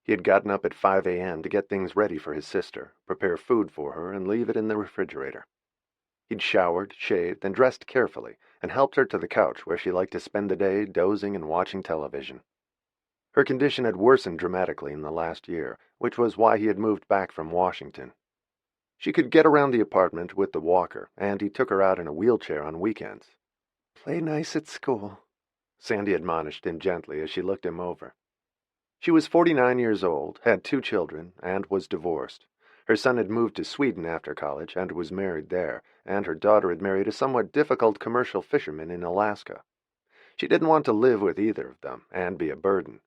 He had gotten up at 5 a.m. to get things ready for his sister, prepare food for her, and leave it in the refrigerator. He'd showered, shaved, and dressed carefully, and helped her to the couch where she liked to spend the day dozing and watching television. Her condition had worsened dramatically in the last year, which was why he had moved back from Washington. She could get around the apartment with the walker, and he took her out in a wheelchair on weekends. "Play nice at school," Sandy admonished him gently as she looked him over. She was 49 years old, had 2 children, and was divorced. Her son had moved to Sweden after college and was married there, and her daughter had married a somewhat difficult commercial fisherman in Alaska. She didn't want to live with either of them and be a burden.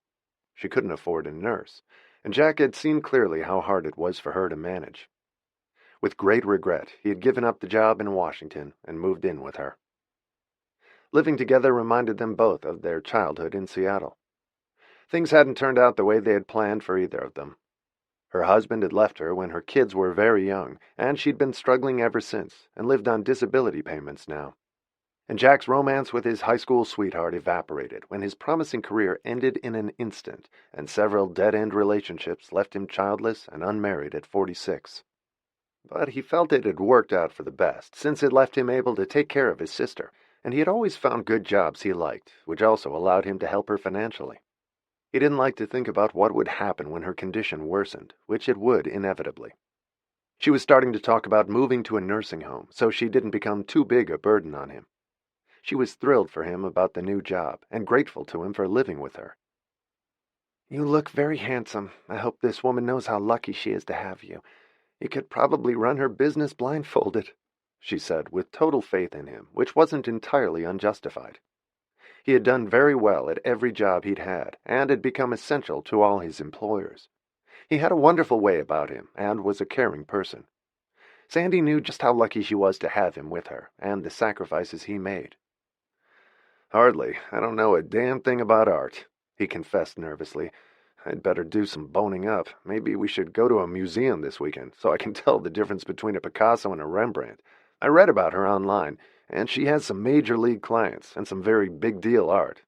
She couldn't afford a nurse, and Jack had seen clearly how hard it was for her to manage. With great regret, he had given up the job in Washington and moved in with her. Living together reminded them both of their childhood in Seattle. Things hadn't turned out the way they had planned for either of them. Her husband had left her when her kids were very young, and she'd been struggling ever since, and lived on disability payments now. And Jack's romance with his high school sweetheart evaporated when his promising career ended in an instant, and several dead-end relationships left him childless and unmarried at 46. But he felt it had worked out for the best, since it left him able to take care of his sister, and he had always found good jobs he liked, which also allowed him to help her financially. He didn't like to think about what would happen when her condition worsened, which it would inevitably. She was starting to talk about moving to a nursing home, so she didn't become too big a burden on him. She was thrilled for him about the new job, and grateful to him for living with her. "You look very handsome. I hope this woman knows how lucky she is to have you. You could probably run her business blindfolded," she said, with total faith in him, which wasn't entirely unjustified. He had done very well at every job he'd had, and had become essential to all his employers. He had a wonderful way about him, and was a caring person. Sandy knew just how lucky she was to have him with her, and the sacrifices he made. "Hardly. I don't know a damn thing about art," he confessed nervously. "I'd better do some boning up. Maybe we should go to a museum this weekend, so I can tell the difference between a Picasso and a Rembrandt. I read about her online, and she has some major league clients, and some very big deal art."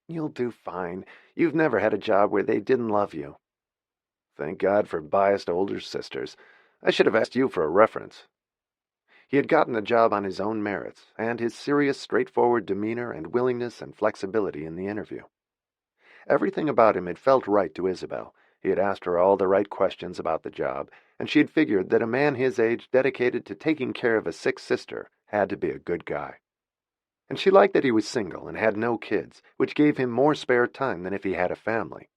"You'll do fine. You've never had a job where they didn't love you." "Thank God for biased older sisters. I should have asked you for a reference." He had gotten the job on his own merits, and his serious, straightforward demeanor and willingness and flexibility in the interview. Everything about him had felt right to Isabel. He had asked her all the right questions about the job, and she had figured that a man his age dedicated to taking care of a sick sister had to be a good guy. And she liked that he was single and had no kids, which gave him more spare time than if he had a family.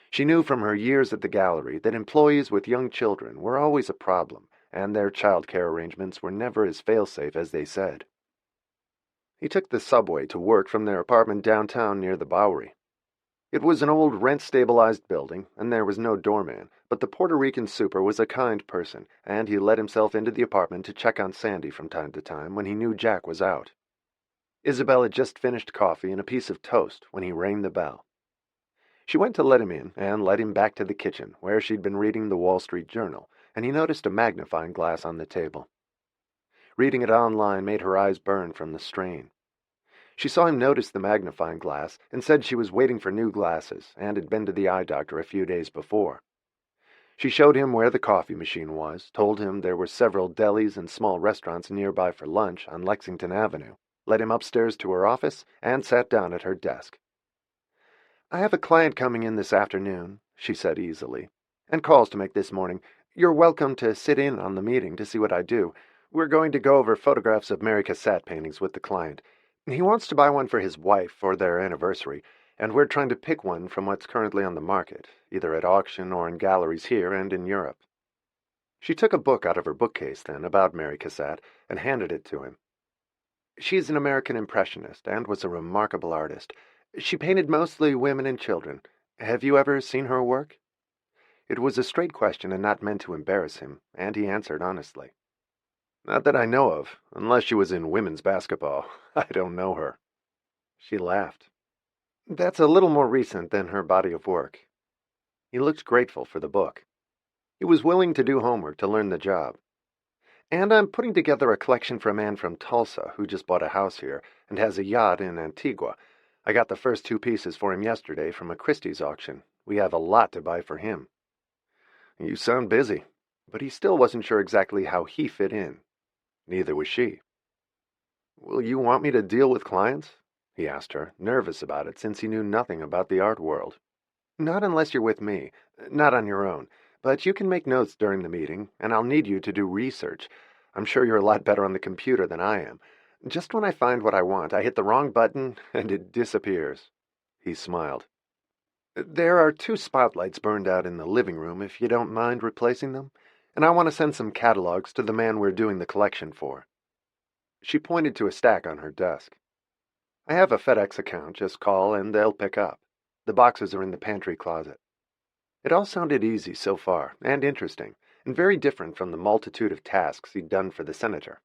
She knew from her years at the gallery that employees with young children were always a problem, and their child care arrangements were never as fail-safe as they said. He took the subway to work from their apartment downtown near the Bowery. It was an old rent-stabilized building, and there was no doorman, but the Puerto Rican super was a kind person, and he let himself into the apartment to check on Sandy from time to time when he knew Jack was out. Isabel had just finished coffee and a piece of toast when he rang the bell. She went to let him in, and led him back to the kitchen, where she'd been reading the Wall Street Journal, and he noticed a magnifying glass on the table. Reading it online made her eyes burn from the strain. She saw him notice the magnifying glass and said she was waiting for new glasses and had been to the eye doctor a few days before. She showed him where the coffee machine was, told him there were several delis and small restaurants nearby for lunch on Lexington Avenue, led him upstairs to her office, and sat down at her desk. "I have a client coming in this afternoon," she said easily, "and calls to make this morning. You're welcome to sit in on the meeting to see what I do. We're going to go over photographs of Mary Cassatt paintings with the client. He wants to buy one for his wife for their anniversary, and we're trying to pick one from what's currently on the market, either at auction or in galleries here and in Europe." She took a book out of her bookcase then about Mary Cassatt and handed it to him. "She's an American impressionist and was a remarkable artist. She painted mostly women and children. Have you ever seen her work?" It was a straight question and not meant to embarrass him, and he answered honestly. "Not that I know of, unless she was in women's basketball. I don't know her." She laughed. "That's a little more recent than her body of work." He looked grateful for the book. He was willing to do homework to learn the job. "And I'm putting together a collection for a man from Tulsa who just bought a house here and has a yacht in Antigua. I got the first 2 pieces for him yesterday from a Christie's auction. We have a lot to buy for him." "You sound busy." But he still wasn't sure exactly how he fit in. Neither was she. "Will you want me to deal with clients?" he asked her, nervous about it since he knew nothing about the art world. "Not unless you're with me. Not on your own. But you can make notes during the meeting, and I'll need you to do research. I'm sure you're a lot better on the computer than I am. Just when I find what I want, I hit the wrong button, and it disappears." He smiled. "There are 2 spotlights burned out in the living room, if you don't mind replacing them, and I want to send some catalogs to the man we're doing the collection for." She pointed to a stack on her desk. "I have a FedEx account. Just call, and they'll pick up. The boxes are in the pantry closet." It all sounded easy so far, and interesting, and very different from the multitude of tasks he'd done for the senator.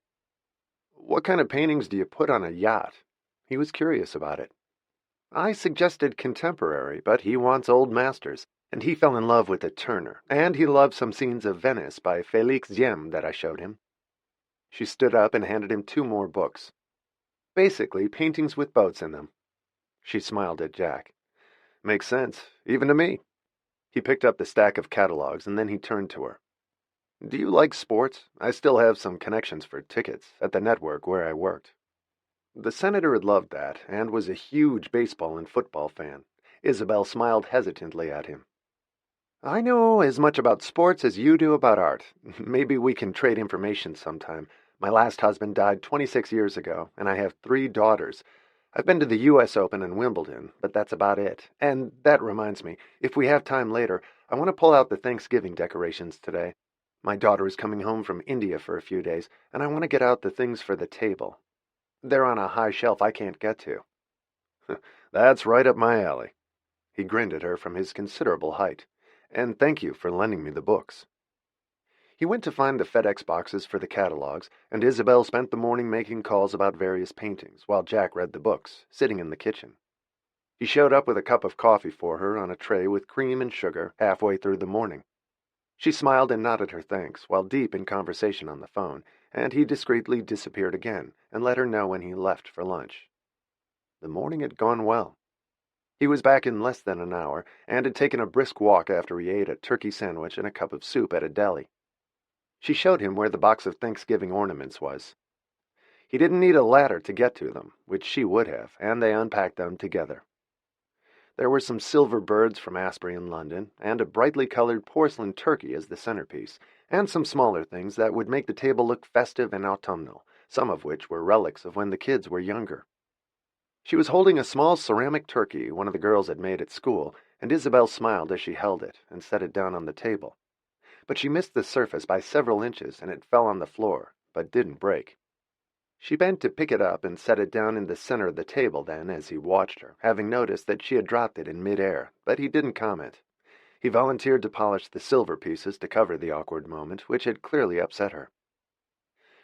"What kind of paintings do you put on a yacht?" He was curious about it. I suggested contemporary, but he wants old masters, and he fell in love with a Turner, and he loved some scenes of Venice by Félix Diem that I showed him. She stood up and handed him 2 more books. Basically, paintings with boats in them. She smiled at Jack. "Makes sense, even to me." He picked up the stack of catalogs, and then he turned to her. "Do you like sports? I still have some connections for tickets at the network where I worked." The senator had loved that, and was a huge baseball and football fan. Isabel smiled hesitantly at him. "I know as much about sports as you do about art. Maybe we can trade information sometime. My last husband died 26 years ago, and I have 3 daughters. I've been to the U.S. Open and Wimbledon, but that's about it. And that reminds me, if we have time later, I want to pull out the Thanksgiving decorations today. My daughter is coming home from India for a few days, and I want to get out the things for the table. They're on a high shelf I can't get to." "That's right up my alley." He grinned at her from his considerable height. "And thank you for lending me the books." He went to find the FedEx boxes for the catalogs, and Isabel spent the morning making calls about various paintings, while Jack read the books, sitting in the kitchen. He showed up with a cup of coffee for her on a tray with cream and sugar halfway through the morning. She smiled and nodded her thanks, while deep in conversation on the phone, and he discreetly disappeared again and let her know when he left for lunch. The morning had gone well. He was back in less than an hour, and had taken a brisk walk after he ate a turkey sandwich and a cup of soup at a deli. She showed him where the box of Thanksgiving ornaments was. He didn't need a ladder to get to them, which she would have, and they unpacked them together. There were some silver birds from Asbury in London, and a brightly colored porcelain turkey as the centerpiece, and some smaller things that would make the table look festive and autumnal, some of which were relics of when the kids were younger. She was holding a small ceramic turkey one of the girls had made at school, and Isabel smiled as she held it and set it down on the table. But she missed the surface by several inches, and it fell on the floor, but didn't break. She bent to pick it up and set it down in the center of the table then as he watched her, having noticed that she had dropped it in mid-air, but he didn't comment. He volunteered to polish the silver pieces to cover the awkward moment, which had clearly upset her.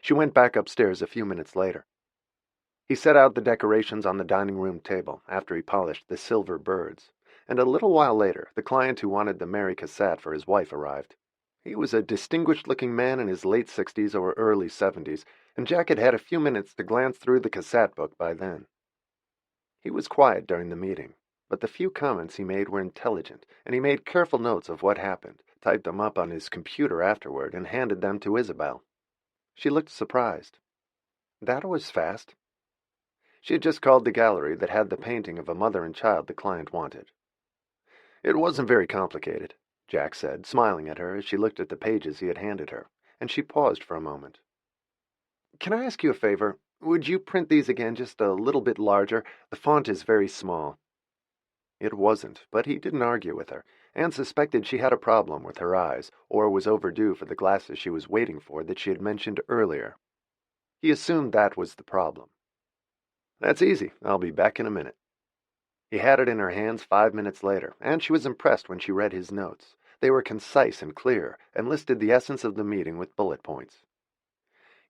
She went back upstairs a few minutes later. He set out the decorations on the dining room table after he polished the silver birds, and a little while later the client who wanted the Mary Cassatt for his wife arrived. He was a distinguished-looking man in his late 60s or early 70s, and Jack had had a few minutes to glance through the Cassatt book by then. He was quiet during the meeting, but the few comments he made were intelligent, and he made careful notes of what happened, typed them up on his computer afterward, and handed them to Isabel. She looked surprised. That was fast. She had just called the gallery that had the painting of a mother and child the client wanted. "It wasn't very complicated," Jack said, smiling at her as she looked at the pages he had handed her, and she paused for a moment. "Can I ask you a favor? Would you print these again just a little bit larger? The font is very small." It wasn't, but he didn't argue with her, and suspected she had a problem with her eyes, or was overdue for the glasses she was waiting for that she had mentioned earlier. He assumed that was the problem. "That's easy. I'll be back in a minute." He had it in her hands 5 minutes later, and she was impressed when she read his notes. They were concise and clear, and listed the essence of the meeting with bullet points.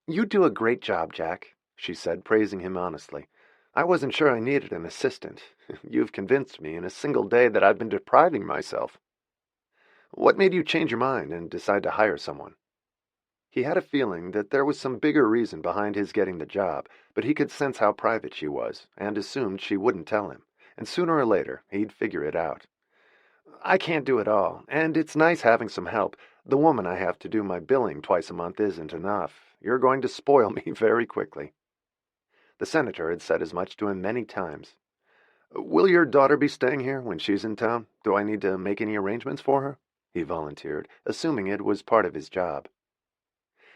"You do a great job, Jack," she said, praising him honestly. "I wasn't sure I needed an assistant. You've convinced me in a single day that I've been depriving myself." "What made you change your mind and decide to hire someone?" He had a feeling that there was some bigger reason behind his getting the job, but he could sense how private she was, and assumed she wouldn't tell him, and sooner or later he'd figure it out. "I can't do it all, and it's nice having some help. The woman I have to do my billing twice a month isn't enough. You're going to spoil me very quickly." The senator had said as much to him many times. "Will your daughter be staying here when she's in town? Do I need to make any arrangements for her?" he volunteered, assuming it was part of his job.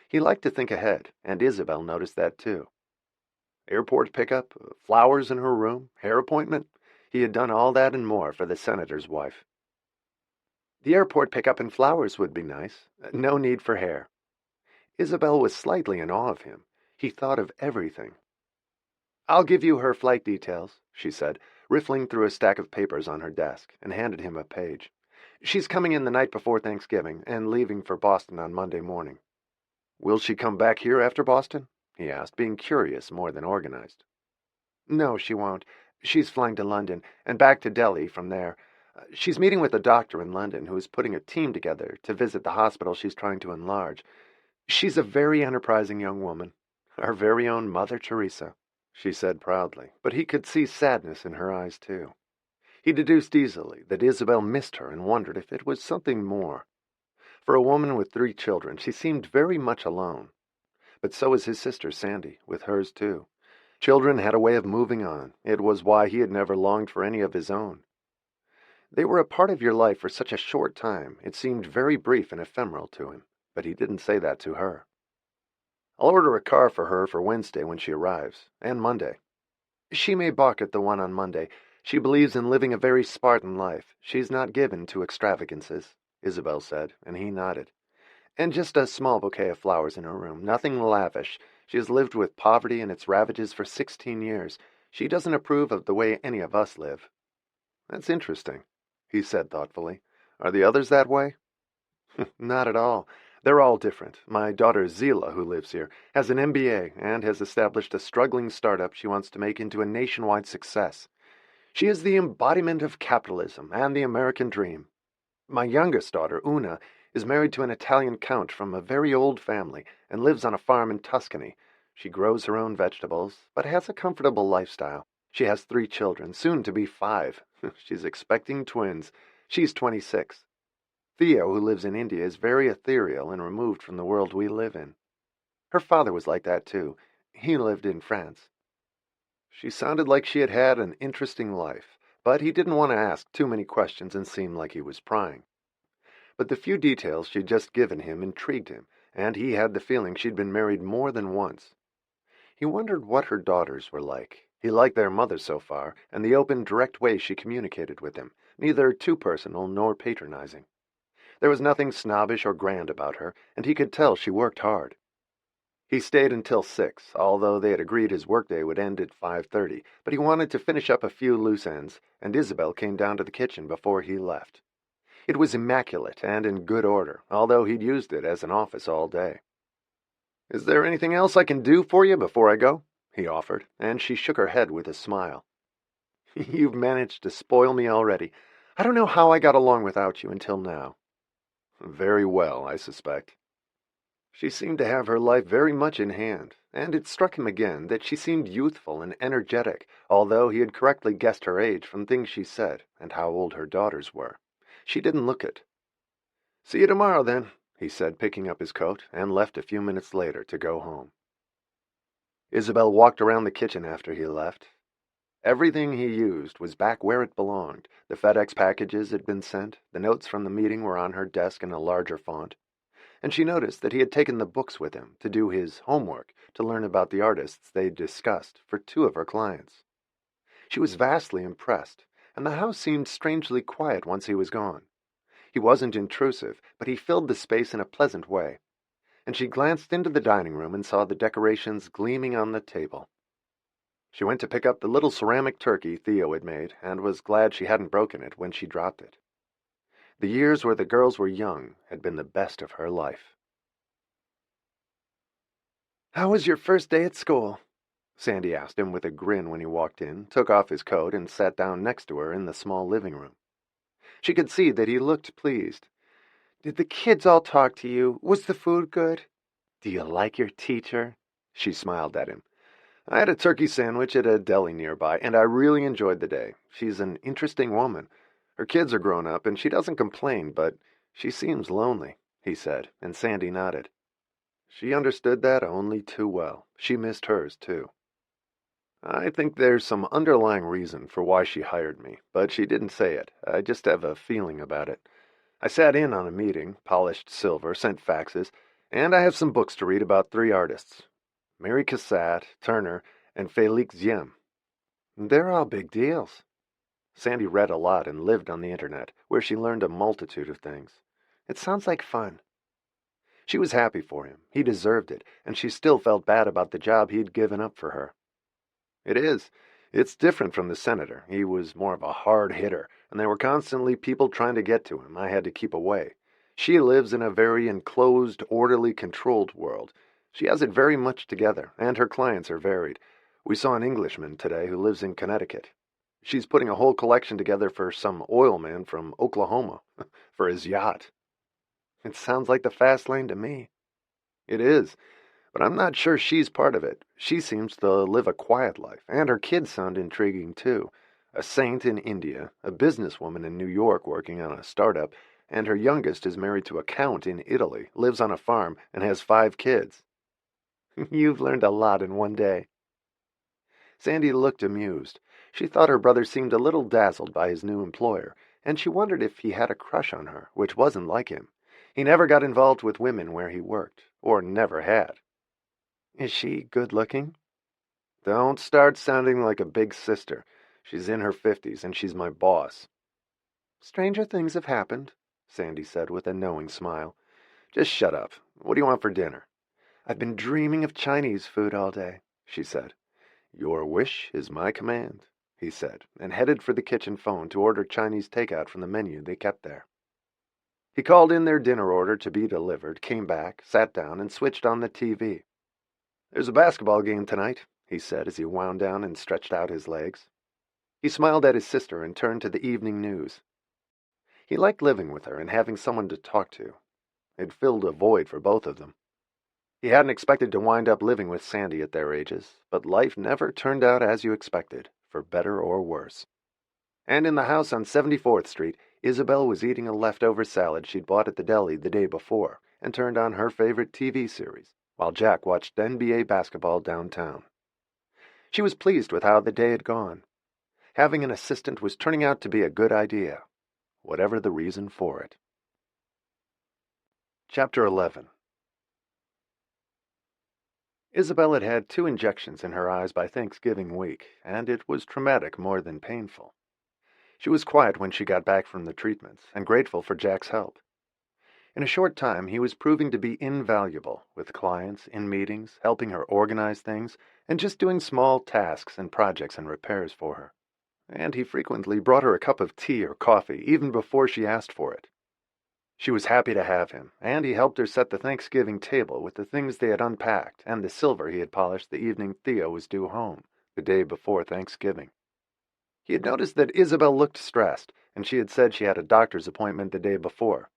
He liked to think ahead, and Isabel noticed that too. Airport pickup, flowers in her room, hair appointment. He had done all that and more for the senator's wife. The airport pickup and flowers would be nice. No need for hair. Isabel was slightly in awe of him. He thought of everything. "I'll give you her flight details," she said, riffling through a stack of papers on her desk, and handed him a page. She's coming in the night before Thanksgiving and leaving for Boston on Monday morning." "Will she come back here after Boston?" he asked, being curious more than organized. "No, she won't. She's flying to London and back to Delhi from there. She's meeting with a doctor in London who is putting a team together to visit the hospital she's trying to enlarge. She's a very enterprising young woman. Our very own Mother Teresa," she said proudly, but he could see sadness in her eyes, too. He deduced easily that Isabel missed her and wondered if it was something more. For a woman with 3 children, she seemed very much alone. But so was his sister Sandy, with hers too. Children had a way of moving on. It was why he had never longed for any of his own. They were a part of your life for such a short time, it seemed very brief and ephemeral to him, but he didn't say that to her. "I'll order a car for her for Wednesday when she arrives, and Monday." "She may balk at the one on Monday. She believes in living a very Spartan life. She's not given to extravagances," Isabel said, and he nodded. "And just a small bouquet of flowers in her room, nothing lavish. She has lived with poverty and its ravages for 16 years. She doesn't approve of the way any of us live." "That's interesting," he said thoughtfully. "Are the others that way?" "Not at all. They're all different. My daughter Zila, who lives here, has an MBA and has established a struggling startup she wants to make into a nationwide success. She is the embodiment of capitalism and the American dream. My youngest daughter, Una, is married to an Italian count from a very old family and lives on a farm in Tuscany. She grows her own vegetables, but has a comfortable lifestyle. She has 3 children, soon to be 5. She's expecting twins. She's 26. Theo, who lives in India, is very ethereal and removed from the world we live in. Her father was like that, too. He lived in France." She sounded like she had had an interesting life, but he didn't want to ask too many questions and seem like he was prying. But the few details she'd just given him intrigued him, and he had the feeling she'd been married more than once. He wondered what her daughters were like. He liked their mother so far, and the open, direct way she communicated with him, neither too personal nor patronizing. There was nothing snobbish or grand about her, and he could tell she worked hard. He stayed until 6, although they had agreed his workday would end at 5:30, but he wanted to finish up a few loose ends, and Isabel came down to the kitchen before he left. It was immaculate and in good order, although he'd used it as an office all day. "Is there anything else I can do for you before I go?" he offered, and she shook her head with a smile. "You've managed to spoil me already. I don't know how I got along without you until now." "Very well, I suspect." She seemed to have her life very much in hand, and it struck him again that she seemed youthful and energetic, although he had correctly guessed her age from things she said and how old her daughters were. She didn't look it. "See you tomorrow, then," he said, picking up his coat, and left a few minutes later to go home. Isabel walked around the kitchen after he left. Everything he used was back where it belonged. The FedEx packages had been sent, the notes from the meeting were on her desk in a larger font, and she noticed that he had taken the books with him to do his homework, to learn about the artists they'd discussed for 2 of her clients. She was vastly impressed, and the house seemed strangely quiet once he was gone. He wasn't intrusive, but he filled the space in a pleasant way, and she glanced into the dining room and saw the decorations gleaming on the table. She went to pick up the little ceramic turkey Theo had made, and was glad she hadn't broken it when she dropped it. The years where the girls were young had been the best of her life. "How was your first day at school?" Sandy asked him with a grin when he walked in, took off his coat, and sat down next to her in the small living room. She could see that he looked pleased. "Did the kids all talk to you? Was the food good? Do you like your teacher?" She smiled at him. "I had a turkey sandwich at a deli nearby, and I really enjoyed the day. She's an interesting woman. Her kids are grown up, and she doesn't complain, but she seems lonely," he said, and Sandy nodded. She understood that only too well. She missed hers, too. "I think there's some underlying reason for why she hired me, but she didn't say it. I just have a feeling about it. I sat in on a meeting, polished silver, sent faxes, and I have some books to read about 3 artists. Mary Cassatt, Turner, and Félix Jem. They're all big deals." Sandy read a lot and lived on the internet, where she learned a multitude of things. "It sounds like fun." She was happy for him. He deserved it, and she still felt bad about the job he'd given up for her. "It is. It's different from the senator. He was more of a hard hitter, and there were constantly people trying to get to him. I had to keep away. She lives in a very enclosed, orderly, controlled world. She has it very much together, and her clients are varied. We saw an Englishman today who lives in Connecticut. She's putting a whole collection together for some oil man from Oklahoma, for his yacht. It sounds like the fast lane to me. It is, but I'm not sure she's part of it. She seems to live a quiet life, and her kids sound intriguing too. A saint in India, a businesswoman in New York working on a startup, and her youngest is married to a count in Italy, lives on a farm, and has 5 kids. You've learned a lot in one day. Sandy looked amused. She thought her brother seemed a little dazzled by his new employer, and she wondered if he had a crush on her, which wasn't like him. He never got involved with women where he worked, or never had. Is she good-looking? Don't start sounding like a big sister. She's in her 50s, and she's my boss. Stranger things have happened, Sandy said with a knowing smile. Just shut up. What do you want for dinner? I've been dreaming of Chinese food all day, she said. Your wish is my command, he said, and headed for the kitchen phone to order Chinese takeout from the menu they kept there. He called in their dinner order to be delivered, came back, sat down, and switched on the TV. There's a basketball game tonight, he said as he wound down and stretched out his legs. He smiled at his sister and turned to the evening news. He liked living with her and having someone to talk to. It filled a void for both of them. He hadn't expected to wind up living with Sandy at their ages, but life never turned out as you expected, for better or worse. And in the house on 74th Street, Isabel was eating a leftover salad she'd bought at the deli the day before and turned on her favorite TV series, while Jack watched NBA basketball downtown. She was pleased with how the day had gone. Having an assistant was turning out to be a good idea, whatever the reason for it. Chapter 11. Isabel had had 2 injections in her eyes by Thanksgiving week, and it was traumatic more than painful. She was quiet when she got back from the treatments, and grateful for Jack's help. In a short time, he was proving to be invaluable, with clients, in meetings, helping her organize things, and just doing small tasks and projects and repairs for her. And he frequently brought her a cup of tea or coffee, even before she asked for it. She was happy to have him, and he helped her set the Thanksgiving table with the things they had unpacked and the silver he had polished the evening Theo was due home, the day before Thanksgiving. He had noticed that Isabel looked stressed, and she had said she had a doctor's appointment the day before.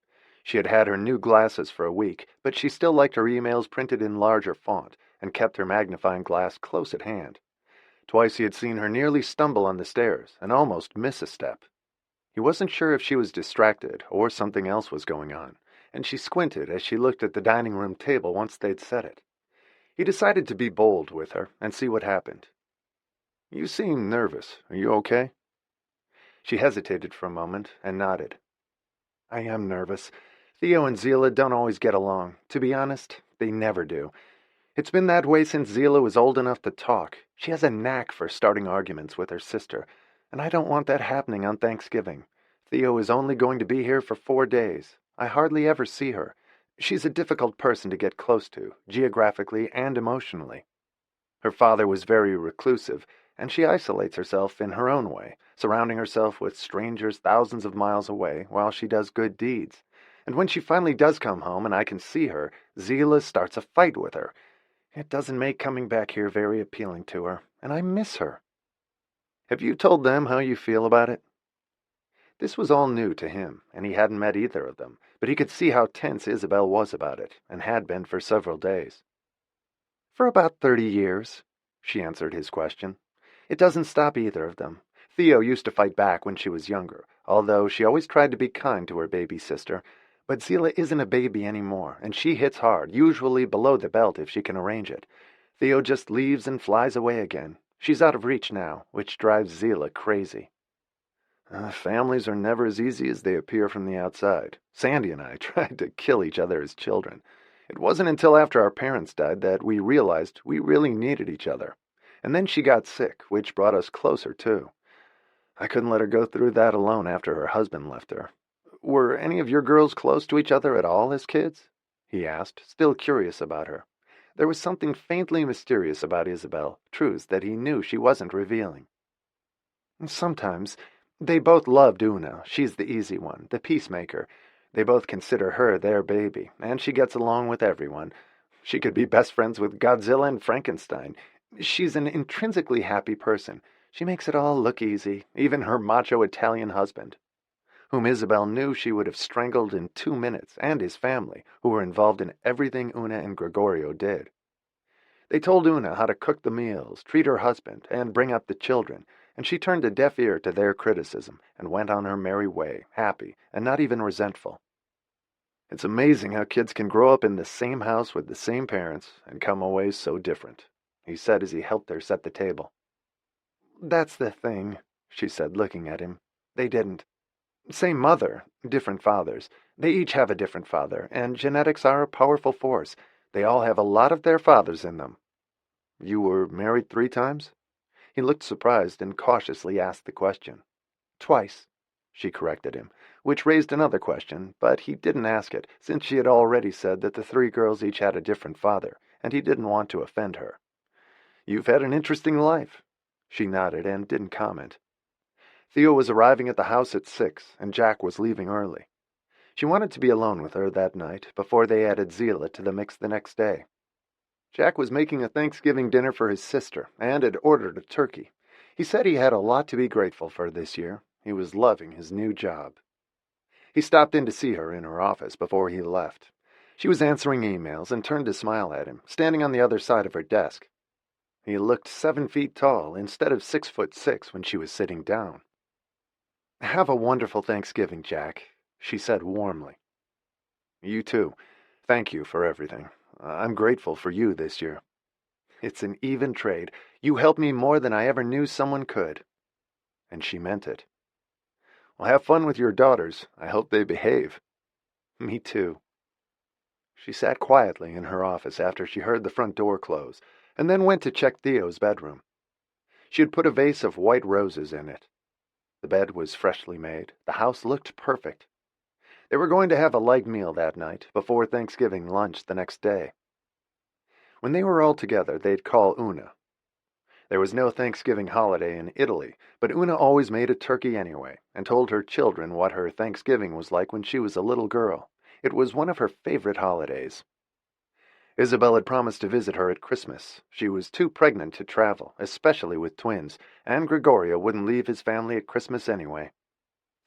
She had had her new glasses for a week, but she still liked her emails printed in larger font and kept her magnifying glass close at hand. Twice he had seen her nearly stumble on the stairs and almost miss a step. He wasn't sure if she was distracted or something else was going on, and she squinted as she looked at the dining room table once they'd set it. He decided to be bold with her and see what happened. You seem nervous. Are you okay? She hesitated for a moment and nodded. I am nervous. Theo and Zila don't always get along. To be honest, they never do. It's been that way since Zila was old enough to talk. She has a knack for starting arguments with her sister, and I don't want that happening on Thanksgiving. Theo is only going to be here for 4 days. I hardly ever see her. She's a difficult person to get close to, geographically and emotionally. Her father was very reclusive, and she isolates herself in her own way, surrounding herself with strangers thousands of miles away while she does good deeds. And when she finally does come home and I can see her, Zila starts a fight with her. It doesn't make coming back here very appealing to her, and I miss her. Have you told them how you feel about it? This was all new to him, and he hadn't met either of them, but he could see how tense Isabel was about it, and had been for several days. For about 30 years, she answered his question. It doesn't stop either of them. Theo used to fight back when she was younger, although she always tried to be kind to her baby sister. But Zila isn't a baby anymore, and she hits hard, usually below the belt if she can arrange it. Theo just leaves and flies away again. She's out of reach now, which drives Zila crazy. Families are never as easy as they appear from the outside. Sandy and I tried to kill each other as children. It wasn't until after our parents died that we realized we really needed each other. And then she got sick, which brought us closer, too. I couldn't let her go through that alone after her husband left her. Were any of your girls close to each other at all as kids? He asked, still curious about her. There was something faintly mysterious about Isabel, truths that he knew she wasn't revealing. Sometimes. They both loved Una. She's the easy one, the peacemaker. They both consider her their baby, and she gets along with everyone. She could be best friends with Godzilla and Frankenstein. She's an intrinsically happy person. She makes it all look easy, even her macho Italian husband, whom Isabel knew she would have strangled in 2 minutes, and his family, who were involved in everything Una and Gregorio did. They told Una how to cook the meals, treat her husband, and bring up the children, and she turned a deaf ear to their criticism and went on her merry way, happy and not even resentful. It's amazing how kids can grow up in the same house with the same parents and come away so different, he said as he helped her set the table. That's the thing, she said, looking at him. They didn't. Same mother, different fathers. They each have a different father, and genetics are a powerful force. They all have a lot of their fathers in them. You were married 3 times? He looked surprised and cautiously asked the question. Twice, she corrected him, which raised another question, but he didn't ask it, since she had already said that the 3 girls each had a different father, and he didn't want to offend her. You've had an interesting life. She nodded and didn't comment. Theo was arriving at the house at 6, and Jack was leaving early. She wanted to be alone with her that night, before they added Zila to the mix the next day. Jack was making a Thanksgiving dinner for his sister, and had ordered a turkey. He said he had a lot to be grateful for this year. He was loving his new job. He stopped in to see her in her office before he left. She was answering emails and turned to smile at him, standing on the other side of her desk. He looked 7 feet tall instead of 6'6" when she was sitting down. Have a wonderful Thanksgiving, Jack, she said warmly. You too. Thank you for everything. I'm grateful for you this year. It's an even trade. You helped me more than I ever knew someone could. And she meant it. Well, have fun with your daughters. I hope they behave. Me too. She sat quietly in her office after she heard the front door close, and then went to check Theo's bedroom. She had put a vase of white roses in it. The bed was freshly made. The house looked perfect. They were going to have a light meal that night, before Thanksgiving lunch the next day. When they were all together, they'd call Una. There was no Thanksgiving holiday in Italy, but Una always made a turkey anyway, and told her children what her Thanksgiving was like when she was a little girl. It was one of her favorite holidays. Isabel had promised to visit her at Christmas. She was too pregnant to travel, especially with twins, and Gregorio wouldn't leave his family at Christmas anyway.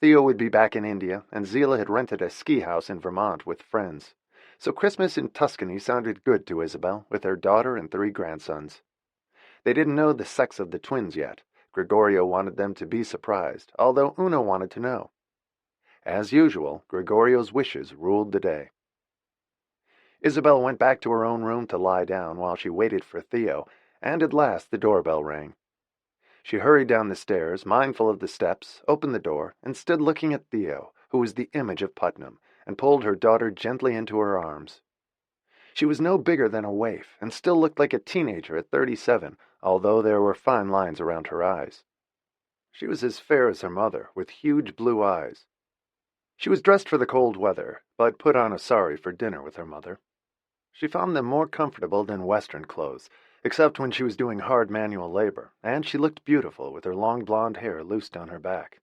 Theo would be back in India, and Zila had rented a ski house in Vermont with friends. So Christmas in Tuscany sounded good to Isabel, with her daughter and 3 grandsons. They didn't know the sex of the twins yet. Gregorio wanted them to be surprised, although Una wanted to know. As usual, Gregorio's wishes ruled the day. Isabel went back to her own room to lie down while she waited for Theo, and at last the doorbell rang. She hurried down the stairs, mindful of the steps, opened the door, and stood looking at Theo, who was the image of Putnam, and pulled her daughter gently into her arms. She was no bigger than a waif, and still looked like a teenager at 37, although there were fine lines around her eyes. She was as fair as her mother, with huge blue eyes. She was dressed for the cold weather, but put on a sari for dinner with her mother. She found them more comfortable than Western clothes, except when she was doing hard manual labor, and she looked beautiful with her long blonde hair loosed on her back.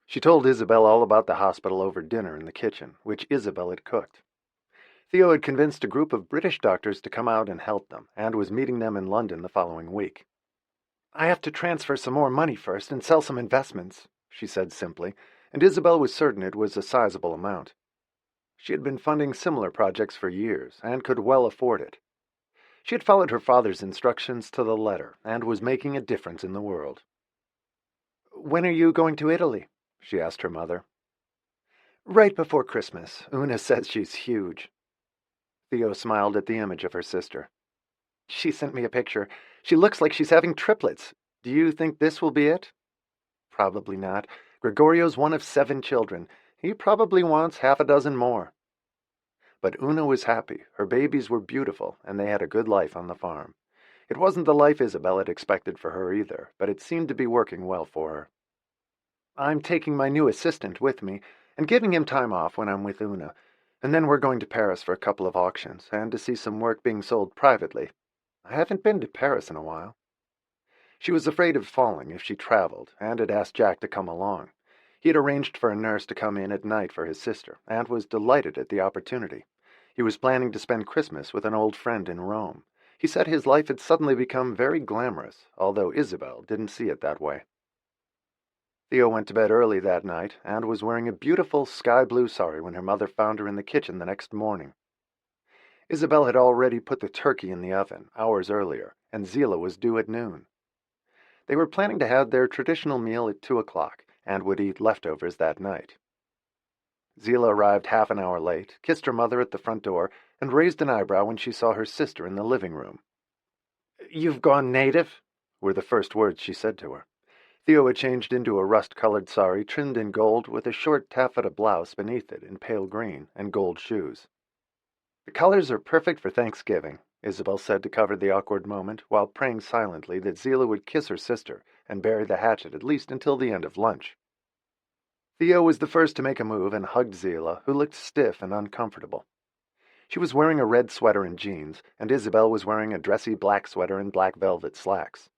She told Isabel all about the hospital over dinner in the kitchen, which Isabel had cooked. Theo had convinced a group of British doctors to come out and help them, and was meeting them in London the following week. I have to transfer some more money first and sell some investments, she said simply, and Isabel was certain it was a sizable amount. She had been funding similar projects for years, and could well afford it. She had followed her father's instructions to the letter, and was making a difference in the world. When are you going to Italy? She asked her mother. Right before Christmas. Una says she's huge. Theo smiled at the image of her sister. She sent me a picture. She looks like she's having triplets. Do you think this will be it? Probably not. Gregorio's one of 7 children. He probably wants half a dozen more. But Una was happy. Her babies were beautiful, and they had a good life on the farm. It wasn't the life Isabel had expected for her either, but it seemed to be working well for her. I'm taking my new assistant with me, and giving him time off when I'm with Una, and then we're going to Paris for a couple of auctions, and to see some work being sold privately. I haven't been to Paris in a while. She was afraid of falling if she traveled, and had asked Jack to come along. He had arranged for a nurse to come in at night for his sister, and was delighted at the opportunity. He was planning to spend Christmas with an old friend in Rome. He said his life had suddenly become very glamorous, although Isabel didn't see it that way. Theo went to bed early that night, and was wearing a beautiful sky-blue sari when her mother found her in the kitchen the next morning. Isabel had already put the turkey in the oven, hours earlier, and Zila was due at noon. They were planning to have their traditional meal at 2 o'clock, and would eat leftovers that night. Zila arrived half an hour late, kissed her mother at the front door, and raised an eyebrow when she saw her sister in the living room. "You've gone native?" were the first words she said to her. Theo had changed into a rust-colored sari trimmed in gold with a short taffeta blouse beneath it in pale green and gold shoes. "The colors are perfect for Thanksgiving," Isabel said to cover the awkward moment, while praying silently that Zila would kiss her sister and bury the hatchet at least until the end of lunch. Theo was the first to make a move and hugged Zila, who looked stiff and uncomfortable. She was wearing a red sweater and jeans, and Isabel was wearing a dressy black sweater and black velvet slacks.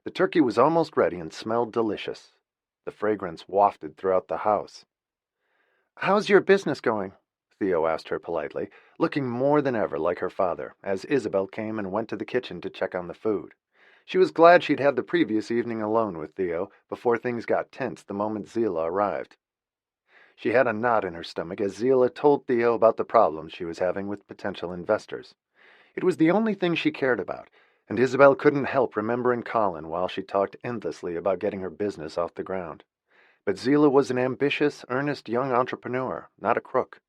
The turkey was almost ready and smelled delicious. The fragrance wafted throughout the house. "How's your business going?" Theo asked her politely, looking more than ever like her father, as Isabel came and went to the kitchen to check on the food. She was glad she'd had the previous evening alone with Theo before things got tense the moment Zila arrived. She had a knot in her stomach as Zila told Theo about the problems she was having with potential investors. It was the only thing she cared about, and Isabel couldn't help remembering Colin while she talked endlessly about getting her business off the ground. But Zila was an ambitious, earnest young entrepreneur, not a crook.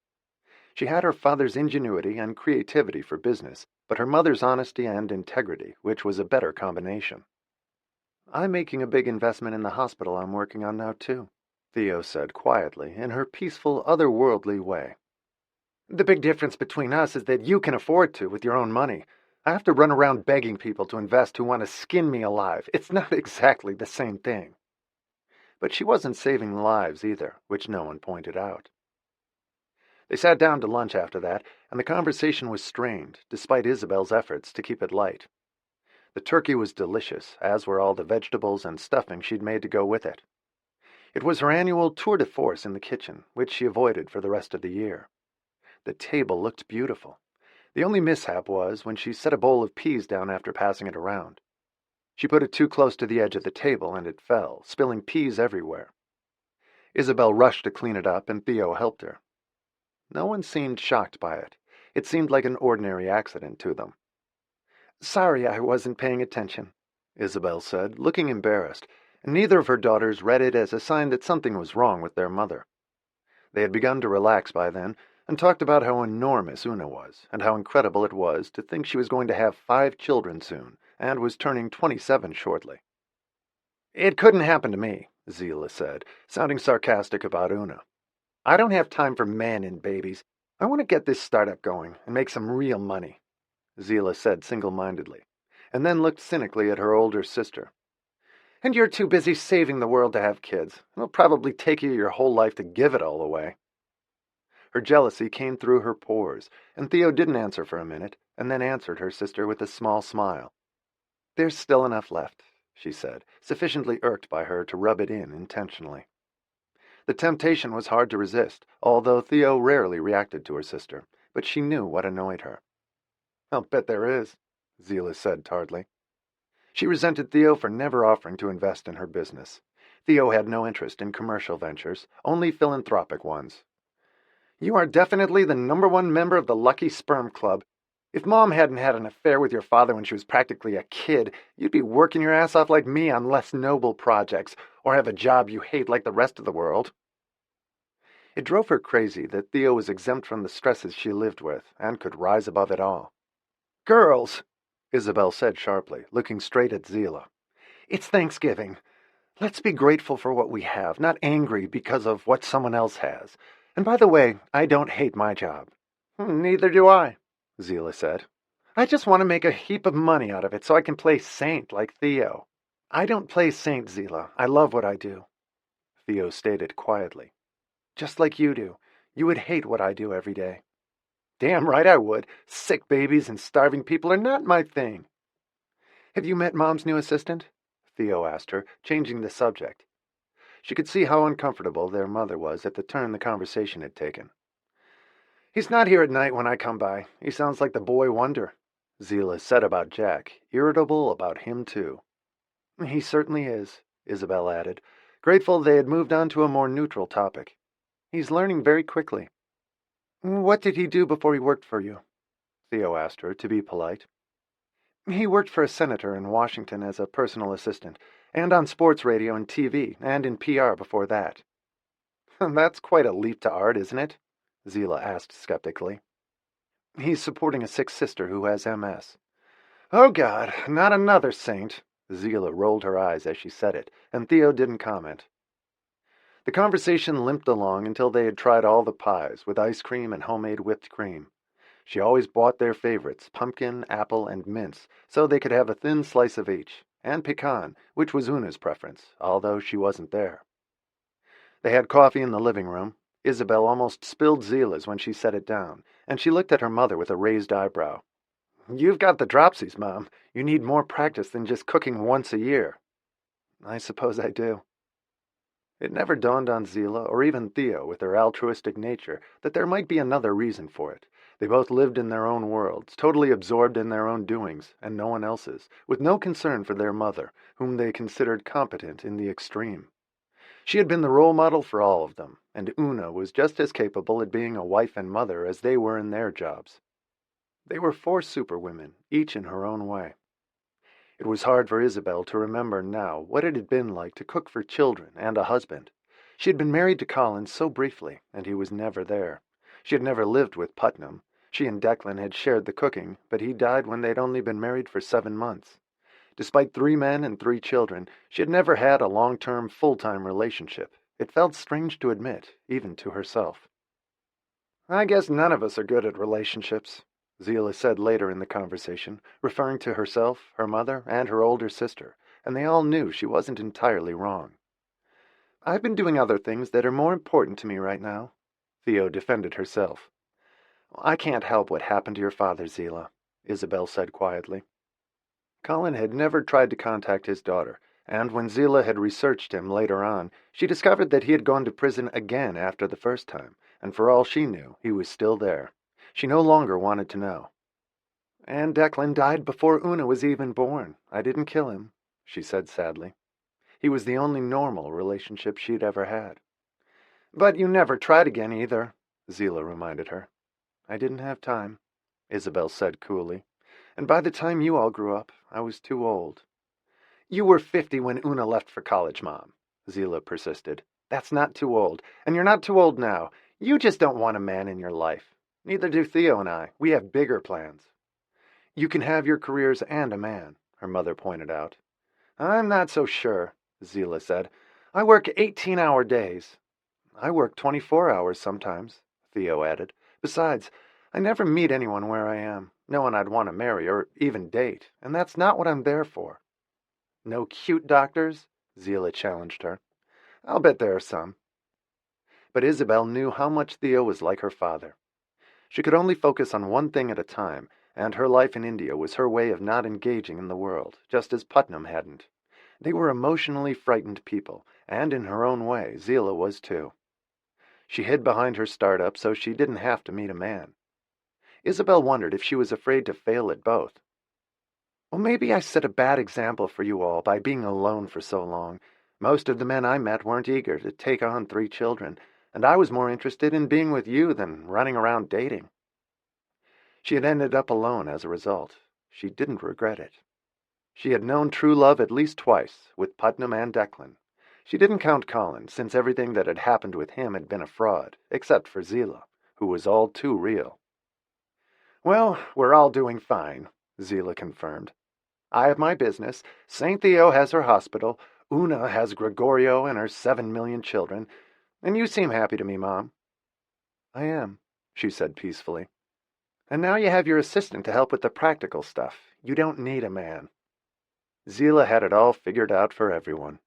She had her father's ingenuity and creativity for business, but her mother's honesty and integrity, which was a better combination. "I'm making a big investment in the hospital I'm working on now, too," Theo said quietly, in her peaceful, otherworldly way. "The big difference between us is that you can afford to with your own money. I have to run around begging people to invest who want to skin me alive. It's not exactly the same thing." But she wasn't saving lives either, which no one pointed out. They sat down to lunch after that, and the conversation was strained, despite Isabel's efforts to keep it light. The turkey was delicious, as were all the vegetables and stuffing she'd made to go with it. It was her annual tour de force in the kitchen, which she avoided for the rest of the year. The table looked beautiful. The only mishap was when she set a bowl of peas down after passing it around. She put it too close to the edge of the table, and it fell, spilling peas everywhere. Isabel rushed to clean it up, and Theo helped her. No one seemed shocked by it. It seemed like an ordinary accident to them. "Sorry I wasn't paying attention," Isabel said, looking embarrassed, and neither of her daughters read it as a sign that something was wrong with their mother. They had begun to relax by then, and talked about how enormous Una was, and how incredible it was to think she was going to have 5 children soon, and was turning 27 shortly. "It couldn't happen to me," Zila said, sounding sarcastic about Una. "I don't have time for men and babies. I want to get this startup going and make some real money," Zila said single-mindedly, and then looked cynically at her older sister. "And you're too busy saving the world to have kids. It'll probably take you your whole life to give it all away." Her jealousy came through her pores, and Theo didn't answer for a minute, and then answered her sister with a small smile. "There's still enough left," she said, sufficiently irked by her to rub it in intentionally. The temptation was hard to resist, although Theo rarely reacted to her sister, but she knew what annoyed her. "I'll bet there is," Zila said tartly. She resented Theo for never offering to invest in her business. Theo had no interest in commercial ventures, only philanthropic ones. "You are definitely the #1 member of the Lucky Sperm Club. If Mom hadn't had an affair with your father when she was practically a kid, you'd be working your ass off like me on less noble projects, or have a job you hate like the rest of the world." It drove her crazy that Theo was exempt from the stresses she lived with, and could rise above it all. "Girls," Isabel said sharply, looking straight at Zila, "it's Thanksgiving. Let's be grateful for what we have, not angry because of what someone else has. And by the way, I don't hate my job." "Neither do I," Zila said. "I just want to make a heap of money out of it so I can play saint like Theo." "I don't play saint, Zila. I love what I do," Theo stated quietly. "Just like you do. You would hate what I do every day." "Damn right I would. Sick babies and starving people are not my thing." "Have you met Mom's new assistant?" Theo asked her, changing the subject. She could see how uncomfortable their mother was at the turn the conversation had taken. "He's not here at night when I come by. He sounds like the boy wonder," Zila said about Jack, irritable about him too. "He certainly is," Isabel added, grateful they had moved on to a more neutral topic. "He's learning very quickly." "What did he do before he worked for you?" Theo asked her, to be polite. "He worked for a senator in Washington as a personal assistant, and on sports radio and TV, and in PR before that." "That's quite a leap to art, isn't it?" Zila asked skeptically. "He's supporting a sick sister who has MS. "Oh, God, not another saint." Zila rolled her eyes as she said it, and Theo didn't comment. The conversation limped along until they had tried all the pies, with ice cream and homemade whipped cream. She always bought their favorites, pumpkin, apple, and mince, so they could have a thin slice of each, and pecan, which was Una's preference, although she wasn't there. They had coffee in the living room. Isabel almost spilled Zila's when she set it down, and she looked at her mother with a raised eyebrow. "You've got the dropsies, Mom. You need more practice than just cooking once a year." "I suppose I do." It never dawned on Zila, or even Theo, with her altruistic nature, that there might be another reason for it. They both lived in their own worlds, totally absorbed in their own doings, and no one else's, with no concern for their mother, whom they considered competent in the extreme. She had been the role model for all of them, and Una was just as capable at being a wife and mother as they were in their jobs. They were 4 superwomen, each in her own way. It was hard for Isabel to remember now what it had been like to cook for children and a husband. She had been married to Colin so briefly, and he was never there. She had never lived with Putnam. She and Declan had shared the cooking, but he died when they'd only been married for 7 months. Despite 3 men and 3 children, she had never had a long-term, full-time relationship. It felt strange to admit, even to herself. "I guess none of us are good at relationships," Zila said later in the conversation, referring to herself, her mother, and her older sister, and they all knew she wasn't entirely wrong. "I've been doing other things that are more important to me right now," Theo defended herself. "I can't help what happened to your father, Zila," Isabel said quietly. Colin had never tried to contact his daughter, and when Zila had researched him later on, she discovered that he had gone to prison again after the first time, and for all she knew, he was still there. She no longer wanted to know. "And Declan died before Una was even born. I didn't kill him," she said sadly. "He was the only normal relationship she'd ever had." "But you never tried again either," Zila reminded her. "I didn't have time," Isabel said coolly. "And by the time you all grew up, I was too old." "You were 50 when Una left for college, Mom," Zila persisted. "That's not too old, and you're not too old now. You just don't want a man in your life. Neither do Theo and I. We have bigger plans." "You can have your careers and a man," her mother pointed out. "I'm not so sure," Zila said. "I work 18-hour days." "I work 24 hours sometimes," Theo added. "Besides, I never meet anyone where I am. No one I'd want to marry or even date, and that's not what I'm there for." "No cute doctors?" Zila challenged her. "I'll bet there are some." But Isabel knew how much Theo was like her father. She could only focus on one thing at a time, and her life in India was her way of not engaging in the world, just as Putnam hadn't. They were emotionally frightened people, and in her own way, Zila was too. She hid behind her startup so she didn't have to meet a man. Isabel wondered if she was afraid to fail at both. "Well, maybe I set a bad example for you all by being alone for so long. Most of the men I met weren't eager to take on 3 children, and I was more interested in being with you than running around dating." She had ended up alone as a result. She didn't regret it. She had known true love at least twice, with Putnam and Declan. She didn't count Colin, since everything that had happened with him had been a fraud, except for Zila, who was all too real. "Well, we're all doing fine," Zila confirmed. "I have my business, St. Theo has her hospital, Una has Gregorio and her 7 million children, and you seem happy to me, Mom." "I am," she said peacefully. "And now you have your assistant to help with the practical stuff. You don't need a man." Zila had it all figured out for everyone.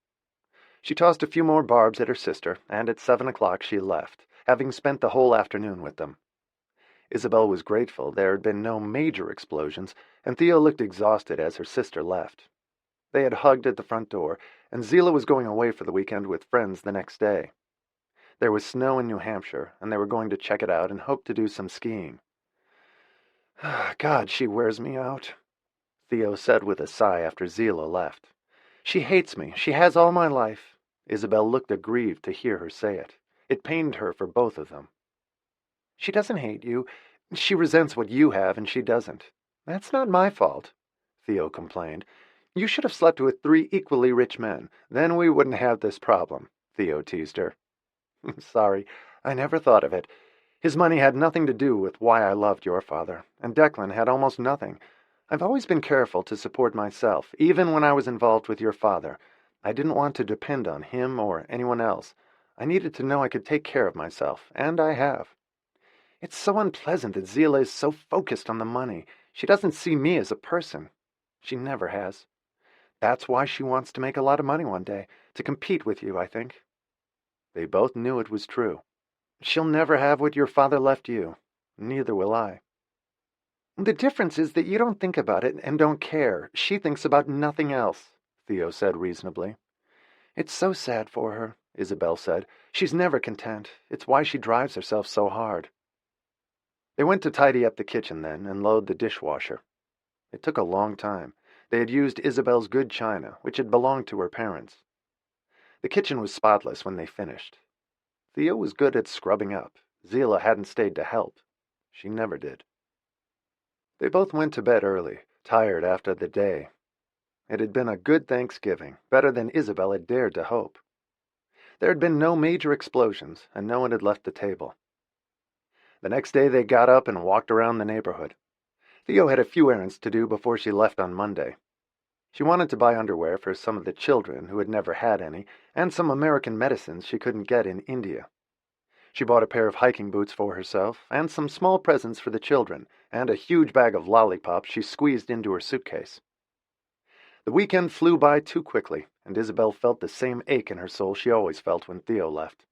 She tossed a few more barbs at her sister, and at 7 o'clock she left, having spent the whole afternoon with them. Isabel was grateful there had been no major explosions, and Theo looked exhausted as her sister left. They had hugged at the front door, and Zila was going away for the weekend with friends the next day. There was snow in New Hampshire, and they were going to check it out and hope to do some skiing. God, she wears me out, Theo said with a sigh after Zila left. She hates me. She has all my life. Isabel looked aggrieved to hear her say it. It pained her for both of them. She doesn't hate you. She resents what you have, and she doesn't. That's not my fault, Theo complained. You should have slept with 3 equally rich men. Then we wouldn't have this problem, Theo teased her. Sorry, I never thought of it. His money had nothing to do with why I loved your father, and Declan had almost nothing. I've always been careful to support myself, even when I was involved with your father. I didn't want to depend on him or anyone else. I needed to know I could take care of myself, and I have. It's so unpleasant that Zila is so focused on the money. She doesn't see me as a person. She never has. That's why she wants to make a lot of money one day, to compete with you, I think. They both knew it was true. She'll never have what your father left you. Neither will I. The difference is that you don't think about it and don't care. She thinks about nothing else, Theo said reasonably. It's so sad for her, Isabel said. She's never content. It's why she drives herself so hard. They went to tidy up the kitchen then and load the dishwasher. It took a long time. They had used Isabel's good china, which had belonged to her parents. The kitchen was spotless when they finished. Theo was good at scrubbing up. Zila hadn't stayed to help. She never did. They both went to bed early, tired after the day. It had been a good Thanksgiving, better than Isabel had dared to hope. There had been no major explosions, and no one had left the table. The next day they got up and walked around the neighborhood. Theo had a few errands to do before she left on Monday. She wanted to buy underwear for some of the children who had never had any, and some American medicines she couldn't get in India. She bought a pair of hiking boots for herself, and some small presents for the children, and a huge bag of lollipops she squeezed into her suitcase. The weekend flew by too quickly, and Isabel felt the same ache in her soul she always felt when Theo left.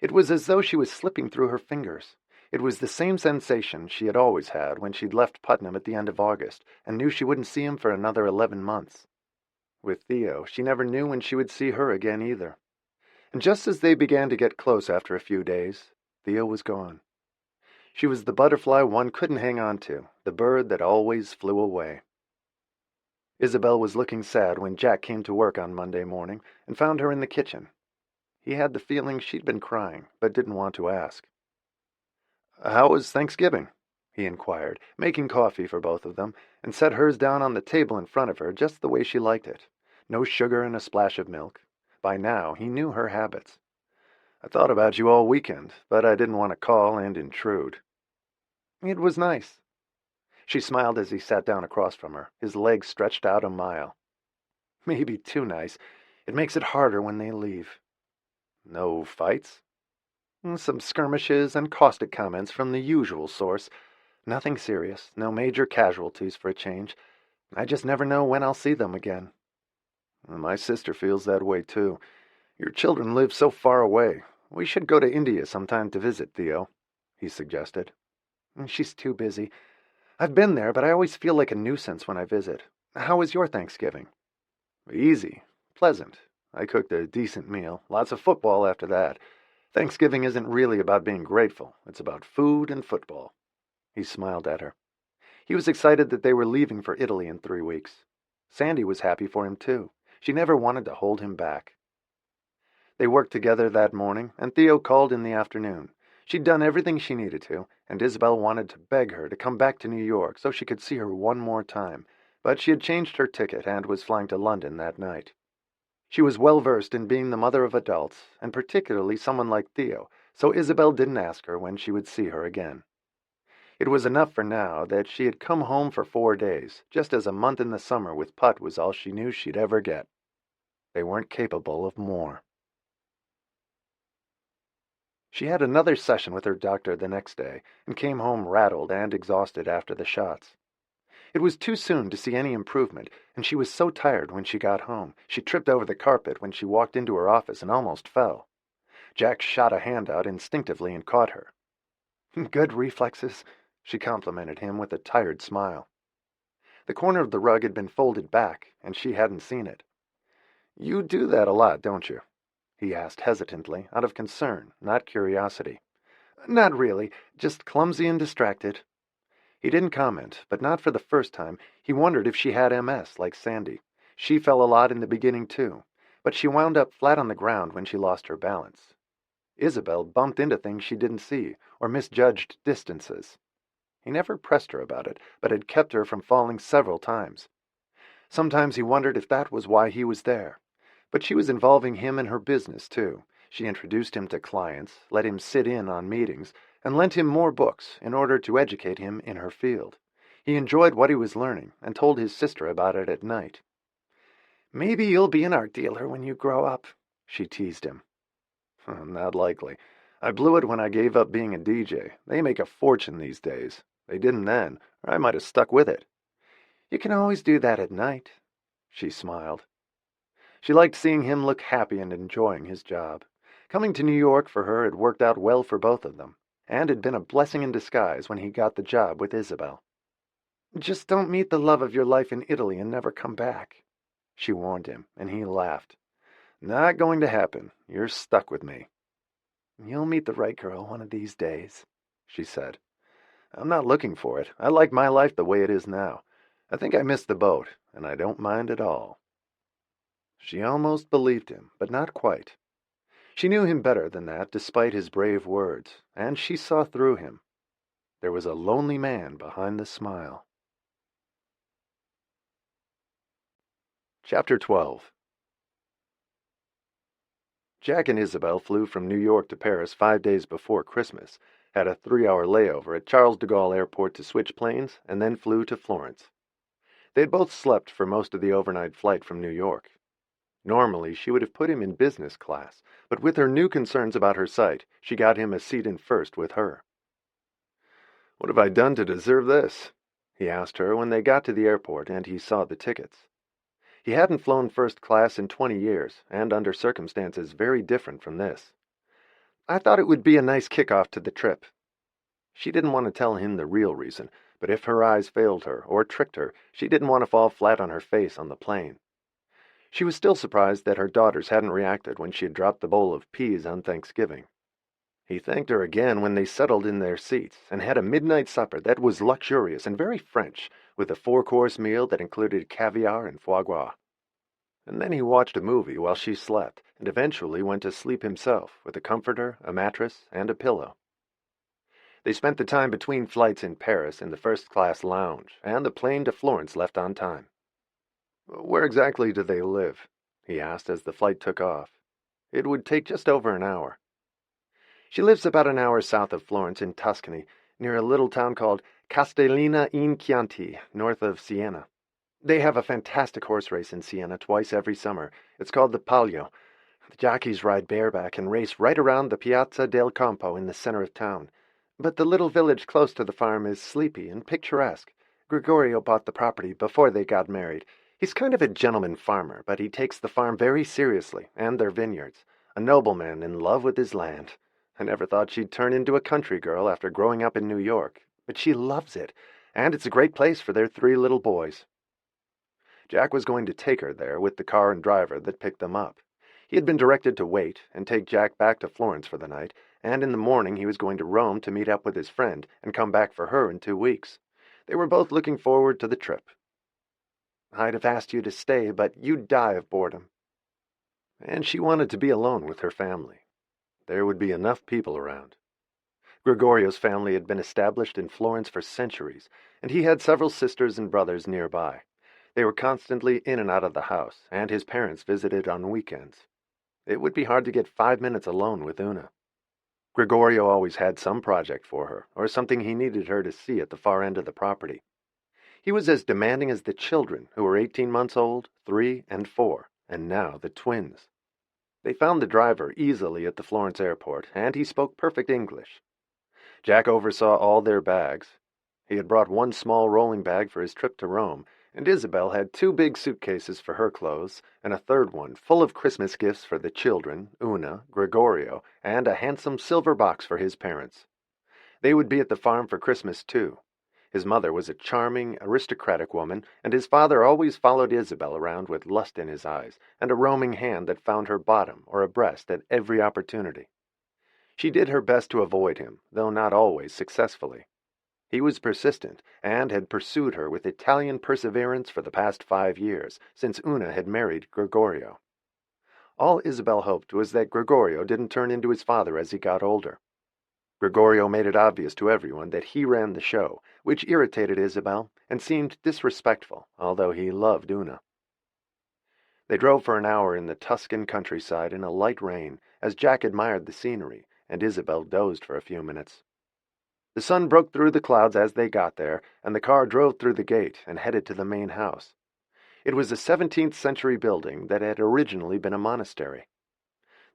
It was as though she was slipping through her fingers. It was the same sensation she had always had when she'd left Putnam at the end of August and knew she wouldn't see him for another 11 months. With Theo, she never knew when she would see her again either. And just as they began to get close after a few days, Theo was gone. She was the butterfly one couldn't hang on to, the bird that always flew away. Isabel was looking sad when Jack came to work on Monday morning and found her in the kitchen. He had the feeling she'd been crying, but didn't want to ask. "How was Thanksgiving?" he inquired, making coffee for both of them, and set hers down on the table in front of her just the way she liked it. No sugar and a splash of milk. By now, he knew her habits. "I thought about you all weekend, but I didn't want to call and intrude." "It was nice." She smiled as he sat down across from her, his legs stretched out a mile. "Maybe too nice. It makes it harder when they leave." "No fights?" "Some skirmishes and caustic comments from the usual source. Nothing serious, no major casualties for a change. I just never know when I'll see them again." "My sister feels that way too. Your children live so far away. We should go to India sometime to visit, Theo," he suggested. "She's too busy. I've been there, but I always feel like a nuisance when I visit. How was your Thanksgiving?" "Easy. Pleasant. I cooked a decent meal. Lots of football after that. Thanksgiving isn't really about being grateful. It's about food and football." He smiled at her. He was excited that they were leaving for Italy in 3 weeks. Sandy was happy for him, too. She never wanted to hold him back. They worked together that morning, and Theo called in the afternoon. She'd done everything she needed to, and Isabel wanted to beg her to come back to New York so she could see her one more time, but she had changed her ticket and was flying to London that night. She was well versed in being the mother of adults, and particularly someone like Theo, so Isabel didn't ask her when she would see her again. It was enough for now that she had come home for 4 days, just as a month in the summer with Put was all she knew she'd ever get. They weren't capable of more. She had another session with her doctor the next day, and came home rattled and exhausted after the shots. It was too soon to see any improvement, and she was so tired when she got home. She tripped over the carpet when she walked into her office and almost fell. Jack shot a hand out instinctively and caught her. "Good reflexes," she complimented him with a tired smile. The corner of the rug had been folded back, and she hadn't seen it. "You do that a lot, don't you?" he asked hesitantly, out of concern, not curiosity. "Not really, just clumsy and distracted." He didn't comment, but not for the first time. He wondered if she had MS, like Sandy. She fell a lot in the beginning, too, but she wound up flat on the ground when she lost her balance. Isabel bumped into things she didn't see, or misjudged distances. He never pressed her about it, but had kept her from falling several times. Sometimes he wondered if that was why he was there. But she was involving him in her business, too. She introduced him to clients, let him sit in on meetings, and lent him more books in order to educate him in her field. He enjoyed what he was learning, and told his sister about it at night. "Maybe you'll be an art dealer when you grow up," she teased him. "Not likely. I blew it when I gave up being a DJ. They make a fortune these days. They didn't then, or I might have stuck with it." "You can always do that at night." She smiled. She liked seeing him look happy and enjoying his job. Coming to New York for her had worked out well for both of them, and had been a blessing in disguise when he got the job with Isabel. "Just don't meet the love of your life in Italy and never come back," she warned him, and he laughed. "Not going to happen. You're stuck with me." "You'll meet the right girl one of these days," she said. "I'm not looking for it. I like my life the way it is now. I think I missed the boat, and I don't mind at all." She almost believed him, but not quite. She knew him better than that, despite his brave words, and she saw through him. There was a lonely man behind the smile. Chapter 12. Jack and Isabel flew from New York to Paris 5 days before Christmas, had a 3-hour layover at Charles de Gaulle Airport to switch planes, and then flew to Florence. They had both slept for most of the overnight flight from New York. Normally, she would have put him in business class, but with her new concerns about her sight, she got him a seat in first with her. "What have I done to deserve this?" he asked her when they got to the airport and he saw the tickets. He hadn't flown first class in 20 years, and under circumstances very different from this. "I thought it would be a nice kickoff to the trip." She didn't want to tell him the real reason, but if her eyes failed her or tricked her, she didn't want to fall flat on her face on the plane. She was still surprised that her daughters hadn't reacted when she had dropped the bowl of peas on Thanksgiving. He thanked her again when they settled in their seats and had a midnight supper that was luxurious and very French, with a 4-course meal that included caviar and foie gras. And then he watched a movie while she slept, and eventually went to sleep himself with a comforter, a mattress, and a pillow. They spent the time between flights in Paris in the first-class lounge, and the plane to Florence left on time. "Where exactly do they live?" he asked as the flight took off. It would take just over an hour. "She lives about an hour south of Florence in Tuscany, near a little town called Castellina in Chianti, north of Siena. They have a fantastic horse race in Siena twice every summer. It's called the Palio. The jockeys ride bareback and race right around the Piazza del Campo in the center of town. But the little village close to the farm is sleepy and picturesque. Gregorio bought the property before they got married. He's kind of a gentleman farmer, but he takes the farm very seriously, and their vineyards. A nobleman in love with his land. I never thought she'd turn into a country girl after growing up in New York, but she loves it, and it's a great place for their 3 little boys." Jack was going to take her there with the car and driver that picked them up. He had been directed to wait and take Jack back to Florence for the night, and in the morning he was going to Rome to meet up with his friend and come back for her in 2 weeks. They were both looking forward to the trip. "I'd have asked you to stay, but you'd die of boredom." And she wanted to be alone with her family. There would be enough people around. Gregorio's family had been established in Florence for centuries, and he had several sisters and brothers nearby. They were constantly in and out of the house, and his parents visited on weekends. It would be hard to get 5 minutes alone with Una. Gregorio always had some project for her, or something he needed her to see at the far end of the property. He was as demanding as the children, who were 18 months old, 3 and 4, and now the twins. They found the driver easily at the Florence airport, and he spoke perfect English. Jack oversaw all their bags. He had brought 1 small rolling bag for his trip to Rome, and Isabel had 2 big suitcases for her clothes, and a third one full of Christmas gifts for the children, Una, Gregorio, and a handsome silver box for his parents. They would be at the farm for Christmas, too. His mother was a charming, aristocratic woman, and his father always followed Isabel around with lust in his eyes and a roaming hand that found her bottom or a breast at every opportunity. She did her best to avoid him, though not always successfully. He was persistent, and had pursued her with Italian perseverance for the past 5 years, since Una had married Gregorio. All Isabel hoped was that Gregorio didn't turn into his father as he got older. Gregorio made it obvious to everyone that he ran the show, which irritated Isabel and seemed disrespectful, although he loved Una. They drove for an hour in the Tuscan countryside in a light rain, as Jack admired the scenery, and Isabel dozed for a few minutes. The sun broke through the clouds as they got there, and the car drove through the gate and headed to the main house. It was a 17th-century building that had originally been a monastery.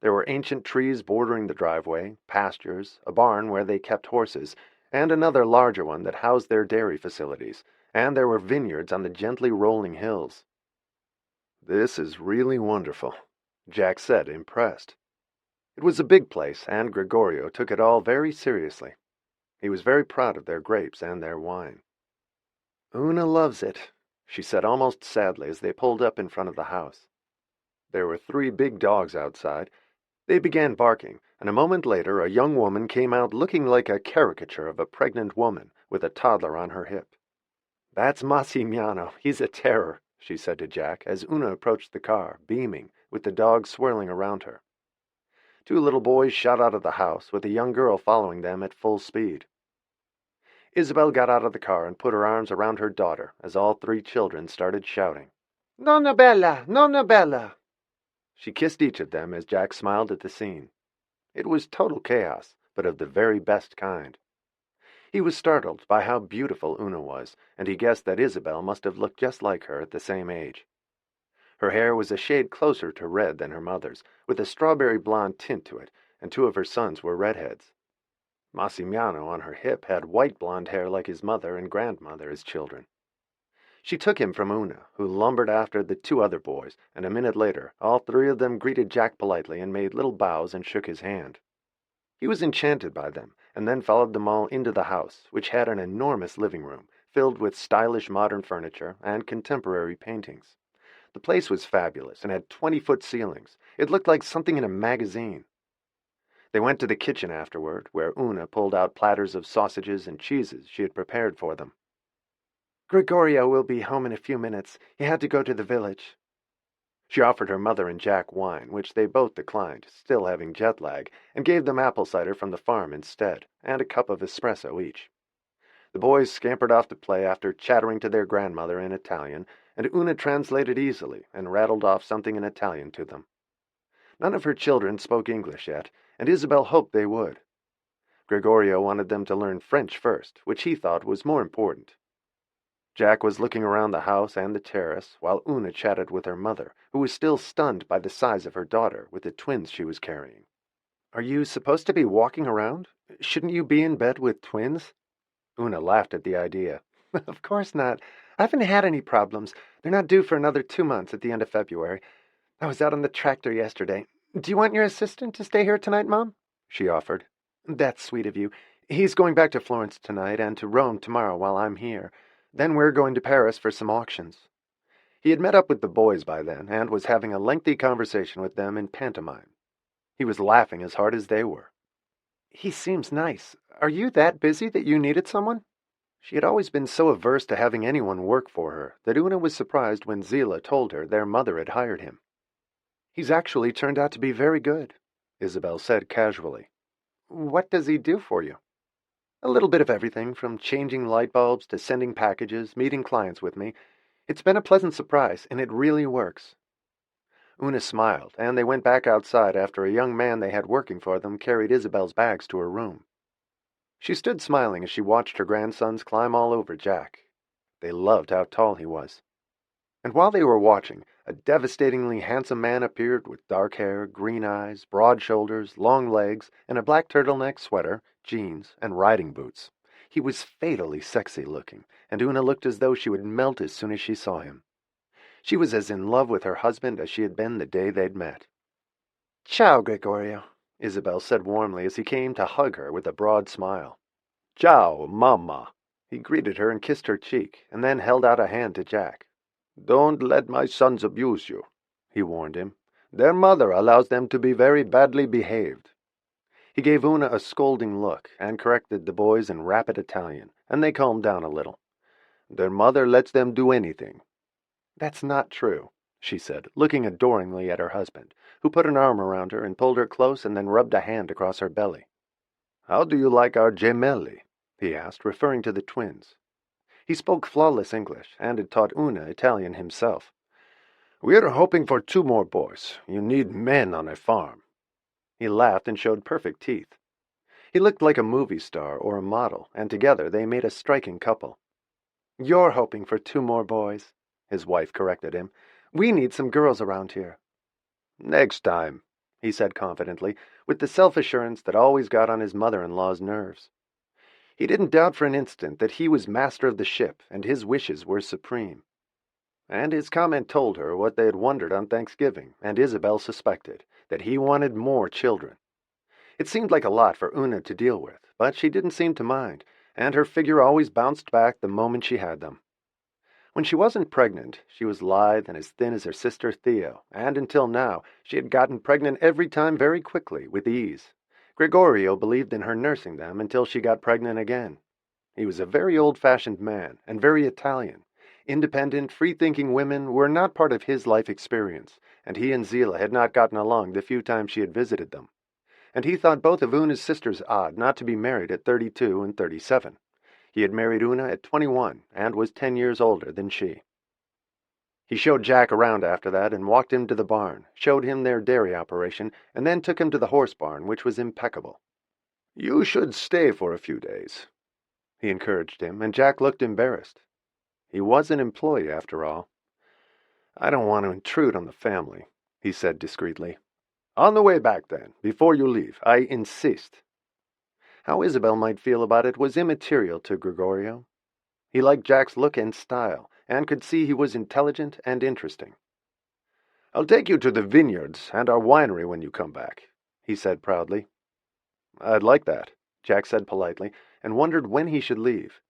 There were ancient trees bordering the driveway, pastures, a barn where they kept horses, and another larger one that housed their dairy facilities, and there were vineyards on the gently rolling hills. "This is really wonderful," Jack said, impressed. It was a big place, and Gregorio took it all very seriously. He was very proud of their grapes and their wine. "Una loves it," she said almost sadly as they pulled up in front of the house. There were 3 big dogs outside. They began barking, and a moment later a young woman came out looking like a caricature of a pregnant woman with a toddler on her hip. "That's Massimiliano. He's a terror," she said to Jack as Una approached the car, beaming, with the dogs swirling around her. 2 little boys shot out of the house, with a young girl following them at full speed. Isabel got out of the car and put her arms around her daughter as all 3 children started shouting, "Nonna Bella! Nonna Bella!" She kissed each of them as Jack smiled at the scene. It was total chaos, but of the very best kind. He was startled by how beautiful Una was, and he guessed that Isabel must have looked just like her at the same age. Her hair was a shade closer to red than her mother's, with a strawberry blonde tint to it, and 2 of her sons were redheads. Massimiliano on her hip had white blonde hair like his mother and grandmother as children. She took him from Una, who lumbered after the 2 other boys, and a minute later all 3 of them greeted Jack politely and made little bows and shook his hand. He was enchanted by them, and then followed them all into the house, which had an enormous living room, filled with stylish modern furniture and contemporary paintings. The place was fabulous and had 20-foot ceilings. It looked like something in a magazine. They went to the kitchen afterward, where Una pulled out platters of sausages and cheeses she had prepared for them. "Gregorio will be home in a few minutes. He had to go to the village." She offered her mother and Jack wine, which they both declined, still having jet lag, and gave them apple cider from the farm instead, and a cup of espresso each. The boys scampered off to play after chattering to their grandmother in Italian, and Una translated easily and rattled off something in Italian to them. None of her children spoke English yet, and Isabel hoped they would. Gregorio wanted them to learn French first, which he thought was more important. Jack was looking around the house and the terrace, while Una chatted with her mother, who was still stunned by the size of her daughter with the twins she was carrying. "Are you supposed to be walking around? Shouldn't you be in bed with twins?" Una laughed at the idea. "Of course not. I haven't had any problems. They're not due for another 2 months at the end of February. I was out on the tractor yesterday. Do you want your assistant to stay here tonight, Mom?" she offered. "That's sweet of you. He's going back to Florence tonight and to Rome tomorrow while I'm here. Then we're going to Paris for some auctions." He had met up with the boys by then and was having a lengthy conversation with them in pantomime. He was laughing as hard as they were. "He seems nice. Are you that busy that you needed someone?" She had always been so averse to having anyone work for her that Una was surprised when Zila told her their mother had hired him. "He's actually turned out to be very good," Isabel said casually. "What does he do for you?" "A little bit of everything, from changing light bulbs to sending packages, meeting clients with me. It's been a pleasant surprise, and it really works." Una smiled, and they went back outside after a young man they had working for them carried Isabel's bags to her room. She stood smiling as she watched her grandsons climb all over Jack. They loved how tall he was. And while they were watching, a devastatingly handsome man appeared with dark hair, green eyes, broad shoulders, long legs, and a black turtleneck sweater, jeans, and riding boots. He was fatally sexy looking, and Una looked as though she would melt as soon as she saw him. She was as in love with her husband as she had been the day they'd met. "Ciao, Gregorio," Isabel said warmly as he came to hug her with a broad smile. "Ciao, Mamma," He greeted her and kissed her cheek, and then held out a hand to Jack. "Don't let my sons abuse you," he warned him. "Their mother allows them to be very badly behaved." He gave Una a scolding look and corrected the boys in rapid Italian, and they calmed down a little. "Their mother lets them do anything." "That's not true," she said, looking adoringly at her husband, who put an arm around her and pulled her close and then rubbed a hand across her belly. "How do you like our gemelli?" he asked, referring to the twins. He spoke flawless English and had taught Una Italian himself. "We're hoping for 2 more boys. You need men on a farm." He laughed and showed perfect teeth. He looked like a movie star or a model, and together they made a striking couple. "You're hoping for 2 more boys," his wife corrected him. "We need some girls around here." "Next time," he said confidently, with the self-assurance that always got on his mother-in-law's nerves. He didn't doubt for an instant that he was master of the ship and his wishes were supreme. And his comment told her what they had wondered on Thanksgiving, and Isabel suspected, that he wanted more children. It seemed like a lot for Una to deal with, but she didn't seem to mind, and her figure always bounced back the moment she had them. When she wasn't pregnant, she was lithe and as thin as her sister Theo, and until now, she had gotten pregnant every time very quickly, with ease. Gregorio believed in her nursing them until she got pregnant again. He was a very old-fashioned man, and very Italian. Independent, free-thinking women were not part of his life experience, and he and Zila had not gotten along the few times she had visited them. And he thought both of Una's sisters odd not to be married at 32 and 37. He had married Una at 21 and was 10 years older than she. He showed Jack around after that and walked him to the barn, showed him their dairy operation, and then took him to the horse barn, which was impeccable. "You should stay for a few days," he encouraged him, and Jack looked embarrassed. He was an employee, after all. "I don't want to intrude on the family," he said discreetly. "On the way back, then, before you leave, I insist." How Isabel might feel about it was immaterial to Gregorio. He liked Jack's look and style, and could see he was intelligent and interesting. "I'll take you to the vineyards and our winery when you come back," he said proudly. "I'd like that," Jack said politely, and wondered when he should leave.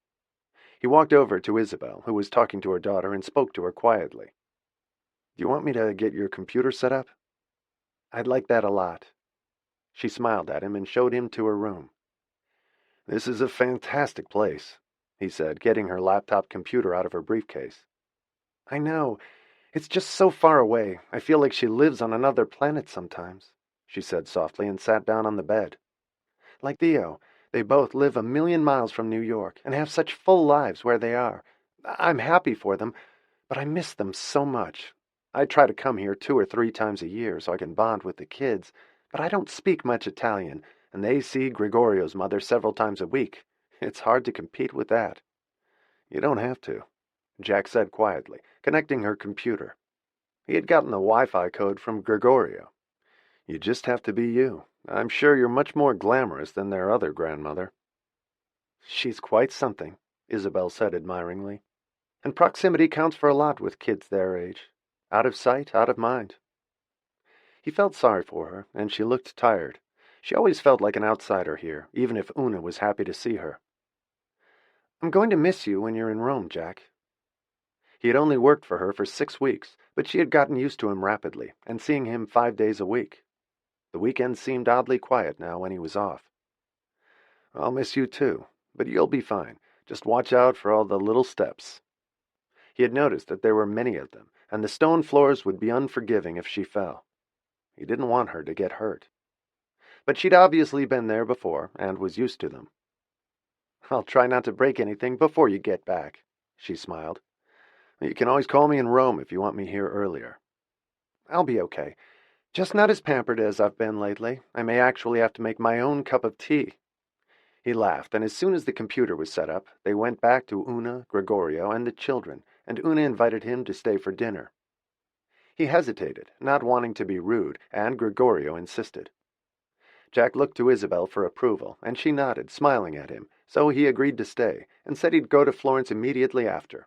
He walked over to Isabel, who was talking to her daughter, and spoke to her quietly. "Do you want me to get your computer set up?" "I'd like that a lot." She smiled at him and showed him to her room. "This is a fantastic place," he said, getting her laptop computer out of her briefcase. "I know. It's just so far away. I feel like she lives on another planet sometimes," she said softly and sat down on the bed. "Like Theo, they both live 1,000,000 miles from New York and have such full lives where they are. I'm happy for them, but I miss them so much. I try to come here 2 or 3 times a year so I can bond with the kids, but I don't speak much Italian, and they see Gregorio's mother several times a week. It's hard to compete with that." "You don't have to," Jack said quietly, connecting her computer. He had gotten the Wi-Fi code from Gregorio. "You just have to be you. I'm sure you're much more glamorous than their other grandmother." "She's quite something," Isabel said admiringly. "And proximity counts for a lot with kids their age. Out of sight, out of mind." He felt sorry for her, and she looked tired. She always felt like an outsider here, even if Una was happy to see her. "I'm going to miss you when you're in Rome, Jack." He had only worked for her for 6 weeks, but she had gotten used to him rapidly, and seeing him 5 days a week. The weekends seemed oddly quiet now when he was off. "I'll miss you too, but you'll be fine. Just watch out for all the little steps." He had noticed that there were many of them, and the stone floors would be unforgiving if she fell. He didn't want her to get hurt. But she'd obviously been there before, and was used to them. "I'll try not to break anything before you get back," she smiled. "You can always call me in Rome if you want me here earlier." "I'll be okay. Just not as pampered as I've been lately. I may actually have to make my own cup of tea." He laughed, and as soon as the computer was set up, they went back to Una, Gregorio, and the children, and Una invited him to stay for dinner. He hesitated, not wanting to be rude, and Gregorio insisted. Jack looked to Isabel for approval, and she nodded, smiling at him, so he agreed to stay, and said he'd go to Florence immediately after.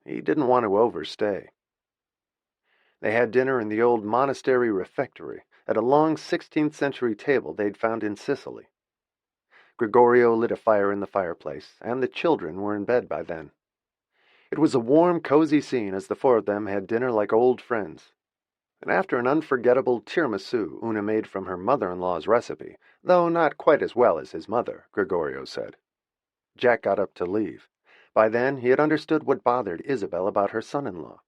He didn't want to overstay. They had dinner in the old monastery refectory, at a long 16th-century table they'd found in Sicily. Gregorio lit a fire in the fireplace, and the children were in bed by then. It was a warm, cozy scene as the four of them had dinner like old friends. And after an unforgettable tiramisu Una made from her mother-in-law's recipe, though not quite as well as his mother, Gregorio said. Jack got up to leave. By then, he had understood what bothered Isabel about her son-in-law.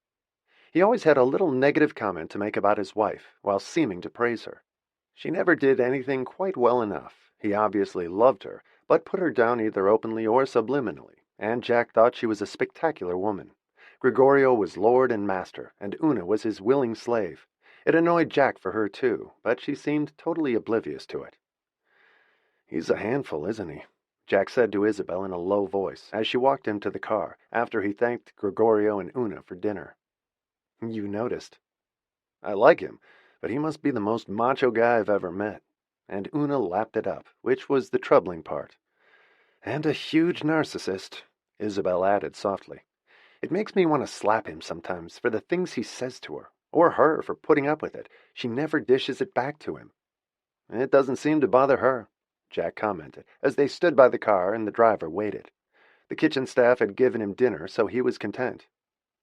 He always had a little negative comment to make about his wife, while seeming to praise her. She never did anything quite well enough. He obviously loved her, but put her down either openly or subliminally, and Jack thought she was a spectacular woman. Gregorio was lord and master, and Una was his willing slave. It annoyed Jack for her, too, but she seemed totally oblivious to it. "He's a handful, isn't he?" Jack said to Isabel in a low voice as she walked him to the car after he thanked Gregorio and Una for dinner. "You noticed." "I like him, but he must be the most macho guy I've ever met." And Una lapped it up, which was the troubling part. "And a huge narcissist," Isabel added softly. "It makes me want to slap him sometimes for the things he says to her, or her for putting up with it. She never dishes it back to him." "It doesn't seem to bother her," Jack commented, as they stood by the car and the driver waited. The kitchen staff had given him dinner, so he was content.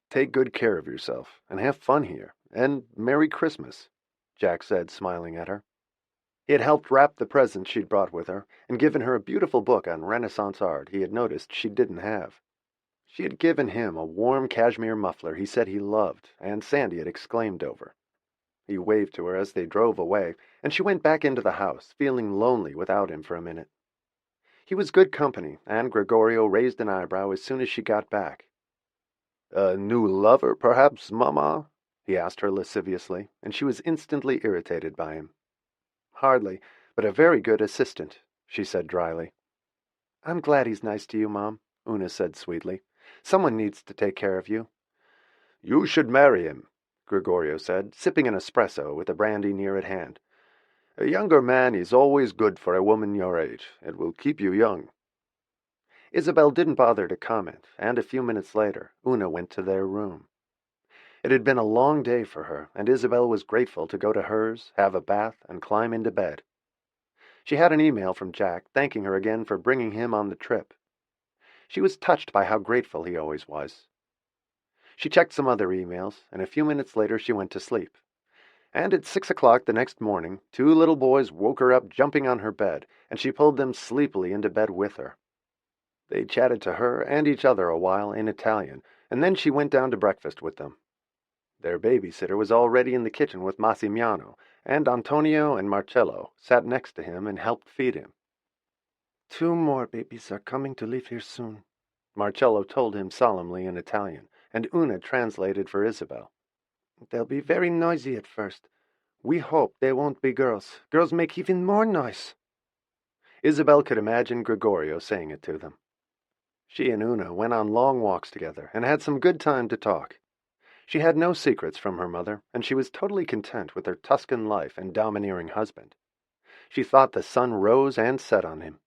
"Take good care of yourself, and have fun here, and Merry Christmas," Jack said, smiling at her. He had helped wrap the presents she'd brought with her, and given her a beautiful book on Renaissance art he had noticed she didn't have. She had given him a warm cashmere muffler he said he loved, and Sandy had exclaimed over. He waved to her as they drove away, and she went back into the house, feeling lonely without him for a minute. He was good company, and Gregorio raised an eyebrow as soon as she got back. "A new lover, perhaps, Mama?" he asked her lasciviously, and she was instantly irritated by him. "Hardly, but a very good assistant," she said dryly. "I'm glad he's nice to you, Mom," Una said sweetly. "Someone needs to take care of you." "You should marry him," Gregorio said, sipping an espresso with the brandy near at hand. "A younger man is always good for a woman your age. It will keep you young." Isabel didn't bother to comment, and a few minutes later, Una went to their room. It had been a long day for her, and Isabel was grateful to go to hers, have a bath, and climb into bed. She had an email from Jack thanking her again for bringing him on the trip. She was touched by how grateful he always was. She checked some other emails, and a few minutes later she went to sleep. And at 6 o'clock the next morning, two little boys woke her up jumping on her bed, and she pulled them sleepily into bed with her. They chatted to her and each other a while in Italian, and then she went down to breakfast with them. Their babysitter was already in the kitchen with Massimiano, and Antonio and Marcello sat next to him and helped feed him. "2 more babies are coming to live here soon," Marcello told him solemnly in Italian, and Una translated for Isabel. "They'll be very noisy at first. We hope they won't be girls. Girls make even more noise." Isabel could imagine Gregorio saying it to them. She and Una went on long walks together and had some good time to talk. She had no secrets from her mother, and she was totally content with her Tuscan life and domineering husband. She thought the sun rose and set on him.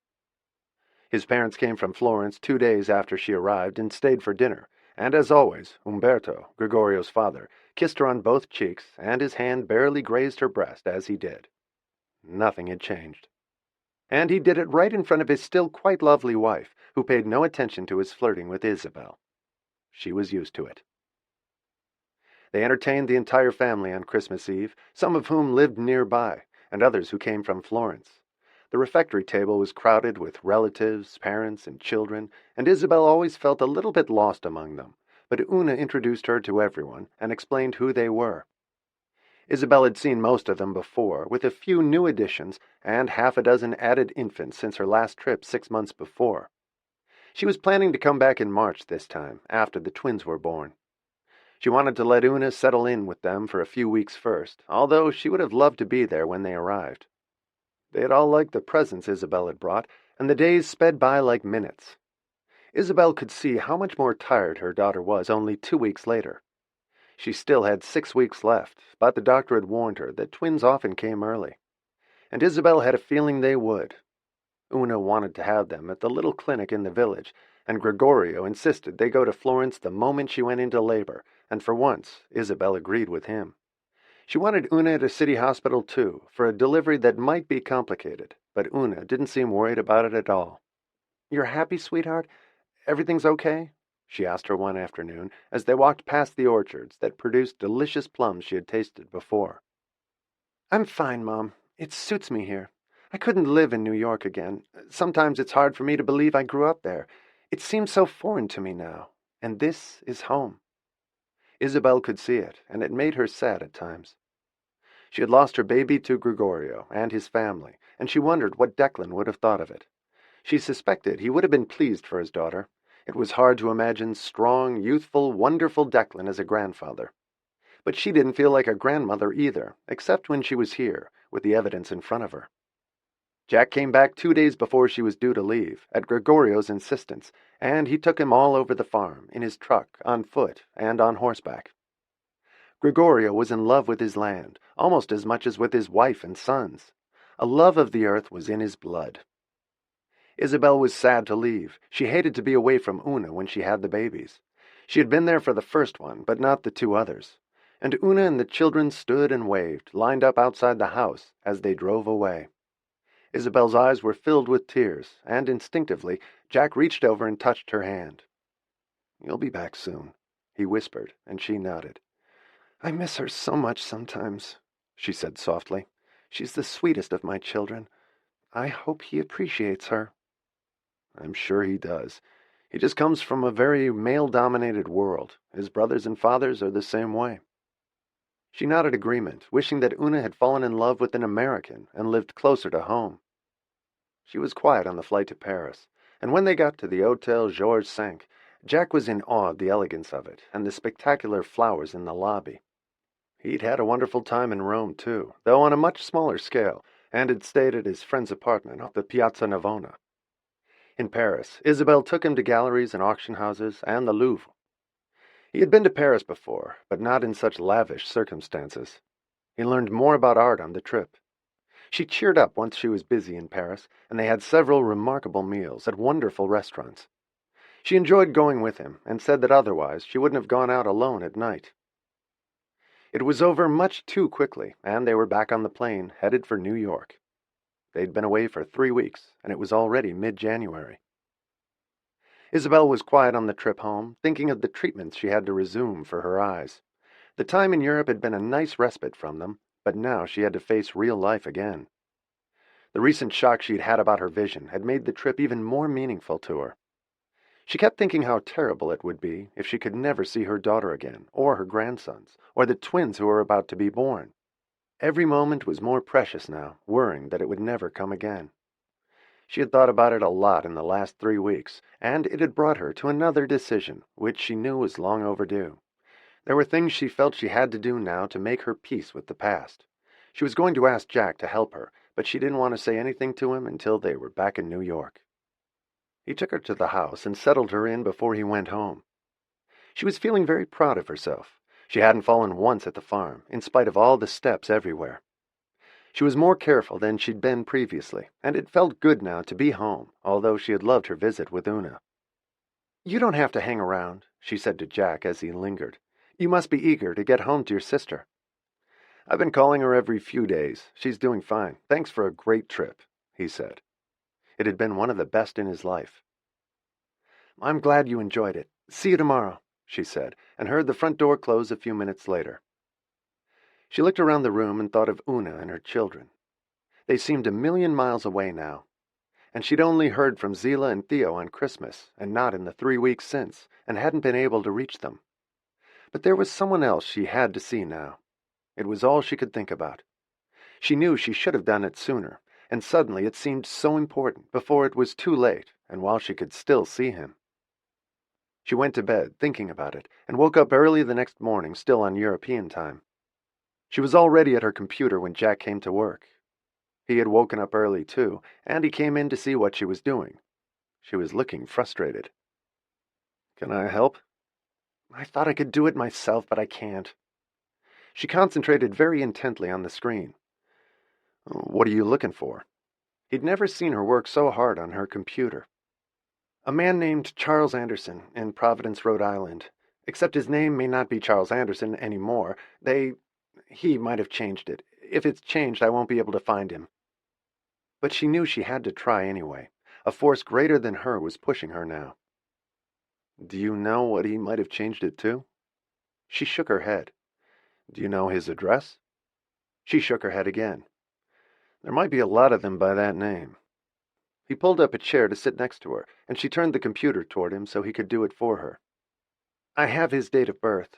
His parents came from Florence 2 days after she arrived and stayed for dinner, and as always, Umberto, Gregorio's father, kissed her on both cheeks, and his hand barely grazed her breast as he did. Nothing had changed. And he did it right in front of his still quite lovely wife, who paid no attention to his flirting with Isabel. She was used to it. They entertained the entire family on Christmas Eve, some of whom lived nearby, and others who came from Florence. The refectory table was crowded with relatives, parents, and children, and Isabel always felt a little bit lost among them, but Una introduced her to everyone and explained who they were. Isabel had seen most of them before, with a few new additions and half a dozen added infants since her last trip 6 months before. She was planning to come back in March this time, after the twins were born. She wanted to let Una settle in with them for a few weeks first, although she would have loved to be there when they arrived. They had all liked the presents Isabel had brought, and the days sped by like minutes. Isabel could see how much more tired her daughter was only 2 weeks later. She still had 6 weeks left, but the doctor had warned her that twins often came early. And Isabel had a feeling they would. Una wanted to have them at the little clinic in the village, and Gregorio insisted they go to Florence the moment she went into labor, and for once Isabel agreed with him. She wanted Una at a city hospital too, for a delivery that might be complicated, but Una didn't seem worried about it at all. "You're happy, sweetheart? Everything's okay?" she asked her one afternoon as they walked past the orchards that produced delicious plums she had tasted before. "I'm fine, Mom. It suits me here. I couldn't live in New York again. Sometimes it's hard for me to believe I grew up there. It seems so foreign to me now. And this is home." Isabel could see it, and it made her sad at times. She had lost her baby to Gregorio and his family, and she wondered what Declan would have thought of it. She suspected he would have been pleased for his daughter. It was hard to imagine strong, youthful, wonderful Declan as a grandfather. But she didn't feel like a grandmother either, except when she was here, with the evidence in front of her. Jack came back 2 days before she was due to leave, at Gregorio's insistence, and he took him all over the farm, in his truck, on foot, and on horseback. Gregorio was in love with his land, almost as much as with his wife and sons. A love of the earth was in his blood. Isabel was sad to leave. She hated to be away from Una when she had the babies. She had been there for the first one, but not the two others. And Una and the children stood and waved, lined up outside the house, as they drove away. Isabel's eyes were filled with tears, and instinctively, Jack reached over and touched her hand. "You'll be back soon," he whispered, and she nodded. "I miss her so much sometimes," she said softly. "She's the sweetest of my children. I hope he appreciates her." "I'm sure he does. He just comes from a very male-dominated world. His brothers and fathers are the same way." She nodded agreement, wishing that Una had fallen in love with an American and lived closer to home. She was quiet on the flight to Paris, and when they got to the Hotel Georges V, Jack was in awe of the elegance of it and the spectacular flowers in the lobby. He'd had a wonderful time in Rome, too, though on a much smaller scale, and had stayed at his friend's apartment off the Piazza Navona. In Paris, Isabel took him to galleries and auction houses and the Louvre. He had been to Paris before, but not in such lavish circumstances. He learned more about art on the trip. She cheered up once she was busy in Paris, and they had several remarkable meals at wonderful restaurants. She enjoyed going with him, and said that otherwise she wouldn't have gone out alone at night. It was over much too quickly, and they were back on the plane, headed for New York. They'd been away for 3 weeks, and it was already mid-January. Isabel was quiet on the trip home, thinking of the treatments she had to resume for her eyes. The time in Europe had been a nice respite from them, but now she had to face real life again. The recent shock she'd had about her vision had made the trip even more meaningful to her. She kept thinking how terrible it would be if she could never see her daughter again, or her grandsons, or the twins who were about to be born. Every moment was more precious now, worrying that it would never come again. She had thought about it a lot in the last 3 weeks, and it had brought her to another decision, which she knew was long overdue. There were things she felt she had to do now to make her peace with the past. She was going to ask Jack to help her, but she didn't want to say anything to him until they were back in New York. He took her to the house and settled her in before he went home. She was feeling very proud of herself. She hadn't fallen once at the farm, in spite of all the steps everywhere. She was more careful than she'd been previously, and it felt good now to be home, although she had loved her visit with Una. "You don't have to hang around," she said to Jack as he lingered. "You must be eager to get home to your sister." "I've been calling her every few days. She's doing fine. Thanks for a great trip," he said. It had been one of the best in his life. "I'm glad you enjoyed it. See you tomorrow," she said, and heard the front door close a few minutes later. She looked around the room and thought of Una and her children. They seemed a million miles away now, and she'd only heard from Zila and Theo on Christmas, and not in the 3 weeks since, and hadn't been able to reach them. But there was someone else she had to see now. It was all she could think about. She knew she should have done it sooner, and suddenly it seemed so important, before it was too late, and while she could still see him. She went to bed, thinking about it, and woke up early the next morning, still on European time. She was already at her computer when Jack came to work. He had woken up early, too, and he came in to see what she was doing. She was looking frustrated. "Can I help?" "I thought I could do it myself, but I can't." She concentrated very intently on the screen. "What are you looking for?" He'd never seen her work so hard on her computer. "A man named Charles Anderson in Providence, Rhode Island. Except his name may not be Charles Anderson anymore. He might have changed it. If it's changed, I won't be able to find him." But she knew she had to try anyway. A force greater than her was pushing her now. Do you know what he might have changed it to? She shook her head. Do you know his address? She shook her head again. There might be a lot of them by that name. He pulled up a chair to sit next to her, and she turned the computer toward him so he could do it for her. I have his date of birth.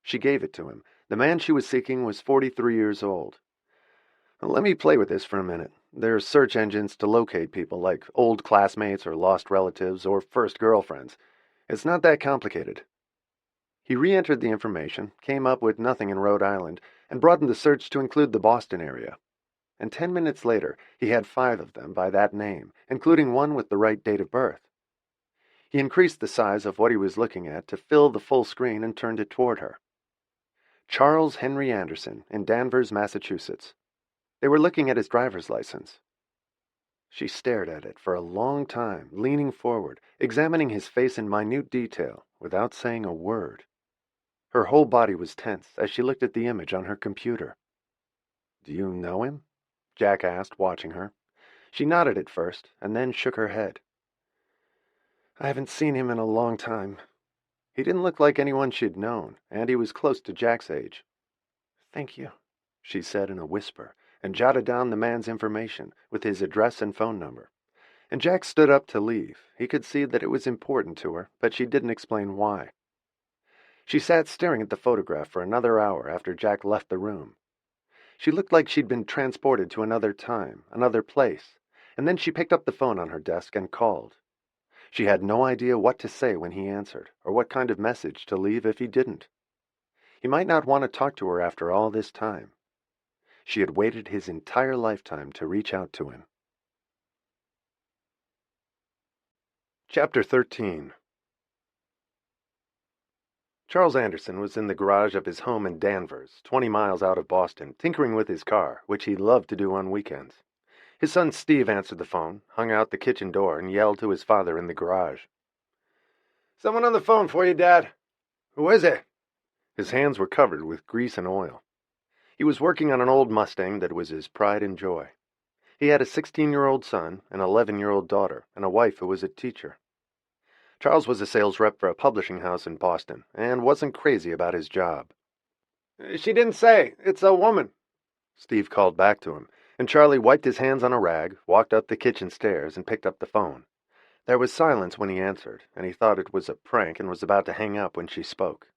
She gave it to him. The man she was seeking was 43 years old. Let me play with this for a minute. There's search engines to locate people, like old classmates or lost relatives or first girlfriends. It's not that complicated. He re-entered the information, came up with nothing in Rhode Island, and broadened the search to include the Boston area. And 10 minutes later, he had 5 of them by that name, including one with the right date of birth. He increased the size of what he was looking at to fill the full screen and turned it toward her. Charles Henry Anderson, in Danvers, Massachusetts. They were looking at his driver's license. She stared at it for a long time, leaning forward, examining his face in minute detail, without saying a word. Her whole body was tense as she looked at the image on her computer. Do you know him? Jack asked, watching her. She nodded at first, and then shook her head. I haven't seen him in a long time. He didn't look like anyone she'd known, and he was close to Jack's age. Thank you, she said in a whisper, and jotted down the man's information, with his address and phone number. And Jack stood up to leave. He could see that it was important to her, but she didn't explain why. She sat staring at the photograph for another hour after Jack left the room. She looked like she'd been transported to another time, another place, and then she picked up the phone on her desk and called. She had no idea what to say when he answered, or what kind of message to leave if he didn't. He might not want to talk to her after all this time. She had waited his entire lifetime to reach out to him. Chapter 13. Charles Anderson was in the garage of his home in Danvers, 20 miles out of Boston, tinkering with his car, which he loved to do on weekends. His son Steve answered the phone, hung out the kitchen door, and yelled to his father in the garage. Someone on the phone for you, Dad. Who is it? His hands were covered with grease and oil. He was working on an old Mustang that was his pride and joy. He had a 16-year-old son, an 11-year-old daughter, and a wife who was a teacher. Charles was a sales rep for a publishing house in Boston, and wasn't crazy about his job. She didn't say. It's a woman, Steve called back to him, and Charlie wiped his hands on a rag, walked up the kitchen stairs, and picked up the phone. There was silence when he answered, and he thought it was a prank and was about to hang up when she spoke.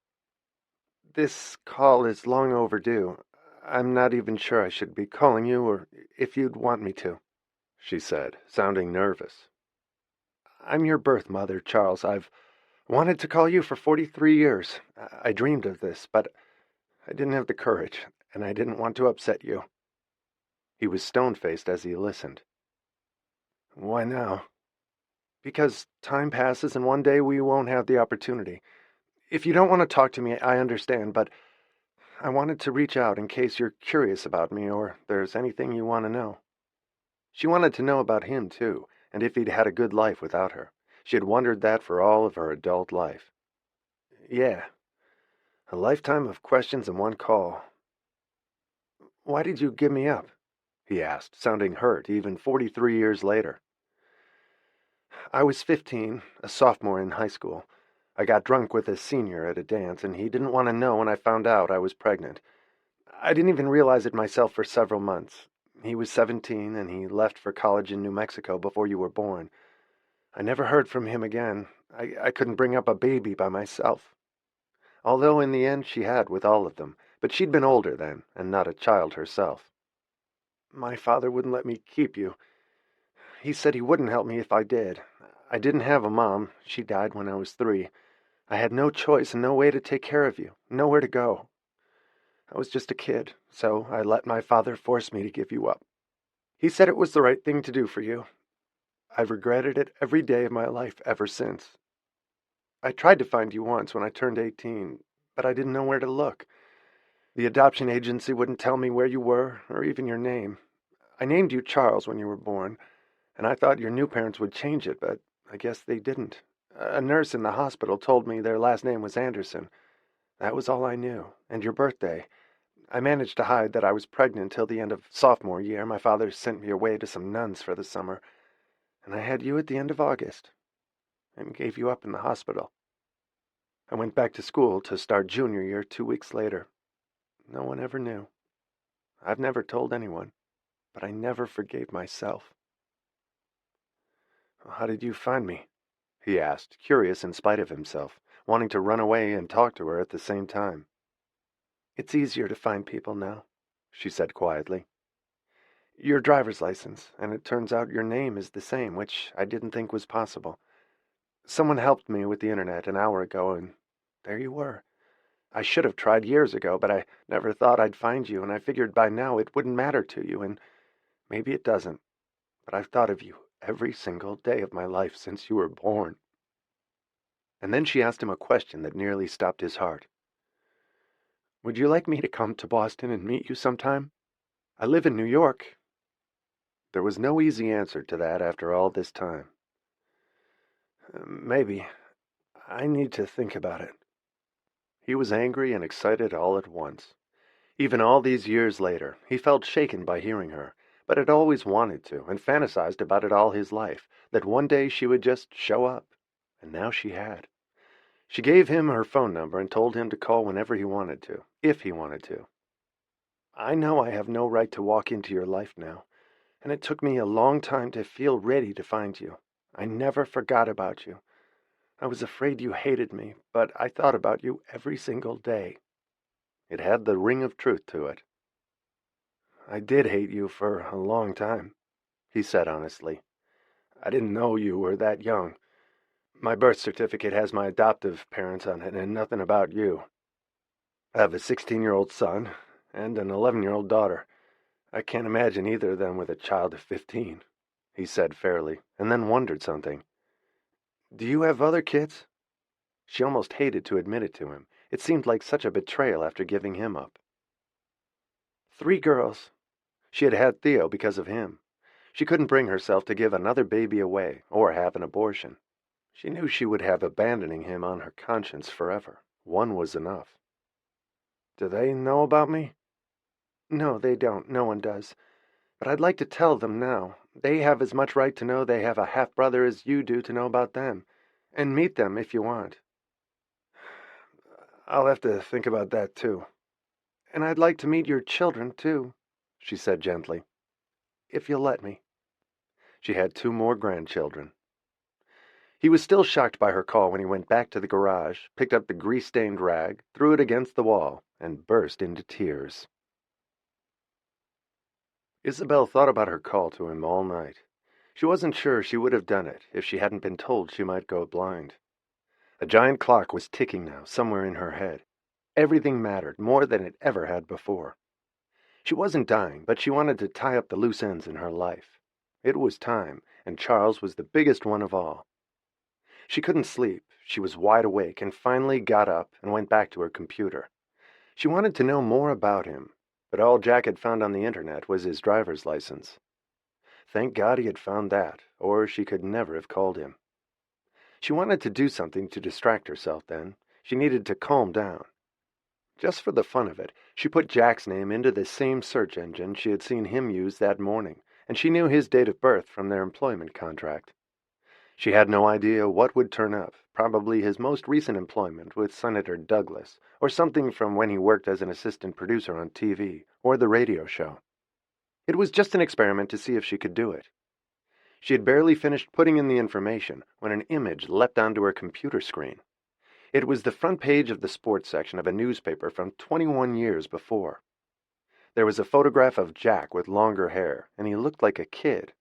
This call is long overdue. I'm not even sure I should be calling you, or if you'd want me to, she said, sounding nervous. I'm your birth mother, Charles. I've wanted to call you for 43 years. I dreamed of this, but I didn't have the courage, and I didn't want to upset you. He was stone-faced as he listened. Why now? Because time passes, and one day we won't have the opportunity. If you don't want to talk to me, I understand, but I wanted to reach out in case you're curious about me or there's anything you want to know. She wanted to know about him, too, and if he'd had a good life without her. She had wondered that for all of her adult life. Yeah, a lifetime of questions in one call. Why did you give me up? He asked, sounding hurt even 43 years later. I was 15, a sophomore in high school. I got drunk with a senior at a dance, and he didn't want to know when I found out I was pregnant. I didn't even realize it myself for several months. He was 17, and he left for college in New Mexico before you were born. I never heard from him again. I couldn't bring up a baby by myself. Although in the end she had with all of them, but she'd been older then, and not a child herself. My father wouldn't let me keep you. He said he wouldn't help me if I did. I didn't have a mom. She died when I was 3. I had no choice and no way to take care of you, nowhere to go. I was just a kid, so I let my father force me to give you up. He said it was the right thing to do for you. I've regretted it every day of my life ever since. I tried to find you once when I turned 18, but I didn't know where to look. The adoption agency wouldn't tell me where you were, or even your name. I named you Charles when you were born, and I thought your new parents would change it, but I guess they didn't. A nurse in the hospital told me their last name was Anderson. That was all I knew. And your birthday. I managed to hide that I was pregnant till the end of sophomore year. My father sent me away to some nuns for the summer, and I had you at the end of August, and gave you up in the hospital. I went back to school to start junior year 2 weeks later. No one ever knew. I've never told anyone, but I never forgave myself. How did you find me? He asked, curious in spite of himself, wanting to run away and talk to her at the same time. It's easier to find people now, she said quietly. Your driver's license, and it turns out your name is the same, which I didn't think was possible. Someone helped me with the internet an hour ago, and there you were. I should have tried years ago, but I never thought I'd find you, and I figured by now it wouldn't matter to you, and maybe it doesn't. But I've thought of you every single day of my life since you were born. And then she asked him a question that nearly stopped his heart. Would you like me to come to Boston and meet you sometime? I live in New York. There was no easy answer to that after all this time. Maybe. I need to think about it. He was angry and excited all at once. Even all these years later, he felt shaken by hearing her, but had always wanted to, and fantasized about it all his life, that one day she would just show up. And now she had. She gave him her phone number and told him to call whenever he wanted to, if he wanted to. I know I have no right to walk into your life now, and it took me a long time to feel ready to find you. I never forgot about you. I was afraid you hated me, but I thought about you every single day. It had the ring of truth to it. I did hate you for a long time, he said honestly. I didn't know you were that young. My birth certificate has my adoptive parents on it and nothing about you. I have a 16-year-old son and an 11-year-old daughter. I can't imagine either of them with a child of 15, he said fairly, and then wondered something. Do you have other kids? She almost hated to admit it to him. It seemed like such a betrayal after giving him up. 3 girls. She had had Theo because of him. She couldn't bring herself to give another baby away or have an abortion. She knew she would have abandoning him on her conscience forever. One was enough. Do they know about me? No, they don't. No one does. But I'd like to tell them now. They have as much right to know they have a half-brother as you do to know about them. And meet them if you want. I'll have to think about that, too. And I'd like to meet your children, too, she said gently. If you'll let me. She had 2 more grandchildren. He was still shocked by her call when he went back to the garage, picked up the grease-stained rag, threw it against the wall, and burst into tears. Isabel thought about her call to him all night. She wasn't sure she would have done it if she hadn't been told she might go blind. A giant clock was ticking now, somewhere in her head. Everything mattered more than it ever had before. She wasn't dying, but she wanted to tie up the loose ends in her life. It was time, and Charles was the biggest one of all. She couldn't sleep. She was wide awake and finally got up and went back to her computer. She wanted to know more about him, but all Jack had found on the internet was his driver's license. Thank God he had found that, or she could never have called him. She wanted to do something to distract herself then. She needed to calm down. Just for the fun of it, she put Jack's name into the same search engine she had seen him use that morning, and she knew his date of birth from their employment contract. She had no idea what would turn up, probably his most recent employment with Senator Douglas, or something from when he worked as an assistant producer on TV, or the radio show. It was just an experiment to see if she could do it. She had barely finished putting in the information when an image leapt onto her computer screen. It was the front page of the sports section of a newspaper from 21 years before. There was a photograph of Jack with longer hair, and he looked like a kid.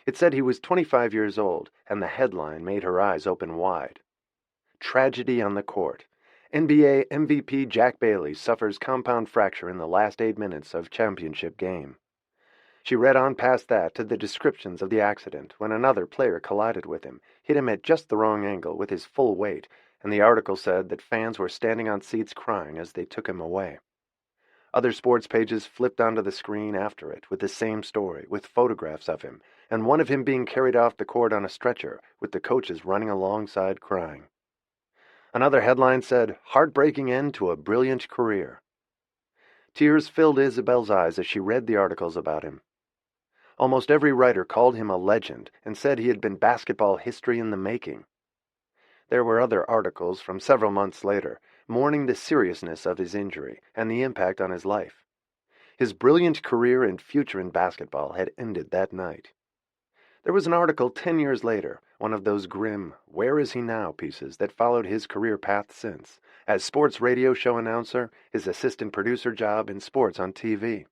It said he was 25 years old, and the headline made her eyes open wide. Tragedy on the court. NBA MVP Jack Bailey suffers compound fracture in the last 8 minutes of championship game. She read on past that to the descriptions of the accident when another player collided with him, hit him at just the wrong angle with his full weight, and the article said that fans were standing on seats crying as they took him away. Other sports pages flipped onto the screen after it with the same story, with photographs of him, and one of him being carried off the court on a stretcher, with the coaches running alongside crying. Another headline said, "Heartbreaking end to a brilliant career." Tears filled Isabel's eyes as she read the articles about him. Almost every writer called him a legend and said he had been basketball history in the making. There were other articles from several months later, mourning the seriousness of his injury and the impact on his life. His brilliant career and future in basketball had ended that night. There was an article 10 years later, one of those grim, "Where is he now?" pieces that followed his career path since, as sports radio show announcer, his assistant producer job, and sports on TV.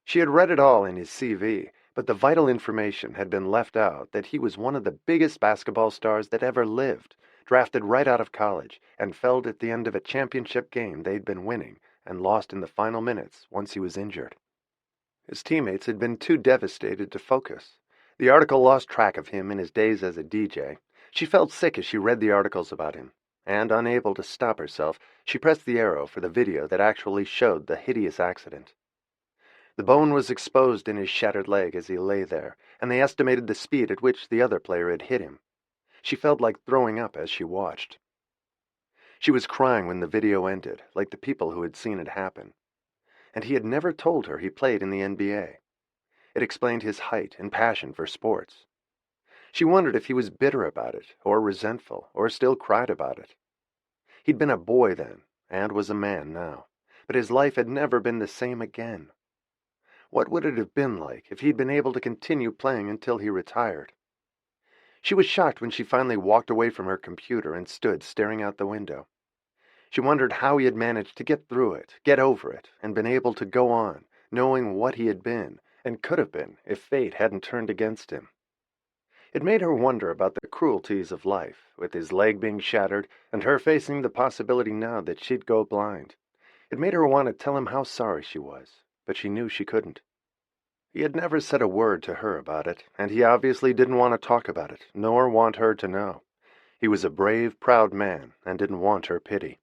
She had read it all in his CV, but the vital information had been left out that he was one of the biggest basketball stars that ever lived, drafted right out of college, and felled at the end of a championship game they'd been winning and lost in the final minutes once he was injured. His teammates had been too devastated to focus. The article lost track of him in his days as a DJ. She felt sick as she read the articles about him, and, unable to stop herself, she pressed the arrow for the video that actually showed the hideous accident. The bone was exposed in his shattered leg as he lay there, and they estimated the speed at which the other player had hit him. She felt like throwing up as she watched. She was crying when the video ended, like the people who had seen it happen. And he had never told her he played in the NBA. It explained his height and passion for sports. She wondered if he was bitter about it, or resentful, or still cried about it. He'd been a boy then, and was a man now, but his life had never been the same again. What would it have been like if he'd been able to continue playing until he retired? She was shocked when she finally walked away from her computer and stood staring out the window. She wondered how he had managed to get through it, get over it, and been able to go on, knowing what he had been, and could have been, if fate hadn't turned against him. It made her wonder about the cruelties of life, with his leg being shattered, and her facing the possibility now that she'd go blind. It made her want to tell him how sorry she was, but she knew she couldn't. He had never said a word to her about it, and he obviously didn't want to talk about it, nor want her to know. He was a brave, proud man, and didn't want her pity.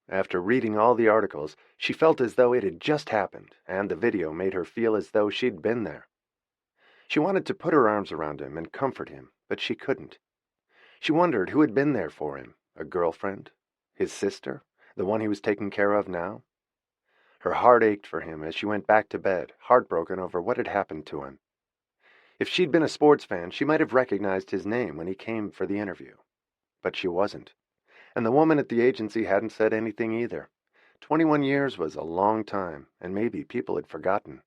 After reading all the articles, she felt as though it had just happened, and the video made her feel as though she'd been there. She wanted to put her arms around him and comfort him, but she couldn't. She wondered who had been there for him, a girlfriend, his sister, the one he was taking care of now. Her heart ached for him as she went back to bed, heartbroken over what had happened to him. If she'd been a sports fan, she might have recognized his name when he came for the interview. But she wasn't. And the woman at the agency hadn't said anything either. 21 years was a long time, and maybe people had forgotten.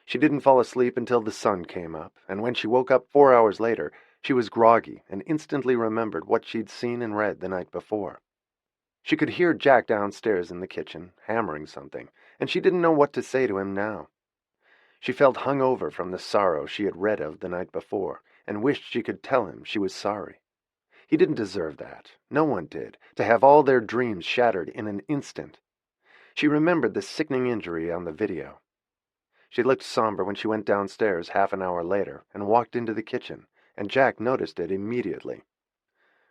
She didn't fall asleep until the sun came up, and when she woke up 4 hours later, she was groggy and instantly remembered what she'd seen and read the night before. She could hear Jack downstairs in the kitchen, hammering something, and she didn't know what to say to him now. She felt hungover from the sorrow she had read of the night before, and wished she could tell him she was sorry. He didn't deserve that. No one did, to have all their dreams shattered in an instant. She remembered the sickening injury on the video. She looked somber when she went downstairs half an hour later and walked into the kitchen, and Jack noticed it immediately.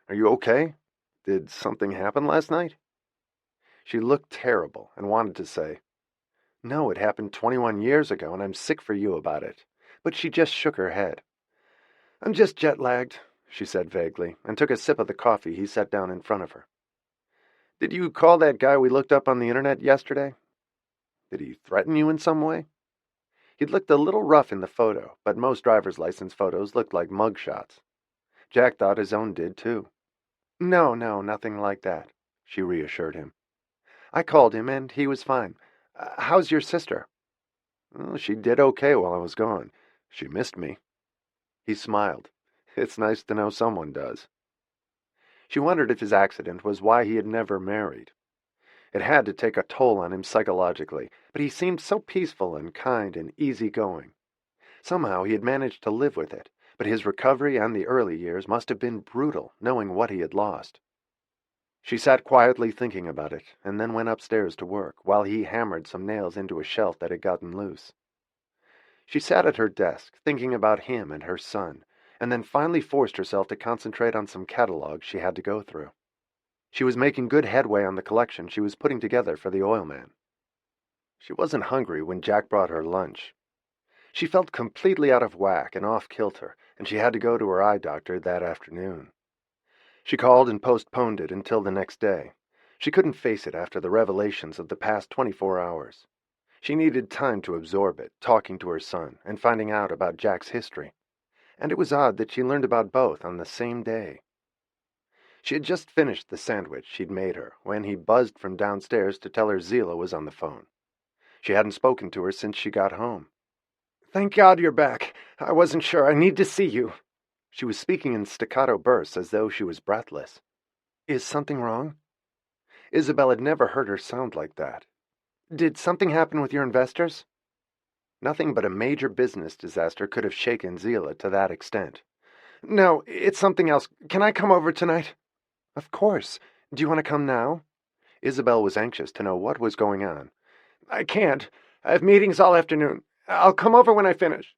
"Are you okay? Did something happen last night?" She looked terrible and wanted to say, "No, it happened 21 years ago, and I'm sick for you about it." But she just shook her head. "I'm just jet-lagged," she said vaguely, and took a sip of the coffee he set down in front of her. "Did you call that guy we looked up on the internet yesterday? Did he threaten you in some way?" He'd looked a little rough in the photo, but most driver's license photos looked like mug shots. Jack thought his own did, too. No, nothing like that," she reassured him. "I called him, and he was fine. How's your sister?" "Well, she did okay while I was gone. She missed me." He smiled. It's nice to know someone does. She wondered if his accident was why he had never married. It had to take a toll on him psychologically, but he seemed so peaceful and kind and easygoing. Somehow he had managed to live with it, but his recovery and the early years must have been brutal, knowing what he had lost. She sat quietly thinking about it, and then went upstairs to work, while he hammered some nails into a shelf that had gotten loose. She sat at her desk, thinking about him and her son, and then finally forced herself to concentrate on some catalogs she had to go through. She was making good headway on the collection she was putting together for the oil man. She wasn't hungry when Jack brought her lunch. She felt completely out of whack and off-kilter, and she had to go to her eye doctor that afternoon. She called and postponed it until the next day. She couldn't face it after the revelations of the past 24 hours. She needed time to absorb it, talking to her son and finding out about Jack's history. And it was odd that she learned about both on the same day. She had just finished the sandwich she'd made her when he buzzed from downstairs to tell her Zila was on the phone. She hadn't spoken to her since she got home. "Thank God you're back. I wasn't sure. I need to see you." She was speaking in staccato bursts as though she was breathless. Is something wrong? Isabel had never heard her sound like that. Did something happen with your investors? Nothing but a major business disaster could have shaken Zila to that extent. No, it's something else. Can I come over tonight? Of course. Do you want to come now? Isabel was anxious to know what was going on. I can't. I have meetings all afternoon. I'll come over when I finish.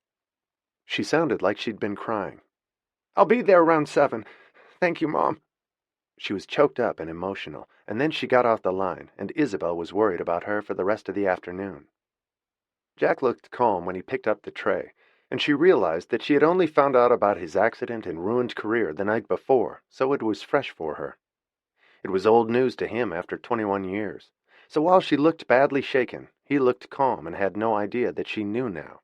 She sounded like she'd been crying. I'll be there around 7. Thank you, Mom. She was choked up and emotional, and then she got off the line, and Isabel was worried about her for the rest of the afternoon. Jack looked calm when he picked up the tray, and she realized that she had only found out about his accident and ruined career the night before, so it was fresh for her. It was old news to him after 21 years, so while she looked badly shaken, he looked calm and had no idea that she knew now.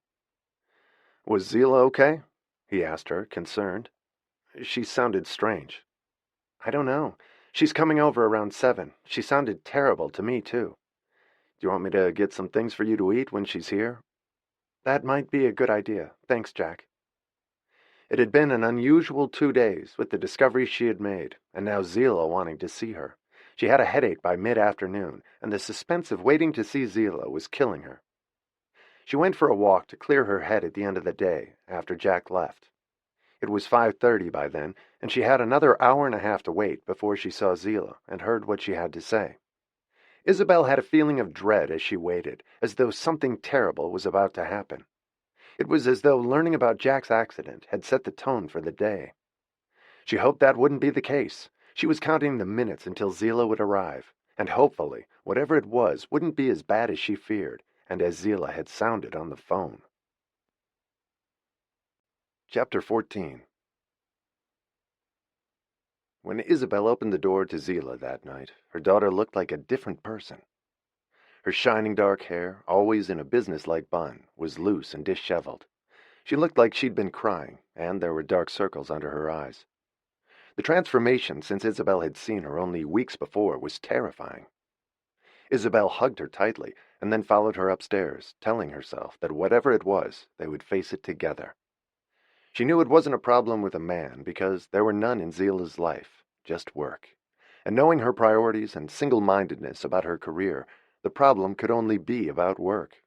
Was Zila okay? He asked her, concerned. She sounded strange. I don't know. She's coming over around 7. She sounded terrible to me, too. Do you want me to get some things for you to eat when she's here? That might be a good idea. Thanks, Jack. It had been an unusual 2 days with the discoveries she had made, and now Zila wanting to see her. She had a headache by mid-afternoon, and the suspense of waiting to see Zila was killing her. She went for a walk to clear her head at the end of the day, after Jack left. It was 5:30 by then, and she had another hour and a half to wait before she saw Zila and heard what she had to say. Isabel had a feeling of dread as she waited, as though something terrible was about to happen. It was as though learning about Jack's accident had set the tone for the day. She hoped that wouldn't be the case. She was counting the minutes until Zila would arrive, and hopefully, whatever it was wouldn't be as bad as she feared, and as Zila had sounded on the phone. Chapter 14. When Isabel opened the door to Zila that night, her daughter looked like a different person. Her shining dark hair, always in a businesslike bun, was loose and disheveled. She looked like she'd been crying, and there were dark circles under her eyes. The transformation since Isabel had seen her only weeks before was terrifying. Isabel hugged her tightly, and then followed her upstairs, telling herself that whatever it was, they would face it together. She knew it wasn't a problem with a man, because there were none in Zila's life, just work. And knowing her priorities and single-mindedness about her career, the problem could only be about work.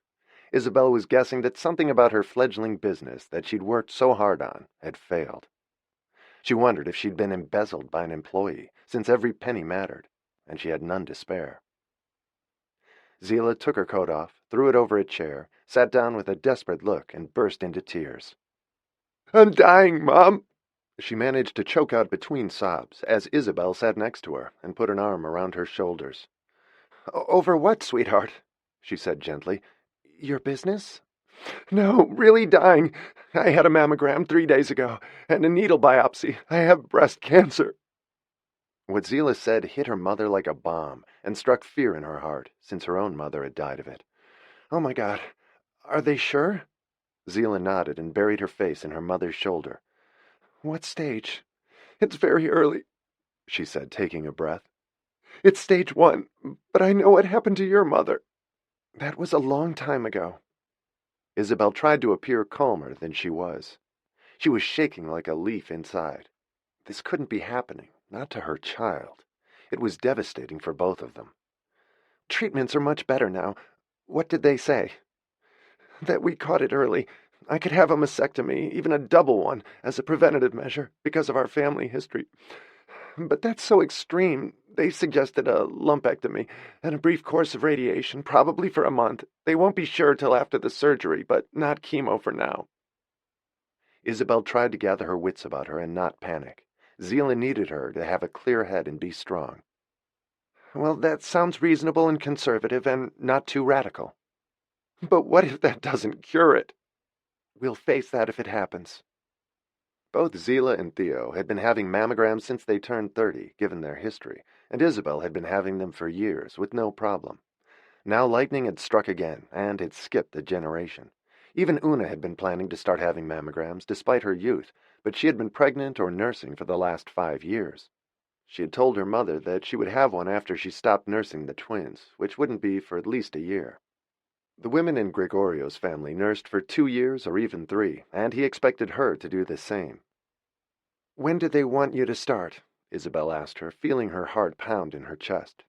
Isabel was guessing that something about her fledgling business that she'd worked so hard on had failed. She wondered if she'd been embezzled by an employee, since every penny mattered, and she had none to spare. Zila took her coat off, threw it over a chair, sat down with a desperate look, and burst into tears. "I'm dying, Mom." She managed to choke out between sobs as Isabel sat next to her and put an arm around her shoulders. "Over what, sweetheart?" she said gently. "Your business?" "No, really dying. I had a mammogram 3 days ago, and a needle biopsy. I have breast cancer." What Zila said hit her mother like a bomb and struck fear in her heart, since her own mother had died of it. "Oh my God, are they sure?" Zila nodded and buried her face in her mother's shoulder. "What stage?" "It's very early," she said, taking a breath. "It's stage 1, but I know what happened to your mother." "That was a long time ago." Isabel tried to appear calmer than she was. She was shaking like a leaf inside. This couldn't be happening, not to her child. It was devastating for both of them. "Treatments are much better now. What did they say?" "That we caught it early. I could have a mastectomy, even a double one, as a preventative measure, because of our family history. But that's so extreme. They suggested a lumpectomy and a brief course of radiation, probably for a month. They won't be sure till after the surgery, but not chemo for now." Isabel tried to gather her wits about her and not panic. Zila needed her to have a clear head and be strong. "Well, that sounds reasonable and conservative and not too radical." "But what if that doesn't cure it?" "We'll face that if it happens." Both Zila and Theo had been having mammograms since they turned 30, given their history, and Isabel had been having them for years, with no problem. Now lightning had struck again, and had skipped a generation. Even Una had been planning to start having mammograms, despite her youth, but she had been pregnant or nursing for the last 5 years. She had told her mother that she would have one after she stopped nursing the twins, which wouldn't be for at least a year. The women in Gregorio's family nursed for 2 years or even 3, and he expected her to do the same. "When do they want you to start?" Isabel asked her, feeling her heart pound in her chest.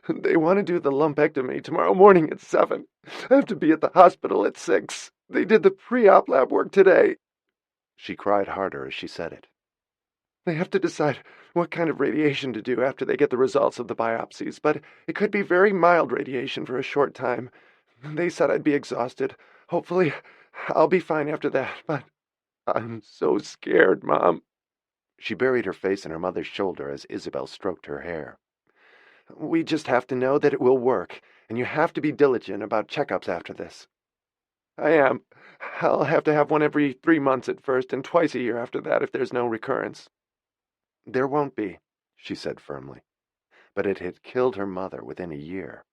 "They want to do the lumpectomy tomorrow morning at 7. I have to be at the hospital at 6. They did the pre-op lab work today." She cried harder as she said it. "They have to decide what kind of radiation to do after they get the results of the biopsies, but it could be very mild radiation for a short time. They said I'd be exhausted. Hopefully, I'll be fine after that, but I'm so scared, Mom." She buried her face in her mother's shoulder as Isabel stroked her hair. "We just have to know that it will work, and you have to be diligent about checkups after this." "I am. I'll have to have one every 3 months at first, and twice a year after that if there's no recurrence." "There won't be," she said firmly. But it had killed her mother within a year.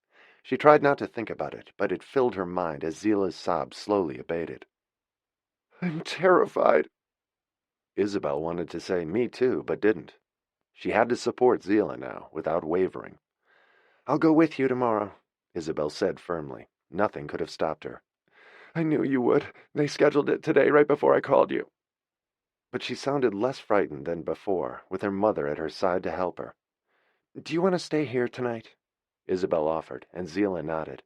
She tried not to think about it, but it filled her mind as Zila's sobs slowly abated. "I'm terrified." Isabel wanted to say me too, but didn't. She had to support Zila now, without wavering. "I'll go with you tomorrow," Isabel said firmly. Nothing could have stopped her. "I knew you would. They scheduled it today right before I called you." But she sounded less frightened than before, with her mother at her side to help her. "Do you want to stay here tonight?" Isabel offered, and Zila nodded.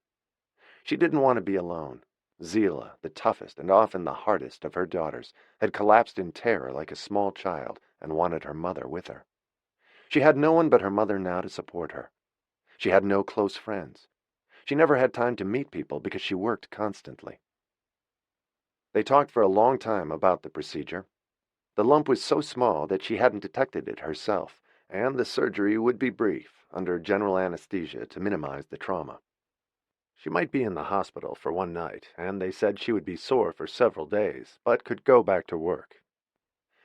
She didn't want to be alone. Zila, the toughest and often the hardest of her daughters, had collapsed in terror like a small child and wanted her mother with her. She had no one but her mother now to support her. She had no close friends. She never had time to meet people because she worked constantly. They talked for a long time about the procedure. The lump was so small that she hadn't detected it herself, and the surgery would be brief, under general anesthesia to minimize the trauma. She might be in the hospital for one night, and they said she would be sore for several days, but could go back to work.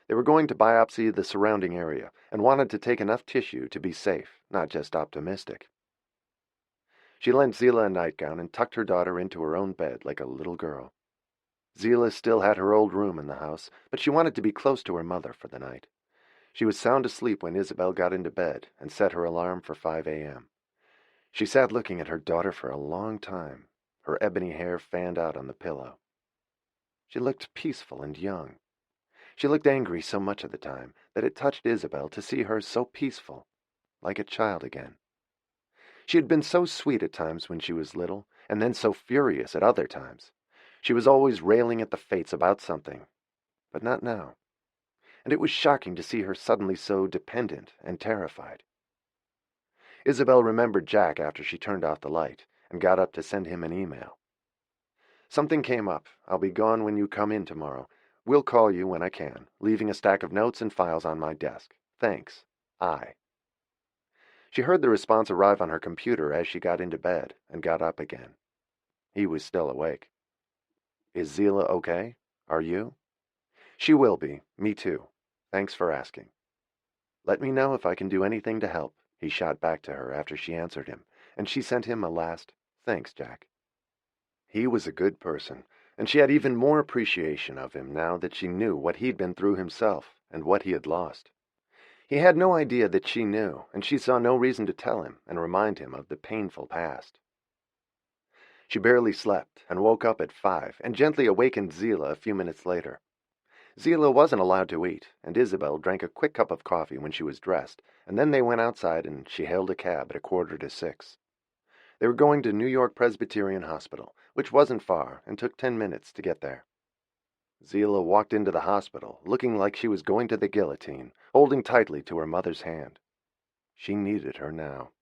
They were going to biopsy the surrounding area, and wanted to take enough tissue to be safe, not just optimistic. She lent Zila a nightgown and tucked her daughter into her own bed like a little girl. Zila still had her old room in the house, but she wanted to be close to her mother for the night. She was sound asleep when Isabel got into bed and set her alarm for 5 a.m. She sat looking at her daughter for a long time, her ebony hair fanned out on the pillow. She looked peaceful and young. She looked angry so much of the time that it touched Isabel to see her so peaceful, like a child again. She had been so sweet at times when she was little, and then so furious at other times. She was always railing at the fates about something, but not now. And it was shocking to see her suddenly so dependent and terrified. Isabel remembered Jack after she turned off the light, and got up to send him an email. "Something came up. I'll be gone when you come in tomorrow. Will call you when I can, leaving a stack of notes and files on my desk. Thanks. I." She heard the response arrive on her computer as she got into bed, and got up again. He was still awake. "Is Zila okay? Are you?" "She will be. Me too. Thanks for asking." "Let me know if I can do anything to help," he shot back to her after she answered him, and she sent him a last, "Thanks, Jack." He was a good person, and she had even more appreciation of him now that she knew what he'd been through himself and what he had lost. He had no idea that she knew, and she saw no reason to tell him and remind him of the painful past. She barely slept and woke up at 5 and gently awakened Zila a few minutes later. Zila wasn't allowed to eat, and Isabel drank a quick cup of coffee when she was dressed, and then they went outside and she hailed a cab at 5:45. They were going to New York Presbyterian Hospital, which wasn't far and took 10 minutes to get there. Zila walked into the hospital, looking like she was going to the guillotine, holding tightly to her mother's hand. She needed her now.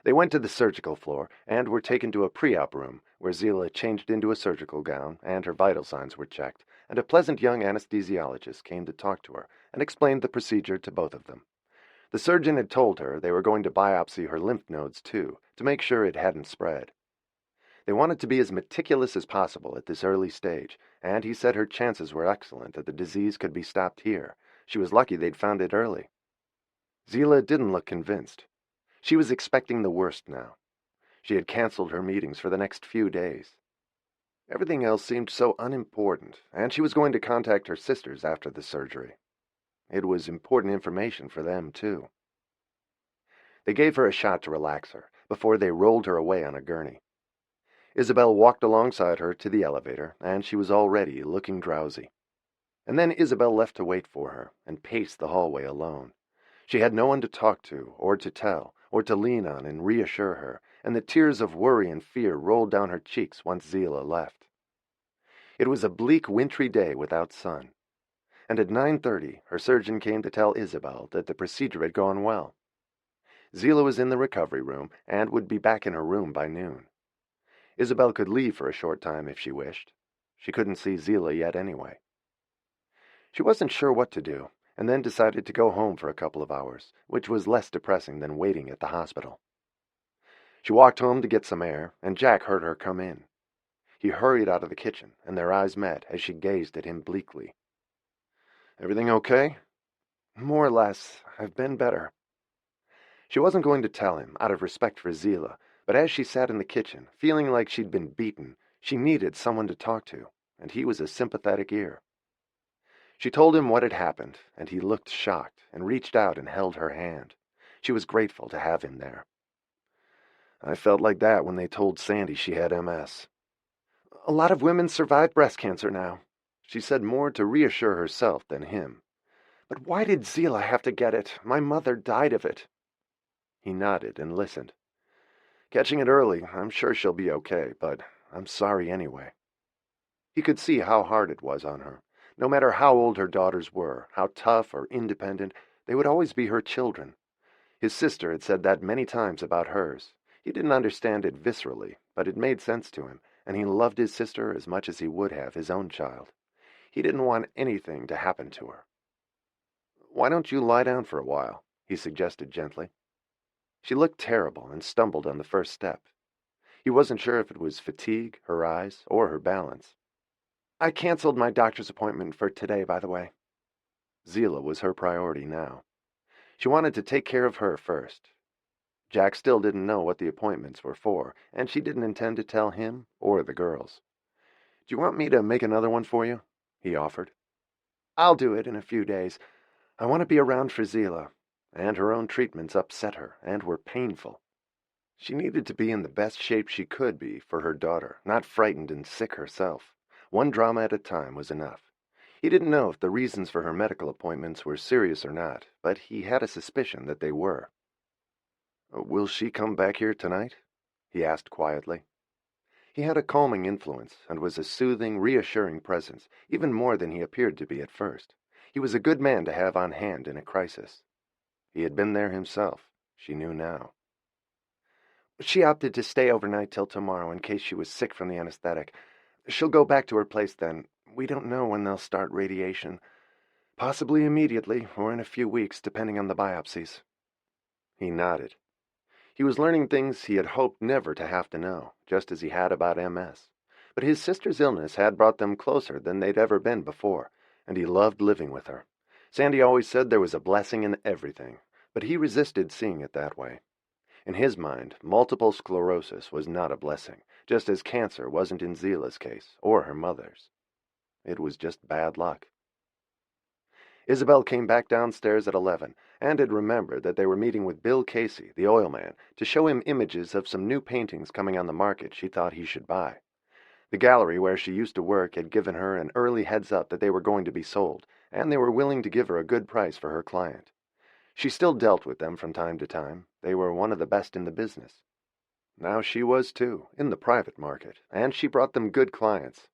They went to the surgical floor and were taken to a pre-op room where Zila changed into a surgical gown and her vital signs were checked, and a pleasant young anesthesiologist came to talk to her and explained the procedure to both of them. The surgeon had told her they were going to biopsy her lymph nodes too, to make sure it hadn't spread. They wanted to be as meticulous as possible at this early stage, and he said her chances were excellent that the disease could be stopped here. She was lucky they'd found it early. Zila didn't look convinced. She was expecting the worst now. She had canceled her meetings for the next few days. Everything else seemed so unimportant, and she was going to contact her sisters after the surgery. It was important information for them, too. They gave her a shot to relax her before they rolled her away on a gurney. Isabel walked alongside her to the elevator, and she was already looking drowsy. And then Isabel left to wait for her and paced the hallway alone. She had no one to talk to, or to tell, or to lean on and reassure her, and the tears of worry and fear rolled down her cheeks once Zila left. It was a bleak, wintry day without sun, and at 9:30 her surgeon came to tell Isabel that the procedure had gone well. Zila was in the recovery room and would be back in her room by noon. Isabel could leave for a short time if she wished. She couldn't see Zila yet anyway. She wasn't sure what to do, and then decided to go home for a couple of hours, which was less depressing than waiting at the hospital. She walked home to get some air, and Jack heard her come in. He hurried out of the kitchen, and their eyes met as she gazed at him bleakly. "Everything okay?" "More or less. I've been better." She wasn't going to tell him, out of respect for Zila, but as she sat in the kitchen, feeling like she'd been beaten, she needed someone to talk to, and he was a sympathetic ear. She told him what had happened, and he looked shocked and reached out and held her hand. She was grateful to have him there. "I felt like that when they told Sandy she had MS. A lot of women survive breast cancer now," she said, more to reassure herself than him. "But why did Zila have to get it? My mother died of it." He nodded and listened. "Catching it early, I'm sure she'll be okay, but I'm sorry anyway." He could see how hard it was on her. No matter how old her daughters were, how tough or independent, they would always be her children. His sister had said that many times about hers. He didn't understand it viscerally, but it made sense to him, and he loved his sister as much as he would have his own child. He didn't want anything to happen to her. "Why don't you lie down for a while?" he suggested gently. She looked terrible and stumbled on the first step. He wasn't sure if it was fatigue, her eyes, or her balance. "I canceled my doctor's appointment for today, by the way." Zila was her priority now. She wanted to take care of her first. Jack still didn't know what the appointments were for, and she didn't intend to tell him or the girls. "Do you want me to make another one for you?" he offered. "I'll do it in a few days. I want to be around for Zila," and her own treatments upset her and were painful. She needed to be in the best shape she could be for her daughter, not frightened and sick herself. One drama at a time was enough. He didn't know if the reasons for her medical appointments were serious or not, but he had a suspicion that they were. "Will she come back here tonight?" he asked quietly. He had a calming influence and was a soothing, reassuring presence, even more than he appeared to be at first. He was a good man to have on hand in a crisis. He had been there himself, she knew now. "She opted to stay overnight till tomorrow in case she was sick from the anesthetic. She'll go back to her place then. We don't know when they'll start radiation. Possibly immediately, or in a few weeks, depending on the biopsies." He nodded. He was learning things he had hoped never to have to know, just as he had about MS. But his sister's illness had brought them closer than they'd ever been before, and he loved living with her. Sandy always said there was a blessing in everything, but he resisted seeing it that way. In his mind, multiple sclerosis was not a blessing, just as cancer wasn't in Zila's case, or her mother's. It was just bad luck. Isabel came back downstairs at 11, and had remembered that they were meeting with Bill Casey, the oil man, to show him images of some new paintings coming on the market she thought he should buy. The gallery where she used to work had given her an early heads-up that they were going to be sold, and they were willing to give her a good price for her client. She still dealt with them from time to time. They were one of the best in the business. Now she was too, in the private market, and she brought them good clients.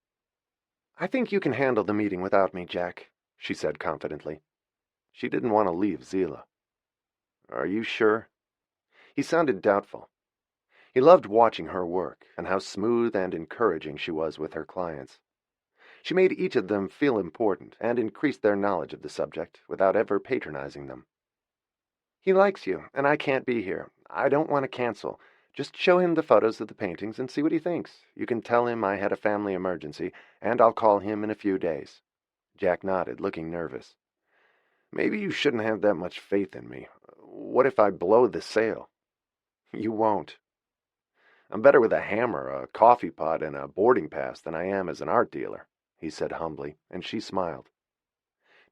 "I think you can handle the meeting without me, Jack," she said confidently. She didn't want to leave Zila. "Are you sure?" He sounded doubtful. He loved watching her work, and how smooth and encouraging she was with her clients. She made each of them feel important, and increased their knowledge of the subject, without ever patronizing them. "He likes you, and I can't be here. I don't want to cancel. Just show him the photos of the paintings and see what he thinks. You can tell him I had a family emergency, and I'll call him in a few days." Jack nodded, looking nervous. "Maybe you shouldn't have that much faith in me. What if I blow the sale?" "You won't. I'm better with a hammer, a coffee pot, and a boarding pass than I am as an art dealer," he said humbly, and she smiled.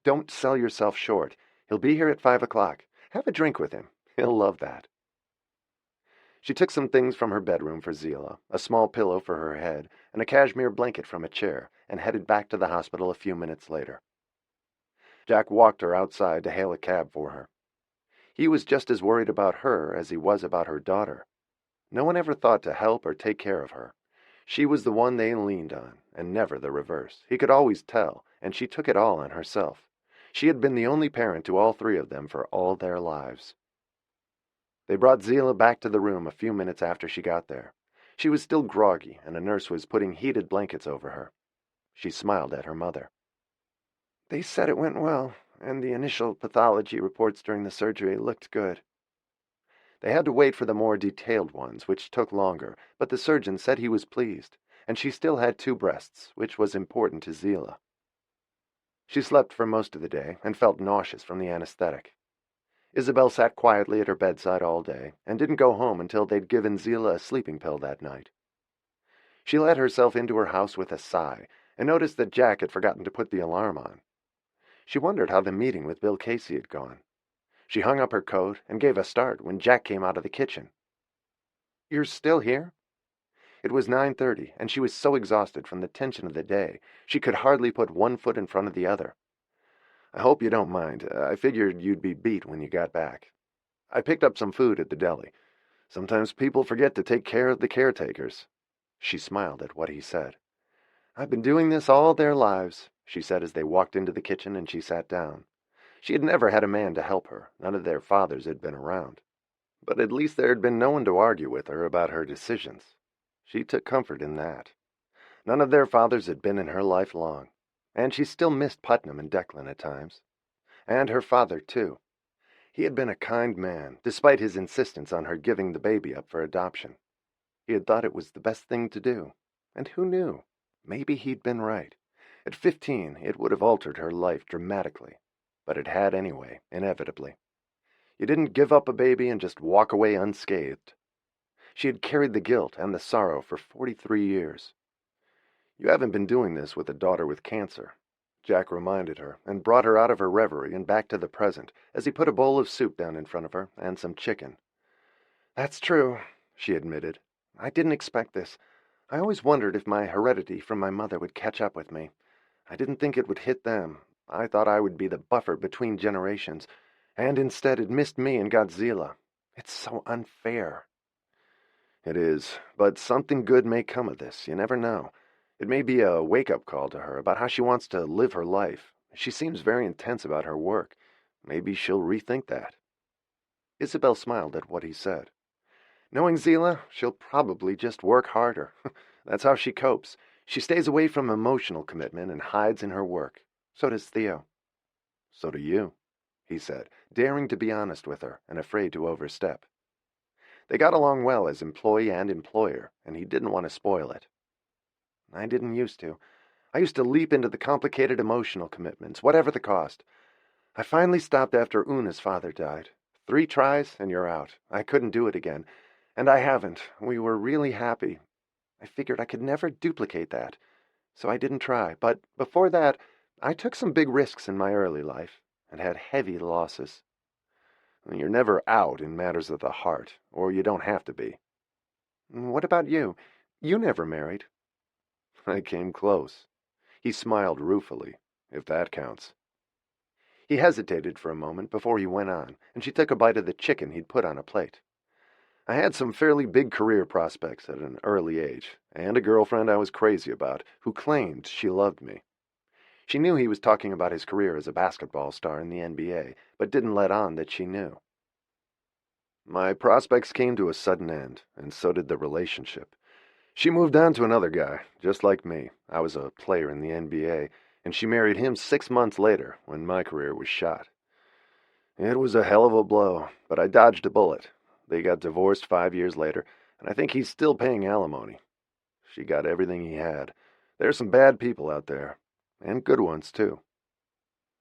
"Don't sell yourself short. He'll be here at 5 o'clock. Have a drink with him. He'll love that." She took some things from her bedroom for Zila, a small pillow for her head, and a cashmere blanket from a chair, and headed back to the hospital a few minutes later. Jack walked her outside to hail a cab for her. He was just as worried about her as he was about her daughter. No one ever thought to help or take care of her. She was the one they leaned on, and never the reverse. He could always tell, and she took it all on herself. She had been the only parent to all three of them for all their lives. They brought Zila back to the room a few minutes after she got there. She was still groggy, and a nurse was putting heated blankets over her. She smiled at her mother. "They said it went well, and the initial pathology reports during the surgery looked good." They had to wait for the more detailed ones, which took longer, but the surgeon said he was pleased, and she still had 2 breasts, which was important to Zila. She slept for most of the day and felt nauseous from the anesthetic. Isabel sat quietly at her bedside all day and didn't go home until they'd given Zila a sleeping pill that night. She let herself into her house with a sigh and noticed that Jack had forgotten to put the alarm on. She wondered how the meeting with Bill Casey had gone. She hung up her coat and gave a start when Jack came out of the kitchen. "You're still here?" It was 9:30, and she was so exhausted from the tension of the day, she could hardly put one foot in front of the other. "I hope you don't mind. I figured you'd be beat when you got back. I picked up some food at the deli. Sometimes people forget to take care of the caretakers." She smiled at what he said. "I've been doing this all their lives," she said as they walked into the kitchen and she sat down. She had never had a man to help her. None of their fathers had been around. But at least there had been no one to argue with her about her decisions. She took comfort in that. None of their fathers had been in her life long, and she still missed Putnam and Declan at times. And her father, too. He had been a kind man, despite his insistence on her giving the baby up for adoption. He had thought it was the best thing to do. And who knew? Maybe he'd been right. At 15, it would have altered her life dramatically. But it had anyway, inevitably. You didn't give up a baby and just walk away unscathed. She had carried the guilt and the sorrow for 43 years. "You haven't been doing this with a daughter with cancer," Jack reminded her, and brought her out of her reverie and back to the present as he put a bowl of soup down in front of her and some chicken. "That's true," she admitted. "I didn't expect this. I always wondered if my heredity from my mother would catch up with me. I didn't think it would hit them. I thought I would be the buffer between generations, and instead it missed me and got Zila. It's so unfair." "It is, but something good may come of this. You never know. It may be a wake-up call to her about how she wants to live her life. She seems very intense about her work. Maybe she'll rethink that." Isabel smiled at what he said. "Knowing Zila, she'll probably just work harder. That's how she copes. She stays away from emotional commitment and hides in her work. So does Theo." "So do you," he said, daring to be honest with her and afraid to overstep. They got along well as employee and employer, and he didn't want to spoil it. "I didn't used to. I used to leap into the complicated emotional commitments, whatever the cost. I finally stopped after Una's father died. 3 tries and you're out. I couldn't do it again, and I haven't. We were really happy. I figured I could never duplicate that, so I didn't try. But before that, I took some big risks in my early life and had heavy losses." "You're never out in matters of the heart, or you don't have to be." "What about you? You never married." "I came close." He smiled ruefully, if that counts. He hesitated for a moment before he went on, and she took a bite of the chicken he'd put on a plate. "I had some fairly big career prospects at an early age, and a girlfriend I was crazy about, who claimed she loved me." She knew he was talking about his career as a basketball star in the NBA, but didn't let on that she knew. "My prospects came to a sudden end, and so did the relationship. She moved on to another guy, just like me. I was a player in the NBA, and she married him 6 months later, when my career was shot. It was a hell of a blow, but I dodged a bullet. They got divorced 5 years later, and I think he's still paying alimony. She got everything he had. There's some bad people out there, and good ones, too.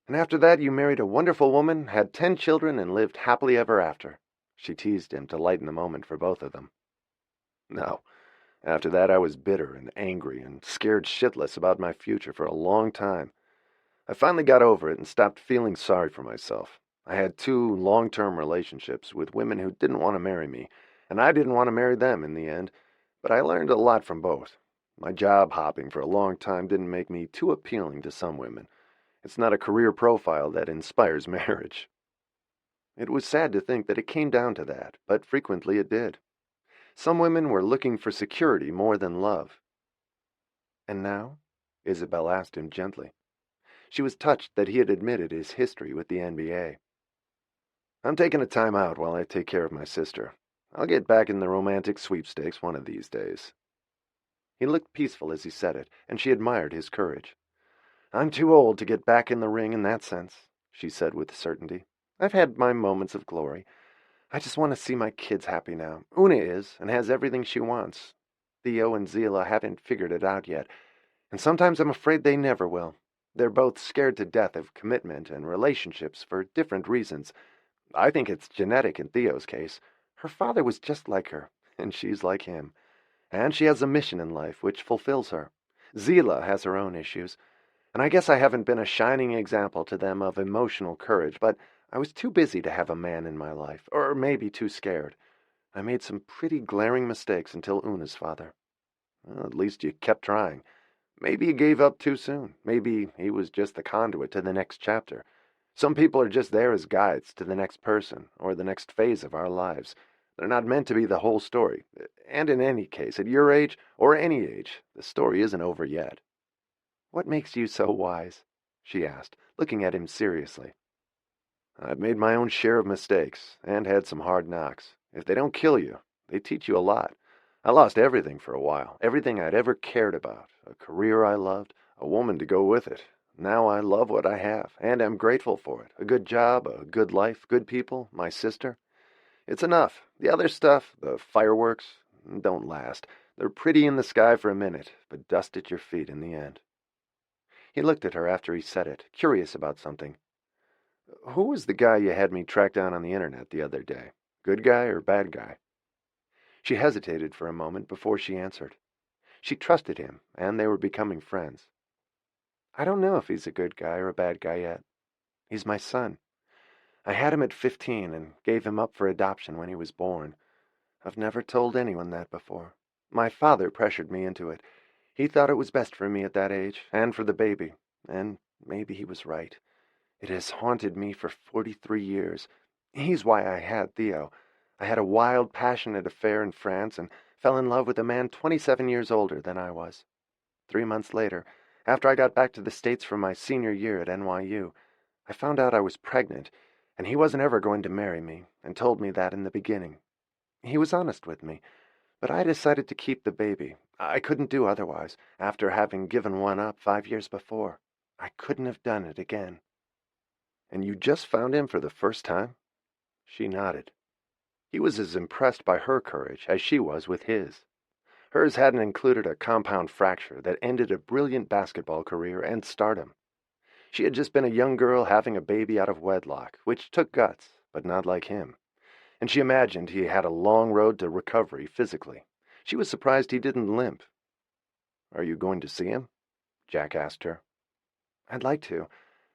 And after that you married a wonderful woman, had 10 children, and lived happily ever after. She teased him to lighten the moment for both of them. No. After that I was bitter and angry and scared shitless about my future for a long time. I finally got over it and stopped feeling sorry for myself. I had 2 long-term relationships with women who didn't want to marry me, and I didn't want to marry them in the end, but I learned a lot from both. My job hopping for a long time didn't make me too appealing to some women. It's not a career profile that inspires marriage. It was sad to think that it came down to that, but frequently it did. Some women were looking for security more than love. And now? Isabel asked him gently. She was touched that he had admitted his history with the NBA. I'm taking a time out while I take care of my sister. I'll get back in the romantic sweepstakes one of these days. He looked peaceful as he said it, and she admired his courage. I'm too old to get back in the ring in that sense, she said with certainty. I've had my moments of glory. I just want to see my kids happy now. Una is, and has everything she wants. Theo and Zila haven't figured it out yet, and sometimes I'm afraid they never will. They're both scared to death of commitment and relationships for different reasons. I think it's genetic in Theo's case. Her father was just like her, and she's like him. And she has a mission in life which fulfills her. Zila has her own issues, and I guess I haven't been a shining example to them of emotional courage, but I was too busy to have a man in my life, or maybe too scared. I made some pretty glaring mistakes until Una's father. Well, at least you kept trying. Maybe you gave up too soon. Maybe he was just the conduit to the next chapter. Some people are just there as guides to the next person or the next phase of our lives. They're not meant to be the whole story. And in any case, at your age or any age, the story isn't over yet. What makes you so wise? She asked, looking at him seriously. I've made my own share of mistakes and had some hard knocks. If they don't kill you, they teach you a lot. I lost everything for a while, everything I'd ever cared about, a career I loved, a woman to go with it. Now I love what I have, and am grateful for it. A good job, a good life, good people, my sister. It's enough. The other stuff, the fireworks, don't last. They're pretty in the sky for a minute, but dust at your feet in the end. He looked at her after he said it, curious about something. Who was the guy you had me track down on the internet the other day? Good guy or bad guy? She hesitated for a moment before she answered. She trusted him, and they were becoming friends. I don't know if he's a good guy or a bad guy yet. He's my son. I had him at 15 and gave him up for adoption when he was born. I've never told anyone that before. My father pressured me into it. He thought it was best for me at that age, and for the baby, and maybe he was right. It has haunted me for 43 years. He's why I had Theo. I had a wild, passionate affair in France and fell in love with a man 27 years older than I was. 3 months later, after I got back to the States for my senior year at NYU, I found out I was pregnant, and he wasn't ever going to marry me, and told me that in the beginning. He was honest with me, but I decided to keep the baby. I couldn't do otherwise, after having given one up 5 years before. I couldn't have done it again. And you just found him for the first time? She nodded. He was as impressed by her courage as she was with his. Hers hadn't included a compound fracture that ended a brilliant basketball career and stardom. She had just been a young girl having a baby out of wedlock, which took guts, but not like him. And she imagined he had a long road to recovery physically. She was surprised he didn't limp. Are you going to see him? Jack asked her. I'd like to.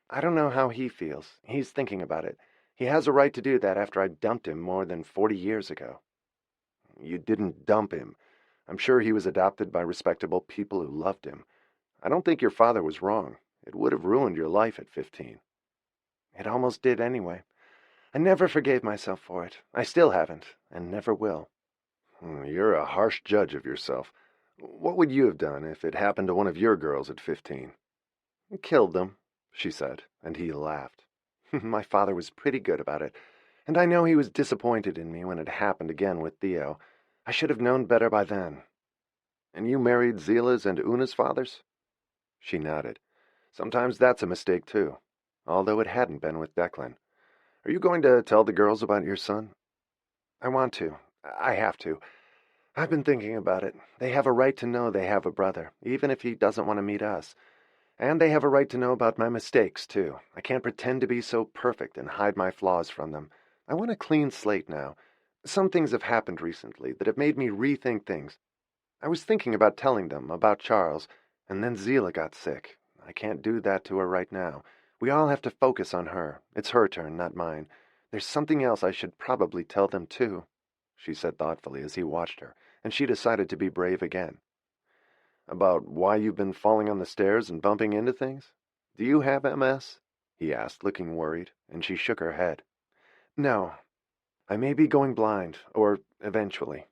I don't know how he feels. He's thinking about it. He has a right to do that after I dumped him more than 40 years ago. You didn't dump him. I'm sure he was adopted by respectable people who loved him. I don't think your father was wrong. It would have ruined your life at 15. It almost did anyway. I never forgave myself for it. I still haven't, and never will. You're a harsh judge of yourself. What would you have done if it happened to one of your girls at 15? Killed them, she said, and he laughed. My father was pretty good about it, and I know he was disappointed in me when it happened again with Theo. I should have known better by then. And you married Zila's and Una's fathers? She nodded. Sometimes that's a mistake, too, although it hadn't been with Declan. Are you going to tell the girls about your son? I want to. I have to. I've been thinking about it. They have a right to know they have a brother, even if he doesn't want to meet us. And they have a right to know about my mistakes, too. I can't pretend to be so perfect and hide my flaws from them. I want a clean slate now. Some things have happened recently that have made me rethink things. I was thinking about telling them about Charles, and then Zila got sick. I can't do that to her right now. We all have to focus on her. It's her turn, not mine. There's something else I should probably tell them, too, she said thoughtfully as he watched her, and she decided to be brave again. About why you've been falling on the stairs and bumping into things? Do you have MS? He asked, looking worried, and she shook her head. No, I may be going blind, or eventually,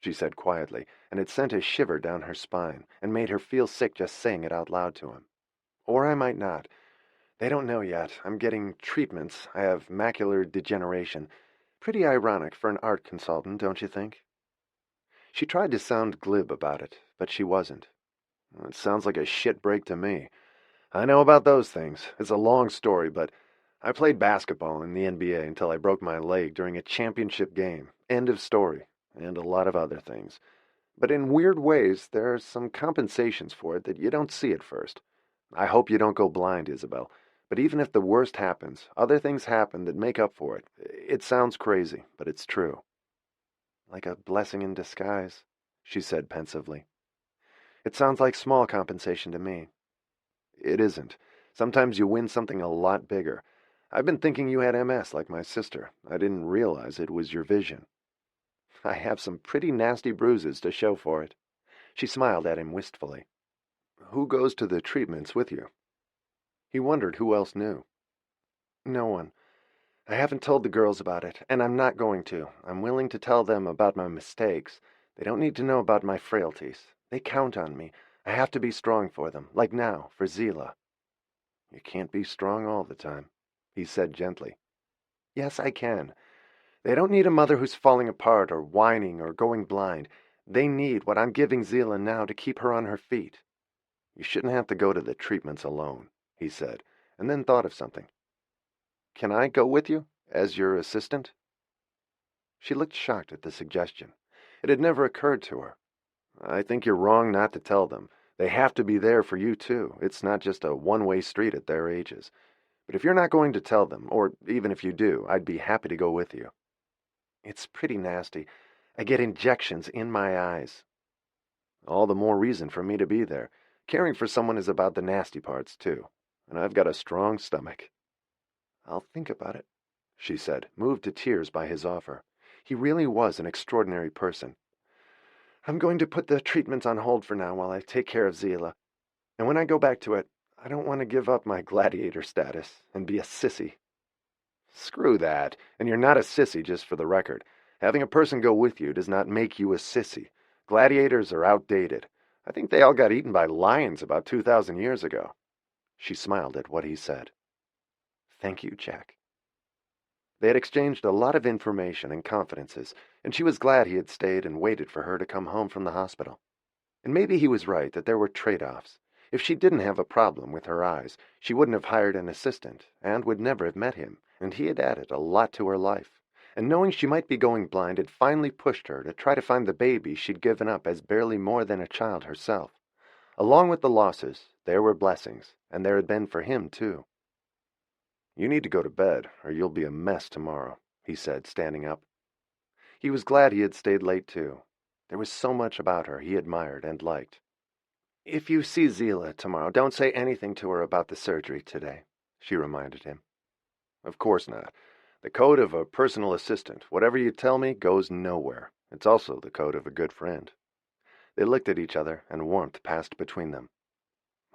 she said quietly, and it sent a shiver down her spine and made her feel sick just saying it out loud to him. Or I might not. They don't know yet. I'm getting treatments. I have macular degeneration. Pretty ironic for an art consultant, don't you think? She tried to sound glib about it, but she wasn't. It sounds like a shit break to me. I know about those things. It's a long story, but I played basketball in the NBA until I broke my leg during a championship game. End of story. And a lot of other things. But in weird ways, there are some compensations for it that you don't see at first. I hope you don't go blind, Isabel. But even if the worst happens, other things happen that make up for it. It sounds crazy, but it's true. Like a blessing in disguise, she said pensively. It sounds like small compensation to me. It isn't. Sometimes you win something a lot bigger. I've been thinking you had MS like my sister. I didn't realize it was your vision. I have some pretty nasty bruises to show for it. She smiled at him wistfully. Who goes to the treatments with you? He wondered who else knew. No one. I haven't told the girls about it, and I'm not going to. I'm willing to tell them about my mistakes. They don't need to know about my frailties. They count on me. I have to be strong for them, like now, for Zila. You can't be strong all the time, he said gently. Yes, I can. They don't need a mother who's falling apart or whining or going blind. They need what I'm giving Zila now to keep her on her feet. You shouldn't have to go to the treatments alone, he said, and then thought of something. Can I go with you, as your assistant? She looked shocked at the suggestion. It had never occurred to her. I think you're wrong not to tell them. They have to be there for you, too. It's not just a one-way street at their ages. But if you're not going to tell them, or even if you do, I'd be happy to go with you. It's pretty nasty. I get injections in my eyes. All the more reason for me to be there. Caring for someone is about the nasty parts, too. And I've got a strong stomach. I'll think about it, she said, moved to tears by his offer. He really was an extraordinary person. I'm going to put the treatments on hold for now while I take care of Zila. And when I go back to it, I don't want to give up my gladiator status and be a sissy. Screw that, and you're not a sissy, just for the record. Having a person go with you does not make you a sissy. Gladiators are outdated. I think they all got eaten by lions about 2,000 years ago. She smiled at what he said. Thank you, Jack. They had exchanged a lot of information and confidences, and she was glad he had stayed and waited for her to come home from the hospital. And maybe he was right that there were trade-offs. If she didn't have a problem with her eyes, she wouldn't have hired an assistant, and would never have met him, and he had added a lot to her life. And knowing she might be going blind had finally pushed her to try to find the baby she'd given up as barely more than a child herself. Along with the losses, there were blessings, and there had been for him, too. You need to go to bed, or you'll be a mess tomorrow, he said, standing up. He was glad he had stayed late, too. There was so much about her he admired and liked. If you see Zila tomorrow, don't say anything to her about the surgery today, she reminded him. Of course not. The code of a personal assistant, whatever you tell me, goes nowhere. It's also the code of a good friend. They looked at each other, and warmth passed between them.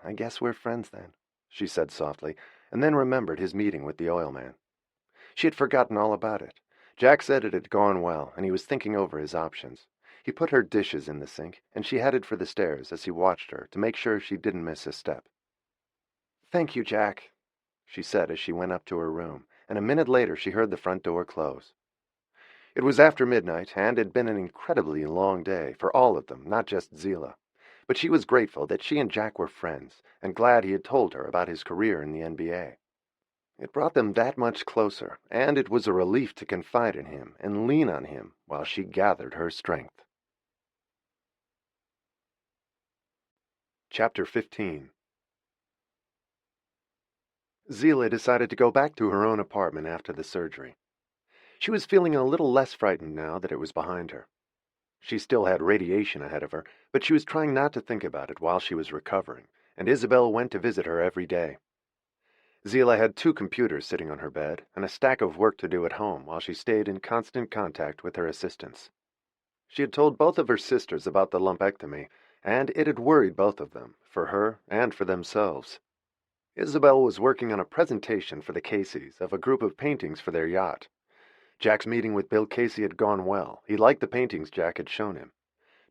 I guess we're friends then, she said softly, and then remembered his meeting with the oil man. She had forgotten all about it. Jack said it had gone well, and he was thinking over his options. He put her dishes in the sink, and she headed for the stairs as he watched her to make sure she didn't miss a step. Thank you, Jack, she said as she went up to her room, and a minute later she heard the front door close. It was after midnight, and had been an incredibly long day for all of them, not just Zila. But she was grateful that she and Jack were friends, and glad he had told her about his career in the NBA. It brought them that much closer, and it was a relief to confide in him and lean on him while she gathered her strength. Chapter 15. Zila decided to go back to her own apartment after the surgery. She was feeling a little less frightened now that it was behind her. She still had radiation ahead of her, but she was trying not to think about it while she was recovering, and Isabel went to visit her every day. Zila had 2 computers sitting on her bed and a stack of work to do at home while she stayed in constant contact with her assistants. She had told both of her sisters about the lumpectomy, and it had worried both of them, for her and for themselves. Isabel was working on a presentation for the Caseys of a group of paintings for their yacht. Jack's meeting with Bill Casey had gone well. He liked the paintings Jack had shown him.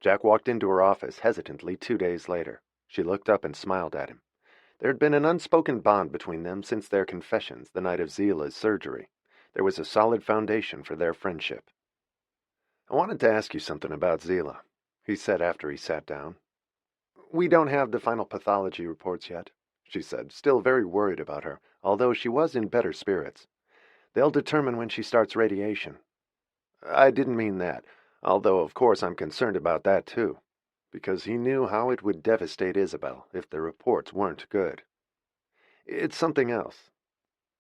Jack walked into her office hesitantly 2 days later. She looked up and smiled at him. There had been an unspoken bond between them since their confessions the night of Zila's surgery. There was a solid foundation for their friendship. "I wanted to ask you something about Zila," he said after he sat down. "We don't have the final pathology reports yet," she said, still very worried about her, although she was in better spirits. "They'll determine when she starts radiation." "I didn't mean that, although of course I'm concerned about that too," because he knew how it would devastate Isabel if the reports weren't good. "It's something else.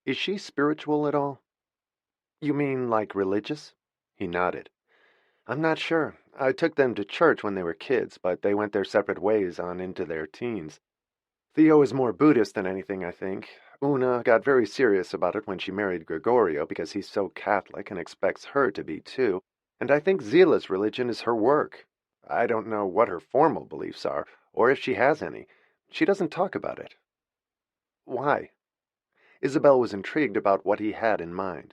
Is she spiritual at all?" "You mean like religious?" He nodded. "I'm not sure. I took them to church when they were kids, but they went their separate ways on into their teens. Theo is more Buddhist than anything, I think. Una got very serious about it when she married Gregorio because he's so Catholic and expects her to be too, and I think Zila's religion is her work. I don't know what her formal beliefs are, or if she has any. She doesn't talk about it." "Why?" Isabel was intrigued about what he had in mind.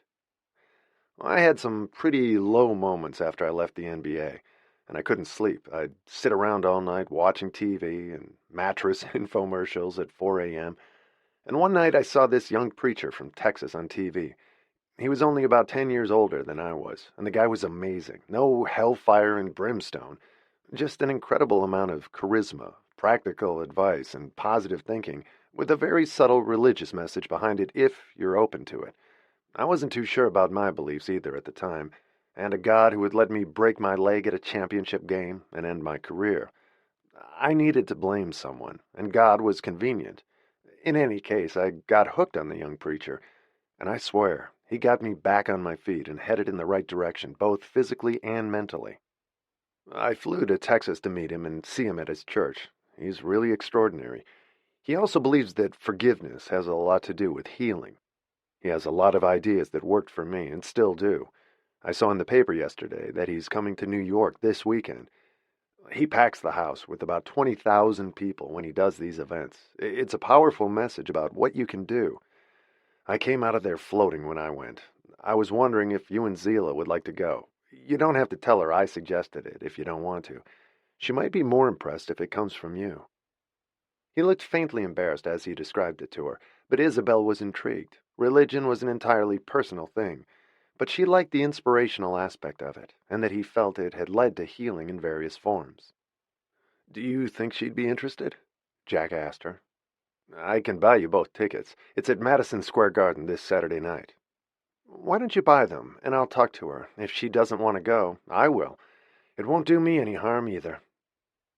"I had some pretty low moments after I left the NBA, and I couldn't sleep. I'd sit around all night watching TV and mattress infomercials at 4 a.m., and one night I saw this young preacher from Texas on TV. He was only about 10 years older than I was, and the guy was amazing. No hellfire and brimstone, just an incredible amount of charisma, practical advice, and positive thinking, with a very subtle religious message behind it if you're open to it. I wasn't too sure about my beliefs either at the time, and a God who would let me break my leg at a championship game and end my career. I needed to blame someone, and God was convenient. In any case, I got hooked on the young preacher, and I swear, he got me back on my feet and headed in the right direction, both physically and mentally. I flew to Texas to meet him and see him at his church. He's really extraordinary. He also believes that forgiveness has a lot to do with healing. He has a lot of ideas that worked for me and still do. I saw in the paper yesterday that he's coming to New York this weekend. He packs the house with about 20,000 people when he does these events. It's a powerful message about what you can do. I came out of there floating when I went. I was wondering if you and Zila would like to go. You don't have to tell her I suggested it if you don't want to. She might be more impressed if it comes from you." He looked faintly embarrassed as he described it to her, but Isabel was intrigued. Religion was an entirely personal thing, but she liked the inspirational aspect of it, and that he felt it had led to healing in various forms. "Do you think she'd be interested?" Jack asked her. "I can buy you both tickets. It's at Madison Square Garden this Saturday night." "Why don't you buy them, and I'll talk to her. If she doesn't want to go, I will. It won't do me any harm either."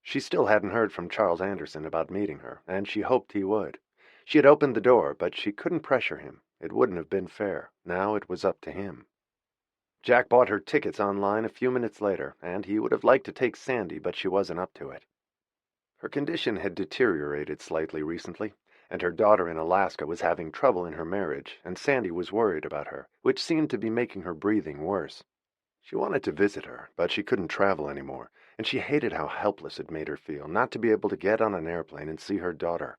She still hadn't heard from Charles Anderson about meeting her, and she hoped he would. She had opened the door, but she couldn't pressure him. It wouldn't have been fair. Now it was up to him. Jack bought her tickets online a few minutes later, and he would have liked to take Sandy, but she wasn't up to it. Her condition had deteriorated slightly recently, and her daughter in Alaska was having trouble in her marriage, and Sandy was worried about her, which seemed to be making her breathing worse. She wanted to visit her, but she couldn't travel anymore, and she hated how helpless it made her feel not to be able to get on an airplane and see her daughter.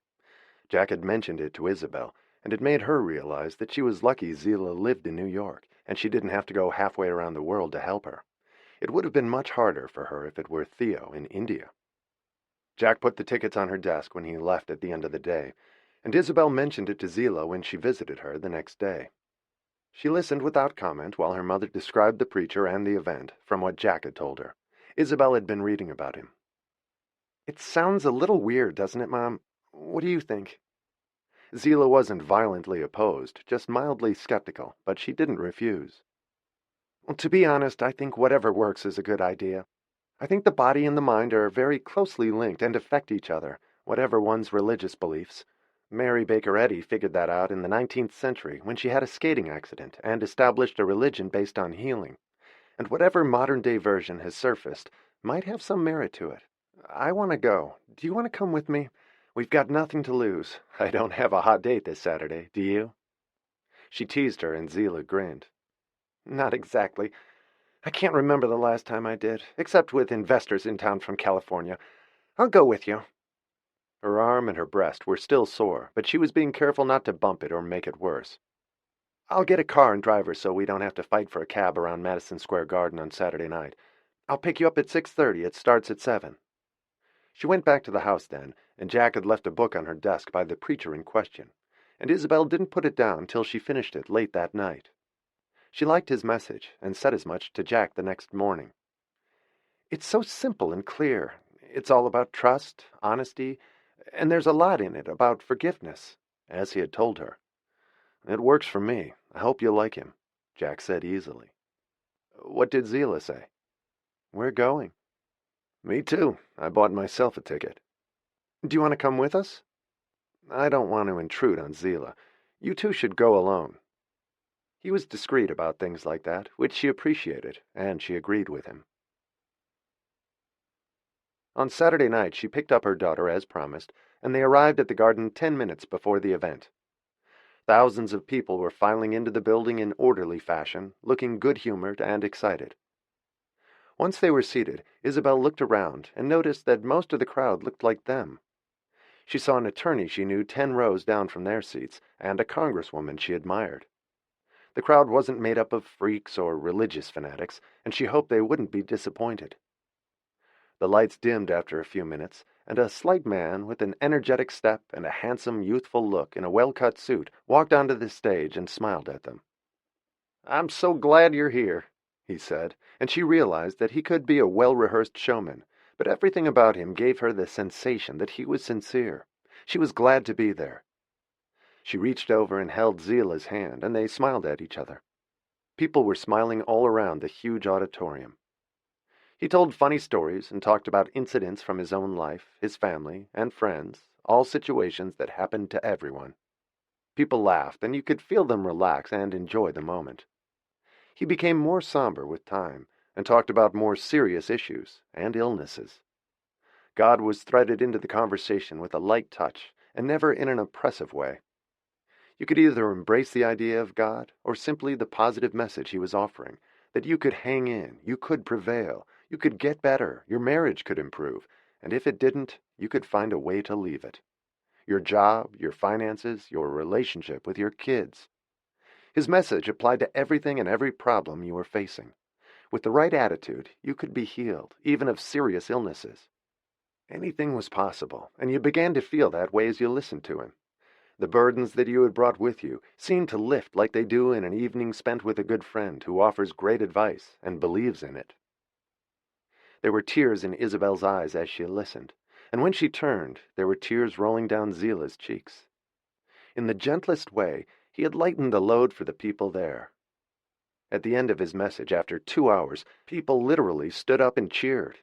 Jack had mentioned it to Isabel, and it made her realize that she was lucky Zila lived in New York, and she didn't have to go halfway around the world to help her. It would have been much harder for her if it were Theo in India. Jack put the tickets on her desk when he left at the end of the day, and Isabel mentioned it to Zila when she visited her the next day. She listened without comment while her mother described the preacher and the event from what Jack had told her. Isabel had been reading about him. "It sounds a little weird, doesn't it, Mom? What do you think?" Zila wasn't violently opposed, just mildly skeptical, but she didn't refuse. "Well, to be honest, I think whatever works is a good idea. I think the body and the mind are very closely linked and affect each other, whatever one's religious beliefs. Mary Baker Eddy figured that out in the 19th century when she had a skating accident and established a religion based on healing. And whatever modern-day version has surfaced might have some merit to it. I want to go. Do you want to come with me? We've got nothing to lose. I don't have a hot date this Saturday, do you? She teased her, and Zila grinned. Not exactly. I can't remember the last time I did, except with investors in town from California. I'll go with you. Her arm and her breast were still sore, but she was being careful not to bump it or make it worse. I'll get a car and drive her so we don't have to fight for a cab around Madison Square Garden on Saturday night. I'll pick you up at 6:30. It starts at 7. She went back to the house then, and Jack had left a book on her desk by the preacher in question, and Isabel didn't put it down till she finished it late that night. She liked his message, and said as much to Jack the next morning. It's so simple and clear. It's all about trust, honesty, and there's a lot in it about forgiveness, as he had told her. It works for me. I hope you'll like him, Jack said easily. What did Zila say? We're going. Me too. I bought myself a ticket. Do you want to come with us? I don't want to intrude on Zila. You two should go alone. He was discreet about things like that, which she appreciated, and she agreed with him. On Saturday night she picked up her daughter as promised, and they arrived at the garden 10 minutes before the event. Thousands of people were filing into the building in orderly fashion, looking good-humored and excited. Once they were seated, Isabel looked around and noticed that most of the crowd looked like them. She saw an attorney she knew 10 rows down from their seats, and a congresswoman she admired. The crowd wasn't made up of freaks or religious fanatics, and she hoped they wouldn't be disappointed. The lights dimmed after a few minutes, and a slight man with an energetic step and a handsome, youthful look in a well-cut suit walked onto the stage and smiled at them. I'm so glad you're here, he said, and she realized that he could be a well-rehearsed showman, but everything about him gave her the sensation that he was sincere. She was glad to be there. She reached over and held Zila's hand, and they smiled at each other. People were smiling all around the huge auditorium. He told funny stories and talked about incidents from his own life, his family, and friends, all situations that happened to everyone. People laughed, and you could feel them relax and enjoy the moment. He became more somber with time, and talked about more serious issues and illnesses. God was threaded into the conversation with a light touch, and never in an oppressive way. You could either embrace the idea of God, or simply the positive message he was offering, that you could hang in, you could prevail, you could get better, your marriage could improve, and if it didn't, you could find a way to leave it. Your job, your finances, your relationship with your kids. His message applied to everything and every problem you were facing. With the right attitude, you could be healed, even of serious illnesses. Anything was possible, and you began to feel that way as you listened to him. The burdens that you had brought with you seemed to lift like they do in an evening spent with a good friend who offers great advice and believes in it. There were tears in Isabel's eyes as she listened, and when she turned, there were tears rolling down Zila's cheeks. In the gentlest way, he had lightened the load for the people there. At the end of his message, after 2 hours, people literally stood up and cheered.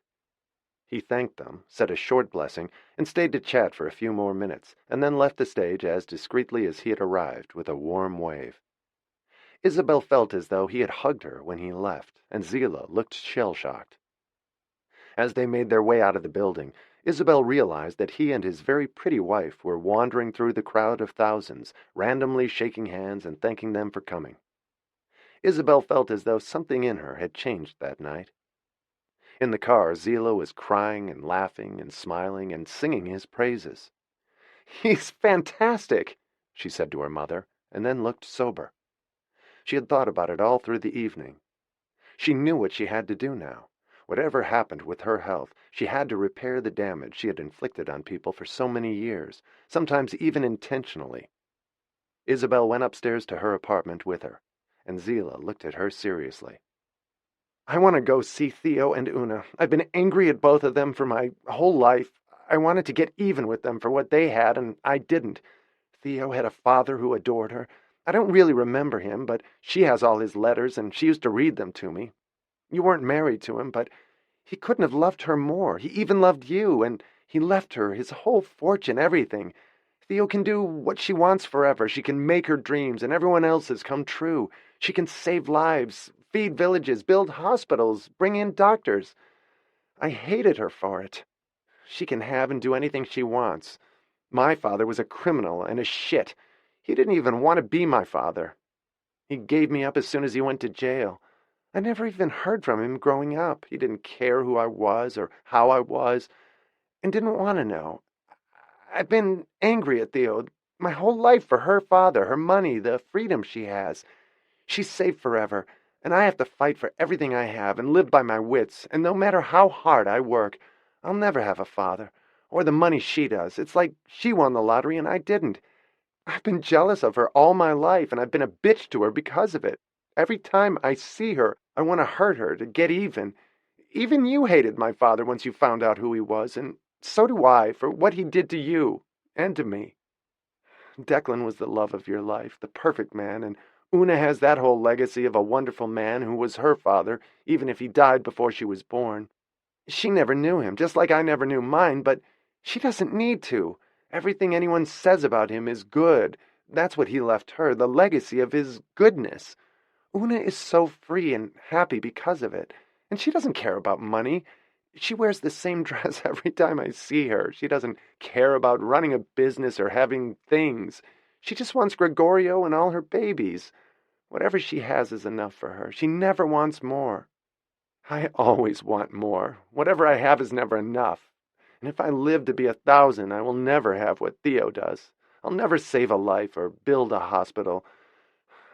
He thanked them, said a short blessing, and stayed to chat for a few more minutes, and then left the stage as discreetly as he had arrived, with a warm wave. Isabel felt as though he had hugged her when he left, and Zila looked shell-shocked. As they made their way out of the building, Isabel realized that he and his very pretty wife were wandering through the crowd of thousands, randomly shaking hands and thanking them for coming. Isabel felt as though something in her had changed that night. In the car, Zila was crying and laughing and smiling and singing his praises. "He's fantastic," she said to her mother, and then looked sober. She had thought about it all through the evening. She knew what she had to do now. Whatever happened with her health, she had to repair the damage she had inflicted on people for so many years, sometimes even intentionally. Isabel went upstairs to her apartment with her, and Zila looked at her seriously. "I want to go see Theo and Una. I've been angry at both of them for my whole life. I wanted to get even with them for what they had, and I didn't. Theo had a father who adored her. I don't really remember him, but she has all his letters, and she used to read them to me. You weren't married to him, but he couldn't have loved her more. He even loved you, and He left her his whole fortune, everything. Theo can do what she wants forever. She can make her dreams and everyone else's come true. She can save lives, feed villages, build hospitals, bring in doctors. I hated her for it. She can have and do anything she wants. My father was a criminal and a shit. He didn't even want to be my father. He gave me up as soon as he went to jail. I never even heard from him growing up. He didn't care who I was or how I was, and didn't want to know. I've been angry at Theo my whole life for her father, her money, the freedom she has. She's safe forever, and I have to fight for everything I have and live by my wits, and no matter how hard I work, I'll never have a father, or the money she does. It's like she won the lottery and I didn't. I've been jealous of her all my life, and I've been a bitch to her because of it. Every time I see her, I want to hurt her, to get even. Even you hated my father once you found out who he was, and so do I, for what he did to you, and to me. Declan was the love of your life, the perfect man, and Una has that whole legacy of a wonderful man who was her father, even if he died before she was born. She never knew him, just like I never knew mine, but she doesn't need to. Everything anyone says about him is good. That's what he left her, the legacy of his goodness. Una is so free and happy because of it, and she doesn't care about money. She wears the same dress every time I see her. She doesn't care about running a business or having things. She just wants Gregorio and all her babies. Whatever she has is enough for her. She never wants more. I always want more. Whatever I have is never enough. And if I live to be 1,000, I will never have what Theo does. I'll never save a life or build a hospital.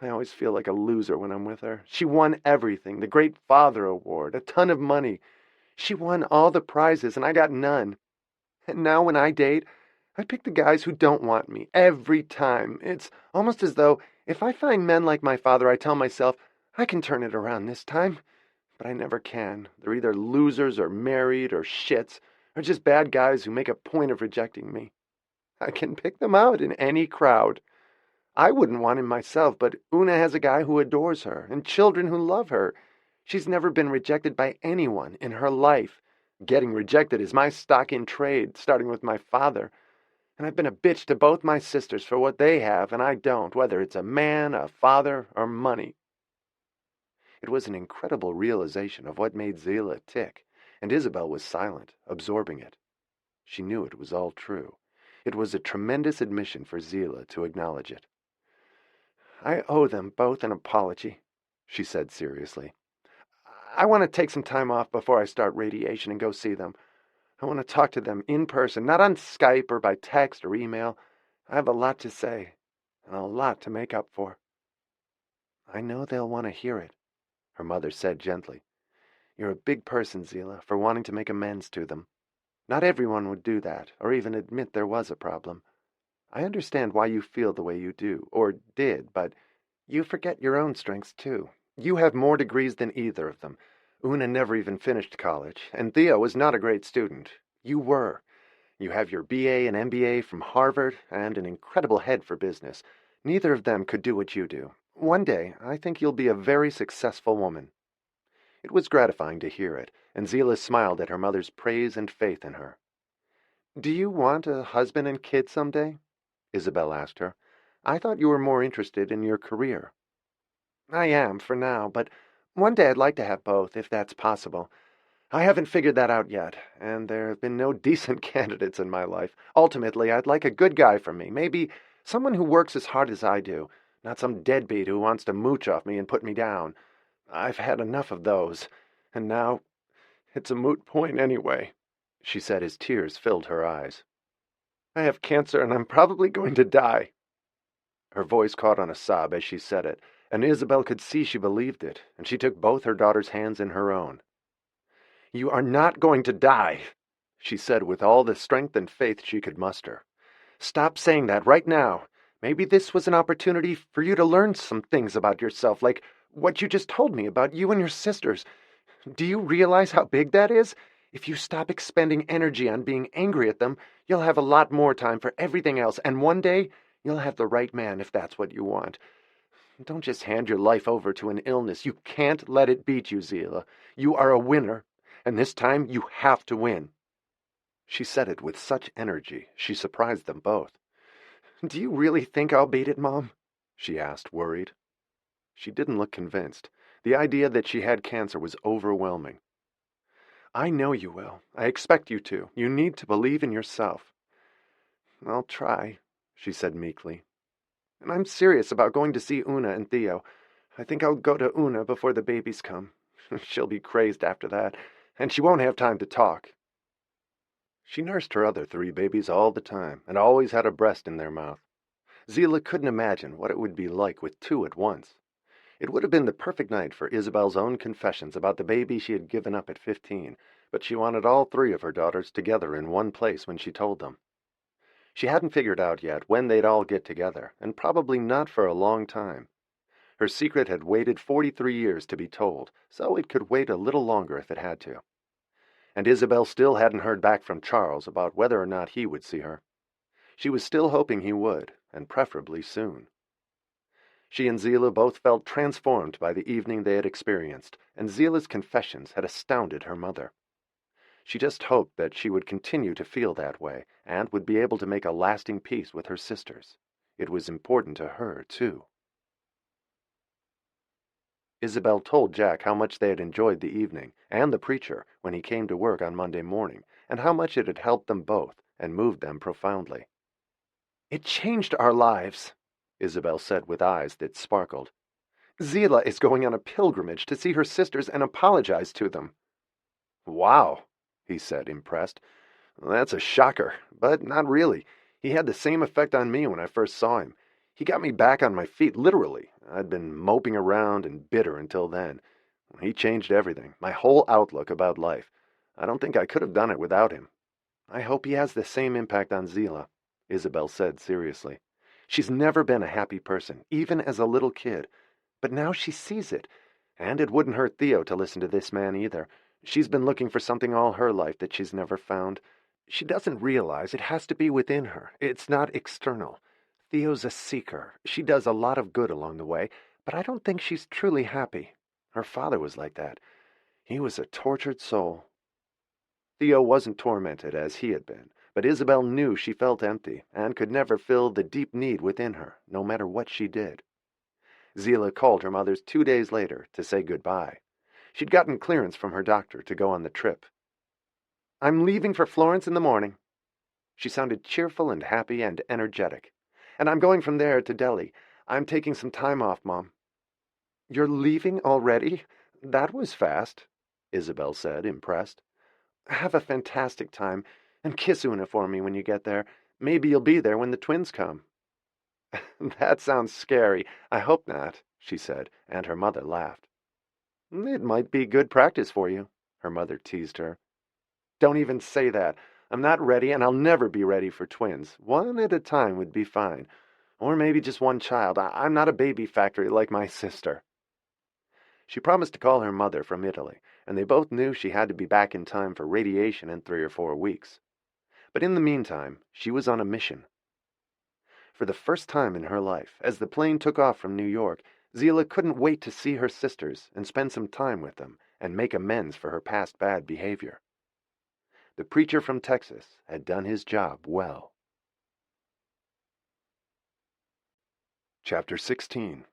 I always feel like a loser when I'm with her. She won everything, the Great Father Award, a ton of money. She won all the prizes, and I got none. And now when I date, I pick the guys who don't want me, every time. It's almost as though if I find men like my father, I tell myself, I can turn it around this time. But I never can. They're either losers or married or shits, or just bad guys who make a point of rejecting me. I can pick them out in any crowd. I wouldn't want him myself, but Una has a guy who adores her, and children who love her. She's never been rejected by anyone in her life. Getting rejected is my stock in trade, starting with my father. And I've been a bitch to both my sisters for what they have, and I don't, whether it's a man, a father, or money. It was an incredible realization of what made Zila tick, and Isabel was silent, absorbing it. She knew it was all true. It was a tremendous admission for Zila to acknowledge it. I owe them both an apology, she said seriously. I want to take some time off before I start radiation and go see them. I want to talk to them in person, not on Skype or by text or email. I have a lot to say, and a lot to make up for. I know they'll want to hear it, her mother said gently. You're a big person, Zila, for wanting to make amends to them. Not everyone would do that, or even admit there was a problem. I understand why you feel the way you do, or did, but you forget your own strengths, too. You have more degrees than either of them. Una never even finished college, and Theo was not a great student. You were. You have your BA and MBA from Harvard, and an incredible head for business. Neither of them could do what you do. One day, I think you'll be a very successful woman. It was gratifying to hear it, and Zila smiled at her mother's praise and faith in her. Do you want a husband and kids someday? Isabel asked her. I thought you were more interested in your career. I am, for now, but one day I'd like to have both, if that's possible. I haven't figured that out yet, and there have been no decent candidates in my life. Ultimately, I'd like a good guy for me, maybe someone who works as hard as I do, not some deadbeat who wants to mooch off me and put me down. I've had enough of those, and now it's a moot point anyway, she said as tears filled her eyes. I have cancer, and I'm probably going to die. Her voice caught on a sob as she said it, and Isabel could see she believed it, and she took both her daughter's hands in her own. You are not going to die, she said with all the strength and faith she could muster. Stop saying that right now. Maybe this was an opportunity for you to learn some things about yourself, like what you just told me about you and your sisters. Do you realize how big that is? If you stop expending energy on being angry at them, you'll have a lot more time for everything else, and one day you'll have the right man if that's what you want. Don't just hand your life over to an illness. You can't let it beat you, Zila. You are a winner, and this time you have to win. She said it with such energy, she surprised them both. "Do you really think I'll beat it, Mom?" she asked, worried. She didn't look convinced. The idea that she had cancer was overwhelming. "I know you will. I expect you to. You need to believe in yourself." "I'll try," she said meekly. "And I'm serious about going to see Una and Theo. I think I'll go to Una before the babies come. She'll be crazed after that, and she won't have time to talk." She nursed her other 3 babies all the time, and always had a breast in their mouth. Zila couldn't imagine what it would be like with 2 at once. It would have been the perfect night for Isabel's own confessions about the baby she had given up at 15, but she wanted all 3 of her daughters together in one place when she told them. She hadn't figured out yet when they'd all get together, and probably not for a long time. Her secret had waited 43 years to be told, so it could wait a little longer if it had to. And Isabel still hadn't heard back from Charles about whether or not he would see her. She was still hoping he would, and preferably soon. She and Zila both felt transformed by the evening they had experienced, and Zila's confessions had astounded her mother. She just hoped that she would continue to feel that way, and would be able to make a lasting peace with her sisters. It was important to her, too. Isabel told Jack how much they had enjoyed the evening, and the preacher, when he came to work on Monday morning, and how much it had helped them both, and moved them profoundly. "It changed our lives," Isabel said with eyes that sparkled. "Zila is going on a pilgrimage to see her sisters and apologize to them." "Wow," he said, impressed. "That's a shocker, but not really. He had the same effect on me when I first saw him. He got me back on my feet, literally. I'd been moping around and bitter until then. He changed everything, my whole outlook about life. I don't think I could have done it without him." "I hope he has the same impact on Zila," Isabel said seriously. "She's never been a happy person, even as a little kid. But now she sees it. And it wouldn't hurt Theo to listen to this man either. She's been looking for something all her life that she's never found. She doesn't realize it has to be within her. It's not external. Theo's a seeker. She does a lot of good along the way, but I don't think she's truly happy. Her father was like that. He was a tortured soul." Theo wasn't tormented as he had been, but Isabel knew she felt empty and could never fill the deep need within her, no matter what she did. Zila called her mother's 2 days later to say goodbye. She'd gotten clearance from her doctor to go on the trip. "I'm leaving for Florence in the morning." She sounded cheerful and happy and energetic. "And I'm going from there to Delhi. I'm taking some time off, Mom." "You're leaving already? That was fast," Isabel said, impressed. "Have a fantastic time, and kiss Una for me when you get there. Maybe you'll be there when the twins come." "That sounds scary. I hope not," she said, and her mother laughed. "It might be good practice for you," her mother teased her. "Don't even say that. I'm not ready, and I'll never be ready for twins. One at a time would be fine. Or maybe just one child. I'm not a baby factory like my sister." She promised to call her mother from Italy, and they both knew she had to be back in time for radiation in 3 or 4 weeks. But in the meantime, she was on a mission. For the first time in her life, as the plane took off from New York, Zila couldn't wait to see her sisters and spend some time with them and make amends for her past bad behavior. The preacher from Texas had done his job well. Chapter 16.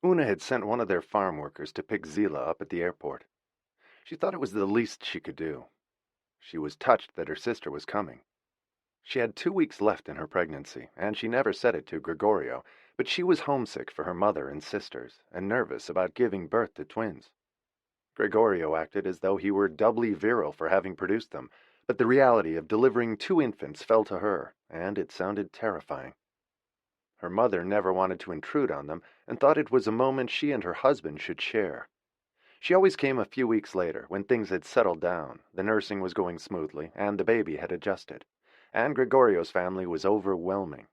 Una had sent one of their farm workers to pick Zila up at the airport. She thought it was the least she could do. She was touched that her sister was coming. She had 2 weeks left in her pregnancy, and she never said it to Gregorio, but she was homesick for her mother and sisters, and nervous about giving birth to twins. Gregorio acted as though he were doubly virile for having produced them, but the reality of delivering 2 infants fell to her, and it sounded terrifying. Her mother never wanted to intrude on them, and thought it was a moment she and her husband should share. She always came a few weeks later, when things had settled down, the nursing was going smoothly, and the baby had adjusted. And Gregorio's family was overwhelming.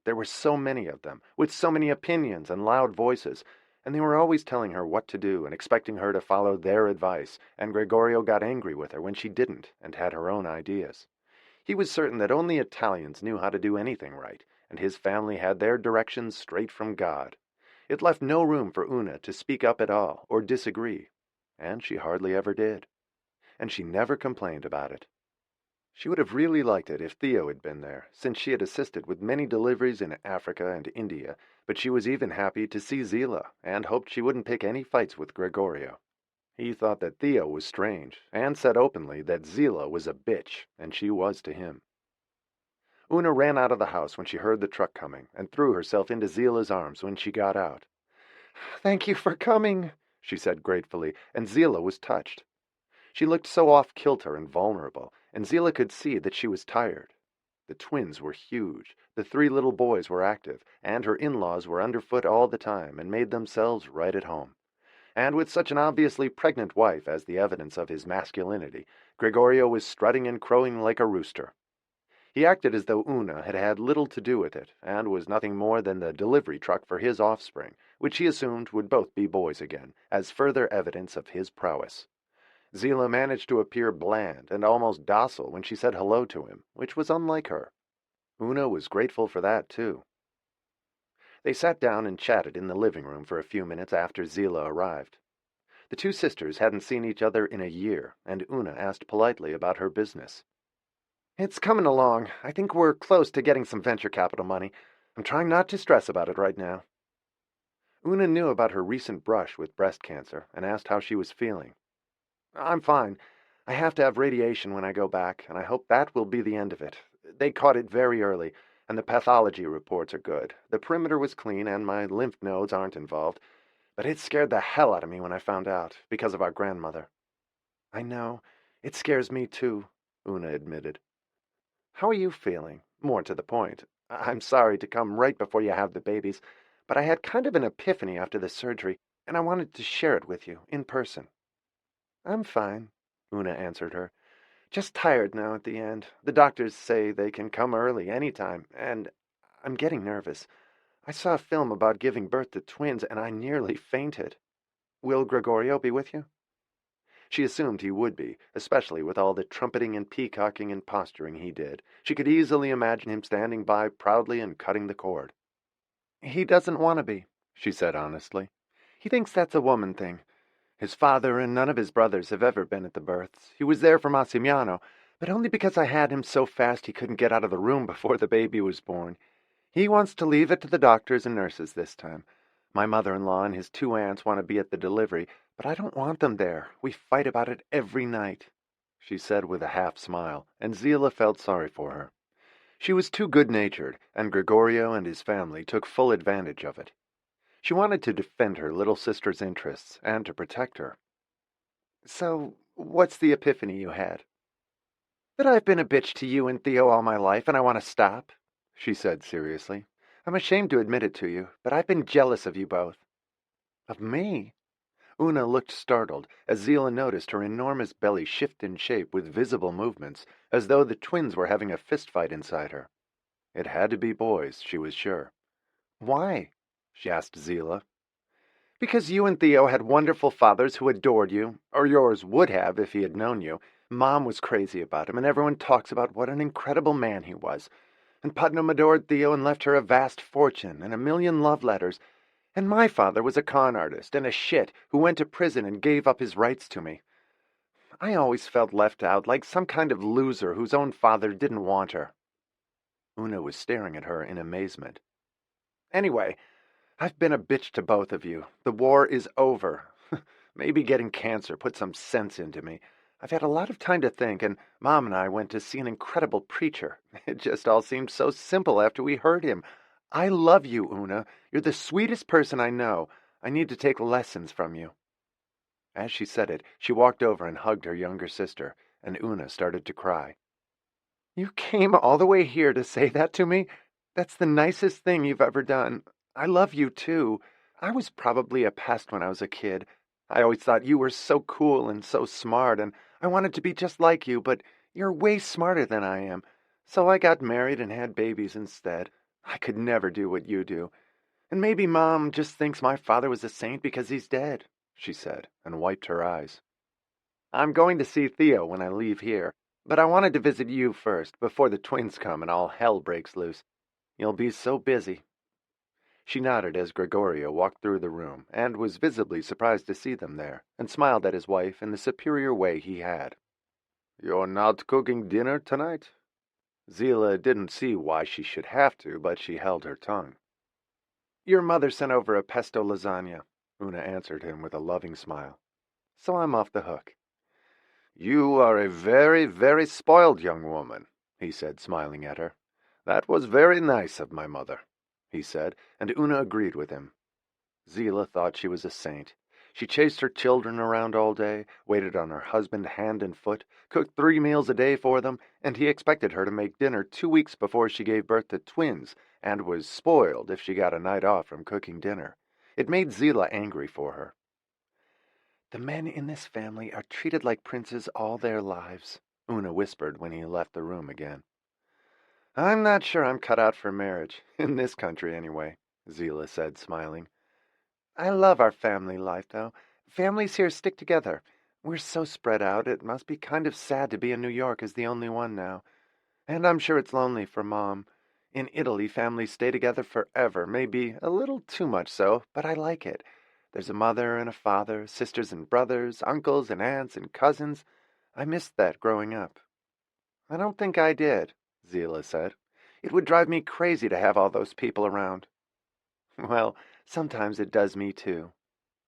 There were so many of them, with so many opinions and loud voices, and they were always telling her what to do and expecting her to follow their advice, and Gregorio got angry with her when she didn't and had her own ideas. He was certain that only Italians knew how to do anything right, and his family had their directions straight from God. It left no room for Una to speak up at all or disagree, and she hardly ever did. and she never complained about it. She would have really liked it if Theo had been there, since she had assisted with many deliveries in Africa and India, but she was even happy to see Zila, and hoped she wouldn't pick any fights with Gregorio. He thought that Theo was strange, and said openly that Zila was a bitch, and she was to him. Una ran out of the house when she heard the truck coming, and threw herself into Zila's arms when she got out. "Thank you for coming," she said gratefully, and Zila was touched. She looked so off-kilter and vulnerable, and Zila could see that she was tired. The twins were huge, the 3 little boys were active, and her in-laws were underfoot all the time and made themselves right at home. And with such an obviously pregnant wife as the evidence of his masculinity, Gregorio was strutting and crowing like a rooster. He acted as though Una had had little to do with it, and was nothing more than the delivery truck for his offspring, which he assumed would both be boys again, as further evidence of his prowess. Zila managed to appear bland and almost docile when she said hello to him, which was unlike her. Una was grateful for that, too. They sat down and chatted in the living room for a few minutes after Zila arrived. The 2 sisters hadn't seen each other in a year, and Una asked politely about her business. "It's coming along. I think we're close to getting some venture capital money. I'm trying not to stress about it right now." Una knew about her recent brush with breast cancer and asked how she was feeling. "I'm fine. I have to have radiation when I go back, and I hope that will be the end of it. They caught it very early, and the pathology reports are good. The perimeter was clean, and my lymph nodes aren't involved. But it scared the hell out of me when I found out, because of our grandmother." "I know. It scares me, too," Una admitted. "How are you feeling? More to the point. I'm sorry to come right before you have the babies, but I had kind of an epiphany after the surgery, and I wanted to share it with you, in person." "I'm fine," Una answered her. "Just tired now at the end. The doctors say they can come early any time, and I'm getting nervous. I saw a film about giving birth to twins, and I nearly fainted. Will Gregorio be with you?" She assumed he would be, especially with all the trumpeting and peacocking and posturing he did. She could easily imagine him standing by proudly and cutting the cord. "He doesn't want to be," she said honestly. "He thinks that's a woman thing. His father and none of his brothers have ever been at the births. He was there for Massimiano, but only because I had him so fast he couldn't get out of the room before the baby was born. He wants to leave it to the doctors and nurses this time. My mother-in-law and his 2 aunts want to be at the delivery, but I don't want them there. We fight about it every night," she said with a half-smile, and Zila felt sorry for her. She was too good-natured, and Gregorio and his family took full advantage of it. She wanted to defend her little sister's interests and to protect her. "So, what's the epiphany you had?" "That I've been a bitch to you and Theo all my life, and I want to stop," she said seriously. "I'm ashamed to admit it to you, but I've been jealous of you both." "Of me?" Una looked startled as Zila noticed her enormous belly shift in shape with visible movements, as though the twins were having a fistfight inside her. It had to be boys, she was sure. "Why?" she asked Zila. "Because you and Theo had wonderful fathers who adored you, or yours would have if he had known you. Mom was crazy about him, and everyone talks about what an incredible man he was. And Putnam adored Theo and left her a vast fortune and a million love letters. And my father was a con artist and a shit who went to prison and gave up his rights to me. I always felt left out, like some kind of loser whose own father didn't want her." Una was staring at her in amazement. "Anyway, I've been a bitch to both of you. The war is over. Maybe getting cancer put some sense into me. I've had a lot of time to think, and Mom and I went to see an incredible preacher. It just all seemed so simple after we heard him. I love you, Una. You're the sweetest person I know. I need to take lessons from you." As she said it, she walked over and hugged her younger sister, and Una started to cry. "You came all the way here to say that to me? That's the nicest thing you've ever done. I love you, too. I was probably a pest when I was a kid. I always thought you were so cool and so smart, and I wanted to be just like you, but you're way smarter than I am. So I got married and had babies instead. I could never do what you do. And maybe Mom just thinks my father was a saint because he's dead," she said, and wiped her eyes. "I'm going to see Theo when I leave here, but I wanted to visit you first, before the twins come and all hell breaks loose. You'll be so busy." She nodded as Gregorio walked through the room, and was visibly surprised to see them there, and smiled at his wife in the superior way he had. You're not cooking dinner tonight? Zila didn't see why she should have to, but she held her tongue. Your mother sent over a pesto lasagna, Una answered him with a loving smile. So I'm off the hook. You are a very, very spoiled young woman, he said, smiling at her. That was very nice of my mother, he said, and Una agreed with him. Zila thought she was a saint. She chased her children around all day, waited on her husband hand and foot, cooked 3 meals a day for them, and he expected her to make dinner 2 weeks before she gave birth to twins, and was spoiled if she got a night off from cooking dinner. It made Zila angry for her. The men in this family are treated like princes all their lives, Una whispered when he left the room again. I'm not sure I'm cut out for marriage, in this country anyway, Zila said, smiling. I love our family life, though. Families here stick together. We're so spread out, it must be kind of sad to be in New York as the only one now. And I'm sure it's lonely for Mom. In Italy, families stay together forever, maybe a little too much so, but I like it. There's a mother and a father, sisters and brothers, uncles and aunts and cousins. I missed that growing up. I don't think I did, Zila said. It would drive me crazy to have all those people around. Well, sometimes it does me too.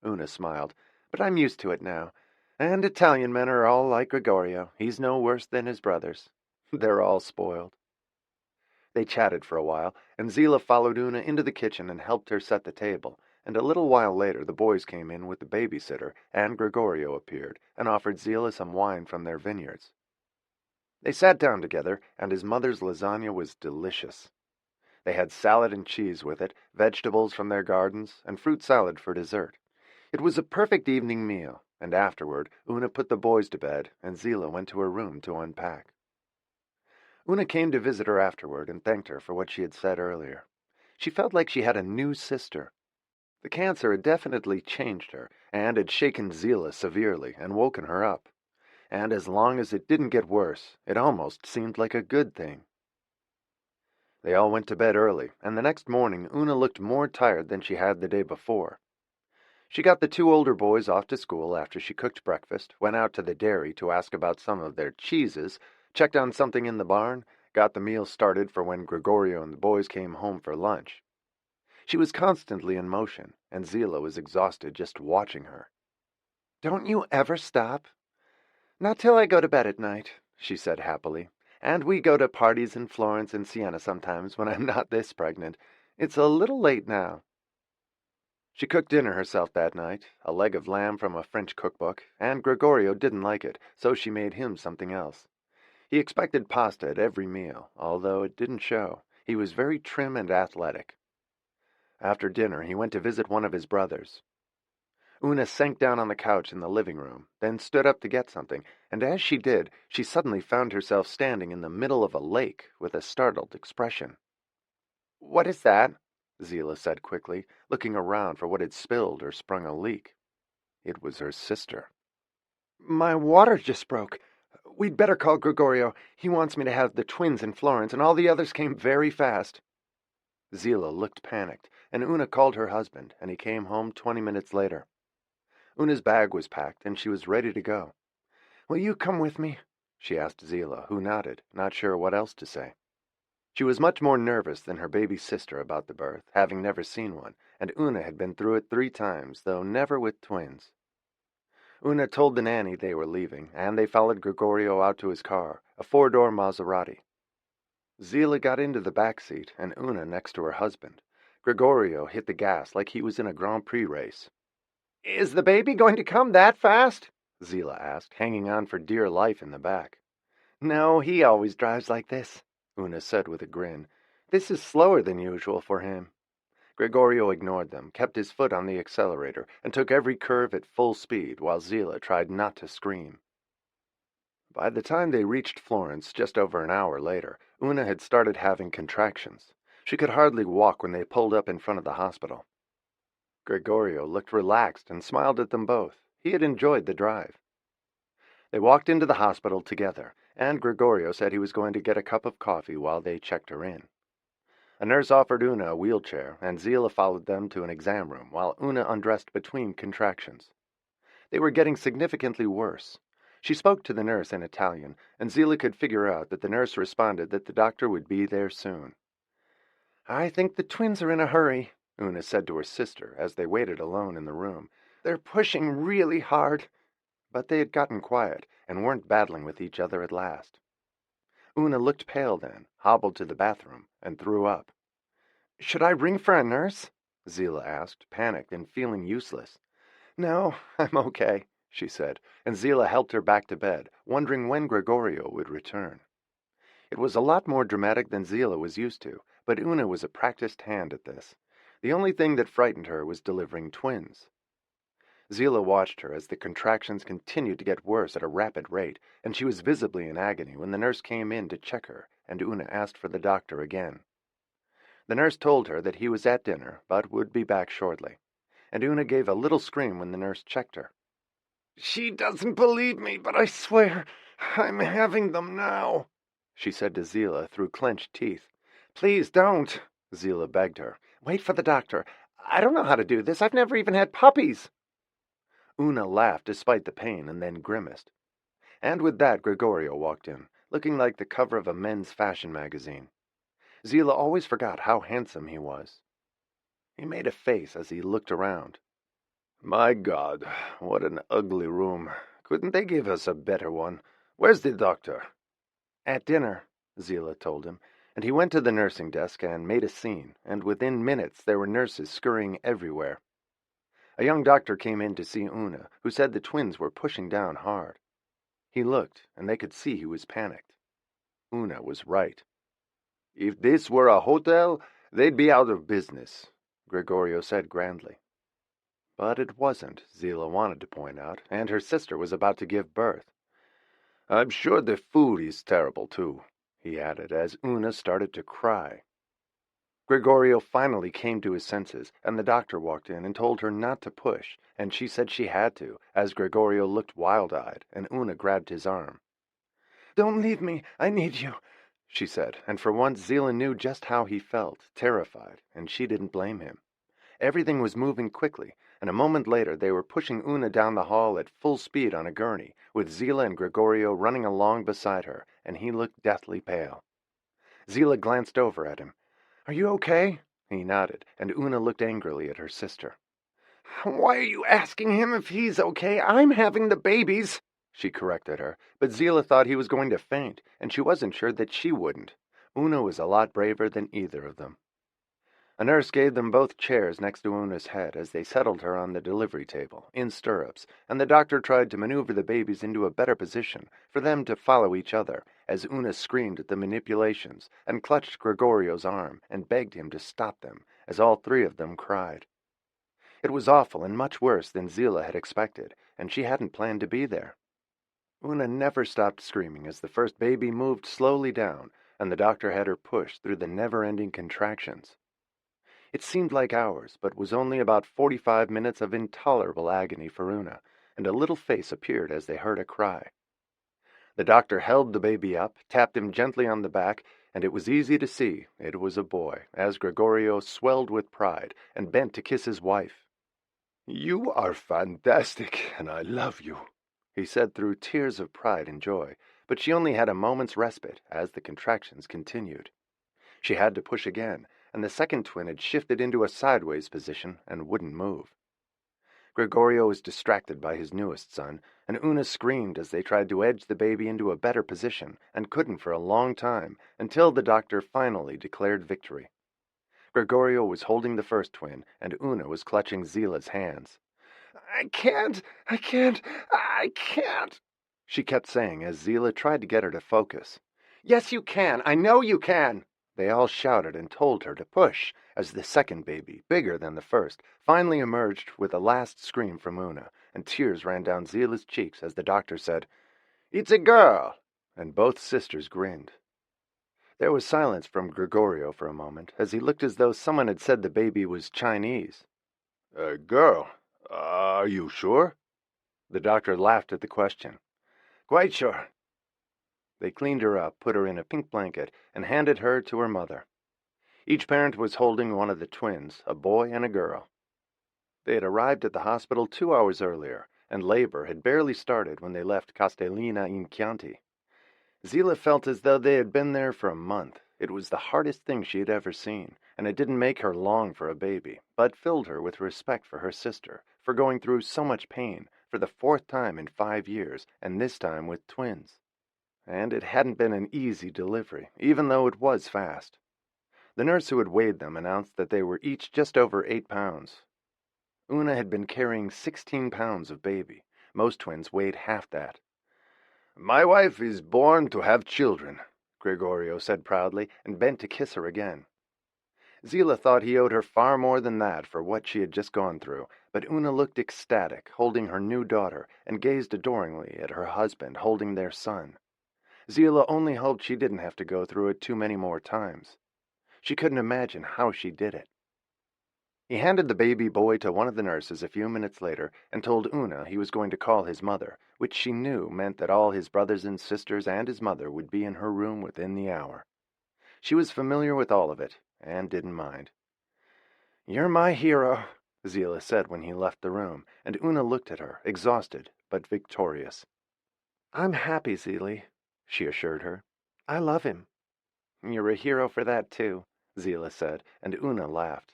Una smiled, but I'm used to it now. And Italian men are all like Gregorio. He's no worse than his brothers. They're all spoiled. They chatted for a while, and Zila followed Una into the kitchen and helped her set the table, and a little while later the boys came in with the babysitter, and Gregorio appeared, and offered Zila some wine from their vineyards. They sat down together, and his mother's lasagna was delicious. They had salad and cheese with it, vegetables from their gardens, and fruit salad for dessert. It was a perfect evening meal, and afterward Una put the boys to bed, and Zila went to her room to unpack. Una came to visit her afterward and thanked her for what she had said earlier. She felt like she had a new sister. The cancer had definitely changed her, and had shaken Zila severely and woken her up. And as long as it didn't get worse, it almost seemed like a good thing. They all went to bed early, and the next morning Una looked more tired than she had the day before. She got the 2 older boys off to school after she cooked breakfast, went out to the dairy to ask about some of their cheeses, checked on something in the barn, got the meal started for when Gregorio and the boys came home for lunch. She was constantly in motion, and Zila was exhausted just watching her. Don't you ever stop? Not till I go to bed at night, she said happily. And we go to parties in Florence and Siena sometimes when I'm not this pregnant. It's a little late now. She cooked dinner herself that night, a leg of lamb from a French cookbook, and Gregorio didn't like it, so she made him something else. He expected pasta at every meal, although it didn't show. He was very trim and athletic. After dinner, he went to visit one of his brothers. Una sank down on the couch in the living room, then stood up to get something, and as she did, she suddenly found herself standing in the middle of a lake with a startled expression. What is that? Zila said quickly, looking around for what had spilled or sprung a leak. It was her sister. My water just broke. We'd better call Gregorio. He wants me to have the twins in Florence, and all the others came very fast. Zila looked panicked, and Una called her husband, and he came home 20 minutes later. Una's bag was packed, and she was ready to go. Will you come with me? She asked Zila, who nodded, not sure what else to say. She was much more nervous than her baby sister about the birth, having never seen one, and Una had been through it 3 times, though never with twins. Una told the nanny they were leaving, and they followed Gregorio out to his car, a 4-door Maserati. Zila got into the back seat, and Una next to her husband. Gregorio hit the gas like he was in a Grand Prix race. Is the baby going to come that fast? Zila asked, hanging on for dear life in the back. No, he always drives like this, Una said with a grin. This is slower than usual for him. Gregorio ignored them, kept his foot on the accelerator, and took every curve at full speed while Zila tried not to scream. By the time they reached Florence, just over an hour later, Una had started having contractions. She could hardly walk when they pulled up in front of the hospital. Gregorio looked relaxed and smiled at them both. He had enjoyed the drive. They walked into the hospital together, and Gregorio said he was going to get a cup of coffee while they checked her in. A nurse offered Una a wheelchair, and Zila followed them to an exam room while Una undressed between contractions. They were getting significantly worse. She spoke to the nurse in Italian, and Zila could figure out that the nurse responded that the doctor would be there soon. "I think the twins are in a hurry," Una said to her sister as they waited alone in the room. "They're pushing really hard." But they had gotten quiet and weren't battling with each other at last. Una looked pale then, hobbled to the bathroom, and threw up. "Should I ring for a nurse?" Zila asked, panicked and feeling useless. "No, I'm okay," she said, and Zila helped her back to bed, wondering when Gregorio would return. It was a lot more dramatic than Zila was used to, but Una was a practiced hand at this. The only thing that frightened her was delivering twins. Zila watched her as the contractions continued to get worse at a rapid rate, and she was visibly in agony when the nurse came in to check her, and Una asked for the doctor again. The nurse told her that he was at dinner, but would be back shortly, and Una gave a little scream when the nurse checked her. "She doesn't believe me, but I swear I'm having them now," she said to Zila through clenched teeth. "Please don't," Zila begged her. "Wait for the doctor. I don't know how to do this. I've never even had puppies." Una laughed despite the pain and then grimaced. And with that, Gregorio walked in, looking like the cover of a men's fashion magazine. Zila always forgot how handsome he was. He made a face as he looked around. "My God, what an ugly room. Couldn't they give us a better one? Where's the doctor?" "At dinner," Zila told him, and he went to the nursing desk and made a scene, and within minutes there were nurses scurrying everywhere. A young doctor came in to see Una, who said the twins were pushing down hard. He looked, and they could see he was panicked. Una was right. "If this were a hotel, they'd be out of business," Gregorio said grandly. But it wasn't, Zila wanted to point out, and her sister was about to give birth. "I'm sure the food is terrible, too," he added, as Una started to cry. Gregorio finally came to his senses, and the doctor walked in and told her not to push, and she said she had to, as Gregorio looked wild-eyed, and Una grabbed his arm. "Don't leave me, I need you," she said, and for once Zila knew just how he felt, terrified, and she didn't blame him. Everything was moving quickly, and a moment later they were pushing Una down the hall at full speed on a gurney, with Zila and Gregorio running along beside her, and he looked deathly pale. Zila glanced over at him. "Are you okay?" He nodded, and Una looked angrily at her sister. "Why are you asking him if he's okay? I'm having the babies," she corrected her, but Zila thought he was going to faint, and she wasn't sure that she wouldn't. Una was a lot braver than either of them. A nurse gave them both chairs next to Una's head as they settled her on the delivery table, in stirrups, and the doctor tried to maneuver the babies into a better position for them to follow each other, as Una screamed at the manipulations and clutched Gregorio's arm and begged him to stop them, as all three of them cried. It was awful and much worse than Zila had expected, and she hadn't planned to be there. Una never stopped screaming as the first baby moved slowly down, and the doctor had her pushed through the never-ending contractions. It seemed like hours, but was only about 45 minutes of intolerable agony for Una, and a little face appeared as they heard a cry. The doctor held the baby up, tapped him gently on the back, and it was easy to see it was a boy, as Gregorio swelled with pride and bent to kiss his wife. "You are fantastic, and I love you," he said through tears of pride and joy, but she only had a moment's respite as the contractions continued. She had to push again, and the second twin had shifted into a sideways position and wouldn't move. Gregorio was distracted by his newest son, and Una screamed as they tried to edge the baby into a better position, and couldn't for a long time, until the doctor finally declared victory. Gregorio was holding the first twin, and Una was clutching Zila's hands. I can't, I can't, she kept saying as Zila tried to get her to focus. "Yes, you can, I know you can," they all shouted and told her to push, as the second baby, bigger than the first, finally emerged with a last scream from Una, and tears ran down Zila's cheeks as the doctor said, "It's a girl," and both sisters grinned. There was silence from Gregorio for a moment, as he looked as though someone had said the baby was Chinese. "A girl? Are you sure?" The doctor laughed at the question. "Quite sure." They cleaned her up, put her in a pink blanket, and handed her to her mother. Each parent was holding one of the twins, a boy and a girl. They had arrived at the hospital 2 hours earlier, and labor had barely started when they left Castellina in Chianti. Zila felt as though they had been there for a month. It was the hardest thing she had ever seen, and it didn't make her long for a baby, but filled her with respect for her sister, for going through so much pain, for the fourth time in 5 years, and this time with twins. And it hadn't been an easy delivery, even though it was fast. The nurse who had weighed them announced that they were each just over 8 pounds. Una had been carrying 16 pounds of baby. Most twins weighed half that. "My wife is born to have children," Gregorio said proudly, and bent to kiss her again. Zila thought he owed her far more than that for what she had just gone through, but Una looked ecstatic, holding her new daughter, and gazed adoringly at her husband holding their son. Zila only hoped she didn't have to go through it too many more times. She couldn't imagine how she did it. He handed the baby boy to one of the nurses a few minutes later and told Una he was going to call his mother, which she knew meant that all his brothers and sisters and his mother would be in her room within the hour. She was familiar with all of it, and didn't mind. "You're my hero," Zila said when he left the room, and Una looked at her, exhausted but victorious. "I'm happy, Zili," she assured her. "I love him." "You're a hero for that, too," Zila said, and Una laughed.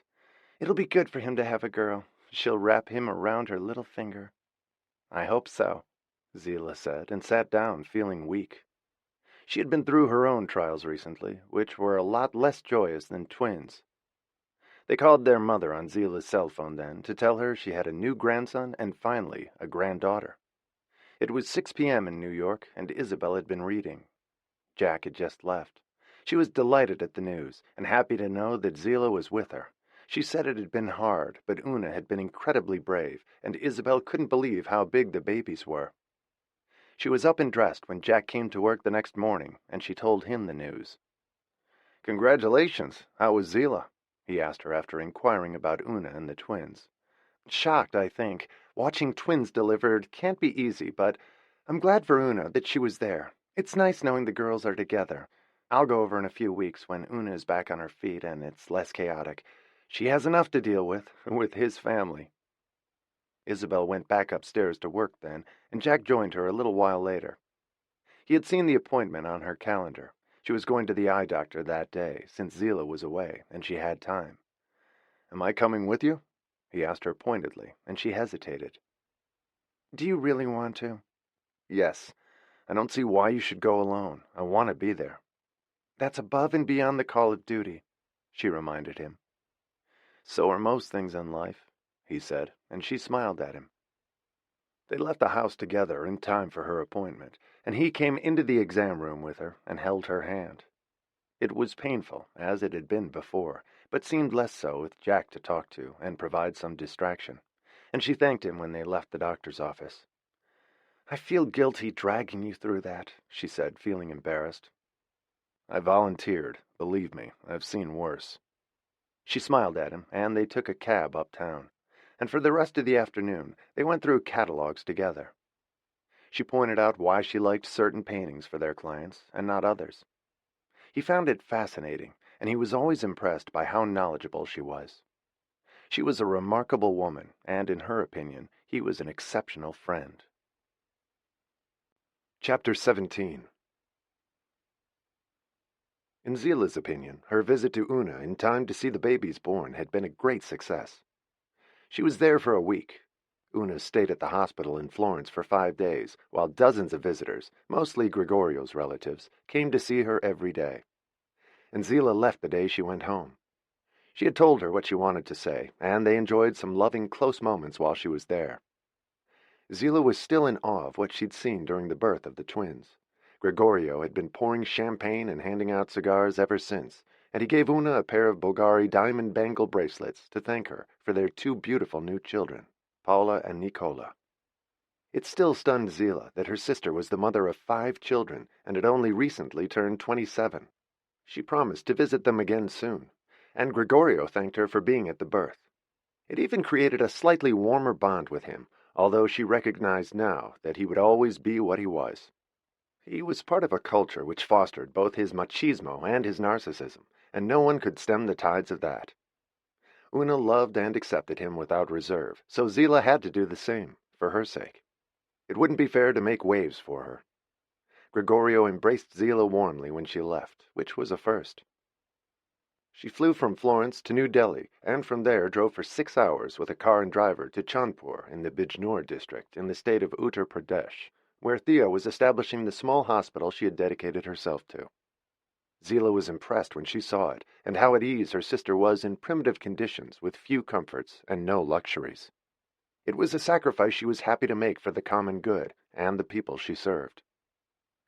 "It'll be good for him to have a girl. She'll wrap him around her little finger." "I hope so," Zila said, and sat down, feeling weak. She had been through her own trials recently, which were a lot less joyous than twins. They called their mother on Zila's cell phone then to tell her she had a new grandson and finally a granddaughter. It was 6 p.m. in New York, and Isabel had been reading. Jack had just left. She was delighted at the news, and happy to know that Zila was with her. She said it had been hard, but Una had been incredibly brave, and Isabel couldn't believe how big the babies were. She was up and dressed when Jack came to work the next morning, and she told him the news. "Congratulations. How was Zila?" he asked her after inquiring about Una and the twins. "Shocked, I think. Watching twins delivered can't be easy, but I'm glad for Una that she was there. It's nice knowing the girls are together. I'll go over in a few weeks when Una is back on her feet and it's less chaotic. She has enough to deal with his family." Isabel went back upstairs to work then, and Jack joined her a little while later. He had seen the appointment on her calendar. She was going to the eye doctor that day, since Zila was away, and she had time. "Am I coming with you?" he asked her pointedly, and she hesitated. "Do you really want to?" "Yes. I don't see why you should go alone. I want to be there." "That's above and beyond the call of duty," she reminded him. "So are most things in life," he said, and she smiled at him. They left the house together in time for her appointment, and he came into the exam room with her and held her hand. It was painful, as it had been before, but seemed less so with Jack to talk to and provide some distraction, and she thanked him when they left the doctor's office. "I feel guilty dragging you through that," she said, feeling embarrassed. "I volunteered. Believe me, I've seen worse." She smiled at him, and they took a cab uptown, and for the rest of the afternoon they went through catalogs together. She pointed out why she liked certain paintings for their clients and not others. He found it fascinating, and he was always impressed by how knowledgeable she was. She was a remarkable woman, and in her opinion, he was an exceptional friend. Chapter 17. In Zila's opinion, her visit to Una in time to see the babies born had been a great success. She was there for a week. Una stayed at the hospital in Florence for 5 days, while dozens of visitors, mostly Gregorio's relatives, came to see her every day. And Zila left the day she went home. She had told her what she wanted to say, and they enjoyed some loving, close moments while she was there. Zila was still in awe of what she'd seen during the birth of the twins. Gregorio had been pouring champagne and handing out cigars ever since, and he gave Una a pair of Bulgari diamond bangle bracelets to thank her for their 2 beautiful new children, Paula and Nicola. It still stunned Zila that her sister was the mother of 5 children and had only recently turned 27. She promised to visit them again soon, and Gregorio thanked her for being at the birth. It even created a slightly warmer bond with him, although she recognized now that he would always be what he was. He was part of a culture which fostered both his machismo and his narcissism, and no one could stem the tides of that. Una loved and accepted him without reserve, so Zila had to do the same, for her sake. It wouldn't be fair to make waves for her. Gregorio embraced Zila warmly when she left, which was a first. She flew from Florence to New Delhi, and from there drove for 6 hours with a car and driver to Chandpur in the Bijnor district in the state of Uttar Pradesh, where Theo was establishing the small hospital she had dedicated herself to. Zila was impressed when she saw it, and how at ease her sister was in primitive conditions with few comforts and no luxuries. It was a sacrifice she was happy to make for the common good and the people she served.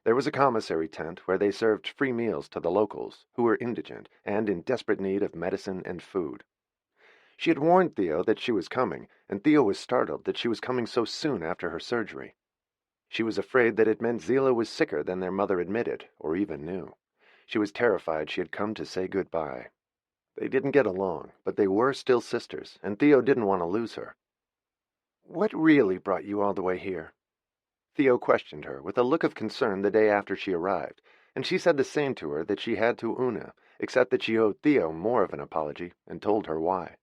There was a commissary tent where they served free meals to the locals, who were indigent and in desperate need of medicine and food. She had warned Theo that she was coming, and Theo was startled that she was coming so soon after her surgery. She was afraid that it meant Zila was sicker than their mother admitted, or even knew. She was terrified she had come to say goodbye. They didn't get along, but they were still sisters, and Theo didn't want to lose her. "What really brought you all the way here?" Theo questioned her with a look of concern the day after she arrived, and she said the same to her that she had to Una, except that she owed Theo more of an apology, and told her why.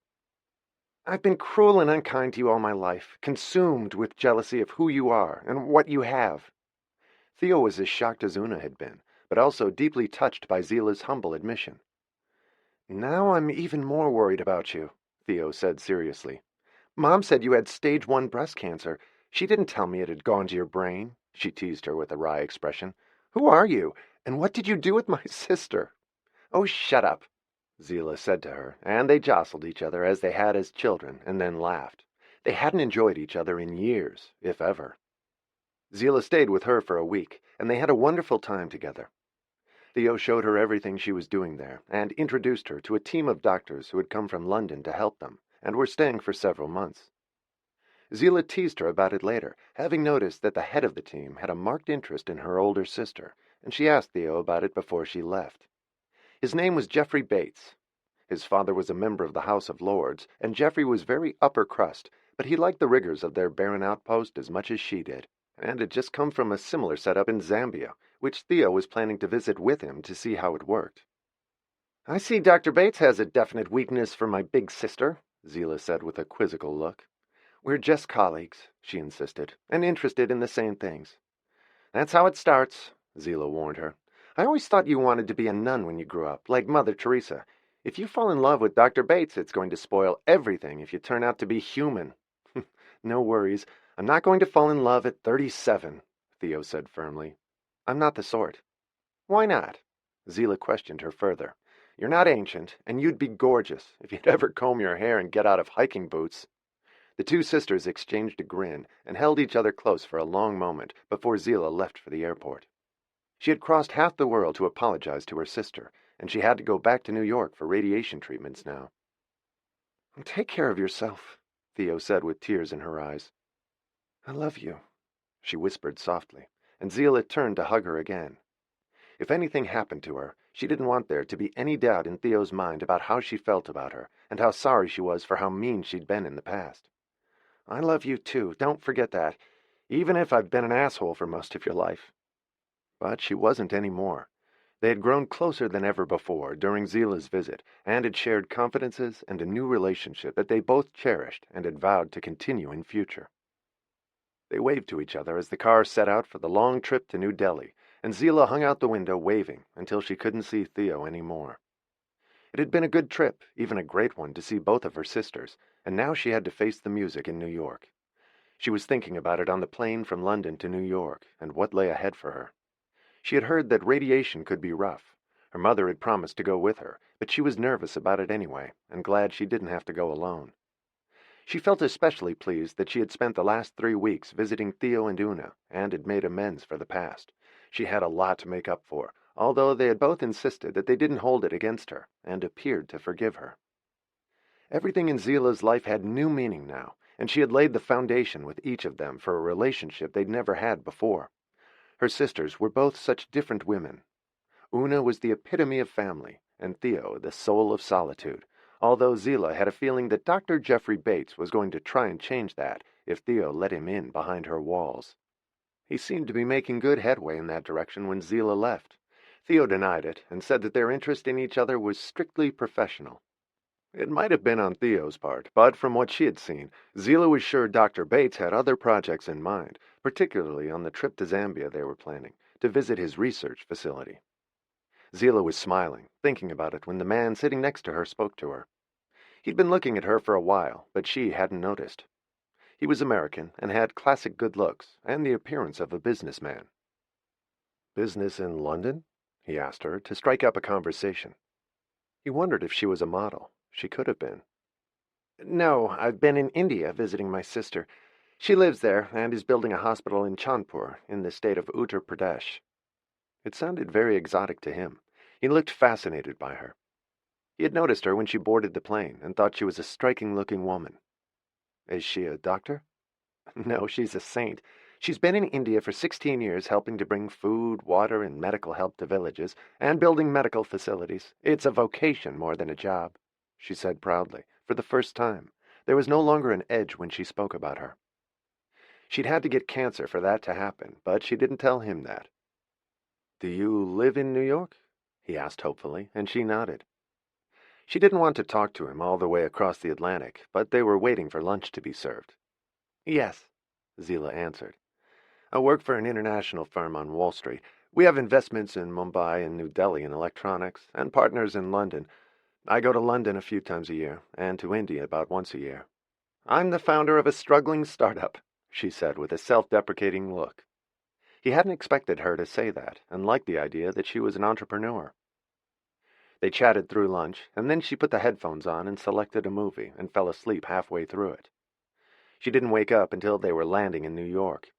"I've been cruel and unkind to you all my life, consumed with jealousy of who you are and what you have." Theo was as shocked as Una had been, but also deeply touched by Zila's humble admission. "Now I'm even more worried about you," Theo said seriously. "Mom said you had stage 1 breast cancer. She didn't tell me it had gone to your brain," she teased her with a wry expression. "Who are you, and what did you do with my sister?" "Oh, shut up," Zila said to her, and they jostled each other as they had as children, and then laughed. They hadn't enjoyed each other in years, if ever. Zila stayed with her for a week, and they had a wonderful time together. Theo showed her everything she was doing there, and introduced her to a team of doctors who had come from London to help them, and were staying for several months. Zila teased her about it later, having noticed that the head of the team had a marked interest in her older sister, and she asked Theo about it before she left. His name was Geoffrey Bates. His father was a member of the House of Lords, and Geoffrey was very upper crust, but he liked the rigors of their barren outpost as much as she did, and had just come from a similar setup in Zambia, which Theo was planning to visit with him to see how it worked. "I see Dr. Bates has a definite weakness for my big sister," Zila said with a quizzical look. "We're just colleagues," she insisted, "and interested in the same things." "That's how it starts," Zila warned her. "I always thought you wanted to be a nun when you grew up, like Mother Teresa. If you fall in love with Dr. Bates, it's going to spoil everything if you turn out to be human." "No worries. I'm not going to fall in love at 37, Theo said firmly. "I'm not the sort." "Why not?" Zila questioned her further. "You're not ancient, and you'd be gorgeous if you'd ever comb your hair and get out of hiking boots." The two sisters exchanged a grin and held each other close for a long moment before Zila left for the airport. She had crossed half the world to apologize to her sister, and she had to go back to New York for radiation treatments now. "Take care of yourself," Theo said with tears in her eyes. "I love you," she whispered softly, and Zila turned to hug her again. If anything happened to her, she didn't want there to be any doubt in Theo's mind about how she felt about her, and how sorry she was for how mean she'd been in the past. "I love you too, don't forget that, even if I've been an asshole for most of your life." But she wasn't any more. They had grown closer than ever before during Zila's visit, and had shared confidences and a new relationship that they both cherished and had vowed to continue in future. They waved to each other as the car set out for the long trip to New Delhi, and Zila hung out the window waving until she couldn't see Theo any more. It had been a good trip, even a great one, to see both of her sisters, and now she had to face the music in New York. She was thinking about it on the plane from London to New York, and what lay ahead for her. She had heard that radiation could be rough. Her mother had promised to go with her, but she was nervous about it anyway, and glad she didn't have to go alone. She felt especially pleased that she had spent the last 3 weeks visiting Theo and Una, and had made amends for the past. She had a lot to make up for, although they had both insisted that they didn't hold it against her, and appeared to forgive her. Everything in Zila's life had new meaning now, and she had laid the foundation with each of them for a relationship they'd never had before. Her sisters were both such different women. Una was the epitome of family, and Theo the soul of solitude, although Zila had a feeling that Dr. Geoffrey Bates was going to try and change that if Theo let him in behind her walls. He seemed to be making good headway in that direction when Zila left. Theo denied it and said that their interest in each other was strictly professional. It might have been on Theo's part, but from what she had seen, Zila was sure Dr. Bates had other projects in mind, particularly on the trip to Zambia they were planning to visit his research facility. Zila was smiling, thinking about it when the man sitting next to her spoke to her. He'd been looking at her for a while, but she hadn't noticed. He was American and had classic good looks and the appearance of a businessman. "Business in London?" he asked her to strike up a conversation. He wondered if she was a model. She could have been. "No, I've been in India visiting my sister. She lives there and is building a hospital in Chandpur, in the state of Uttar Pradesh." It sounded very exotic to him. He looked fascinated by her. He had noticed her when she boarded the plane and thought she was a striking-looking woman. "Is she a doctor?" "No, she's a saint. She's been in India for 16 years helping to bring food, water, and medical help to villages, and building medical facilities. It's a vocation more than a job," she said proudly, for the first time. There was no longer an edge when she spoke about her. She'd had to get cancer for that to happen, but she didn't tell him that. "Do you live in New York?" he asked hopefully, and she nodded. She didn't want to talk to him all the way across the Atlantic, but they were waiting for lunch to be served. "Yes," Zila answered. "I work for an international firm on Wall Street. We have investments in Mumbai and New Delhi in electronics, and partners in London. I go to London a few times a year, and to India about once a year. I'm the founder of a struggling startup," she said with a self-deprecating look. He hadn't expected her to say that, and liked the idea that she was an entrepreneur. They chatted through lunch, and then she put the headphones on and selected a movie and fell asleep halfway through it. She didn't wake up until they were landing in New York.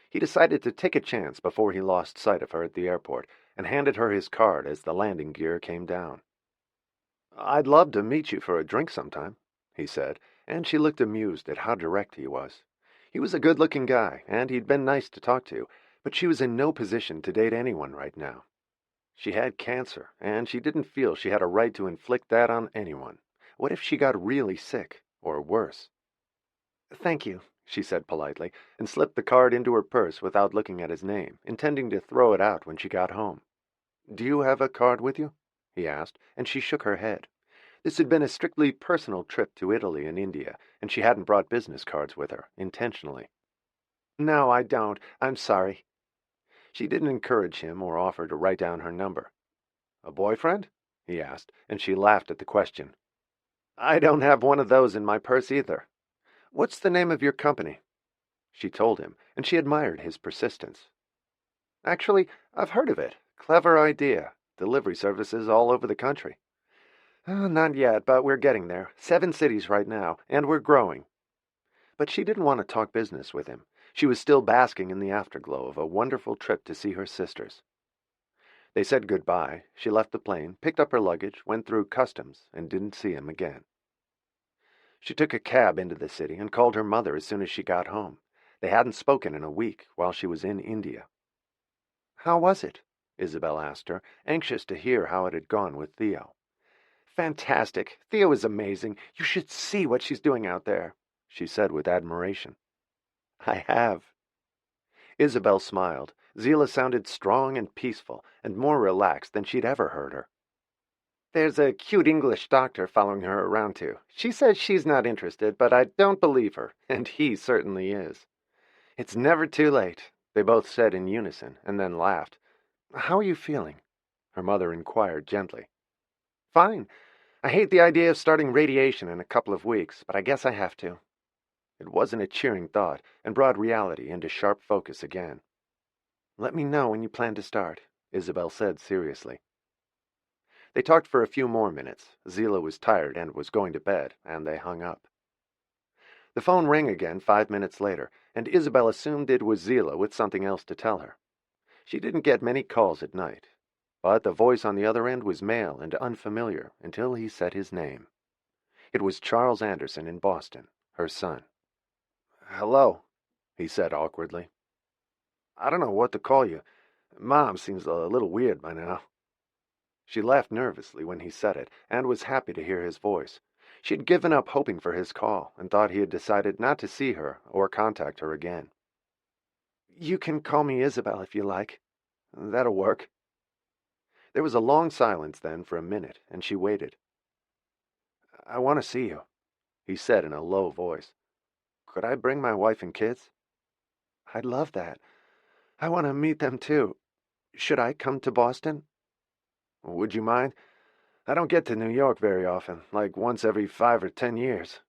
He decided to take a chance before he lost sight of her at the airport and handed her his card as the landing gear came down. "I'd love to meet you for a drink sometime," he said, and she looked amused at how direct he was. He was a good-looking guy, and he'd been nice to talk to, but she was in no position to date anyone right now. She had cancer, and she didn't feel she had a right to inflict that on anyone. What if she got really sick, or worse? "Thank you," she said politely, and slipped the card into her purse without looking at his name, intending to throw it out when she got home. "Do you have a card with you?" he asked, and she shook her head. This had been a strictly personal trip to Italy and India, and she hadn't brought business cards with her, intentionally. "No, I don't. I'm sorry." She didn't encourage him or offer to write down her number. "A boyfriend?" he asked, and she laughed at the question. "I don't have one of those in my purse either." "What's the name of your company?" She told him, and she admired his persistence. "Actually, I've heard of it. Clever idea. Delivery services all over the country." Not yet, but we're getting there. 7 cities right now, and we're growing." But she didn't want to talk business with him. She was still basking in the afterglow of a wonderful trip to see her sisters. They said goodbye. She left the plane, picked up her luggage, went through customs, and didn't see him again. She took a cab into the city and called her mother as soon as she got home. They hadn't spoken in a week while she was in India. "How was it?" Isabel asked her, anxious to hear how it had gone with Theo. "Fantastic. Theo is amazing. You should see what she's doing out there," she said with admiration. "I have." Isabel smiled. Zila sounded strong and peaceful, and more relaxed than she'd ever heard her. "There's a cute English doctor following her around too. She says she's not interested, but I don't believe her, and he certainly is." "It's never too late," they both said in unison, and then laughed. "How are you feeling?" her mother inquired gently. "Fine. I hate the idea of starting radiation in a couple of weeks, but I guess I have to." It wasn't a cheering thought, and brought reality into sharp focus again. "Let me know when you plan to start," Isabel said seriously. They talked for a few more minutes. Zila was tired and was going to bed, and they hung up. The phone rang again 5 minutes later, and Isabel assumed it was Zila with something else to tell her. She didn't get many calls at night, but the voice on the other end was male and unfamiliar until he said his name. It was Charles Anderson in Boston, her son. "Hello," he said awkwardly. "I don't know what to call you. Mom seems a little weird by now." She laughed nervously when he said it, and was happy to hear his voice. She had given up hoping for his call, and thought he had decided not to see her or contact her again. "You can call me Isabel if you like. That'll work." There was a long silence then for a minute, and she waited. "I want to see you," he said in a low voice. "Could I bring my wife and kids?" I'd love that. I want to meet them too. Should I come to Boston? Would you mind? I don't get to New York very often, like once every 5 or 10 years.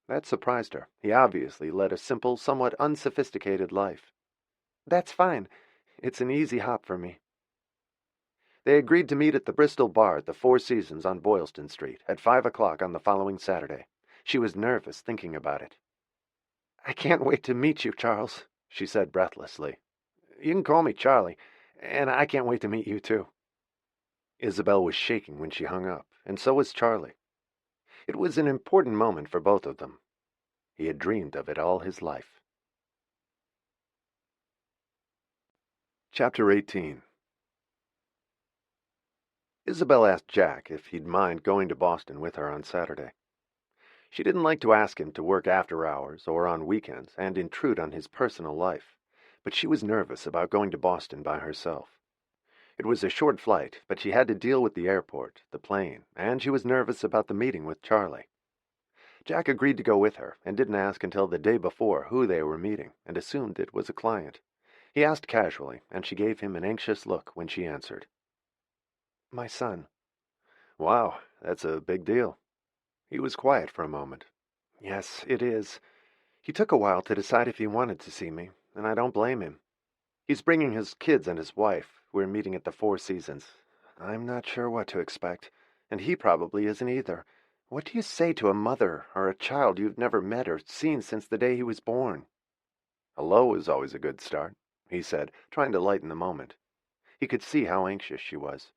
That surprised her. He obviously led a simple, somewhat unsophisticated life. That's fine. It's an easy hop for me. They agreed to meet at the Bristol bar at the Four Seasons on Boylston Street at 5 o'clock on the following Saturday. She was nervous thinking about it. I can't wait to meet you, Charles, she said breathlessly. You can call me Charlie, and I can't wait to meet you too. Isabel was shaking when she hung up, and so was Charlie. It was an important moment for both of them. He had dreamed of it all his life. Chapter 18. Isabel asked Jack if he'd mind going to Boston with her on Saturday. She didn't like to ask him to work after hours or on weekends and intrude on his personal life, but she was nervous about going to Boston by herself. It was a short flight, but she had to deal with the airport, the plane, and she was nervous about the meeting with Charlie. Jack agreed to go with her and didn't ask until the day before who they were meeting and assumed it was a client. He asked casually, and she gave him an anxious look when she answered. My son. Wow, that's a big deal. He was quiet for a moment. Yes, it is. He took a while to decide if he wanted to see me, and I don't blame him. He's bringing his kids and his wife. We're meeting at the Four Seasons. I'm not sure what to expect, and he probably isn't either. What do you say to a mother or a child you've never met or seen since the day he was born? Hello is always a good start, he said, trying to lighten the moment. He could see how anxious she was.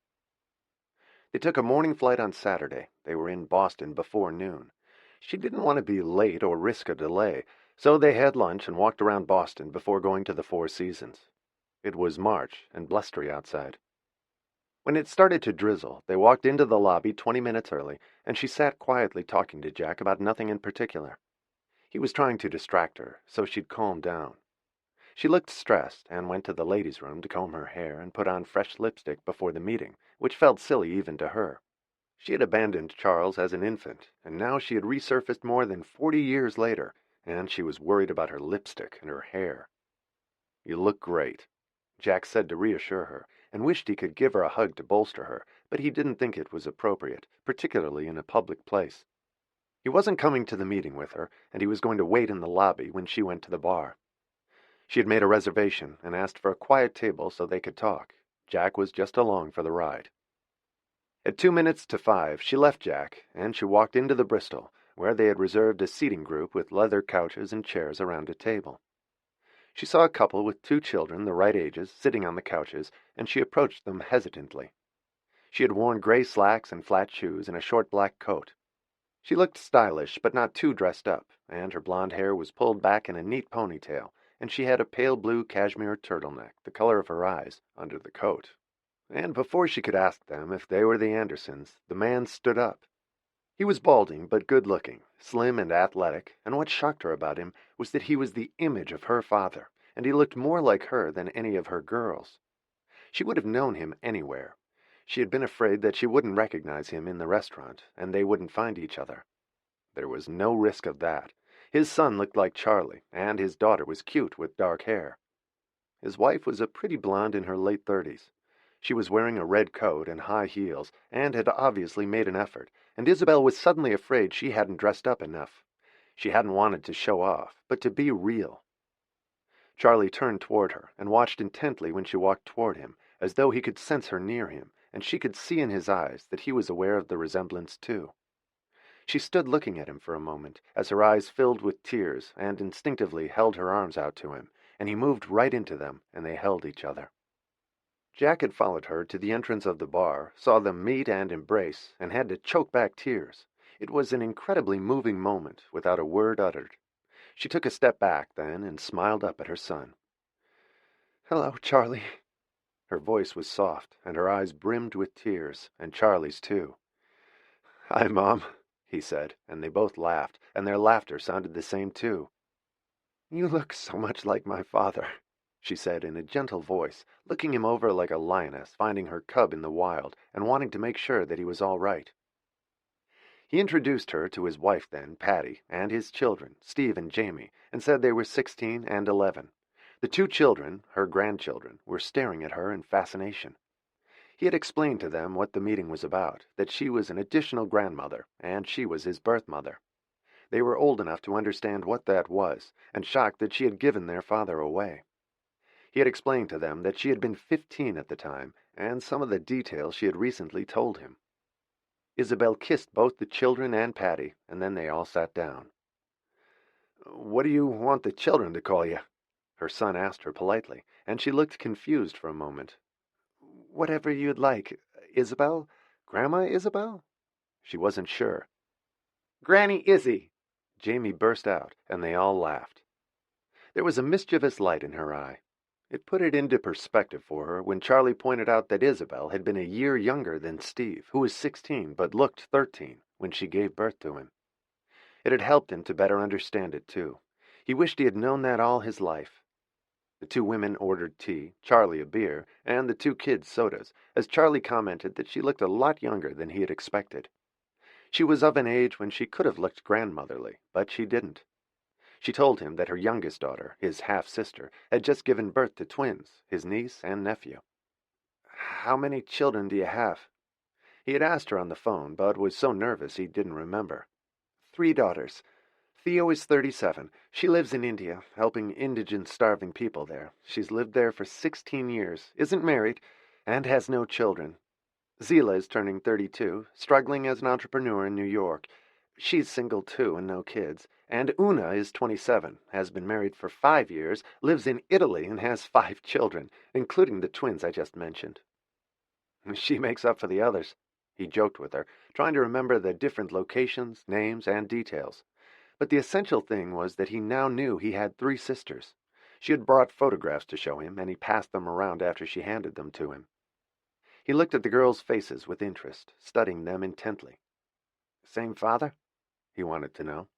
They took a morning flight on Saturday. They were in Boston before noon. She didn't want to be late or risk a delay, so they had lunch and walked around Boston before going to the Four Seasons. It was March and blustery outside. When it started to drizzle, they walked into the lobby 20 minutes early, and she sat quietly talking to Jack about nothing in particular. He was trying to distract her, so she'd calm down. She looked stressed and went to the ladies' room to comb her hair and put on fresh lipstick before the meeting, which felt silly even to her. She had abandoned Charles as an infant, and now she had resurfaced more than 40 years later, and she was worried about her lipstick and her hair. You look great, Jack said to reassure her, and wished he could give her a hug to bolster her, but he didn't think it was appropriate, particularly in a public place. He wasn't coming to the meeting with her, and he was going to wait in the lobby when she went to the bar. She had made a reservation and asked for a quiet table so they could talk. Jack was just along for the ride. At 2 minutes to 5, she left Jack, and she walked into the Bristol, where they had reserved a seating group with leather couches and chairs around a table. She saw a couple with 2 children the right ages sitting on the couches, and she approached them hesitantly. She had worn gray slacks and flat shoes and a short black coat. She looked stylish, but not too dressed up, and her blonde hair was pulled back in a neat ponytail, and she had a pale blue cashmere turtleneck, the color of her eyes, under the coat. And before she could ask them if they were the Andersons, the man stood up. He was balding but good-looking, slim and athletic, and what shocked her about him was that he was the image of her father, and he looked more like her than any of her girls. She would have known him anywhere. She had been afraid that she wouldn't recognize him in the restaurant, and they wouldn't find each other. There was no risk of that. His son looked like Charlie, and his daughter was cute with dark hair. His wife was a pretty blonde in her late 30s. She was wearing a red coat and high heels, and had obviously made an effort, and Isabel was suddenly afraid she hadn't dressed up enough. She hadn't wanted to show off, but to be real. Charlie turned toward her and watched intently when she walked toward him, as though he could sense her near him, and she could see in his eyes that he was aware of the resemblance too. She stood looking at him for a moment, as her eyes filled with tears, and instinctively held her arms out to him, and he moved right into them, and they held each other. Jack had followed her to the entrance of the bar, saw them meet and embrace, and had to choke back tears. It was an incredibly moving moment, without a word uttered. She took a step back then and smiled up at her son. Hello, Charlie. Her voice was soft, and her eyes brimmed with tears, and Charlie's too. Hi, Mom, he said, and they both laughed, and their laughter sounded the same too. You look so much like my father, she said in a gentle voice, looking him over like a lioness finding her cub in the wild and wanting to make sure that he was all right. He introduced her to his wife then, Patty, and his children, Steve and Jamie, and said they were 16 and 11. The two children, her grandchildren, were staring at her in fascination. He had explained to them what the meeting was about, that she was an additional grandmother, and she was his birth mother. They were old enough to understand what that was, and shocked that she had given their father away. He had explained to them that she had been 15 at the time, and some of the details she had recently told him. Isabel kissed both the children and Patty, and then they all sat down. "What do you want the children to call you?" her son asked her politely, and she looked confused for a moment. "Whatever you'd like. Isabel? Grandma Isabel?" She wasn't sure. "Granny Izzy!" Jamie burst out, and they all laughed. There was a mischievous light in her eye. It put it into perspective for her when Charlie pointed out that Isabel had been a year younger than Steve, who was 16 but looked 13 when she gave birth to him. It had helped him to better understand it, too. He wished he had known that all his life. The two women ordered tea, Charlie a beer, and the two kids sodas, as Charlie commented that she looked a lot younger than he had expected. She was of an age when she could have looked grandmotherly, but she didn't. She told him that her youngest daughter, his half-sister, had just given birth to twins, his niece and nephew. "How many children do you have?" He had asked her on the phone, but was so nervous he didn't remember. "3 daughters. Theo is 37. She lives in India, helping indigent starving people there. She's lived there for 16 years, isn't married, and has no children. Zila is turning 32, struggling as an entrepreneur in New York. She's single too and no kids. And Una is 27, has been married for 5 years, lives in Italy and has 5 children, including the twins I just mentioned." "She makes up for the others," he joked with her, trying to remember the different locations, names, and details. But the essential thing was that he now knew he had 3 sisters. She had brought photographs to show him, and he passed them around after she handed them to him. He looked at the girls' faces with interest, studying them intently. "Same father?" he wanted to know.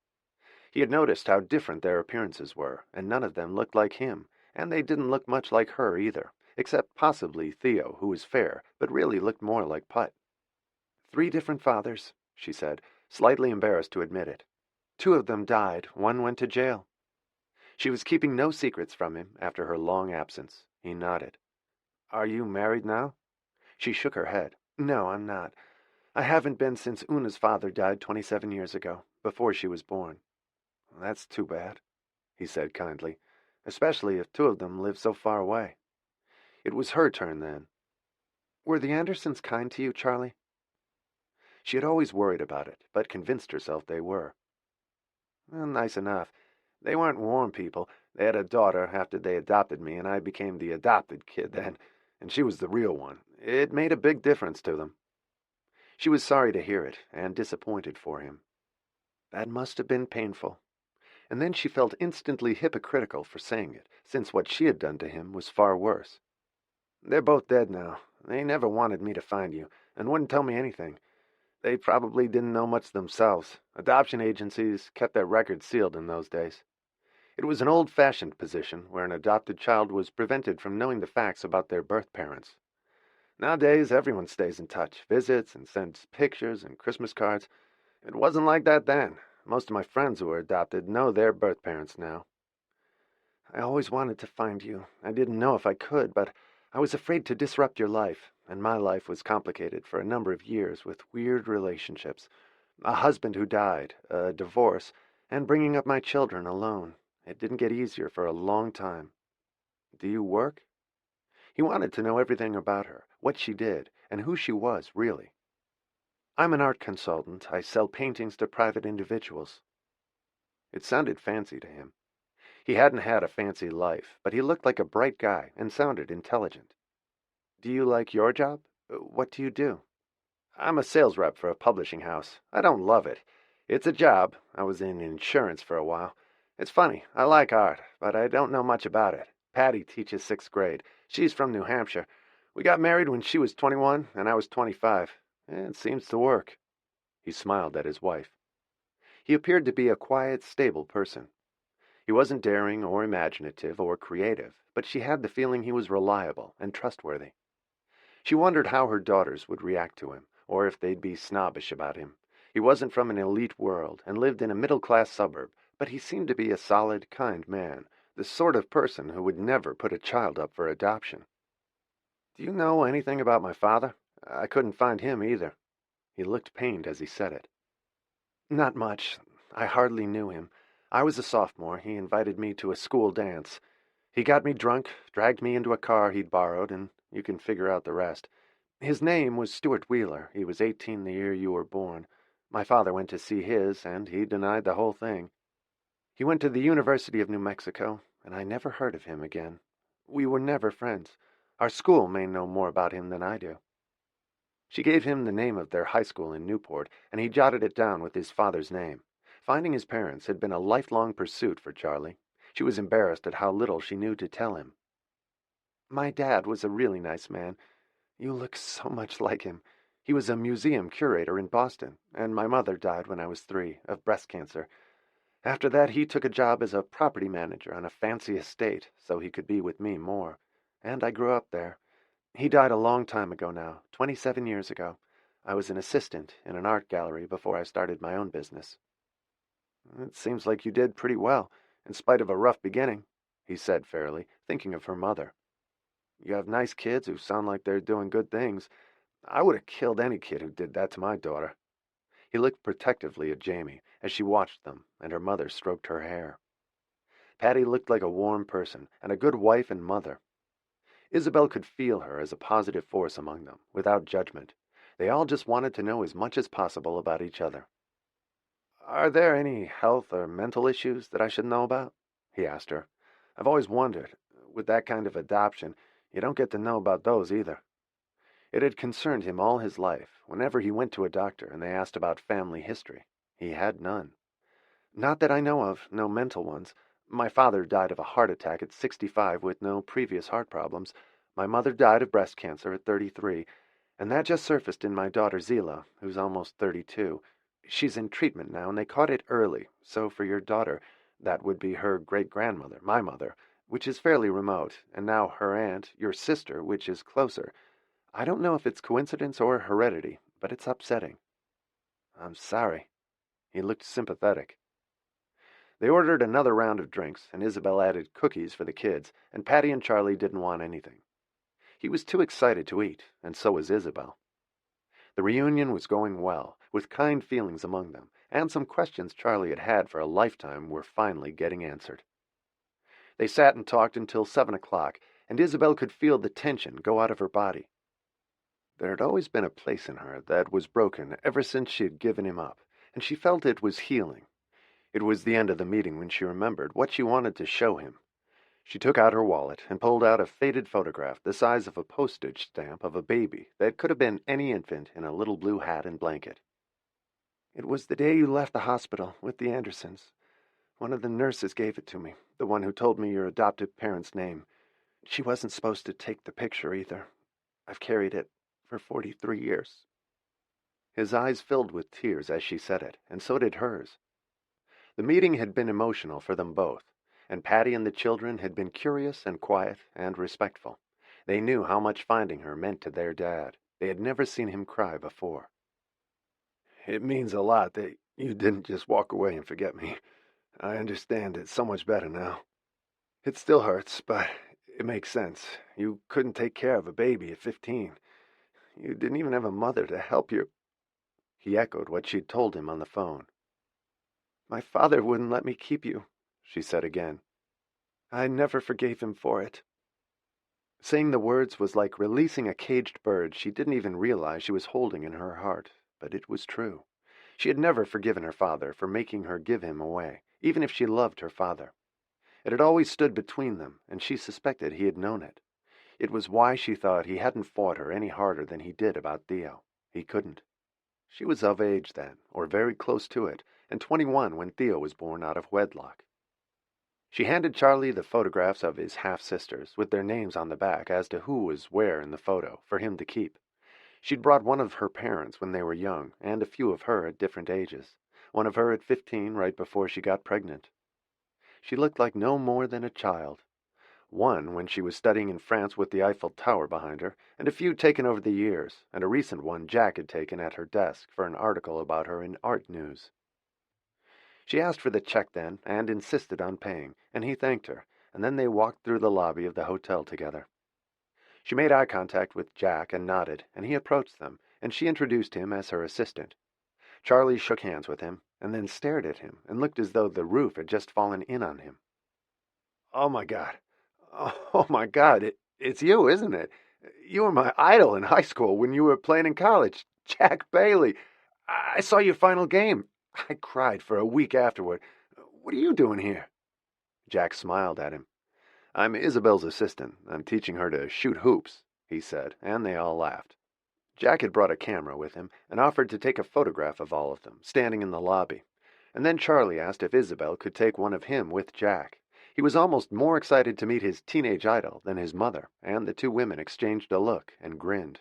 He had noticed how different their appearances were, and none of them looked like him, and they didn't look much like her either, except possibly Theo, who was fair, but really looked more like Putt. "3 different fathers," she said, slightly embarrassed to admit it. 2 of them died, 1 went to jail. She was keeping no secrets from him after her long absence. He nodded. "Are you married now?" She shook her head. "No, I'm not. I haven't been since Una's father died 27 years ago, before she was born." "That's too bad," he said kindly, "especially if 2 of them live so far away." It was her turn then. "Were the Andersons kind to you, Charlie?" She had always worried about it, but convinced herself they were. "Well, nice enough. They weren't warm people. They had a daughter after they adopted me, and I became the adopted kid then, and she was the real one. It made a big difference to them." She was sorry to hear it, and disappointed for him. That must have been painful. And then she felt instantly hypocritical for saying it, since what she had done to him was far worse. "They're both dead now. They never wanted me to find you, and wouldn't tell me anything. They probably didn't know much themselves. Adoption agencies kept their records sealed in those days. It was an old-fashioned position where an adopted child was prevented from knowing the facts about their birth parents. Nowadays, everyone stays in touch, visits, and sends pictures and Christmas cards. It wasn't like that then. Most of my friends who were adopted know their birth parents now. I always wanted to find you. I didn't know if I could, but I was afraid to disrupt your life, and my life was complicated for a number of years with weird relationships. A husband who died, a divorce, and bringing up my children alone. It didn't get easier for a long time. Do you work?" He wanted to know everything about her, what she did, and who she was, really. "I'm an art consultant. I sell paintings to private individuals." It sounded fancy to him. He hadn't had a fancy life, but he looked like a bright guy and sounded intelligent. "Do you like your job? What do you do?" "I'm a sales rep for a publishing house. I don't love it. It's a job. I was in insurance for a while. It's funny. I like art, but I don't know much about it. Patty teaches 6th grade. She's from New Hampshire. We got married when she was 21 and I was 25. It seems to work." He smiled at his wife. He appeared to be a quiet, stable person. He wasn't daring or imaginative or creative, but she had the feeling he was reliable and trustworthy. She wondered how her daughters would react to him, or if they'd be snobbish about him. He wasn't from an elite world and lived in a middle-class suburb, but he seemed to be a solid, kind man, the sort of person who would never put a child up for adoption. "Do you know anything about my father? I couldn't find him either." He looked pained as he said it. "Not much. I hardly knew him. I was a sophomore. He invited me to a school dance. He got me drunk, dragged me into a car he'd borrowed, and you can figure out the rest. His name was Stuart Wheeler. He was 18 the year you were born. My father went to see his, and he denied the whole thing. He went to the University of New Mexico, and I never heard of him again. We were never friends. Our school may know more about him than I do." She gave him the name of their high school in Newport, and he jotted it down with his father's name. Finding his parents had been a lifelong pursuit for Charlie. She was embarrassed at how little she knew to tell him. "My dad was a really nice man. You look so much like him. He was a museum curator in Boston, and my mother died when I was 3, of breast cancer. After that, he took a job as a property manager on a fancy estate so he could be with me more, and I grew up there. He died a long time ago now, 27 years ago. I was an assistant in an art gallery before I started my own business." "It seems like you did pretty well, in spite of a rough beginning," he said fairly, thinking of her mother. "You have nice kids who sound like they're doing good things. I would have killed any kid who did that to my daughter." He looked protectively at Jamie as she watched them, and her mother stroked her hair. Patty looked like a warm person and a good wife and mother. Isabel could feel her as a positive force among them, without judgment. They all just wanted to know as much as possible about each other. "Are there any health or mental issues that I should know about?" he asked her. "I've always wondered. With that kind of adoption, you don't get to know about those either." It had concerned him all his life, whenever he went to a doctor and they asked about family history. He had none. "Not that I know of, no mental ones. My father died of a heart attack at 65 with no previous heart problems. My mother died of breast cancer at 33, and that just surfaced in my daughter Zila, who's almost 32. She's in treatment now, and they caught it early, so for your daughter, that would be her great-grandmother, my mother, which is fairly remote, and now her aunt, your sister, which is closer. I don't know if it's coincidence or heredity, but it's upsetting." "I'm sorry." He looked sympathetic. They ordered another round of drinks, and Isabel added cookies for the kids, and Patty and Charlie didn't want anything. He was too excited to eat, and so was Isabel. The reunion was going well, with kind feelings among them, and some questions Charlie had had for a lifetime were finally getting answered. They sat and talked until 7 o'clock, and Isabel could feel the tension go out of her body. There had always been a place in her that was broken ever since she had given him up, and she felt it was healing. It was the end of the meeting when she remembered what she wanted to show him. She took out her wallet and pulled out a faded photograph the size of a postage stamp of a baby that could have been any infant in a little blue hat and blanket. "It was the day you left the hospital with the Andersons. One of the nurses gave it to me, the one who told me your adopted parents' name. She wasn't supposed to take the picture either. I've carried it for 43 years. His eyes filled with tears as she said it, and so did hers. The meeting had been emotional for them both, and Patty and the children had been curious and quiet and respectful. They knew how much finding her meant to their dad. They had never seen him cry before. "It means a lot that you didn't just walk away and forget me. I understand it so much better now. It still hurts, but it makes sense. You couldn't take care of a baby at 15. You didn't even have a mother to help you." He echoed what she'd told him on the phone. "My father wouldn't let me keep you," she said again. "I never forgave him for it." Saying the words was like releasing a caged bird she didn't even realize she was holding in her heart, but it was true. She had never forgiven her father for making her give him away, even if she loved her father. It had always stood between them, and she suspected he had known it. It was why she thought he hadn't fought her any harder than he did about Theo. He couldn't. She was of age then, or very close to it, and 21 when Theo was born out of wedlock. She handed Charlie the photographs of his half-sisters, with their names on the back as to who was where in the photo, for him to keep. She'd brought one of her parents when they were young, and a few of her at different ages. One of her at 15, right before she got pregnant. She looked like no more than a child. One when she was studying in France with the Eiffel Tower behind her, and a few taken over the years, and a recent one Jack had taken at her desk for an article about her in Art News. She asked for the check then, and insisted on paying, and he thanked her, and then they walked through the lobby of the hotel together. She made eye contact with Jack and nodded, and he approached them, and she introduced him as her assistant. Charlie shook hands with him, and then stared at him and looked as though the roof had just fallen in on him. "Oh, my God. Oh, my God. It's you, isn't it? You were my idol in high school when you were playing in college. Jack Bailey. I saw your final game. I cried for a week afterward. What are you doing here?" Jack smiled at him. "I'm Isabel's assistant. I'm teaching her to shoot hoops," he said, and they all laughed. Jack had brought a camera with him and offered to take a photograph of all of them, standing in the lobby. And then Charlie asked if Isabel could take one of him with Jack. He was almost more excited to meet his teenage idol than his mother, and the two women exchanged a look and grinned.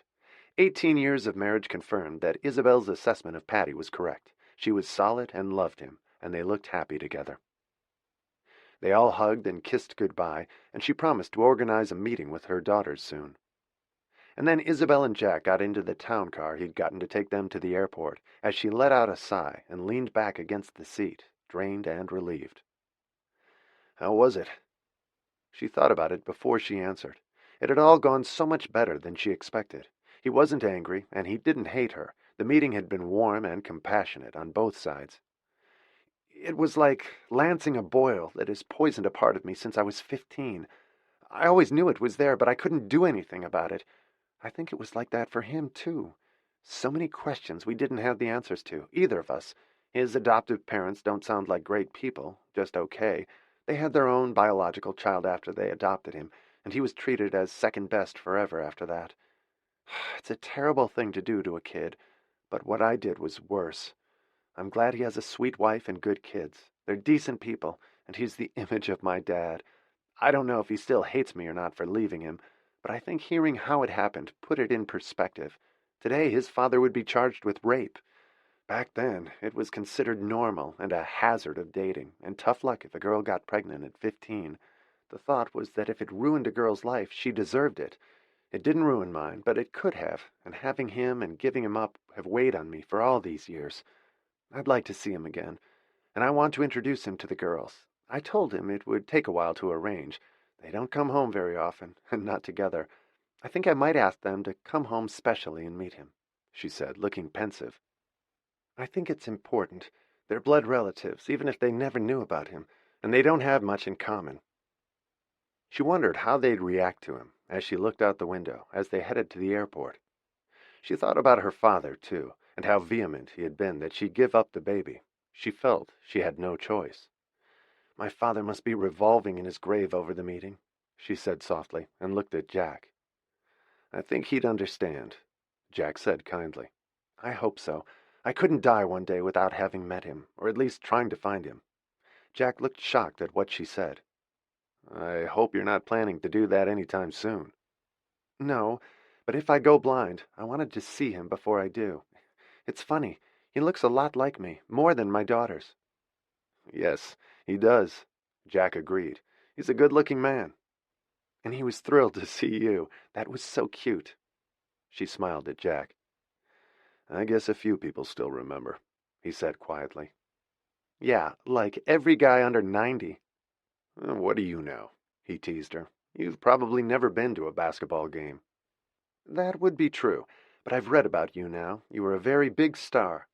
18 years of marriage confirmed that Isabel's assessment of Patty was correct. She was solid and loved him, and they looked happy together. They all hugged and kissed goodbye, and she promised to organize a meeting with her daughters soon. And then Isabel and Jack got into the town car he'd gotten to take them to the airport, as she let out a sigh and leaned back against the seat, drained and relieved. "How was it?" She thought about it before she answered. It had all gone so much better than she expected. He wasn't angry, and he didn't hate her. The meeting had been warm and compassionate on both sides. "It was like lancing a boil that has poisoned a part of me since I was 15. I always knew it was there, but I couldn't do anything about it. I think it was like that for him, too. So many questions we didn't have the answers to, either of us. His adoptive parents don't sound like great people, just okay. They had their own biological child after they adopted him, and he was treated as second best forever after that. It's a terrible thing to do to a kid, but what I did was worse. I'm glad he has a sweet wife and good kids. They're decent people, and he's the image of my dad. I don't know if he still hates me or not for leaving him, but I think hearing how it happened put it in perspective. Today his father would be charged with rape. Back then, it was considered normal and a hazard of dating, and tough luck if a girl got pregnant at 15. The thought was that if it ruined a girl's life, she deserved it. It didn't ruin mine, but it could have, and having him and giving him up have weighed on me for all these years. I'd like to see him again, and I want to introduce him to the girls. I told him it would take a while to arrange. They don't come home very often, and not together. I think I might ask them to come home specially and meet him," she said, looking pensive. "I think it's important. They're blood relatives, even if they never knew about him, and they don't have much in common." She wondered how they'd react to him as she looked out the window as they headed to the airport. She thought about her father, too, and how vehement he had been that she give up the baby. She felt she had no choice. "My father must be revolving in his grave over the meeting," she said softly, and looked at Jack. "I think he'd understand," Jack said kindly. "I hope so. I couldn't die one day without having met him, or at least trying to find him." Jack looked shocked at what she said. "I hope you're not planning to do that any time soon." "No, but if I go blind, I wanted to see him before I do. It's funny, he looks a lot like me, more than my daughters." "Yes, he does," Jack agreed. "He's a good-looking man." "And he was thrilled to see you. That was so cute." She smiled at Jack. "I guess a few people still remember," he said quietly. "Yeah, like every guy under 90. "What do you know?" he teased her. "You've probably never been to a basketball game." "That would be true, but I've read about you now. You were a very big star."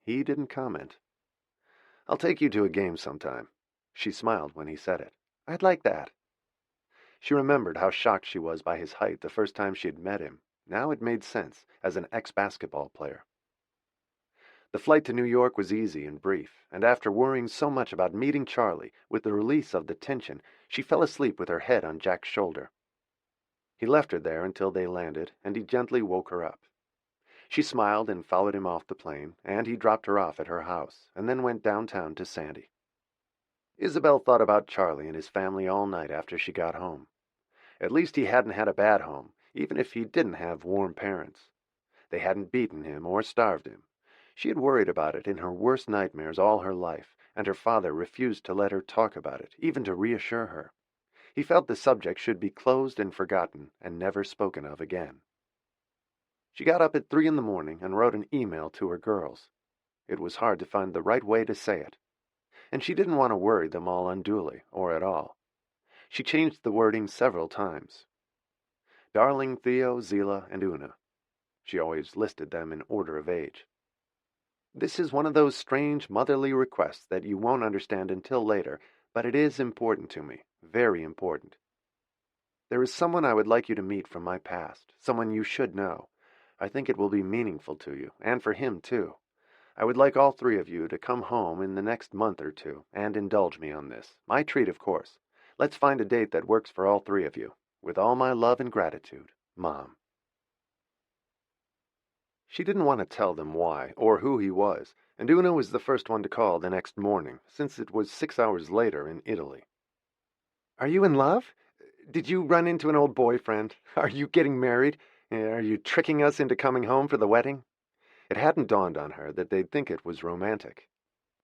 He didn't comment. "I'll take you to a game sometime." She smiled when he said it. "I'd like that." She remembered how shocked she was by his height the first time she had met him. Now it made sense, as an ex-basketball player. The flight to New York was easy and brief, and after worrying so much about meeting Charlie, with the release of the tension, she fell asleep with her head on Jack's shoulder. He left her there until they landed, and he gently woke her up. She smiled and followed him off the plane, and he dropped her off at her house, and then went downtown to Sandy. Isabel thought about Charlie and his family all night after she got home. At least he hadn't had a bad home, even if he didn't have warm parents. They hadn't beaten him or starved him. She had worried about it in her worst nightmares all her life, and her father refused to let her talk about it, even to reassure her. He felt the subject should be closed and forgotten, and never spoken of again. She got up at 3 in the morning and wrote an email to her girls. It was hard to find the right way to say it, and she didn't want to worry them all unduly, or at all. She changed the wording several times. Darling Theo, Zila, and Una. She always listed them in order of age. This is one of those strange motherly requests that you won't understand until later, but it is important to me, very important. There is someone I would like you to meet from my past, someone you should know. I think it will be meaningful to you, and for him too. I would like all three of you to come home in the next month or two, and indulge me on this. My treat, of course. Let's find a date that works for all three of you. With all my love and gratitude, Mom. She didn't want to tell them why, or who he was, and Una was the first one to call the next morning, since it was 6 hours later in Italy. Are you in love? Did you run into an old boyfriend? Are you getting married? Are you tricking us into coming home for the wedding? It hadn't dawned on her that they'd think it was romantic.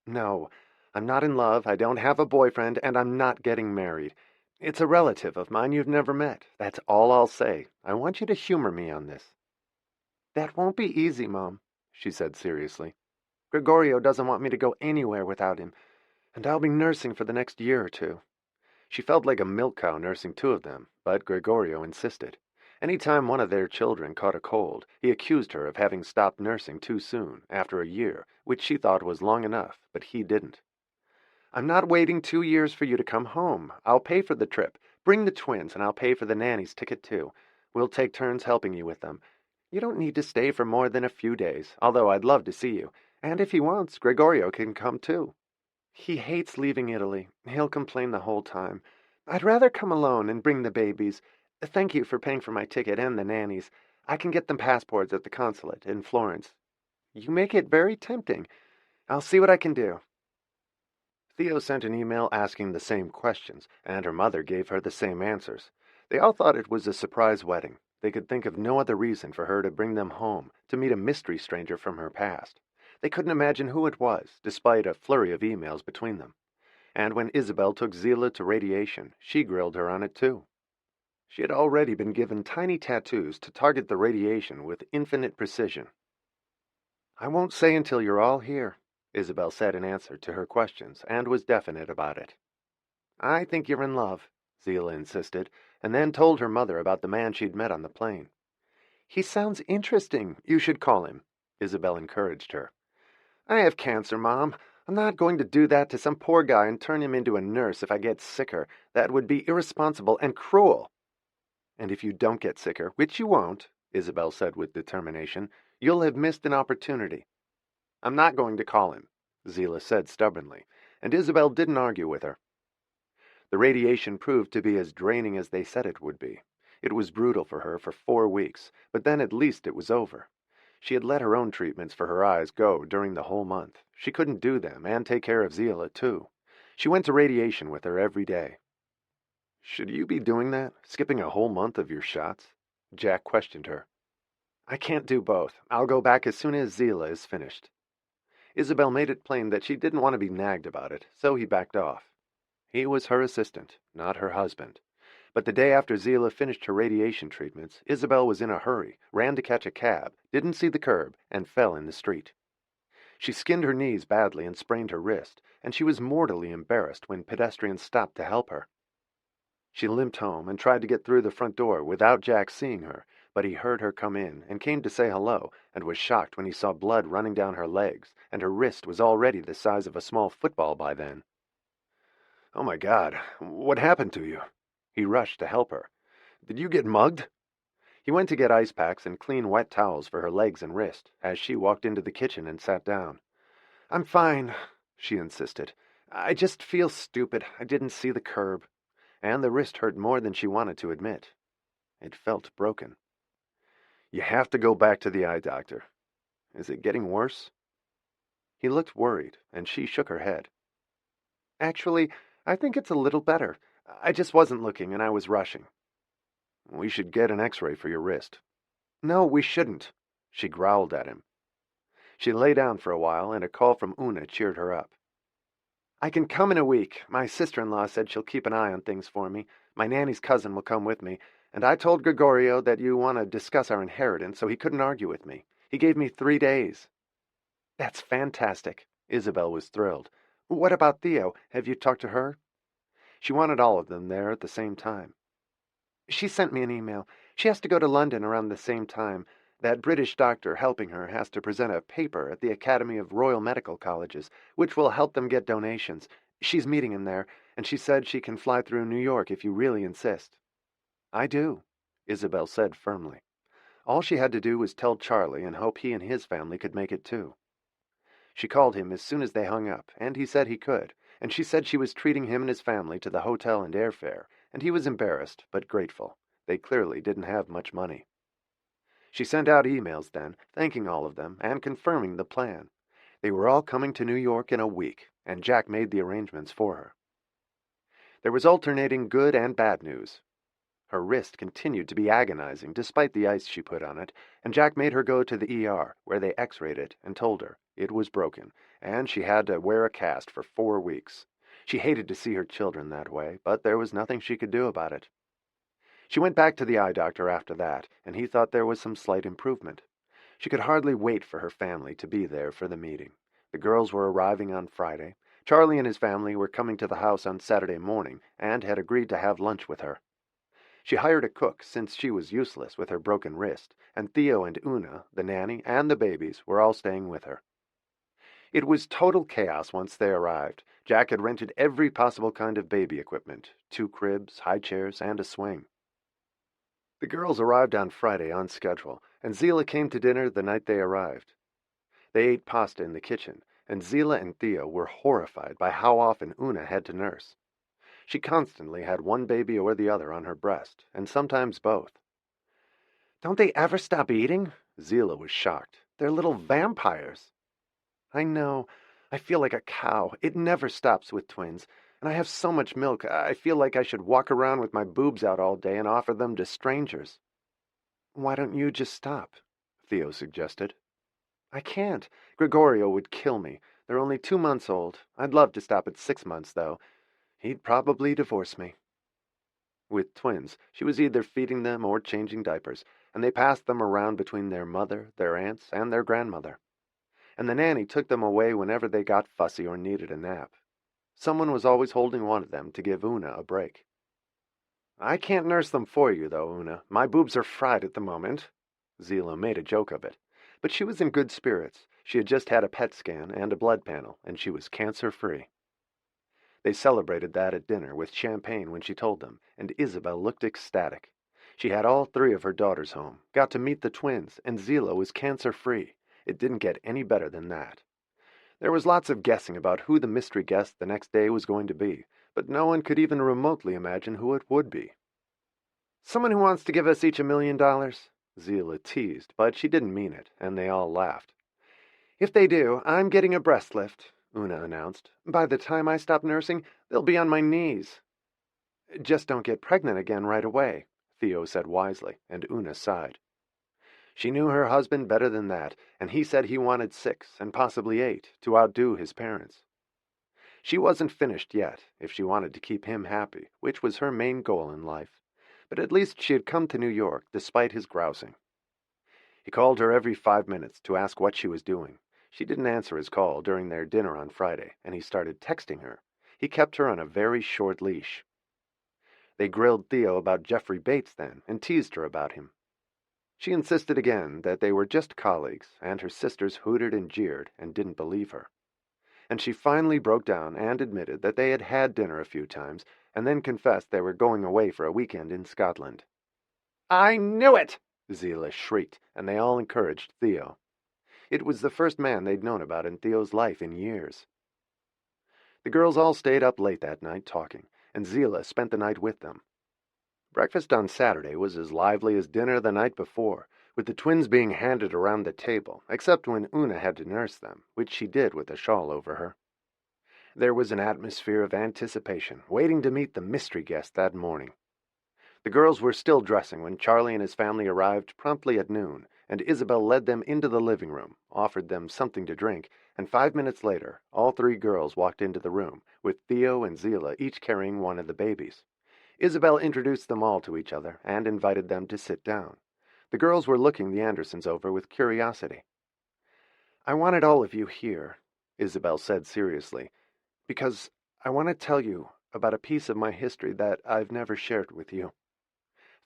No, I'm not in love, I don't have a boyfriend, and I'm not getting married. It's a relative of mine you've never met. That's all I'll say. I want you to humor me on this. That won't be easy, Mom, she said seriously. Gregorio doesn't want me to go anywhere without him, and I'll be nursing for the next year or two. She felt like a milk cow nursing two of them, but Gregorio insisted. Any time one of their children caught a cold, he accused her of having stopped nursing too soon, after a year, which she thought was long enough, but he didn't. I'm not waiting 2 years for you to come home. I'll pay for the trip. Bring the twins, and I'll pay for the nanny's ticket too. We'll take turns helping you with them. You don't need to stay for more than a few days, although I'd love to see you. And if he wants, Gregorio can come too. He hates leaving Italy. He'll complain the whole time. I'd rather come alone and bring the babies. Thank you for paying for my ticket and the nannies. I can get them passports at the consulate in Florence. You make it very tempting. I'll see what I can do. Theo sent an email asking the same questions, and her mother gave her the same answers. They all thought it was a surprise wedding. They could think of no other reason for her to bring them home, to meet a mystery stranger from her past. They couldn't imagine who it was, despite a flurry of emails between them. And when Isabel took Zila to radiation, she grilled her on it too. She had already been given tiny tattoos to target the radiation with infinite precision. I won't say until you're all here, Isabel said in answer to her questions, and was definite about it. I think you're in love, Zila insisted, and then told her mother about the man she'd met on the plane. He sounds interesting. You should call him, Isabel encouraged her. I have cancer, Mom. I'm not going to do that to some poor guy and turn him into a nurse if I get sicker. That would be irresponsible and cruel. And if you don't get sicker, which you won't, Isabel said with determination, you'll have missed an opportunity. I'm not going to call him, Zila said stubbornly, and Isabel didn't argue with her. The radiation proved to be as draining as they said it would be. It was brutal for her for 4 weeks, but then at least it was over. She had let her own treatments for her eyes go during the whole month. She couldn't do them and take care of Zila, too. She went to radiation with her every day. Should you be doing that, skipping a whole month of your shots? Jack questioned her. I can't do both. I'll go back as soon as Zila is finished. Isabel made it plain that she didn't want to be nagged about it, so he backed off. He was her assistant, not her husband. But the day after Zila finished her radiation treatments, Isabel was in a hurry, ran to catch a cab, didn't see the curb, and fell in the street. She skinned her knees badly and sprained her wrist, and she was mortally embarrassed when pedestrians stopped to help her. She limped home and tried to get through the front door without Jack seeing her, but he heard her come in and came to say hello, and was shocked when he saw blood running down her legs, and her wrist was already the size of a small football by then. Oh my God, what happened to you? He rushed to help her. Did you get mugged? He went to get ice packs and clean wet towels for her legs and wrist, as she walked into the kitchen and sat down. I'm fine, she insisted. I just feel stupid. I didn't see the curb. And the wrist hurt more than she wanted to admit. It felt broken. You have to go back to the eye doctor. Is it getting worse? He looked worried, and she shook her head. Actually, I think it's a little better. I just wasn't looking, and I was rushing. We should get an x-ray for your wrist. No, we shouldn't, she growled at him. She lay down for a while, and a call from Una cheered her up. I can come in a week. My sister-in-law said she'll keep an eye on things for me. My nanny's cousin will come with me, and I told Gregorio that you want to discuss our inheritance, so he couldn't argue with me. He gave me 3 days. That's fantastic. Isabel was thrilled. What about Theo? Have you talked to her? She wanted all of them there at the same time. She sent me an email. She has to go to London around the same time. That British doctor helping her has to present a paper at the Academy of Royal Medical Colleges, which will help them get donations. She's meeting him there, and she said she can fly through New York if you really insist. I do, Isabel said firmly. All she had to do was tell Charlie and hope he and his family could make it too. She called him as soon as they hung up, and he said he could, and she said she was treating him and his family to the hotel and airfare, and he was embarrassed but grateful. They clearly didn't have much money. She sent out emails then, thanking all of them and confirming the plan. They were all coming to New York in a week, and Jack made the arrangements for her. There was alternating good and bad news. Her wrist continued to be agonizing despite the ice she put on it, and Jack made her go to the ER, where they x-rayed it and told her it was broken, and she had to wear a cast for 4 weeks. She hated to see her children that way, but there was nothing she could do about it. She went back to the eye doctor after that, and he thought there was some slight improvement. She could hardly wait for her family to be there for the meeting. The girls were arriving on Friday. Charlie and his family were coming to the house on Saturday morning and had agreed to have lunch with her. She hired a cook since she was useless with her broken wrist, and Theo and Una, the nanny, and the babies were all staying with her. It was total chaos once they arrived. Jack had rented every possible kind of baby equipment, 2 cribs, high chairs, and a swing. The girls arrived on Friday on schedule, and Zila came to dinner the night they arrived. They ate pasta in the kitchen, and Zila and Theo were horrified by how often Una had to nurse. She constantly had one baby or the other on her breast, and sometimes both. "Don't they ever stop eating?" Zila was shocked. "They're little vampires." "I know. I feel like a cow. It never stops with twins. And I have so much milk, I feel like I should walk around with my boobs out all day and offer them to strangers." "Why don't you just stop?" Theo suggested. "I can't. Gregorio would kill me. They're only 2 months old. I'd love to stop at 6 months, though. He'd probably divorce me." With twins, she was either feeding them or changing diapers, and they passed them around between their mother, their aunts, and their grandmother. And the nanny took them away whenever they got fussy or needed a nap. Someone was always holding one of them to give Una a break. "I can't nurse them for you, though, Una. My boobs are fried at the moment." Zila made a joke of it. But she was in good spirits. She had just had a PET scan and a blood panel, and she was cancer-free. They celebrated that at dinner with champagne when she told them, and Isabel looked ecstatic. She had all 3 of her daughters home, got to meet the twins, and Zila was cancer-free. It didn't get any better than that. There was lots of guessing about who the mystery guest the next day was going to be, but no one could even remotely imagine who it would be. "Someone who wants to give us each $1 million?" Zila teased, but she didn't mean it, and they all laughed. "If they do, I'm getting a breast lift," Una announced. "By the time I stop nursing, they'll be on my knees." "Just don't get pregnant again right away," Theo said wisely, and Una sighed. She knew her husband better than that, and he said he wanted 6, and possibly 8, to outdo his parents. She wasn't finished yet, if she wanted to keep him happy, which was her main goal in life. But at least she had come to New York, despite his grousing. He called her every 5 minutes to ask what she was doing. She didn't answer his call during their dinner on Friday, and he started texting her. He kept her on a very short leash. They grilled Theo about Jeffrey Bates then, and teased her about him. She insisted again that they were just colleagues, and her sisters hooted and jeered and didn't believe her. And she finally broke down and admitted that they had had dinner a few times, and then confessed they were going away for a weekend in Scotland. "I knew it!" Zila shrieked, and they all encouraged Theo. It was the first man they'd known about in Theo's life in years. The girls all stayed up late that night talking, and Zila spent the night with them. Breakfast on Saturday was as lively as dinner the night before, with the twins being handed around the table, except when Una had to nurse them, which she did with a shawl over her. There was an atmosphere of anticipation, waiting to meet the mystery guest that morning. The girls were still dressing when Charlie and his family arrived promptly at noon, and Isabel led them into the living room, offered them something to drink, and 5 minutes later, all 3 girls walked into the room, with Theo and Zila each carrying one of the babies. Isabel introduced them all to each other and invited them to sit down. The girls were looking the Andersons over with curiosity. "I wanted all of you here," Isabel said seriously, "because I want to tell you about a piece of my history that I've never shared with you."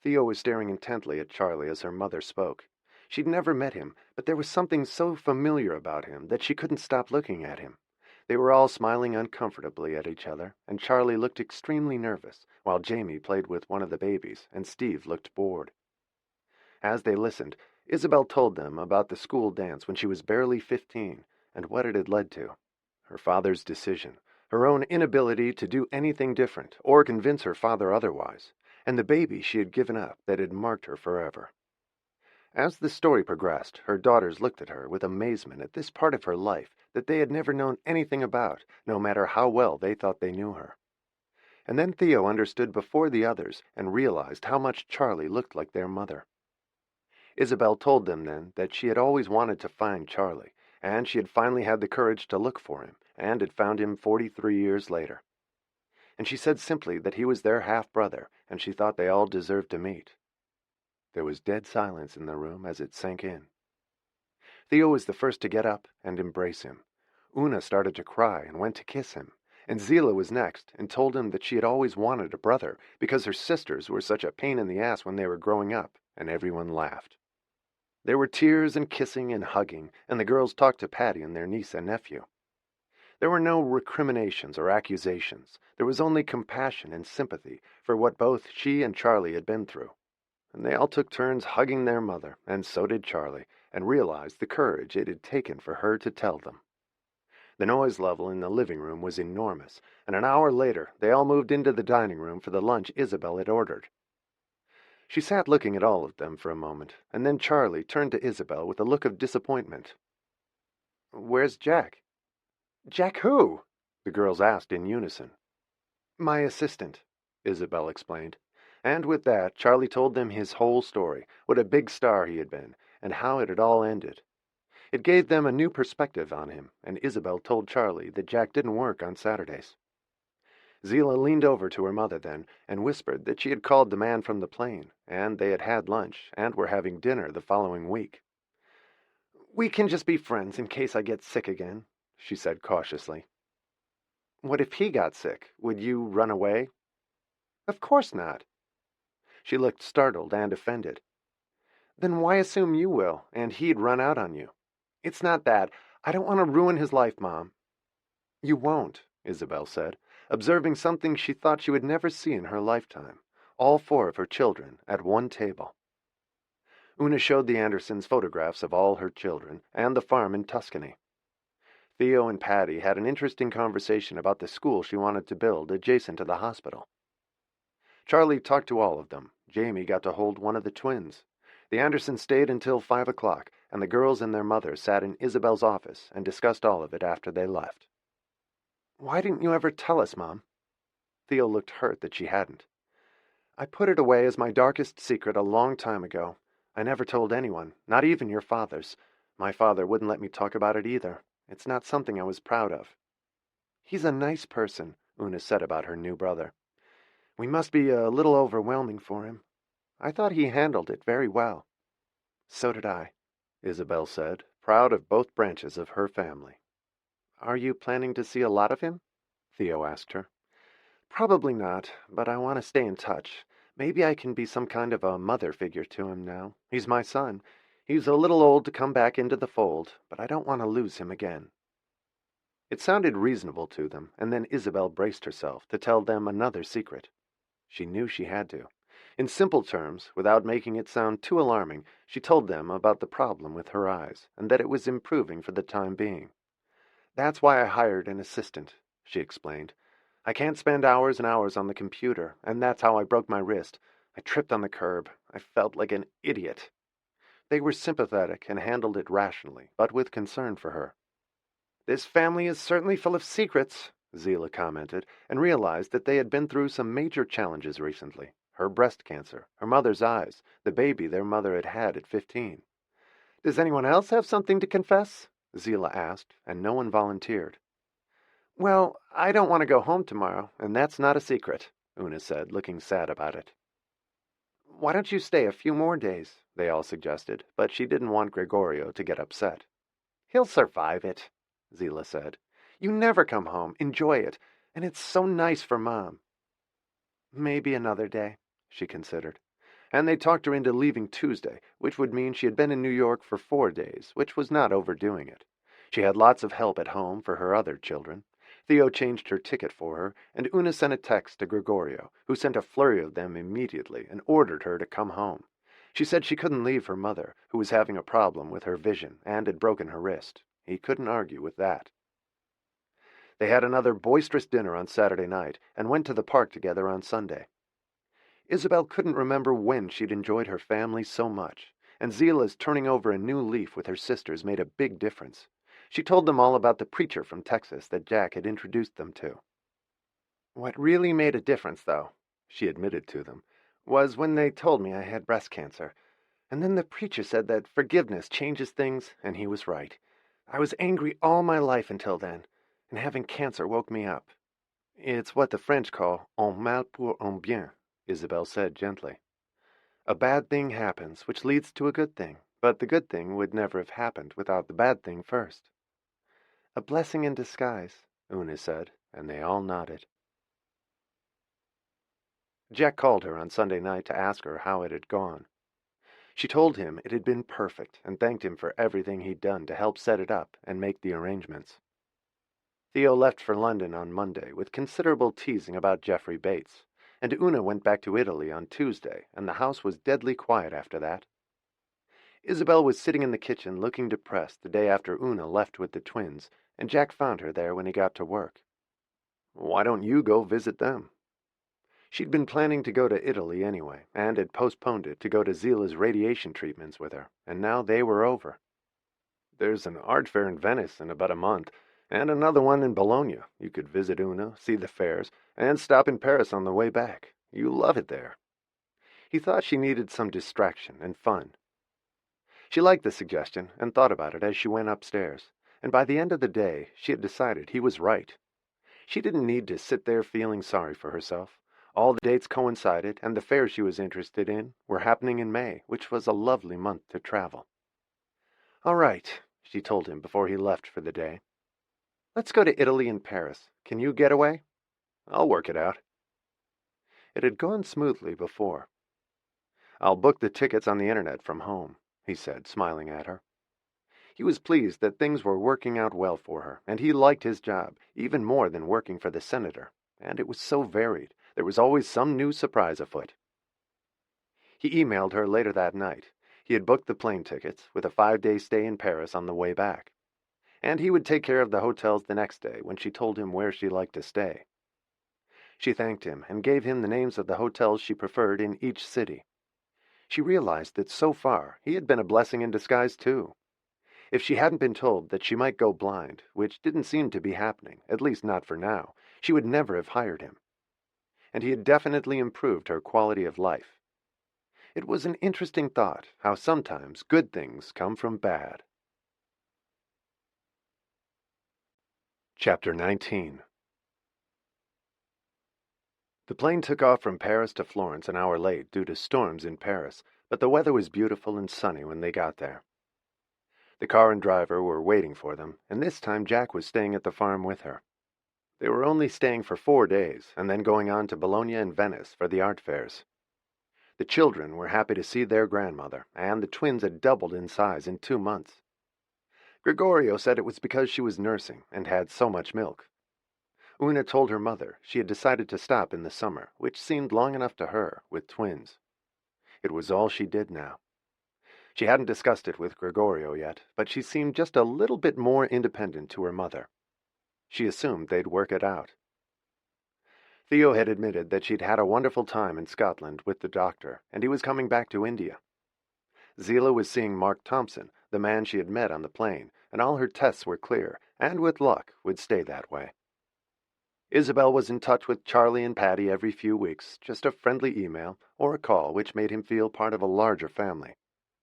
Theo was staring intently at Charlie as her mother spoke. She'd never met him, but there was something so familiar about him that she couldn't stop looking at him. They were all smiling uncomfortably at each other, and Charlie looked extremely nervous, while Jamie played with one of the babies, and Steve looked bored. As they listened, Isabel told them about the school dance when she was barely 15, and what it had led to. Her father's decision, her own inability to do anything different or convince her father otherwise, and the baby she had given up that had marked her forever. As the story progressed, her daughters looked at her with amazement at this part of her life that they had never known anything about, no matter how well they thought they knew her. And then Theo understood before the others and realized how much Charlie looked like their mother. Isabel told them then that she had always wanted to find Charlie, and she had finally had the courage to look for him, and had found him 43 years later. And she said simply that he was their half-brother, and she thought they all deserved to meet. There was dead silence in the room as it sank in. Theo was the first to get up and embrace him. Una started to cry and went to kiss him, and Zila was next and told him that she had always wanted a brother because her sisters were such a pain in the ass when they were growing up, and everyone laughed. There were tears and kissing and hugging, and the girls talked to Patty and their niece and nephew. There were no recriminations or accusations. There was only compassion and sympathy for what both she and Charlie had been through. And they all took turns hugging their mother, and so did Charlie, and realized the courage it had taken for her to tell them. The noise level in the living room was enormous, and an hour later they all moved into the dining room for the lunch Isabel had ordered. She sat looking at all of them for a moment, and then Charlie turned to Isabel with a look of disappointment. "Where's Jack?" "Jack who?" the girls asked in unison. "My assistant," Isabel explained. And with that, Charlie told them his whole story, what a big star he had been, and how it had all ended. It gave them a new perspective on him, and Isabel told Charlie that Jack didn't work on Saturdays. Zila leaned over to her mother then, and whispered that she had called the man from the plane, and they had had lunch, and were having dinner the following week. "We can just be friends in case I get sick again," she said cautiously. "What if he got sick? Would you run away?" "Of course not." She looked startled and offended. "Then why assume you will, and he'd run out on you?" "It's not that. I don't want to ruin his life, Mom." "You won't," Isabel said, observing something she thought she would never see in her lifetime. All four of her children at one table. Una showed the Andersons photographs of all her children, and the farm in Tuscany. Theo and Patty had an interesting conversation about the school she wanted to build adjacent to the hospital. Charlie talked to all of them. Jamie got to hold one of the twins. The Andersons stayed until 5 o'clock, and the girls and their mother sat in Isabel's office and discussed all of it after they left. "Why didn't you ever tell us, Mom?" Theo looked hurt that she hadn't. "I put it away as my darkest secret a long time ago. I never told anyone, not even your fathers. My father wouldn't let me talk about it either. It's not something I was proud of." "He's a nice person," Una said about her new brother. "We must be a little overwhelming for him. I thought he handled it very well." "So did I," Isabel said, proud of both branches of her family. "Are you planning to see a lot of him?" Theo asked her. "Probably not, but I want to stay in touch. Maybe I can be some kind of a mother figure to him now. He's my son. He's a little old to come back into the fold, but I don't want to lose him again." It sounded reasonable to them, and then Isabel braced herself to tell them another secret. She knew she had to. In simple terms, without making it sound too alarming, she told them about the problem with her eyes, and that it was improving for the time being. "That's why I hired an assistant," she explained. "I can't spend hours and hours on the computer, and that's how I broke my wrist. I tripped on the curb. I felt like an idiot." They were sympathetic and handled it rationally, but with concern for her. "This family is certainly full of secrets," Zila commented, and realized that they had been through some major challenges recently. Her breast cancer, her mother's eyes, the baby their mother had had at 15. "Does anyone else have something to confess?" Zila asked, and no one volunteered. "Well, I don't want to go home tomorrow, and that's not a secret," Una said, looking sad about it. "Why don't you stay a few more days?" they all suggested, but she didn't want Gregorio to get upset. "He'll survive it," Zila said. "You never come home. Enjoy it. And it's so nice for Mom. Maybe another day, she considered. And they talked her into leaving Tuesday, which would mean she had been in New York for 4 days, which was not overdoing it. She had lots of help at home for her other children. Theo changed her ticket for her, and Una sent a text to Gregorio, who sent a flurry of them immediately and ordered her to come home. She said she couldn't leave her mother, who was having a problem with her vision and had broken her wrist. He couldn't argue with that. They had another boisterous dinner on Saturday night and went to the park together on Sunday. Isabel couldn't remember when she'd enjoyed her family so much, and Zila's turning over a new leaf with her sisters made a big difference. She told them all about the preacher from Texas that Jack had introduced them to. What really made a difference, though, she admitted to them, was when they told me I had breast cancer. And then the preacher said that forgiveness changes things, and he was right. I was angry all my life until then, and having cancer woke me up. It's what the French call un mal pour un bien, Isabel said gently. A bad thing happens, which leads to a good thing, but the good thing would never have happened without the bad thing first. A blessing in disguise, Una said, and they all nodded. Jack called her on Sunday night to ask her how it had gone. She told him it had been perfect and thanked him for everything he'd done to help set it up and make the arrangements. Theo left for London on Monday with considerable teasing about Geoffrey Bates, and Una went back to Italy on Tuesday, and the house was deadly quiet after that. Isabel was sitting in the kitchen looking depressed the day after Una left with the twins, and Jack found her there when he got to work. Why don't you go visit them? She'd been planning to go to Italy anyway, and had postponed it to go to Zila's radiation treatments with her, and now they were over. There's an art fair in Venice in about a month, and another one in Bologna. You could visit Una, see the fairs, and stop in Paris on the way back. You love it there. He thought she needed some distraction and fun. She liked the suggestion and thought about it as she went upstairs, and by the end of the day she had decided he was right. She didn't need to sit there feeling sorry for herself. All the dates coincided, and the fairs she was interested in were happening in May, which was a lovely month to travel. All right, she told him before he left for the day. Let's go to Italy and Paris. Can you get away? I'll work it out. It had gone smoothly before. I'll book the tickets on the internet from home, he said, smiling at her. He was pleased that things were working out well for her, and he liked his job, even more than working for the senator, and it was so varied. There was always some new surprise afoot. He emailed her later that night. He had booked the plane tickets, with a 5-day stay in Paris on the way back. And he would take care of the hotels the next day when she told him where she liked to stay. She thanked him and gave him the names of the hotels she preferred in each city. She realized that so far he had been a blessing in disguise too. If she hadn't been told that she might go blind, which didn't seem to be happening, at least not for now, she would never have hired him. And he had definitely improved her quality of life. It was an interesting thought how sometimes good things come from bad. Chapter 19. The plane took off from Paris to Florence an hour late due to storms in Paris, but the weather was beautiful and sunny when they got there. The car and driver were waiting for them, and this time Jack was staying at the farm with her. They were only staying for 4 days, and then going on to Bologna and Venice for the art fairs. The children were happy to see their grandmother, and the twins had doubled in size in 2 months. Gregorio said it was because she was nursing and had so much milk. Una told her mother she had decided to stop in the summer, which seemed long enough to her, with twins. It was all she did now. She hadn't discussed it with Gregorio yet, but she seemed just a little bit more independent to her mother. She assumed they'd work it out. Theo had admitted that she'd had a wonderful time in Scotland with the doctor, and he was coming back to India. Zila was seeing Mark Thompson, the man she had met on the plane, and all her tests were clear, and with luck would stay that way. Isabel was in touch with Charlie and Patty every few weeks, just a friendly email or a call which made him feel part of a larger family.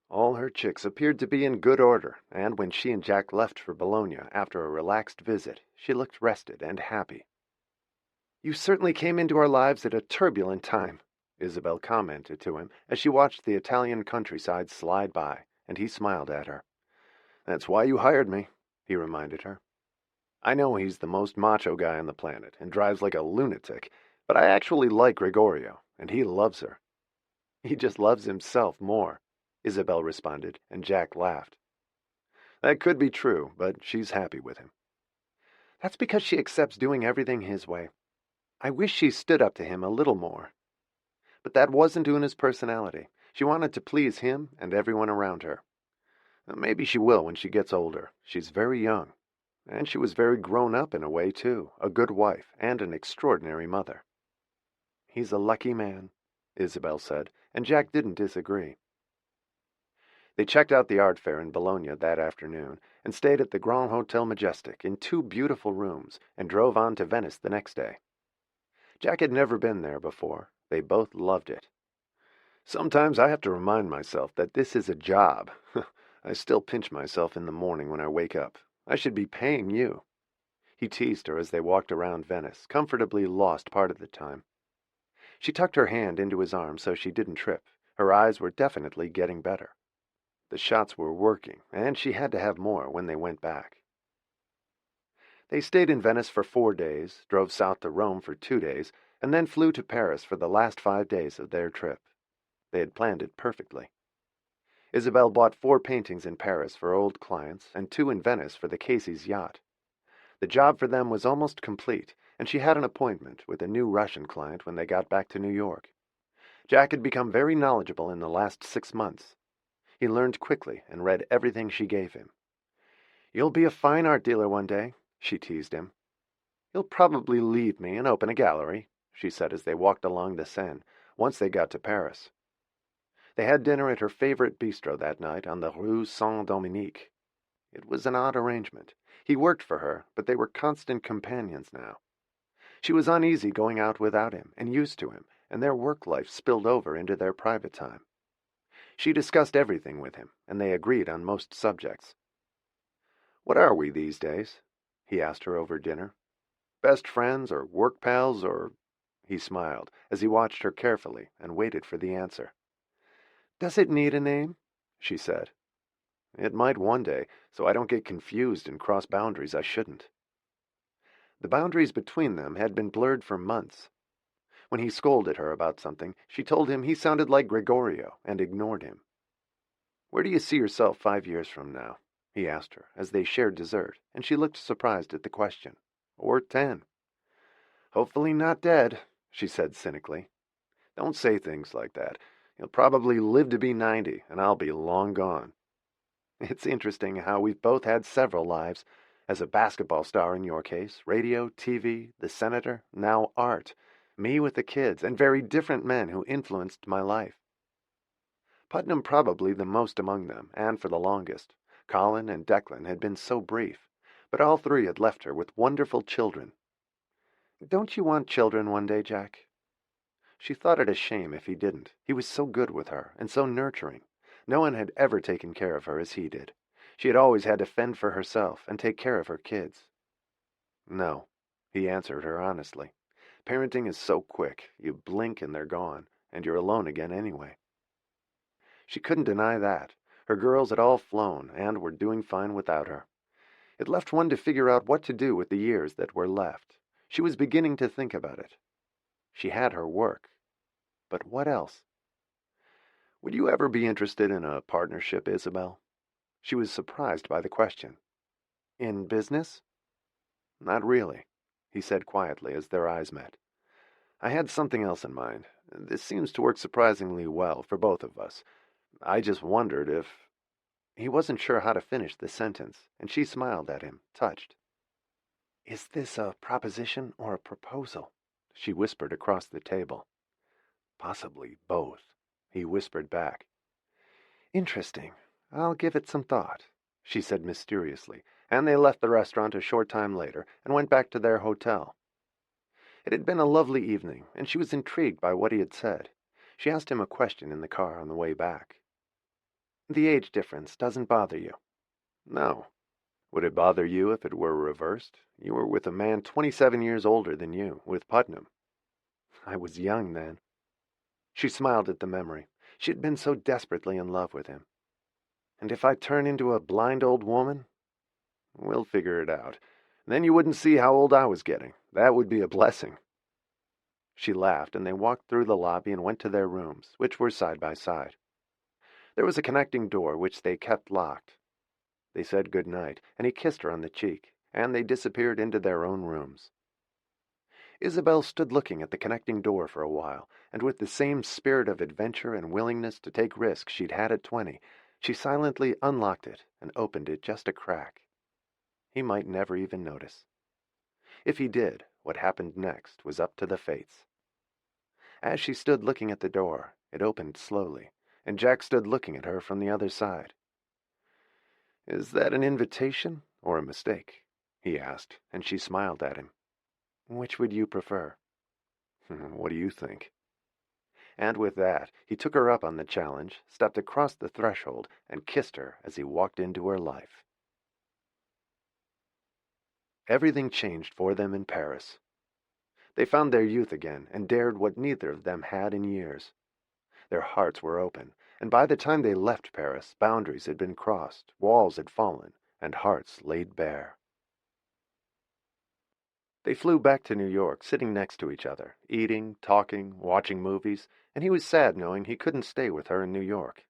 All her chicks appeared to be in good order, and when she and Jack left for Bologna after a relaxed visit, she looked rested and happy. You certainly came into our lives at a turbulent time, Isabel commented to him as she watched the Italian countryside slide by, and he smiled at her. That's why you hired me, he reminded her. I know he's the most macho guy on the planet and drives like a lunatic, but I actually like Gregorio, and he loves her." "He just loves himself more," Isabel responded, and Jack laughed. "That could be true, but she's happy with him." "That's because she accepts doing everything his way. I wish she stood up to him a little more." But that wasn't Una's personality. She wanted to please him and everyone around her. Maybe she will when she gets older. She's very young. And she was very grown up in a way, too, a good wife and an extraordinary mother. "He's a lucky man," Isabel said, and Jack didn't disagree. They checked out the art fair in Bologna that afternoon and stayed at the Grand Hotel Majestic in 2 beautiful rooms and drove on to Venice the next day. Jack had never been there before. They both loved it. "Sometimes I have to remind myself that this is a job. I still pinch myself in the morning when I wake up. I should be paying you." He teased her as they walked around Venice, comfortably lost part of the time. She tucked her hand into his arm so she didn't trip. Her eyes were definitely getting better. The shots were working, and she had to have more when they went back. They stayed in Venice for 4 days, drove south to Rome for 2 days, and then flew to Paris for the last 5 days of their trip. They had planned it perfectly. Isabel bought 4 paintings in Paris for old clients and 2 in Venice for the Casey's yacht. The job for them was almost complete, and she had an appointment with a new Russian client when they got back to New York. Jack had become very knowledgeable in the last 6 months. He learned quickly and read everything she gave him. "You'll be a fine art dealer one day," she teased him. "You'll probably leave me and open a gallery," she said as they walked along the Seine, once they got to Paris. They had dinner at her favorite bistro that night on the Rue Saint-Dominique. It was an odd arrangement. He worked for her, but they were constant companions now. She was uneasy going out without him and used to him, and their work life spilled over into their private time. She discussed everything with him, and they agreed on most subjects. "What are we these days?" he asked her over dinner. "Best friends or work pals or—" He smiled as he watched her carefully and waited for the answer. "Does it need a name?" she said. "It might one day, so I don't get confused and cross boundaries I shouldn't." The boundaries between them had been blurred for months. When he scolded her about something, she told him he sounded like Gregorio and ignored him. "Where do you see yourself 5 years from now?" he asked her as they shared dessert, and she looked surprised at the question. "Or 10. "Hopefully not dead," she said cynically. "Don't say things like that. You'll probably live to be 90, and I'll be long gone." "It's interesting how we've both had several lives. As a basketball star in your case, radio, TV, the senator, now art. Me with the kids, and very different men who influenced my life. Putnam probably the most among them, and for the longest. Colin and Declan had been so brief, but all 3 had left her with wonderful children. Don't you want children one day, Jack?" She thought it a shame if he didn't. He was so good with her, and so nurturing. No one had ever taken care of her as he did. She had always had to fend for herself and take care of her kids. "No," he answered her honestly. "Parenting is so quick. You blink and they're gone, and you're alone again anyway." She couldn't deny that. Her girls had all flown and were doing fine without her. It left one to figure out what to do with the years that were left. She was beginning to think about it. She had her work. But what else? "Would you ever be interested in a partnership, Isabel?" She was surprised by the question. "In business?" "Not really," he said quietly as their eyes met. "I had something else in mind. This seems to work surprisingly well for both of us. I just wondered if—" He wasn't sure how to finish the sentence, and she smiled at him, touched. "Is this a proposition or a proposal?" she whispered across the table. "Possibly both," he whispered back. "Interesting. I'll give it some thought," she said mysteriously, and they left the restaurant a short time later and went back to their hotel. It had been a lovely evening, and she was intrigued by what he had said. She asked him a question in the car on the way back. "The age difference doesn't bother you?" "No. Would it bother you if it were reversed? You were with a man 27 years older than you, with Putnam." "I was young then." She smiled at the memory. She had been so desperately in love with him. "And if I turn into a blind old woman?" "We'll figure it out. Then you wouldn't see how old I was getting. That would be a blessing." She laughed, and they walked through the lobby and went to their rooms, which were side by side. There was a connecting door, which they kept locked. They said good night, and he kissed her on the cheek, and they disappeared into their own rooms. Isabel stood looking at the connecting door for a while, and with the same spirit of adventure and willingness to take risks she'd had at 20, she silently unlocked it and opened it just a crack. He might never even notice. If he did, what happened next was up to the fates. As she stood looking at the door, it opened slowly, and Jack stood looking at her from the other side. "Is that an invitation or a mistake?" he asked, and she smiled at him. "Which would you prefer?" "What do you think?" And with that, he took her up on the challenge, stepped across the threshold, and kissed her as he walked into her life. Everything changed for them in Paris. They found their youth again and dared what neither of them had in years. Their hearts were open, and by the time they left Paris, boundaries had been crossed, walls had fallen, and hearts laid bare. They flew back to New York, sitting next to each other, eating, talking, watching movies, and he was sad knowing he couldn't stay with her in New York.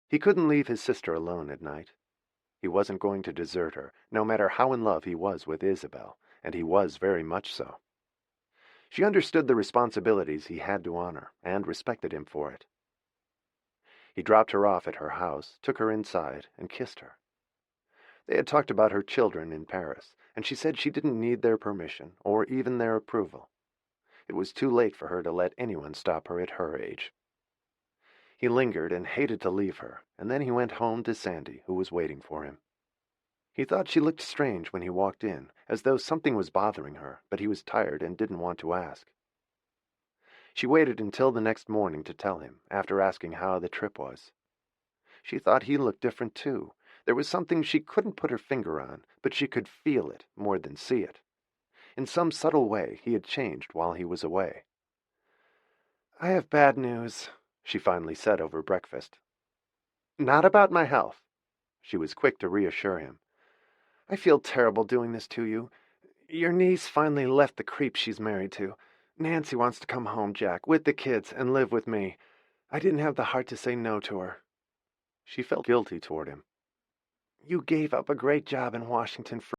He couldn't leave his sister alone at night. He wasn't going to desert her, no matter how in love he was with Isabel, and he was very much so. She understood the responsibilities he had to honor, and respected him for it. He dropped her off at her house, took her inside, and kissed her. They had talked about her children in Paris, and she said she didn't need their permission, or even their approval. It was too late for her to let anyone stop her at her age. He lingered and hated to leave her, and then he went home to Sandy, who was waiting for him. He thought she looked strange when he walked in, as though something was bothering her, but he was tired and didn't want to ask. She waited until the next morning to tell him, after asking how the trip was. She thought he looked different too. There was something she couldn't put her finger on, but she could feel it more than see it. In some subtle way, he had changed while he was away. "I have bad news," she finally said over breakfast. "Not about my health." She was quick to reassure him. "I feel terrible doing this to you. Your niece finally left the creep she's married to. Nancy wants to come home, Jack, with the kids, and live with me. I didn't have the heart to say no to her." She felt guilty toward him. "You gave up a great job in Washington for